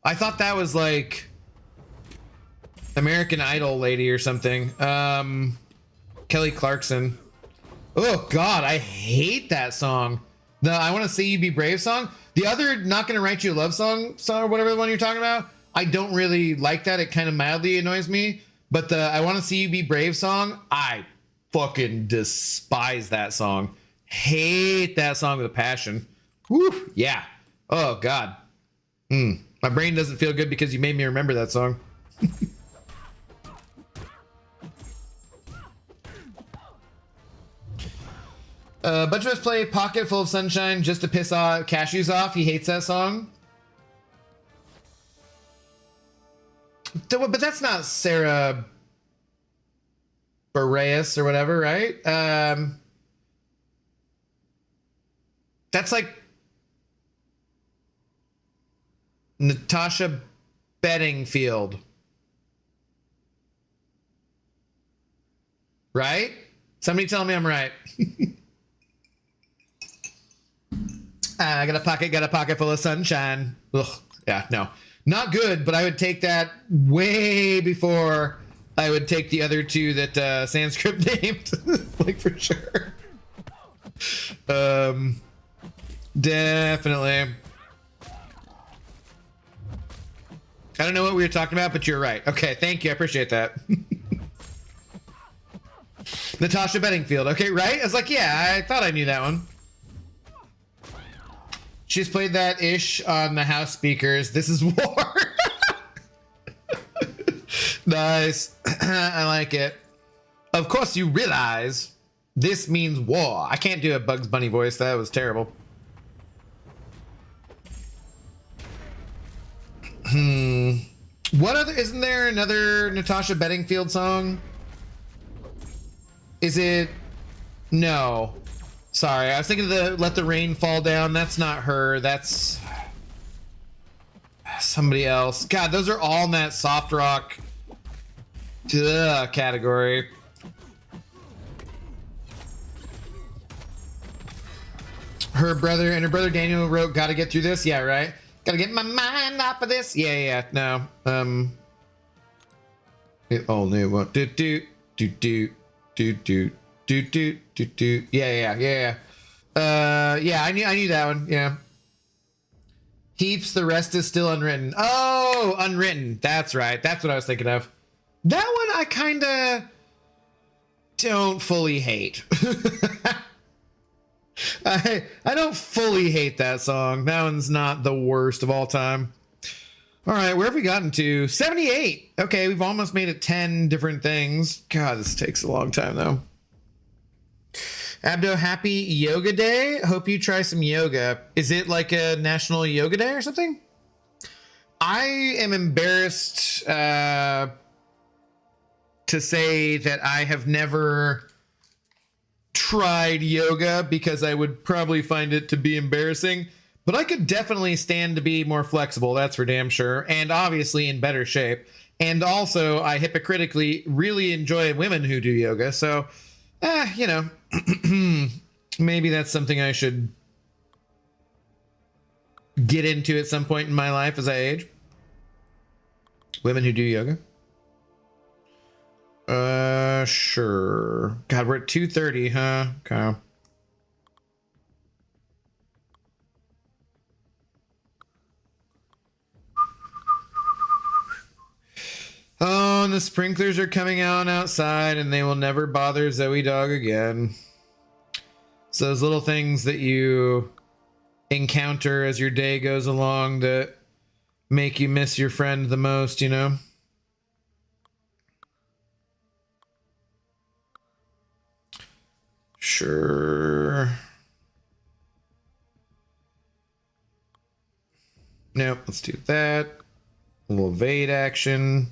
Speaker 1: I thought that was like American Idol lady or something. Kelly Clarkson. Oh God, I hate that song. The I Want to See You Be Brave song. The other Not Gonna Write You a Love song or whatever the one you're talking about, I don't really like that. It kind of mildly annoys me. But the I Want to See You Be Brave song, I fucking despise that song. Hate that song with a passion. Whew, yeah. Oh, God. My brain doesn't feel good because you made me remember that song. Bunch of us play Pocket Full of Sunshine just to piss off Cashews off. He hates that song. But that's not Sarah Bareilles or whatever, right? That's like Natasha Bedingfield, right? Somebody tell me I'm right. I got a pocket full of sunshine. Ugh, yeah, no. Not good, but I would take that way before I would take the other two that Sanskrit named. Like, for sure. Definitely. I don't know what we were talking about, but you're right. Okay, thank you. I appreciate that. Natasha Bedingfield. Okay, right? I was like, yeah, I thought I knew that one. She's played that ish on the house speakers. This is war. Nice. I like it. Of course you realize this means war. I can't do a Bugs Bunny voice. That was terrible. What other, isn't there another Natasha Bedingfield song? Is it? No. Sorry, I was thinking of the Let the Rain Fall Down. That's not her. That's somebody else. God, those are all in that soft rock category. Her brother Daniel wrote Gotta Get Through This. Yeah, right. Gotta get my mind off of this. Yeah, no. It all new one. Do. Yeah. Yeah, I knew that one. Yeah. Heaps, the rest is still unwritten. Oh, unwritten. That's right. That's what I was thinking of. That one I kind of don't fully hate. I don't fully hate that song. That one's not the worst of all time. All right, where have we gotten to? 78. Okay, we've almost made it 10 different things. God, this takes a long time though. Abdo, happy yoga day. Hope you try some yoga. Is it like a national yoga day or something? I am embarrassed to say that I have never tried yoga because I would probably find it to be embarrassing, but I could definitely stand to be more flexible. That's for damn sure. And obviously in better shape. And also I hypocritically really enjoy women who do yoga. So, you know, maybe that's something I should get into at some point in my life as I age. Women who do yoga. Sure. God, we're at 2:30, huh? Okay. Oh, and the sprinklers are coming on outside and they will never bother Zoe Dog again. So those little things that you encounter as your day goes along that make you miss your friend the most, you know? Sure. Nope, let's do that. A little evade action.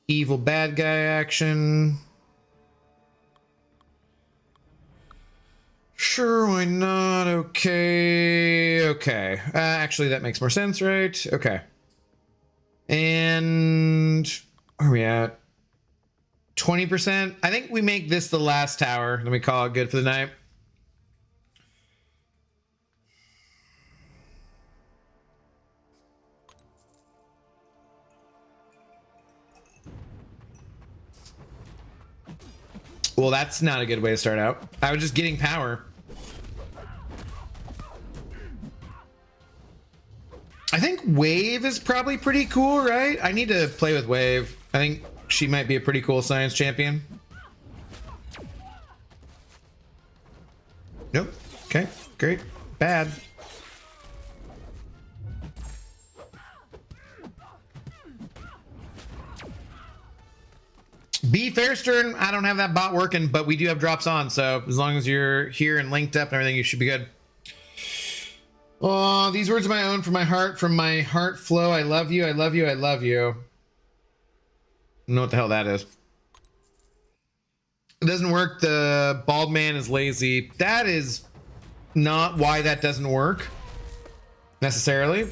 Speaker 1: Evil bad guy action. Sure, why not? Okay. Okay. Actually, that makes more sense, right? Okay. And where are we at? 20%. I think we make this the last tower. Then we call it good for the night. Well, that's not a good way to start out. I was just getting power. I think Wave is probably pretty cool, right? I need to play with Wave. I think she might be a pretty cool science champion. Nope. Okay, great. Bad. B Fairstern, I don't have that bot working, but we do have drops on, so as long as you're here and linked up and everything, you should be good. Oh, these words of my own from my heart flow. I love you, I love you, I love you. I don't know what the hell that is. It doesn't work. The bald man is lazy. That is not why that doesn't work necessarily.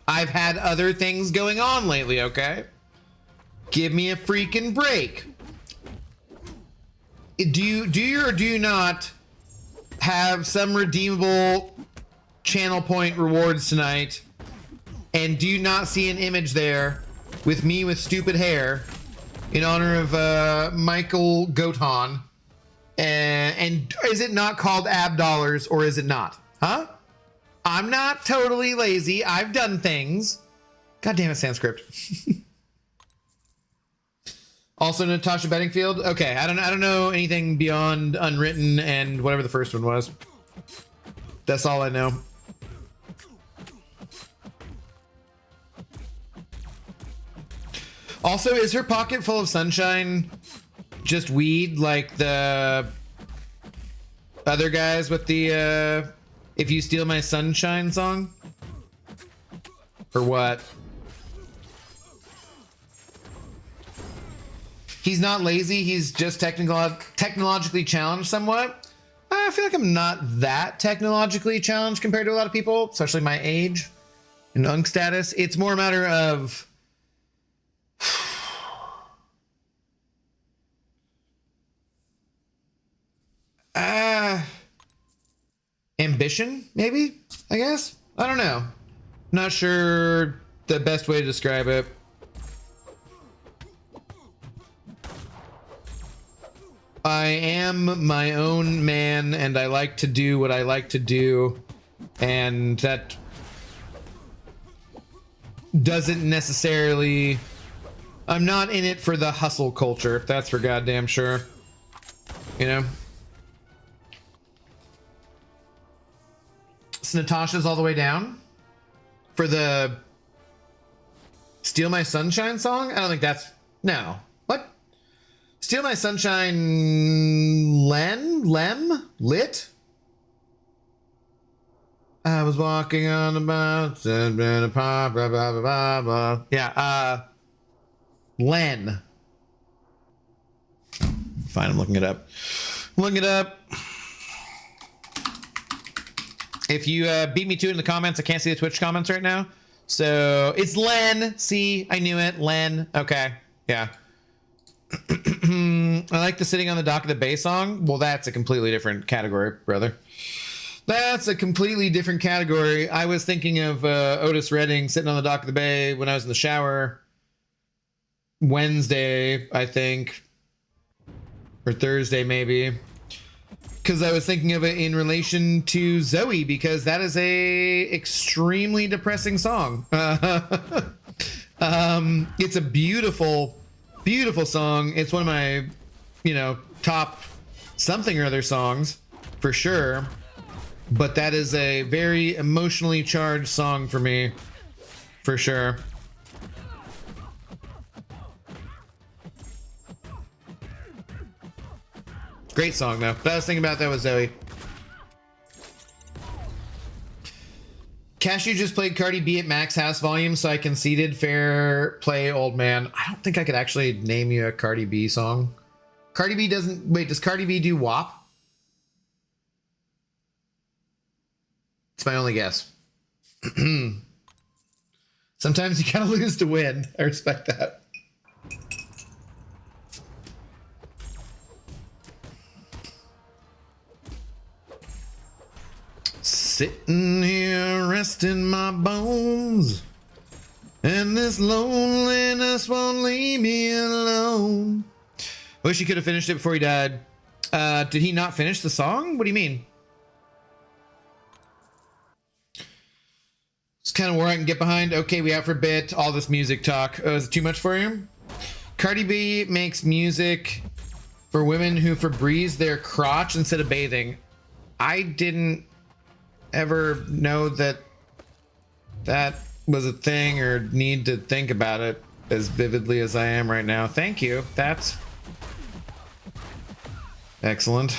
Speaker 1: I've had other things going on lately, okay? Give me a freaking break. Do you or do you not have some redeemable channel point rewards tonight? And do you not see an image there with me with stupid hair in honor of Michael Goton? And is it not called Ab Dollars or is it not? Huh? I'm not totally lazy. I've done things. God damn it, Sanskrit. Also, Natasha Bedingfield. Okay, I don't know anything beyond Unwritten and whatever the first one was. That's all I know. Also, is her pocket full of sunshine just weed like the other guys with the If You Steal My Sunshine song? Or what? He's not lazy, he's just technologically challenged somewhat. I feel like I'm not that technologically challenged compared to a lot of people, especially my age and unk status. It's more a matter of ambition, maybe, I guess. I don't know. Not sure the best way to describe it. I am my own man and I like to do what I like to do, and that doesn't necessarily, I'm not in it for the hustle culture, that's for goddamn sure, you know. So Natasha's all the way down for the Steal My Sunshine song. I don't think that's, no. What? Steal My Sunshine, Lit? I was walking on the bounce and blah, blah, blah, blah, blah, blah. Yeah, Len. Fine, I'm looking it up. Looking it up. If you beat me to it in the comments, I can't see the Twitch comments right now. So it's Len. See, I knew it. Len. Okay. Yeah. I like the Sitting on the Dock of the Bay song. Well, that's a completely different category, brother. That's a completely different category. I was thinking of Otis Redding sitting on the dock of the bay when I was in the shower Wednesday, I think, or Thursday maybe, because I was thinking of it in relation to Zoe, because that is a extremely depressing song. It's a beautiful, beautiful song. It's one of my, top something or other songs for sure. But that is a very emotionally charged song for me, for sure. Great song, though. But I was thinking about that with Zoe. Cashew just played Cardi B at max house volume, so I conceded. Fair play, old man. I don't think I could actually name you a Cardi B song. Cardi B doesn't... Wait, does Cardi B do WAP? It's my only guess. Sometimes you gotta lose to win. I respect that. Sitting here resting my bones, and this loneliness won't leave me alone. Wish he could have finished it before he died. Did he not finish the song? What do you mean? It's kind of where I can get behind. Okay, we out for a bit. All this music talk. Oh, is it too much for you? Cardi B makes music for women who Febreze their crotch instead of bathing. I didn't ever know that that was a thing or need to think about it as vividly as I am right now. Thank you. That's excellent.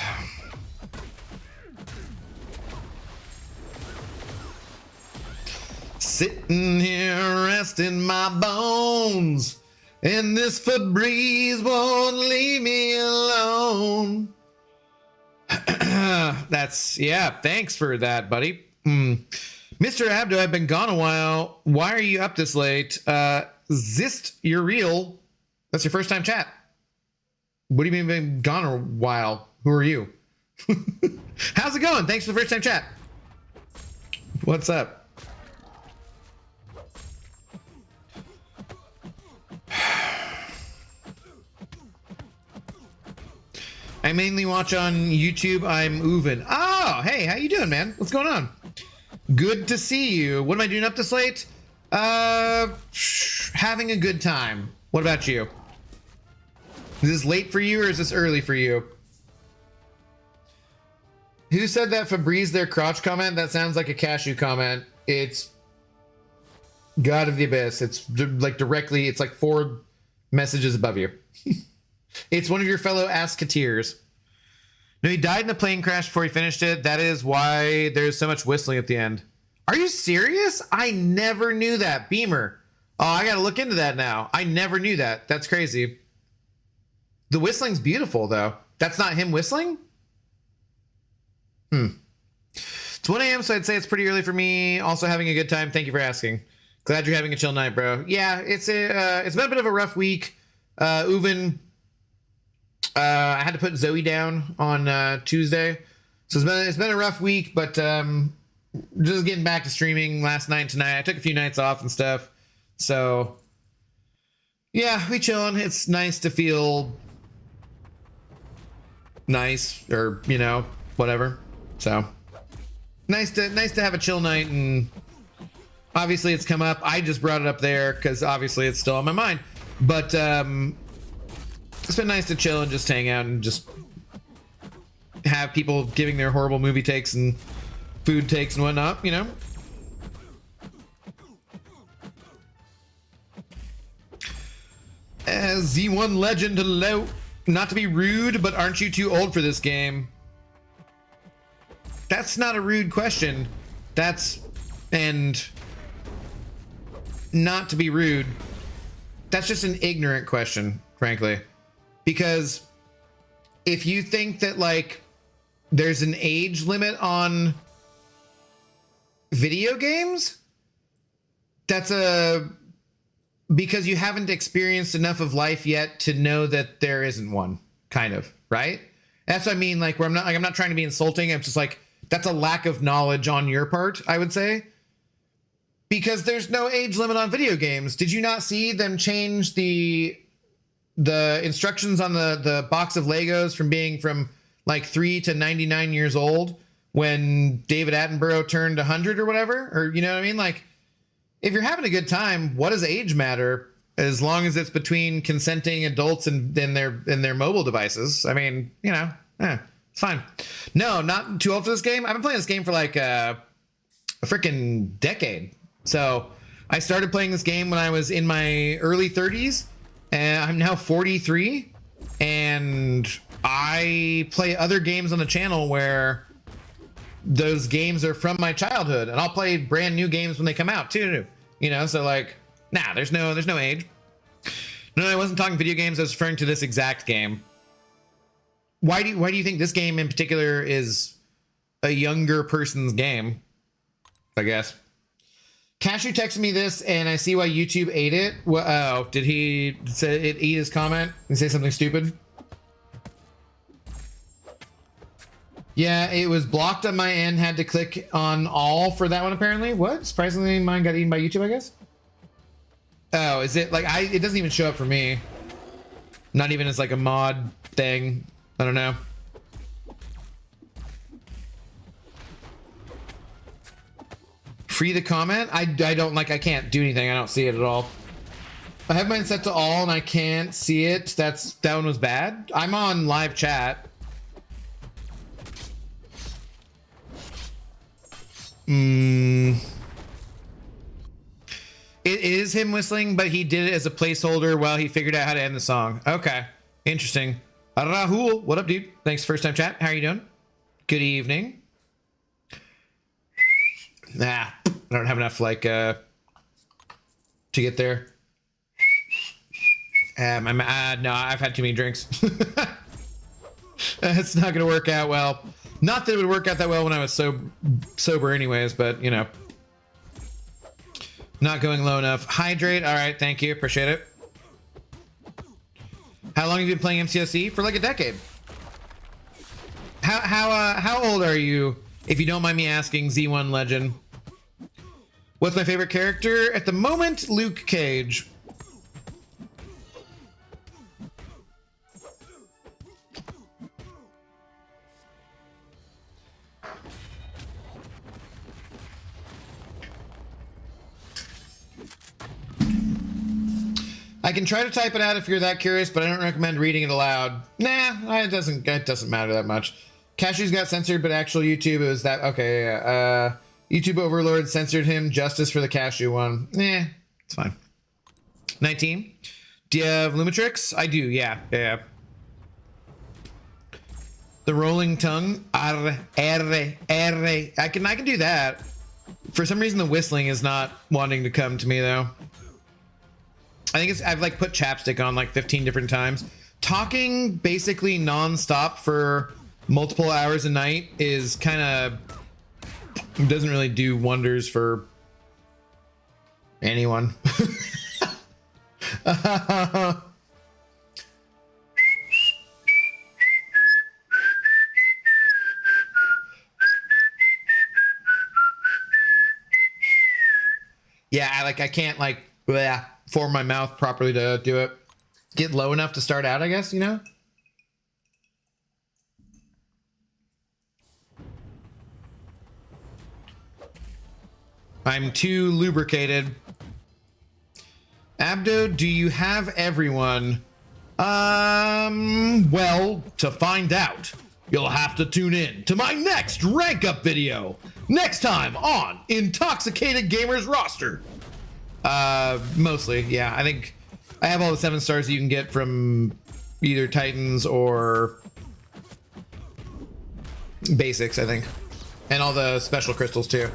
Speaker 1: Sitting here resting my bones, and this Febreze won't leave me alone. That's, yeah, thanks for that, buddy. Mr. Abdo, I've been gone a while. Why are you up this late? Zist, you're real. That's your first time chat. What do you mean been gone a while? Who are you? How's it going? Thanks for the first time chat. What's up? I mainly watch on YouTube. I'm Uven. Oh, hey, how you doing, man? What's going on? Good to see you. What am I doing up this late? Having a good time. What about you? Is this late for you or is this early for you? Who said that Febreze their crotch comment? That sounds like a Cashew comment. It's God of the Abyss. It's like directly, it's like 4 messages above you. It's one of your fellow Asketeers. No, he died in a plane crash before he finished it. That is why there's so much whistling at the end. Are you serious? I never knew that. Beamer. Oh, I gotta look into that now. I never knew that. That's crazy. The whistling's beautiful, though. That's not him whistling? It's 1 a.m., so I'd say it's pretty early for me. Also having a good time. Thank you for asking. Glad you're having a chill night, bro. Yeah, it's been a bit of a rough week. Uven... I had to put Zoe down on Tuesday, so it's been a rough week, but just getting back to streaming last night and tonight. I took a few nights off and stuff, so yeah, we chilling. It's nice to feel nice, or whatever. So nice to have a chill night, and obviously it's come up. I just brought it up there because obviously it's still on my mind, but it's been nice to chill and just hang out and just have people giving their horrible movie takes and food takes and whatnot, As Z1 legend, hello. Not to be rude, but aren't you too old for this game? That's not a rude question. And not to be rude, that's just an ignorant question, frankly. Because if you think that like there's an age limit on video games, that's because you haven't experienced enough of life yet to know that there isn't one, kind of, right? That's what I mean, like, where I'm not trying to be insulting. I'm just like, that's a lack of knowledge on your part, I would say. Because there's no age limit on video games. Did you not see them change the instructions on the box of Legos from being from like 3 to 99 years old when David Attenborough turned 100 or whatever? Or, you know what I mean? Like, if you're having a good time, what does age matter? As long as it's between consenting adults and their mobile devices. I mean, you know, it's fine. No, not too old for this game. I've been playing this game for like a freaking decade. So I started playing this game when I was in my early 30s, and I'm now 43, and I play other games on the channel where those games are from my childhood, and I'll play brand new games when they come out too. You know, so like, nah, there's no age. No, I wasn't talking video games. I was referring to this exact game. Why do you think this game in particular is a younger person's game? I guess. Cashew texted me this, and I see why YouTube ate it. Oh, did he say it eat his comment and say something stupid? Yeah, it was blocked on my end. Had to click on all for that one, apparently. What? Surprisingly, mine got eaten by YouTube, I guess. Oh, is it like it doesn't even show up for me. Not even as like a mod thing. I don't know. Free the comment? I don't like, I can't do anything. I don't see it at all. I have mine set to all and I can't see it. That one was bad. I'm on live chat. It is him whistling, but he did it as a placeholder while he figured out how to end the song. Okay, interesting. Rahul, what up, dude? Thanks, first time chat. How are you doing? Good evening. Nah, I don't have enough like to get there. No, I've had too many drinks. It's not gonna work out well. Not that it would work out that well when I was sober anyways, but you know. Not going low enough. Hydrate. All right, thank you. Appreciate it. How long have you been playing MCSE? For like a decade. How old are you, if you don't mind me asking, Z1 Legend? What's my favorite character? At the moment, Luke Cage. I can try to type it out if you're that curious, but I don't recommend reading it aloud. Nah, it doesn't matter that much. Cashew's got censored, but actual YouTube is that okay? Yeah. YouTube Overlord censored him. Justice for the Cashew one. It's fine. 19. Do you have Lumitrix? I do. Yeah. The rolling tongue. R. I can do that. For some reason, the whistling is not wanting to come to me though. I think I've like put chapstick on like 15 different times. Talking basically non-stop for multiple hours a night is kind of doesn't really do wonders for anyone. Yeah, I can't like form my mouth properly to do it. Get low enough to start out, I guess, you know? I'm too lubricated. Abdo, do you have everyone? Well, to find out, you'll have to tune in to my next rank up video. Next time on Intoxicated Gamers Roster. Mostly, yeah. I think I have all the 7 stars that you can get from either Titans or basics, I think. And all the special crystals too.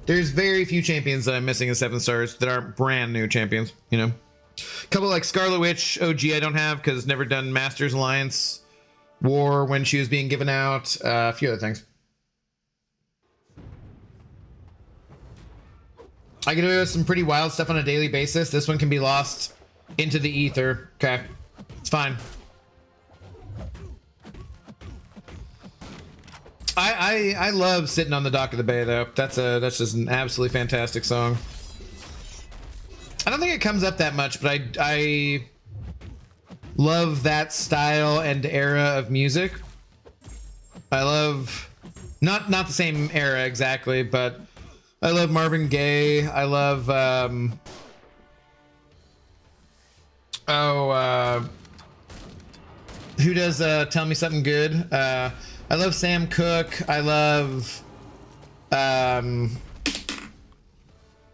Speaker 1: There's very few champions that I'm missing as 7 stars that aren't brand new champions, you know? A couple like Scarlet Witch OG I don't have because never done Masters Alliance War when she was being given out. A few other things. I can do some pretty wild stuff on a daily basis. This one can be lost into the ether. Okay, it's fine. I love Sitting on the Dock of the Bay though. That's just an absolutely fantastic song. I don't think it comes up that much, but I love that style and era of music. I love not the same era exactly, but I love Marvin Gaye. I love who does Tell Me Something Good? I love Sam Cooke. I love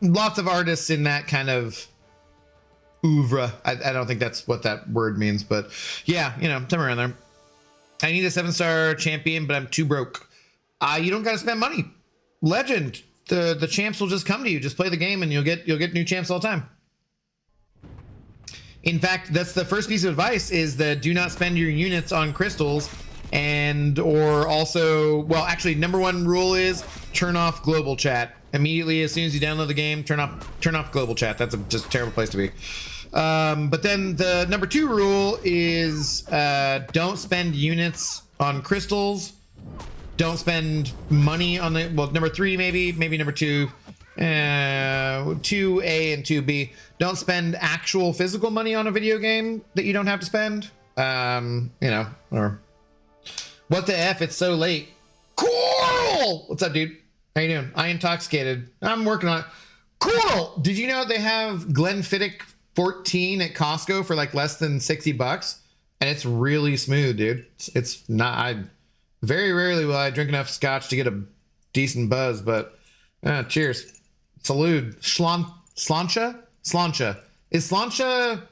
Speaker 1: lots of artists in that kind of oeuvre. I don't think that's what that word means, but yeah, you know, somewhere around there. I need a 7-star champion, but I'm too broke. You don't gotta spend money. Legend. The champs will just come to you. Just play the game and you'll get new champs all the time. In fact, that's the first piece of advice is that do not spend your units on crystals. And or also, well, actually, number 1 rule is turn off global chat immediately as soon as you download the game. Turn off global chat. That's just a terrible place to be. But then the number 2 rule is don't spend units on crystals. Don't spend money on the, well, number 3 maybe number 2, 2A and 2B. Don't spend actual physical money on a video game that you don't have to spend. You know, or. What the F? It's so late. Coral! What's up, dude? How you doing? I intoxicated. I'm working on it. Coral! Did you know they have Glenfiddich 14 at Costco for like less than $60? And it's really smooth, dude. It's not... very rarely will I drink enough scotch to get a decent buzz, but... cheers. Salud. Sláinte? Sláinte. Is Sláinte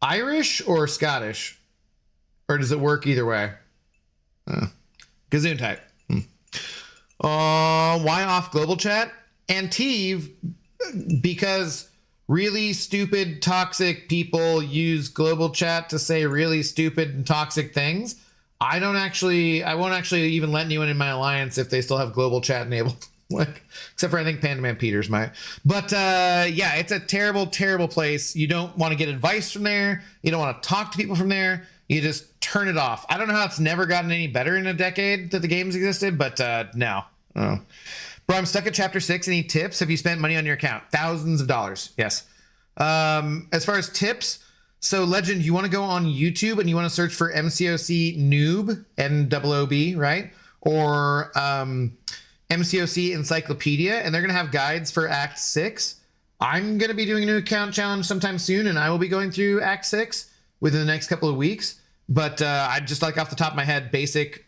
Speaker 1: Irish or Scottish? Or does it work either way? Gazoon type. Why off global chat? Antive, because really stupid, toxic people use global chat to say really stupid and toxic things. I won't actually even let anyone in my alliance if they still have global chat enabled. Like, except for I think Panda Man Peters might. But yeah, it's a terrible, terrible place. You don't want to get advice from there. You don't want to talk to people from there. You just turn it off. I don't know how it's never gotten any better in a decade that the game's existed, but no. Oh. Bro, I'm stuck at chapter 6. Any tips? Have you spent money on your account? Thousands of dollars. Yes. As far as tips, so Legend, you want to go on YouTube and you want to search for MCOC Noob, N-O-O-B, right? Or MCOC Encyclopedia, and they're going to have guides for Act 6. I'm going to be doing a new account challenge sometime soon, and I will be going through Act 6 within the next couple of weeks. But I just like off the top of my head, basic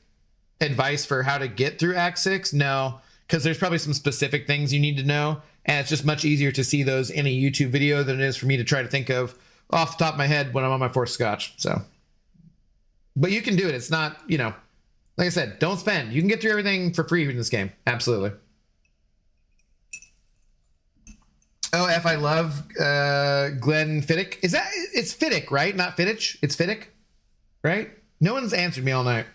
Speaker 1: advice for how to get through Act 6. No, because there's probably some specific things you need to know. And it's just much easier to see those in a YouTube video than it is for me to try to think of off the top of my head when I'm on my 4th scotch. So, but you can do it. It's not, you know, like I said, don't spend. You can get through everything for free in this game. Absolutely. Oh, F, I love Glenfiddich. Is that, it's Fiddick, right? Not Fiddich. It's Fiddick, right? No one's answered me all night.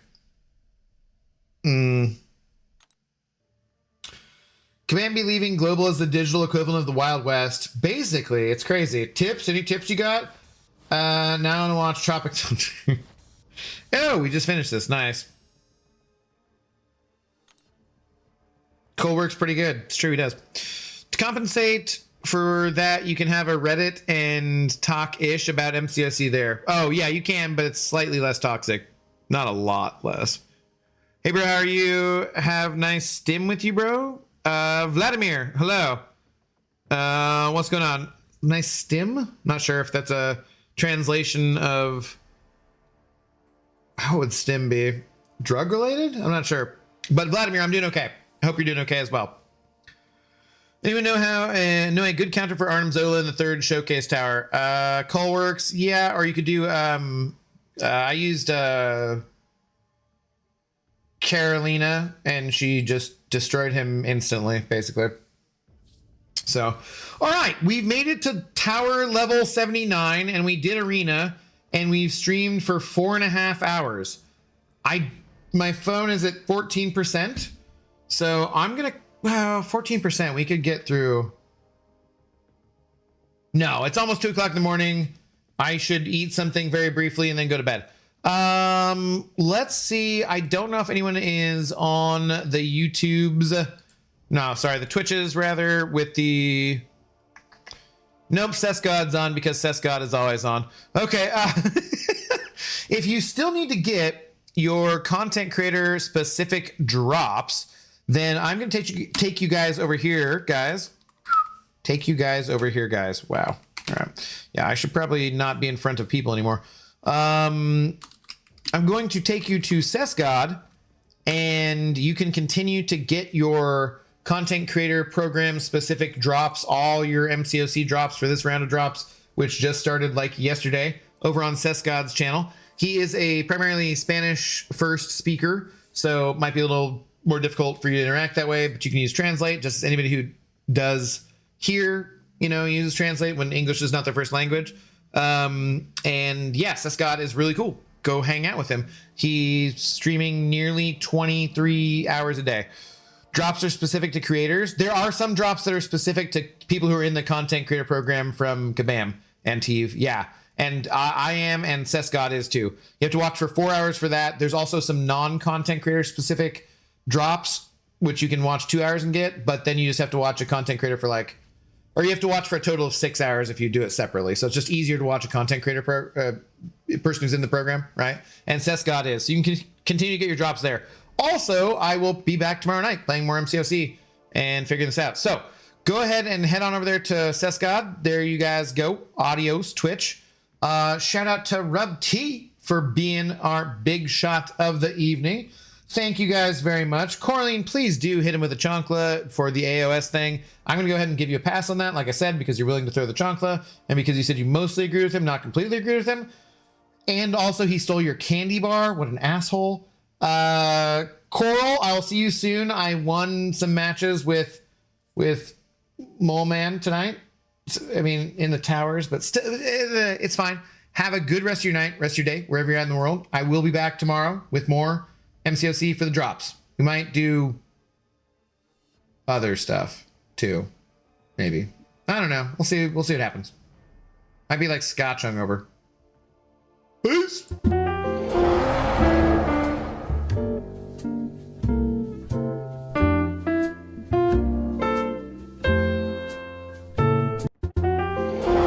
Speaker 1: Command be leaving global as the digital equivalent of the Wild West. Basically, it's crazy. Tips? Any tips you got? Now I want to watch Tropic Thunder. Oh, we just finished this. Nice. Cole works pretty good. It's true, he does. To compensate for that, you can have a Reddit and talk-ish about MCOC there. Oh, yeah, you can, but it's slightly less toxic. Not a lot less. Hey, bro, how are you? Have nice stim with you, bro? Vladimir, hello. What's going on? Nice stim? Not sure if that's a translation of... How would stim be? Drug related? I'm not sure. But Vladimir, I'm doing okay. I hope you're doing okay as well. Anyone know how know a good counter for Arnim Zola in the 3rd showcase tower? Coalworks, yeah, or you could do I used Carolina, and she just destroyed him instantly, basically. So, all right, we've made it to tower level 79, and we did arena, and we've streamed for 4.5 hours. My phone is at 14%, so I'm gonna 14%. We could get through. No, it's almost 2 o'clock in the morning. I should eat something very briefly and then go to bed. Let's see. I don't know if anyone is on the YouTubes. No, sorry, the Twitches rather, with the... Nope, Sesgod's on because Sesgod is always on. Okay, if you still need to get your content creator specific drops, then I'm going to take you guys over here, guys. Take you guys over here, guys. Wow. All right. Yeah, I should probably not be in front of people anymore. I'm going to take you to Sesgod, and you can continue to get your content creator program specific drops, all your MCOC drops for this round of drops, which just started like yesterday over on Sesgod's channel. He is a primarily Spanish first speaker, so it might be a little more difficult for you to interact that way, but you can use Translate, just as anybody who does here, you know, uses Translate when English is not their first language. And yeah, Sesgod is really cool. Go hang out with him. He's streaming nearly 23 hours a day. Drops are specific to creators. There are some drops that are specific to people who are in the content creator program from Kabam and Teve. Yeah. And I am, and Sesgod is too. You have to watch for 4 hours for that. There's also some non-content creator specific drops, which you can watch 2 hours and get, but then you just have to watch a content creator for like, or you have to watch for a total of 6 hours if you do it separately. So it's just easier to watch a content creator person who's in the program, right? And Sesgod is. So you can continue to get your drops there. Also, I will be back tomorrow night playing more MCOC and figuring this out. So go ahead and head on over there to Sesgod. There you guys go. Adios, Twitch. Shout out to Rub T for being our big shot of the evening. Thank you guys very much. Corleen, please do hit him with a chancla for the AOS thing. I'm going to go ahead and give you a pass on that, like I said, because you're willing to throw the chancla, and because you said you mostly agree with him, not completely agree with him. And also, he stole your candy bar. What an asshole. Coral, I'll see you soon. I won some matches with Mole Man tonight. I mean, in the towers, but still, it's fine. Have a good rest of your night, rest of your day, wherever you're at in the world. I will be back tomorrow with more MCOC for the drops. We might do other stuff too, maybe. I don't know. We'll see. We'll see what happens. Might be like Scotch hungover. Peace.